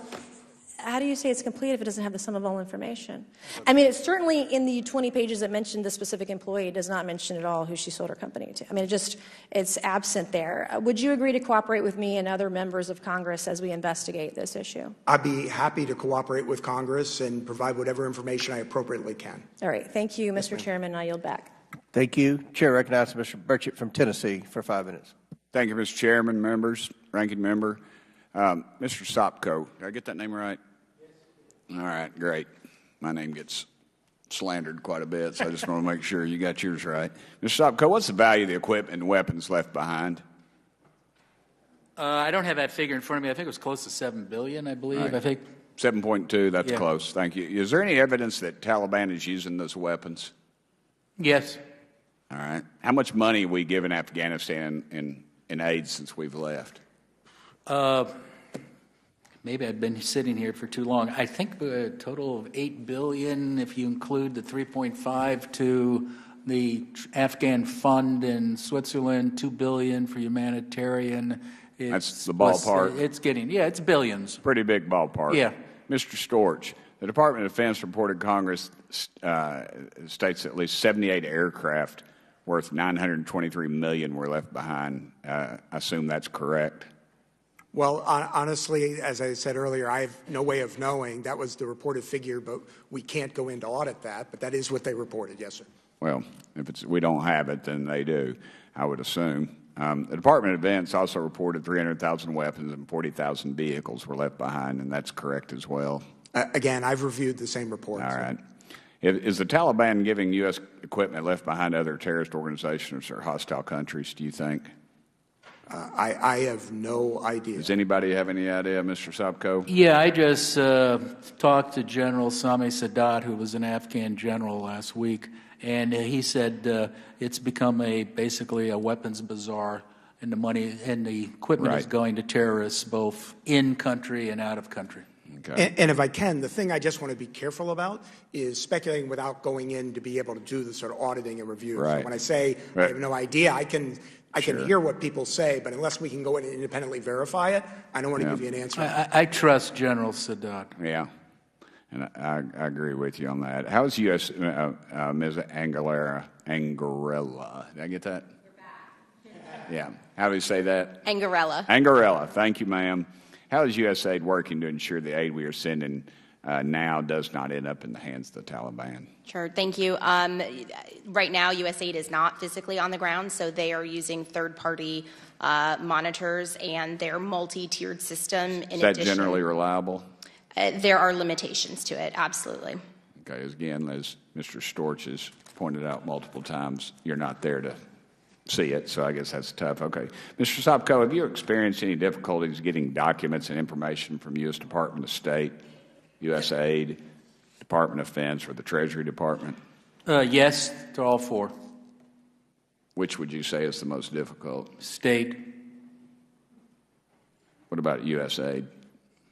how do you say it's complete if it doesn't have the sum of all information? I mean, it's certainly in the 20 pages that mention the specific employee, it does not mention at all who she sold her company to. I mean, it's absent there. Would you agree to cooperate with me and other members of Congress as we investigate this issue? I'd be happy to cooperate with Congress and provide whatever information I appropriately can. All right. Thank you, Mr. Chairman. I yield back. Thank you. Chair recognizes Mr. Burchett from Tennessee for 5 minutes. Thank you, Mr. Chairman, members, ranking member. Mr. Sopko, did I get that name right? Yes. All right, great. My name gets slandered quite a bit, so I just want to make sure you got yours right. Mr. Sopko, what's the value of the equipment and weapons left behind? I don't have that figure in front of me. I think it was close to $7 billion, I believe. Right. I think 7.2, that's Yeah. close. Thank you. Is there any evidence that Taliban is using those weapons? Yes. All right. How much money have we given Afghanistan in aid since we've left? Maybe I've been sitting here for too long. I think a total of $8 billion, if you include the 3.5 to the Afghan fund in Switzerland, $2 billion for humanitarian. That's the ballpark. It's billions. Pretty big ballpark. Yeah. Mr. Storch, the Department of Defense reported Congress states at least 78 aircraft worth $923 million were left behind. I assume that's correct. Well, honestly, as I said earlier, I have no way of knowing. That was the reported figure, but we can't go in to audit that. But that is what they reported, yes, sir. Well, if we don't have it, then they do, I would assume. The Department of Defense also reported 300,000 weapons and 40,000 vehicles were left behind, and that's correct as well. Again, I've reviewed the same report. All right. Is the Taliban giving U.S. equipment left behind to other terrorist organizations or hostile countries, do you think? I have no idea. Does anybody have any idea, Mr. Sopko? Yeah, I just talked to General Sami Sadat, who was an Afghan general last week, and he said it's become basically a weapons bazaar, and the money and the equipment is going to terrorists both in country and out of country. Okay. And if I can, the thing I just want to be careful about is speculating without going in to be able to do the sort of auditing and review. Right. So when I say I have no idea, I can hear what people say, but unless we can go in and independently verify it, I don't want to give you an answer. I trust General Sadat. Yeah, and I agree with you on that. How is U.S. Ms. Angarella? Did I get that? Yeah. How do you say that? Angarella. Angarella. Thank you, ma'am. How is USAID working to ensure the aid we are sending now does not end up in the hands of the Taliban? Sure, thank you. Right now, USAID is not physically on the ground, so they are using third-party monitors and their multi-tiered system. Is that generally reliable? There are limitations to it, absolutely. Okay, again, as Mr. Storch has pointed out multiple times, you're not there to see it, so I guess that's tough. Okay. Mr. Sopko, have you experienced any difficulties getting documents and information from U.S. Department of State, USAID, Department of Defense, or the Treasury Department? Yes, to all four. Which would you say is the most difficult? State. What about USAID?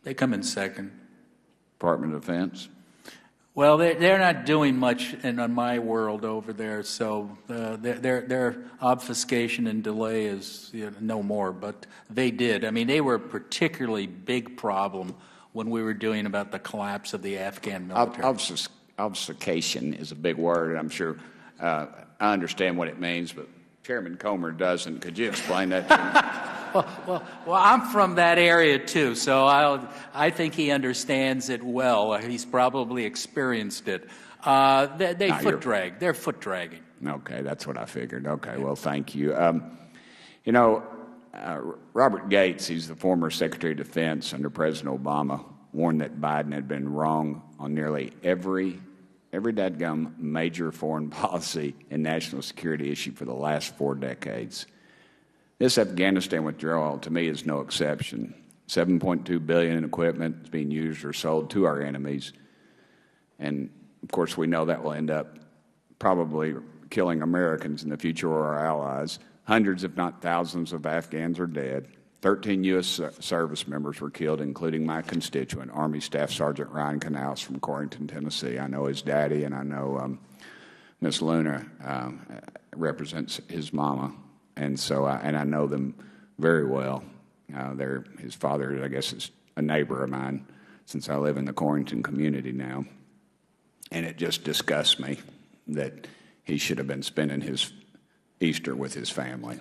They come in second. Department of Defense? Well, they're not doing much in my world over there, so their obfuscation and delay is no more, but they did. I mean, they were a particularly big problem when we were doing about the collapse of the Afghan military. Obfuscation is a big word, and I'm sure I understand what it means, but Chairman Comer doesn't. Could you explain that to me? Well, I'm from that area too, so I think he understands it well. He's probably experienced it. They're foot dragging. Okay, that's what I figured. Okay, well, thank you. Robert Gates, he's the former Secretary of Defense under President Obama, warned that Biden had been wrong on nearly every dadgum major foreign policy and national security issue for the last 4 decades. This Afghanistan withdrawal, to me, is no exception. $7.2 billion in equipment is being used or sold to our enemies. And, of course, we know that will end up probably killing Americans in the future or our allies. Hundreds, if not thousands, of Afghans are dead. 13 U.S. service members were killed, including my constituent, Army Staff Sergeant Ryan Canals from Corrington, Tennessee. I know his daddy, and I know Miss Luna represents his mama. And so, I know them very well. His father, I guess, is a neighbor of mine since I live in the Corrington community now. And it just disgusts me that he should have been spending his Easter with his family.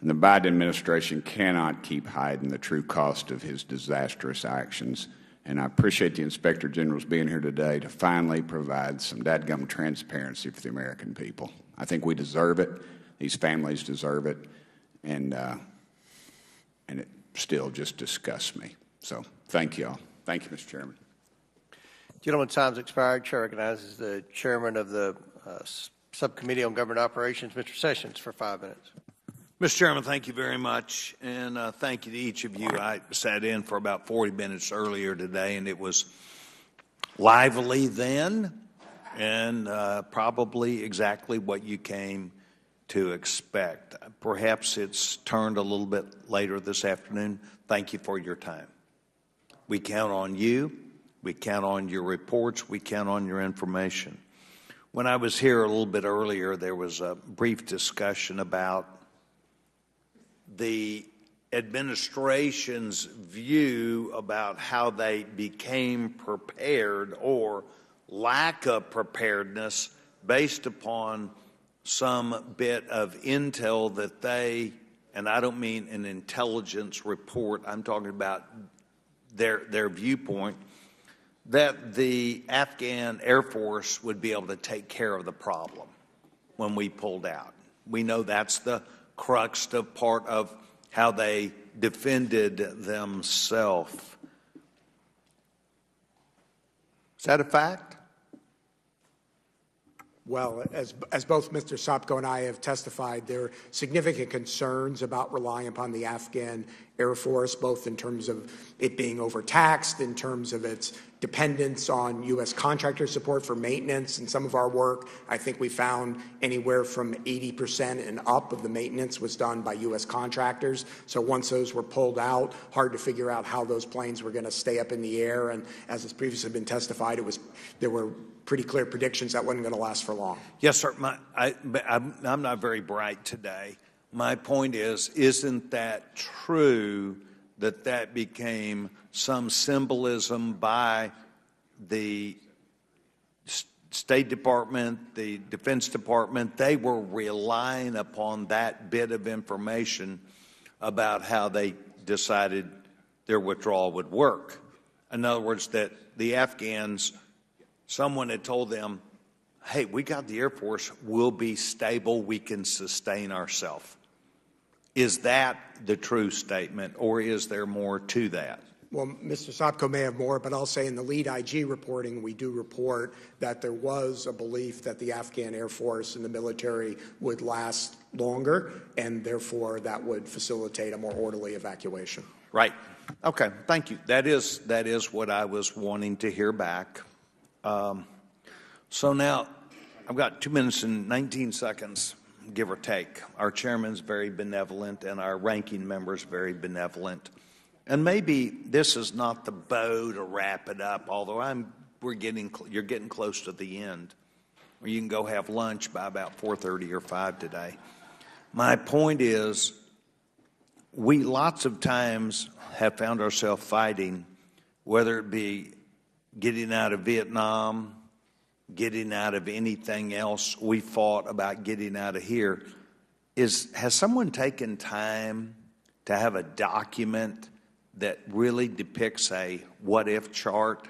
And the Biden administration cannot keep hiding the true cost of his disastrous actions. And I appreciate the Inspector General's being here today to finally provide some dadgum transparency for the American people. I think we deserve it. These families deserve it, and it still just disgusts me. So thank you all. Thank you, Mr. Chairman. Gentleman's time's expired. Chair recognizes the chairman of the Subcommittee on Government Operations, Mr. Sessions, for 5 minutes. Mr. Chairman, thank you very much, and thank you to each of you. I sat in for about 40 minutes earlier today, and it was lively then, and probably exactly what you came to expect. Perhaps it's turned a little bit later this afternoon. Thank you for your time. We count on you. We count on your reports. We count on your information. When I was here a little bit earlier, there was a brief discussion about the administration's view about how they became prepared or lack of preparedness based upon some bit of intel that they, and I don't mean an intelligence report, I'm talking about their viewpoint, that the Afghan Air Force would be able to take care of the problem when we pulled out. We know that's the crux of part of how they defended themselves. Is that a fact? Well, as both Mr. Sopko and I have testified, there are significant concerns about relying upon the Afghan Air Force, both in terms of it being overtaxed, in terms of its dependence on U.S. contractor support for maintenance. In some of our work, I think we found anywhere from 80% and up of the maintenance was done by U.S. contractors. So once those were pulled out, hard to figure out how those planes were going to stay up in the air. And as has previously been testified, there were pretty clear predictions that wasn't going to last for long. Yes, sir. I'm not very bright today. My point is, isn't that true that became some symbolism by the State Department, the Defense Department? They were relying upon that bit of information about how they decided their withdrawal would work. In other words, that the Afghans, someone had told them, hey, we got the Air Force, we'll be stable, we can sustain ourselves. Is that the true statement, or is there more to that? Well, Mr. Sopko may have more, but I'll say in the lead IG reporting, we do report that there was a belief that the Afghan Air Force and the military would last longer, and therefore that would facilitate a more orderly evacuation. Right. Okay. Thank you. That is what I was wanting to hear back. So now I've got 2 minutes and 19 seconds, give or take. Our chairman's very benevolent and our ranking member's very benevolent. And maybe this is not the bow to wrap it up, although you're getting close to the end. Or you can go have lunch by about 4:30 or 5 today. My point is, we lots of times have found ourselves fighting, whether it be getting out of Vietnam, getting out of anything else we fought about getting out of here. Has someone taken time to have a document that really depicts a what-if chart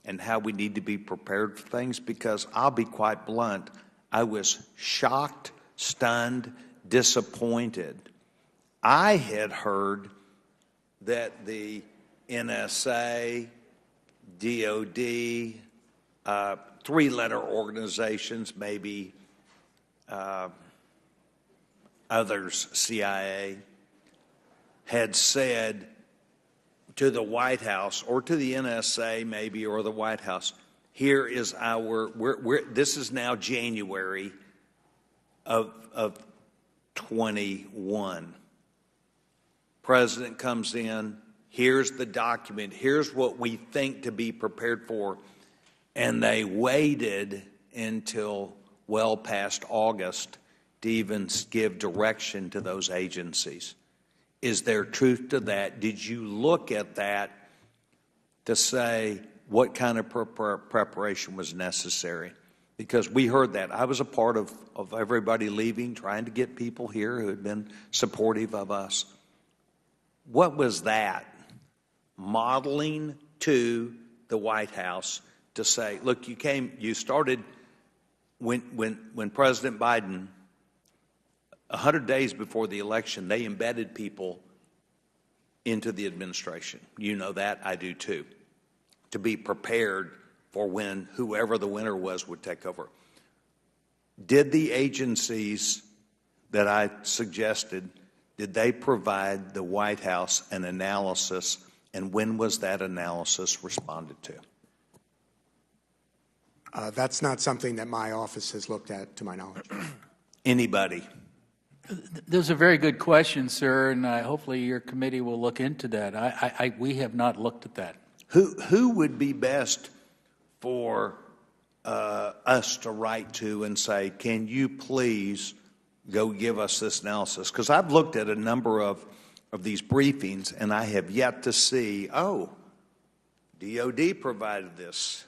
and how we need to be prepared for things? Because I'll be quite blunt, I was shocked, stunned, disappointed. I had heard that the NSA, DOD, three-letter organizations, maybe others, CIA, had said to the White House or to the NSA maybe or the White House, here is our, this is now January of 21. President comes in, here's the document, here's what we think to be prepared for, and they waited until well past August to even give direction to those agencies. Is there truth to that? Did you look at that to say what kind of preparation was necessary? Because we heard that. I was a part of everybody leaving, trying to get people here who had been supportive of us. What was that? Modeling to the White House to say, look, you started when President Biden, 100 days before the election, they embedded people into the administration. You know that, I do too, to be prepared for when whoever the winner was would take over. Did the agencies that I suggested, did they provide the White House an analysis, and when was that analysis responded to? That's not something that my office has looked at, to my knowledge. Anybody? Those are very good questions, sir, and hopefully your committee will look into that. We have not looked at that. Who would be best for us to write to and say, can you please go give us this analysis? Because I've looked at a number of these briefings, and I have yet to see, oh, DOD provided this.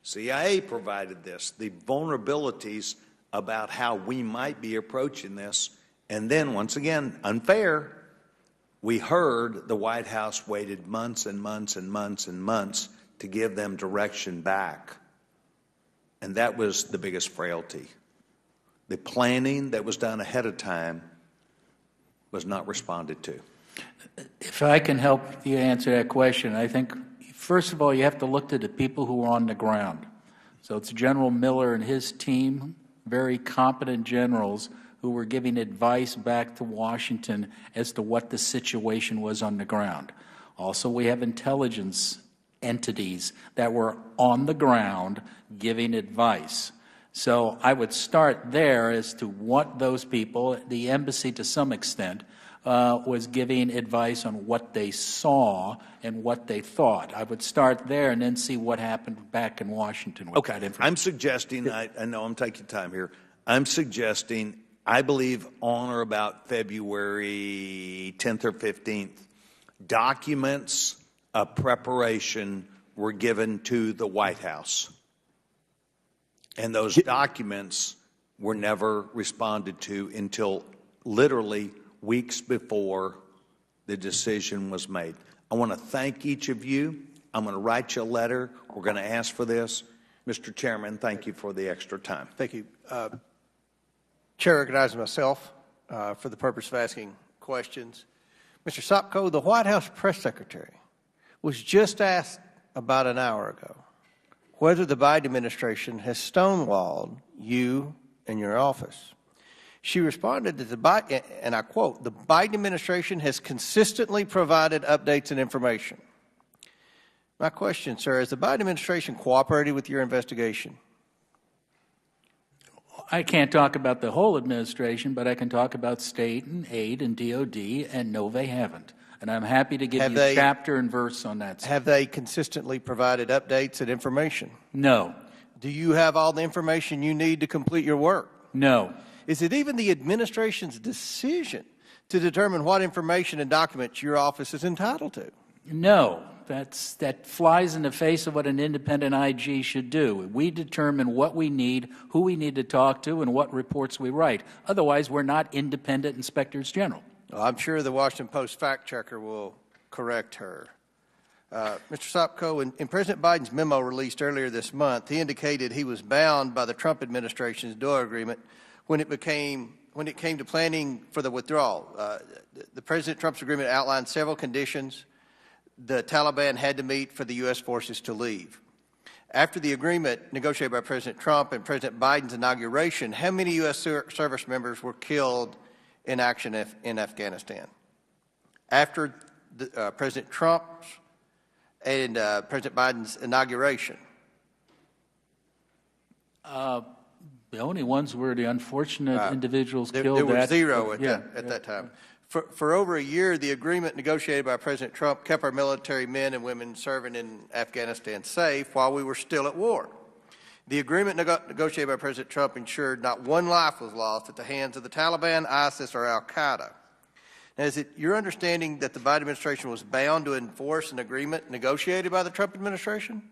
CIA provided this. The vulnerabilities about how we might be approaching this. And then, once again, unfair, we heard the White House waited months and months and months and months to give them direction back. And that was the biggest frailty. The planning that was done ahead of time was not responded to. If I can help you answer that question, I think, first of all, you have to look to the people who are on the ground. So it's General Miller and his team, very competent generals who were giving advice back to Washington as to what the situation was on the ground. Also, we have intelligence entities that were on the ground giving advice. So I would start there as to what those people, the embassy to some extent, was giving advice on what they saw and what they thought. I would start there and then see what happened back in Washington with that information. I'm suggesting, I know I'm taking time here, I'm suggesting, I believe on or about February 10th or 15th, documents of preparation were given to the White House. And those documents were never responded to until literally weeks before the decision was made. I want to thank each of you. I'm going to write you a letter. We're going to ask for this. Mr. Chairman, thank you for the extra time. Thank you. Chair recognizes myself for the purpose of asking questions. Mr. Sopko, the White House press secretary was just asked about an hour ago whether the Biden administration has stonewalled you and your office. She responded that and I quote, the Biden administration has consistently provided updates and information. My question, sir, has the Biden administration cooperated with your investigation? I can't talk about the whole administration, but I can talk about state and aid and DOD, and no, they haven't. And I'm happy to give you chapter and verse on that. Have they consistently provided updates and information? No. Do you have all the information you need to complete your work? No. Is it even the administration's decision to determine what information and documents your office is entitled to? No. That flies in the face of what an independent IG should do. We determine what we need, who we need to talk to, and what reports we write. Otherwise, we're not independent inspectors general. Well, I'm sure the Washington Post fact checker will correct her. Mr. Sopko, in President Biden's memo released earlier this month, he indicated he was bound by the Trump administration's Doha agreement when it became when it came to planning for the withdrawal. The President Trump's agreement outlined several conditions the Taliban had to meet for the U.S. forces to leave. After the agreement negotiated by President Trump and President Biden's inauguration, how many U.S. service members were killed in action in Afghanistan? After President Trump's and President Biden's inauguration? The only ones were the unfortunate individuals killed. There were zero at that time. For over a year, the agreement negotiated by President Trump kept our military men and women serving in Afghanistan safe while we were still at war. The agreement negotiated by President Trump ensured not one life was lost at the hands of the Taliban, ISIS, or al-Qaeda. Now, is it your understanding that the Biden administration was bound to enforce an agreement negotiated by the Trump administration?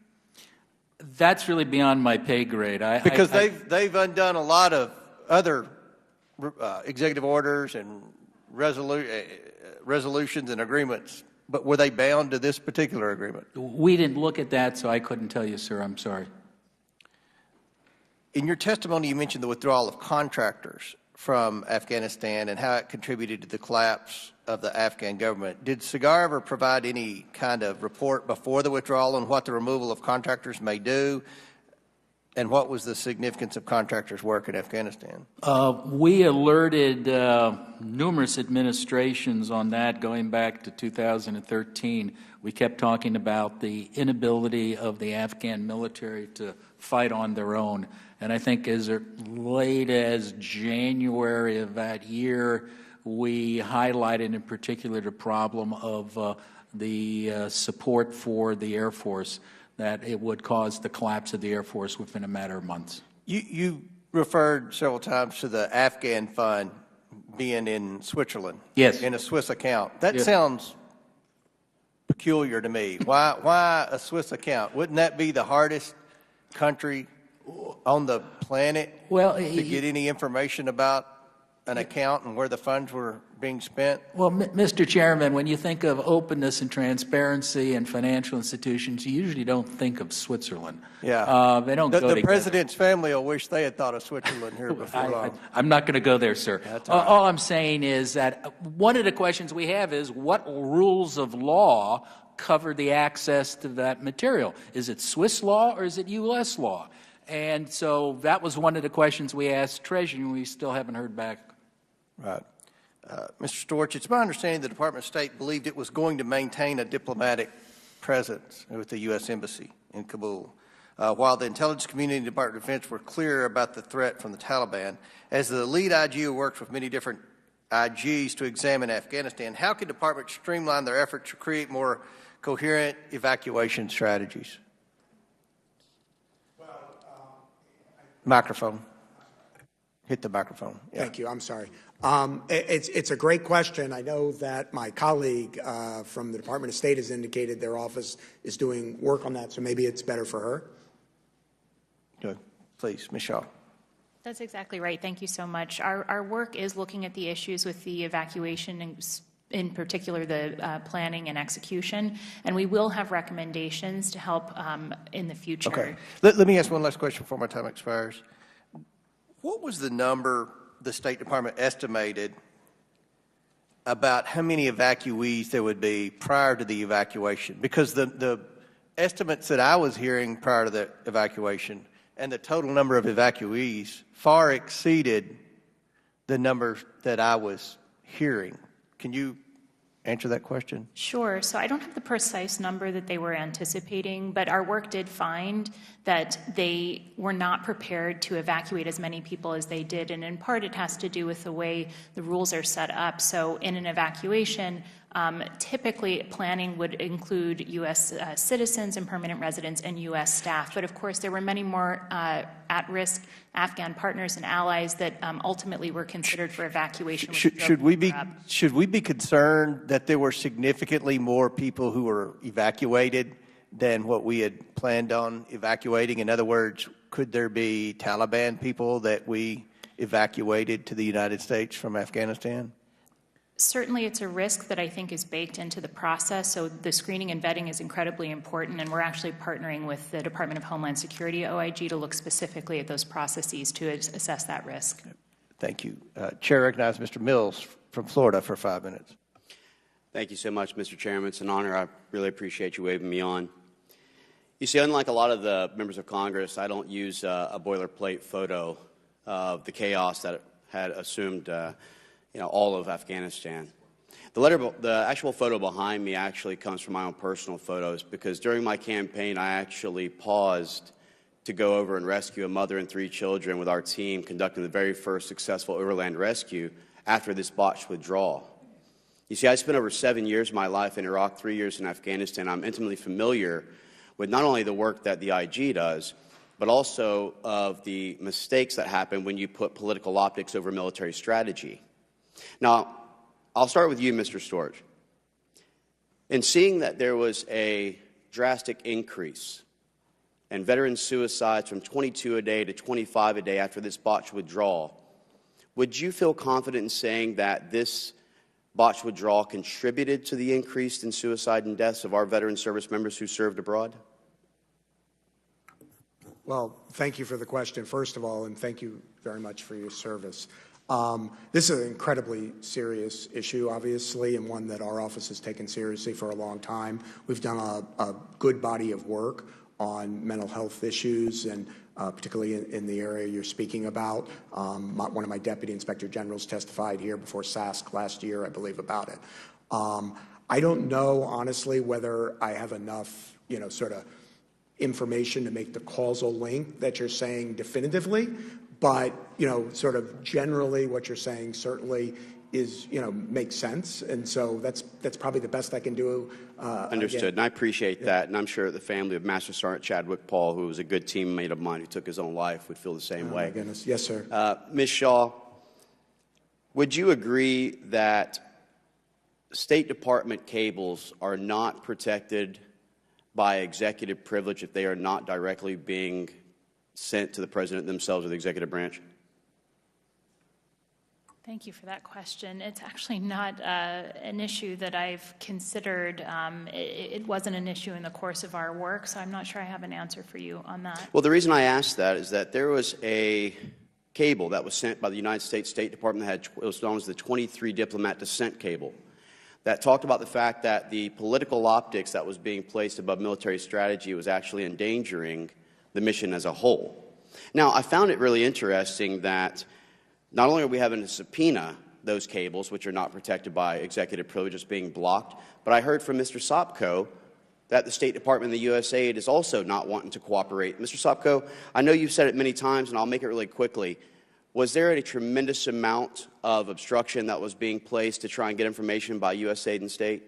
That's really beyond my pay grade. Because they've undone a lot of other executive orders and resolutions and agreements, but were they bound to this particular agreement? We didn't look at that, so I couldn't tell you, sir. I'm sorry. In your testimony, you mentioned the withdrawal of contractors from Afghanistan and how it contributed to the collapse of the Afghan government. Did SIGAR ever provide any kind of report before the withdrawal on what the removal of contractors may do? And what was the significance of contractors' work in Afghanistan? We alerted numerous administrations on that going back to 2013. We kept talking about the inability of the Afghan military to fight on their own. And I think as late as January of that year, we highlighted in particular the problem of the support for the Air Force, that it would cause the collapse of the Air Force within a matter of months. You referred several times to the Afghan fund being in Switzerland. Yes. In a Swiss account. That sounds peculiar to me. Why a Swiss account? Wouldn't that be the hardest country on the planet to get any information about an account and where the funds were being spent? Well, Mr. Chairman, when you think of openness and transparency in financial institutions, you usually don't think of Switzerland. Yeah. They don't go together. The president's family will wish they had thought of Switzerland here before long. I'm not going to go there, sir. All I'm saying is that one of the questions we have is what rules of law cover the access to that material? Is it Swiss law or is it U.S. law? And so that was one of the questions we asked Treasury, and we still haven't heard back. Right. Mr. Storch, it's my understanding the Department of State believed it was going to maintain a diplomatic presence with the U.S. Embassy in Kabul, while the intelligence community and Department of Defense were clear about the threat from the Taliban. As the lead IG who works with many different IGs to examine Afghanistan, how can departments streamline their efforts to create more coherent evacuation strategies? Microphone. Hit the microphone. Yeah. Thank you. I'm sorry. It's a great question. I know that my colleague from the Department of State has indicated their office is doing work on that, so maybe it's better for her. Good. Please, Ms. Shaw. That's exactly right. Thank you so much. Our work is looking at the issues with the evacuation and in particular the planning and execution, and we will have recommendations to help in the future. Okay. Let me ask one last question before my time expires. What was the number the State Department estimated about how many evacuees there would be prior to the evacuation? Because the estimates that I was hearing prior to the evacuation and the total number of evacuees far exceeded the numbers that I was hearing. Can you answer that question? Sure. So I don't have the precise number that they were anticipating, but our work did find that they were not prepared to evacuate as many people as they did, and in part it has to do with the way the rules are set up. So in an evacuation, typically planning would include U.S. Citizens and permanent residents and U.S. staff, but of course there were many more at-risk Afghan partners and allies that ultimately were considered for evacuation. Should we be concerned that there were significantly more people who were evacuated than what we had planned on evacuating? In other words, could there be Taliban people that we evacuated to the United States from Afghanistan? Certainly it's a risk that I think is baked into the process, so the screening and vetting is incredibly important, and we're actually partnering with the Department of Homeland Security, OIG, to look specifically at those processes to assess that risk. Thank you. Chair recognizes Mr. Mills from Florida for 5 minutes. Thank you so much, Mr. Chairman. It's an honor. I really appreciate you waving me on. You see, unlike a lot of the members of Congress, I don't use a boilerplate photo of the chaos that had assumed all of Afghanistan. The actual photo behind me actually comes from my own personal photos, because during my campaign, I actually paused to go over and rescue a mother and 3 children with our team conducting the very first successful overland rescue after this botched withdrawal. You see, I spent over 7 years of my life in Iraq, 3 years in Afghanistan. I'm intimately familiar with not only the work that the IG does, but also of the mistakes that happen when you put political optics over military strategy. Now, I'll start with you, Mr. Storch. In seeing that there was a drastic increase in veteran suicides from 22 a day to 25 a day after this botched withdrawal, would you feel confident in saying that this botched withdrawal contributed to the increase in suicide and deaths of our veteran service members who served abroad? Well, thank you for the question, first of all, and thank you very much for your service. This is an incredibly serious issue, obviously, and one that our office has taken seriously for a long time. We've done a good body of work on mental health issues, and particularly in the area you're speaking about. One of my deputy inspector generals testified here before SASC last year, I believe, about it. I don't know, honestly, whether I have enough, sort of information to make the causal link that you're saying definitively, but, sort of generally what you're saying certainly is, makes sense. And so that's probably the best I can do. Understood. Again. And I appreciate that. And I'm sure the family of Master Sergeant Chadwick Paul, who was a good teammate of mine who took his own life, would feel the same way. Oh, my goodness. Yes, sir. Ms. Shaw, would you agree that State Department cables are not protected by executive privilege if they are not directly being sent to the President themselves or the executive branch? Thank you for that question. It's actually not an issue that I've considered. It wasn't an issue in the course of our work, so I'm not sure I have an answer for you on that. Well, the reason I asked that is that there was a cable that was sent by the United States State Department that it was known as the 23 Diplomat Descent Cable, that talked about the fact that the political optics that was being placed above military strategy was actually endangering the mission as a whole. Now, I found it really interesting that not only are we having to subpoena those cables, which are not protected by executive privileges, being blocked, but I heard from Mr. Sopko that the State Department and the USAID is also not wanting to cooperate. Mr. Sopko, I know you've said it many times, and I'll make it really quickly. Was there a tremendous amount of obstruction that was being placed to try and get information by USAID and State?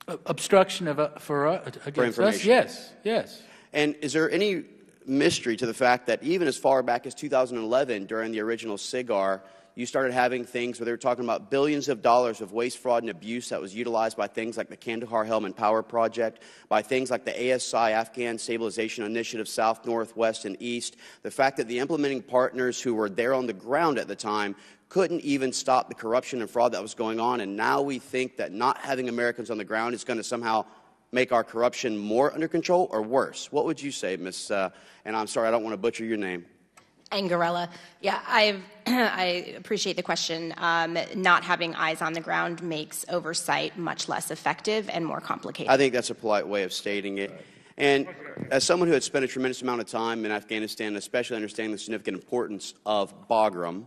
Obstruction against us? Yes, yes. And is there any mystery to the fact that even as far back as 2011, during the original SIGAR, you started having things where they were talking about billions of dollars of waste, fraud, and abuse that was utilized by things like the Kandahar Helm and Power Project, by things like the ASI, Afghan Stabilization Initiative, South, Northwest, and East. The fact that the implementing partners who were there on the ground at the time couldn't even stop the corruption and fraud that was going on, and now we think that not having Americans on the ground is going to somehow make our corruption more under control or worse. What would you say, Ms. And I'm sorry, I don't want to butcher your name. Angarella. Yeah, I appreciate the question. Not having eyes on the ground makes oversight much less effective and more complicated. I think that's a polite way of stating it. And as someone who had spent a tremendous amount of time in Afghanistan, especially understanding the significant importance of Bagram,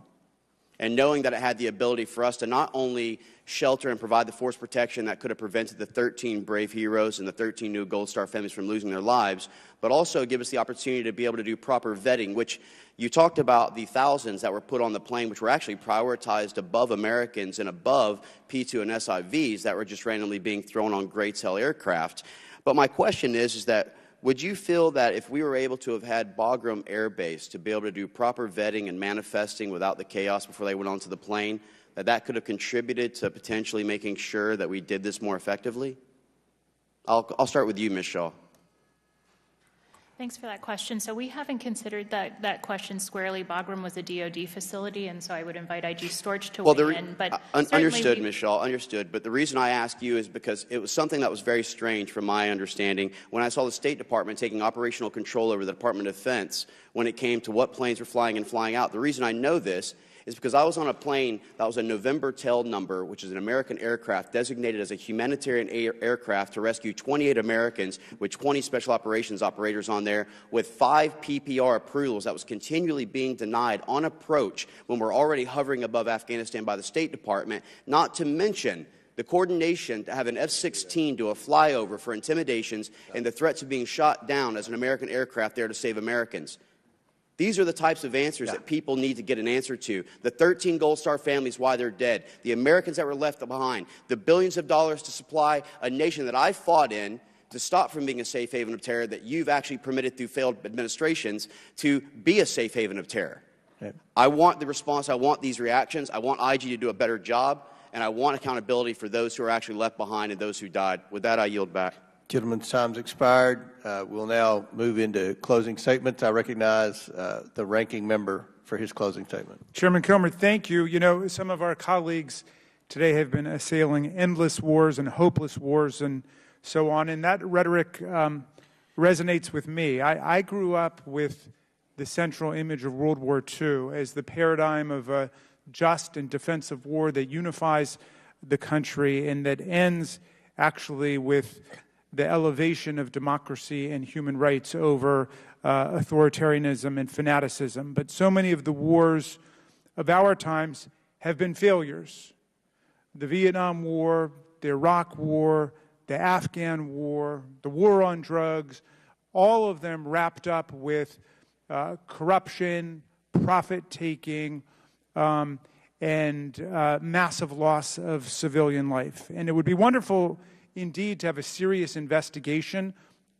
and knowing that it had the ability for us to not only shelter and provide the force protection that could have prevented the 13 brave heroes and the 13 new Gold Star families from losing their lives, but also give us the opportunity to be able to do proper vetting, which you talked about the thousands that were put on the plane, which were actually prioritized above Americans and above P2 and SIVs that were just randomly being thrown on Great Tail aircraft. But my question is that would you feel that if we were able to have had Bagram Air Base to be able to do proper vetting and manifesting without the chaos before they went onto the plane, that that could have contributed to potentially making sure that we did this more effectively? I'll start with you, Ms. Shaw. Thanks for that question. So we haven't considered that question squarely. Bagram was a DoD facility, and so I would invite IG Storch to weigh in. But understood, Ms. Shaw, understood. But the reason I ask you is because it was something that was very strange from my understanding when I saw the State Department taking operational control over the Department of Defense when it came to what planes were flying and flying out. The reason I know this is because I was on a plane that was a November tail number, which is an American aircraft designated as a humanitarian aircraft to rescue 28 Americans with 20 special operations operators on there with 5 PPR approvals that was continually being denied on approach when we're already hovering above Afghanistan by the State Department, not to mention the coordination to have an F-16 do a flyover for intimidations and the threats of being shot down as an American aircraft there to save Americans. These are the types of answers that people need to get an answer to. The 13 Gold Star families, why they're dead. The Americans that were left behind. The billions of dollars to supply a nation that I fought in to stop from being a safe haven of terror that you've actually permitted through failed administrations to be a safe haven of terror. Okay. I want the response. I want these reactions. I want IG to do a better job. And I want accountability for those who are actually left behind and those who died. With that, I yield back. Gentleman's time's expired. We'll now move into closing statements. I recognize the ranking member for his closing statement. Chairman Comer, thank you. You know, some of our colleagues today have been assailing endless wars and hopeless wars and so on, and that rhetoric resonates with me. I grew up with the central image of World War II as the paradigm of a just and defensive war that unifies the country and that ends actually with the elevation of democracy and human rights over authoritarianism and fanaticism. But so many of the wars of our times have been failures. The Vietnam War, the Iraq War, the Afghan War, the war on drugs, all of them wrapped up with corruption, profit-taking, and massive loss of civilian life. And it would be wonderful indeed to have a serious investigation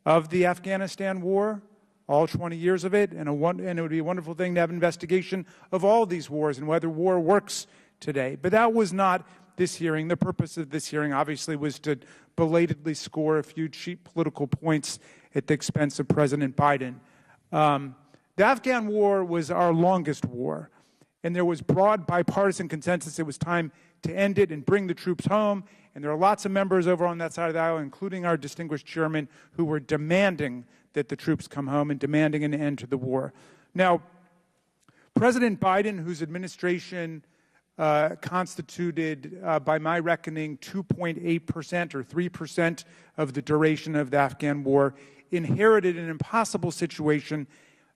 of the Afghanistan war, all 20 years of it, and it would be a wonderful thing to have an investigation of all these wars and whether war works today. But that was not this hearing. The purpose of this hearing obviously was to belatedly score a few cheap political points at the expense of President Biden. The Afghan war was our longest war, and there was broad bipartisan consensus it was time to end it and bring the troops home. And there are lots of members over on that side of the aisle, including our distinguished chairman, who were demanding that the troops come home and demanding an end to the war. Now, President Biden, whose administration constituted, by my reckoning, 2.8% or 3% of the duration of the Afghan war, inherited an impossible situation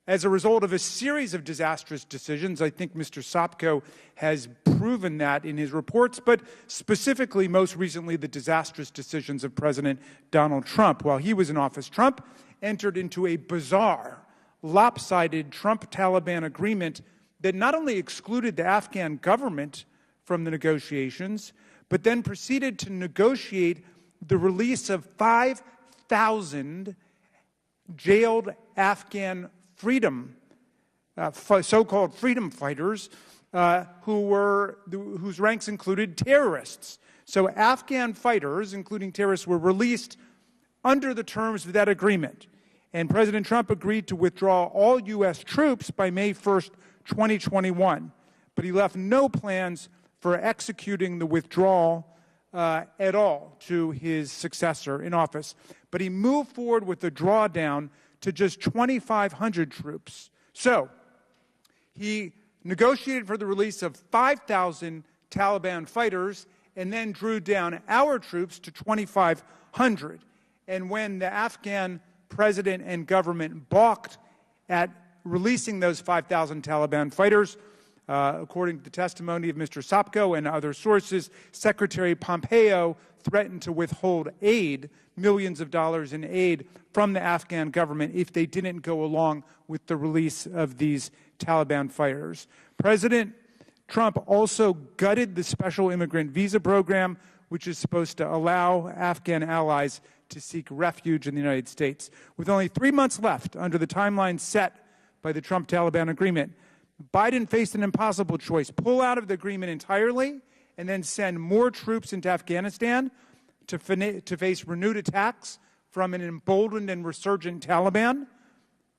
as a result of a series of disastrous decisions. I think Mr. Sopko has proven that in his reports, but specifically, most recently, the disastrous decisions of President Donald Trump. While he was in office, Trump entered into a bizarre, lopsided Trump-Taliban agreement that not only excluded the Afghan government from the negotiations, but then proceeded to negotiate the release of 5,000 jailed Afghan so-called freedom fighters whose ranks included terrorists. So Afghan fighters, including terrorists, were released under the terms of that agreement. And President Trump agreed to withdraw all U.S. troops by May 1st, 2021. But he left no plans for executing the withdrawal at all to his successor in office. But he moved forward with the drawdown to just 2,500 troops. So he negotiated for the release of 5,000 Taliban fighters and then drew down our troops to 2,500. And when the Afghan president and government balked at releasing those 5,000 Taliban fighters, according to the testimony of Mr. Sopko and other sources, Secretary Pompeo threatened to withhold aid, millions of dollars in aid, from the Afghan government if they didn't go along with the release of these Taliban fighters. President Trump also gutted the special immigrant visa program, which is supposed to allow Afghan allies to seek refuge in the United States. With only 3 months left under the timeline set by the Trump-Taliban agreement, Biden faced an impossible choice: pull out of the agreement entirely and then send more troops into Afghanistan to face renewed attacks from an emboldened and resurgent Taliban,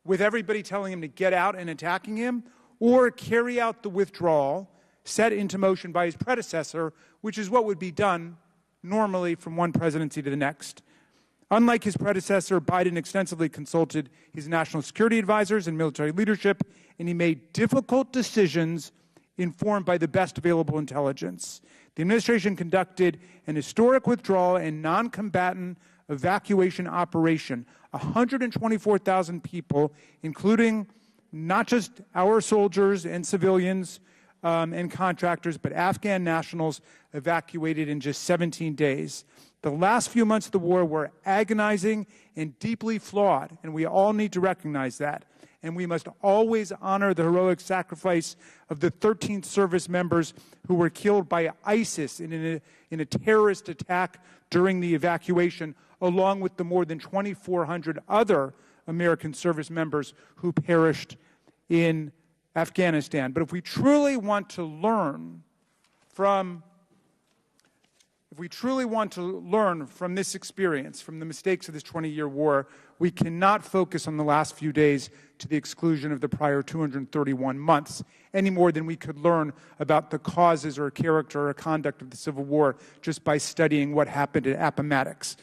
with everybody telling him to get out and attacking him, or carry out the withdrawal set into motion by his predecessor, which is what would be done normally from one presidency to the next. Unlike his predecessor, Biden extensively consulted his national security advisors and military leadership, and he made difficult decisions informed by the best available intelligence. The administration conducted an historic withdrawal and non-combatant evacuation operation. 124,000 people, including not just our soldiers and civilians and contractors, but Afghan nationals, evacuated in just 17 days. The last few months of the war were agonizing and deeply flawed, and we all need to recognize that. And we must always honor the heroic sacrifice of the 13th service members who were killed by ISIS in a terrorist attack during the evacuation, along with the more than 2,400 other American service members who perished in Afghanistan. But if we truly want to learn from this experience, from the mistakes of this 20-year war, we cannot focus on the last few days to the exclusion of the prior 231 months, any more than we could learn about the causes or character or conduct of the Civil War just by studying what happened at Appomattox.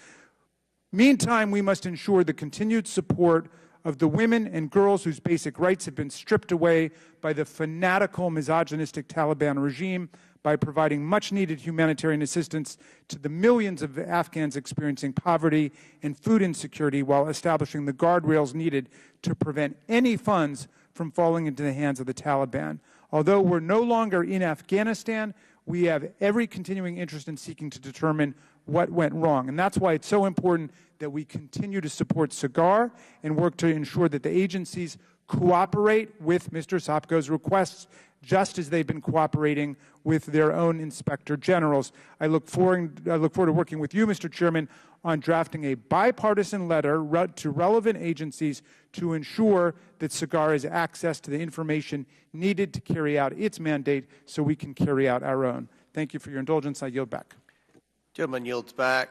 Meantime, we must ensure the continued support of the women and girls whose basic rights have been stripped away by the fanatical, misogynistic Taliban regime, by providing much-needed humanitarian assistance to the millions of Afghans experiencing poverty and food insecurity, while establishing the guardrails needed to prevent any funds from falling into the hands of the Taliban. Although we're no longer in Afghanistan, we have every continuing interest in seeking to determine what went wrong. And that's why it's so important that we continue to support SIGAR and work to ensure that the agencies cooperate with Mr. Sopko's requests, just as they've been cooperating with their own inspector generals. I look forward to working with you, Mr. Chairman, on drafting a bipartisan letter to relevant agencies to ensure that SIGAR has access to the information needed to carry out its mandate so we can carry out our own. Thank you for your indulgence. I yield back. Gentleman yields back.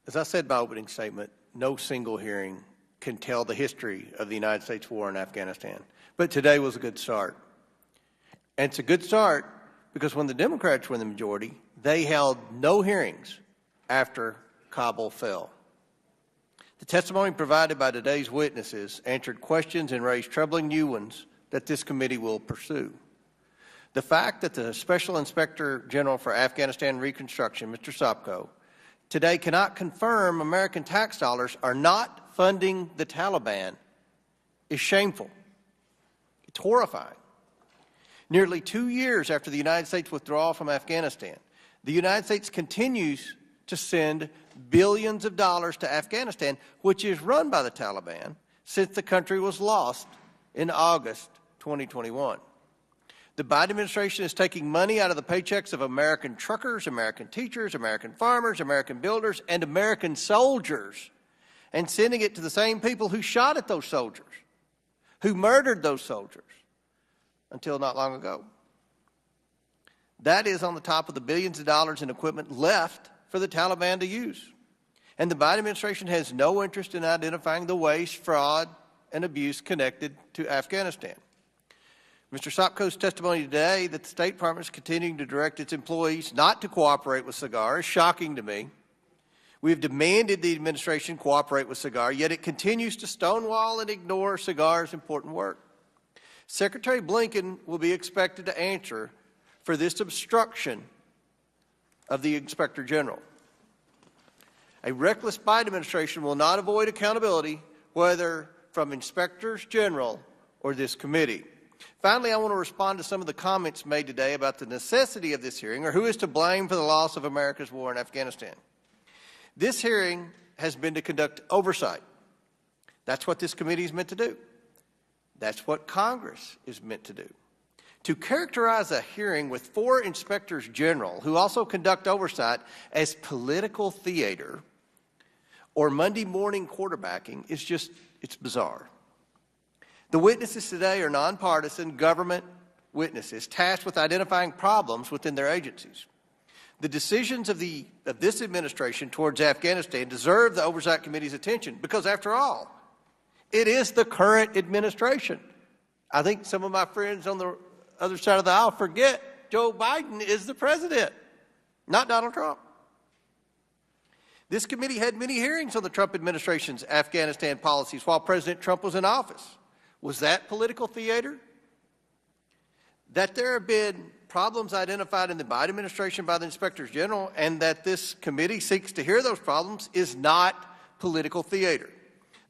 As I said in my opening statement, no single hearing can tell the history of the United States war in Afghanistan. But today was a good start. And it's a good start because when the Democrats were in the majority, they held no hearings after Kabul fell. The testimony provided by today's witnesses answered questions and raised troubling new ones that this committee will pursue. The fact that the Special Inspector General for Afghanistan Reconstruction, Mr. Sopko, today cannot confirm American tax dollars are not funding the Taliban is shameful. It's horrifying. Nearly 2 years after the United States withdrawal from Afghanistan, the United States continues to send billions of dollars to Afghanistan, which is run by the Taliban, since the country was lost in August 2021. The Biden administration is taking money out of the paychecks of American truckers, American teachers, American farmers, American builders, and American soldiers, and sending it to the same people who shot at those soldiers, who murdered those soldiers until not long ago. That is on the top of the billions of dollars in equipment left for the Taliban to use. And the Biden administration has no interest in identifying the waste, fraud, and abuse connected to Afghanistan. Mr. Sopko's testimony today that the State Department is continuing to direct its employees not to cooperate with SIGAR is shocking to me. We have demanded the administration cooperate with SIGAR, yet it continues to stonewall and ignore SIGAR's important work. Secretary Blinken will be expected to answer for this obstruction of the Inspector General. A reckless Biden administration will not avoid accountability, whether from Inspectors General or this committee. Finally, I want to respond to some of the comments made today about the necessity of this hearing, or who is to blame for the loss of America's war in Afghanistan. This hearing has been to conduct oversight. That's what this committee is meant to do. That's what Congress is meant to do. To characterize a hearing with 4 inspectors general who also conduct oversight as political theater or Monday morning quarterbacking is just, it's bizarre. The witnesses today are nonpartisan government witnesses tasked with identifying problems within their agencies. The decisions of this administration towards Afghanistan deserve the Oversight Committee's attention because, after all, It is the current administration. I think some of my friends on the other side of the aisle forget Joe Biden is the president, not Donald Trump. This committee had many hearings on the Trump administration's Afghanistan policies while President Trump was in office. Was that political theater? That there have been problems identified in the Biden administration by the inspectors general and that this committee seeks to hear those problems is not political theater.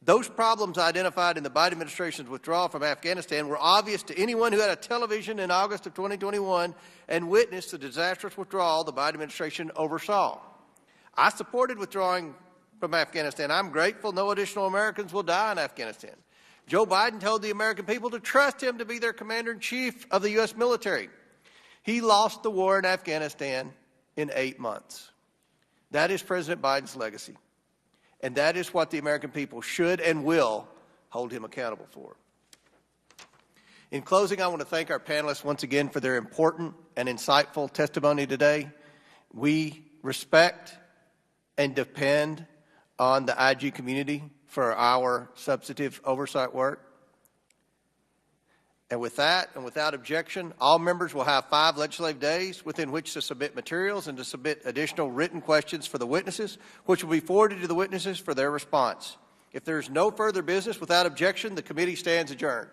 Those problems identified in the Biden administration's withdrawal from Afghanistan were obvious to anyone who had a television in August of 2021 and witnessed the disastrous withdrawal the Biden administration oversaw. I supported withdrawing from Afghanistan. I'm grateful no additional Americans will die in Afghanistan. Joe Biden told the American people to trust him to be their commander-in-chief of the U.S. military. He lost the war in Afghanistan in 8 months. That is President Biden's legacy. And that is what the American people should and will hold him accountable for. In closing, I want to thank our panelists once again for their important and insightful testimony today. We respect and depend on the IG community for our substantive oversight work. And with that, and without objection, all members will have 5 legislative days within which to submit materials and to submit additional written questions for the witnesses, which will be forwarded to the witnesses for their response. If there is no further business, without objection, the committee stands adjourned.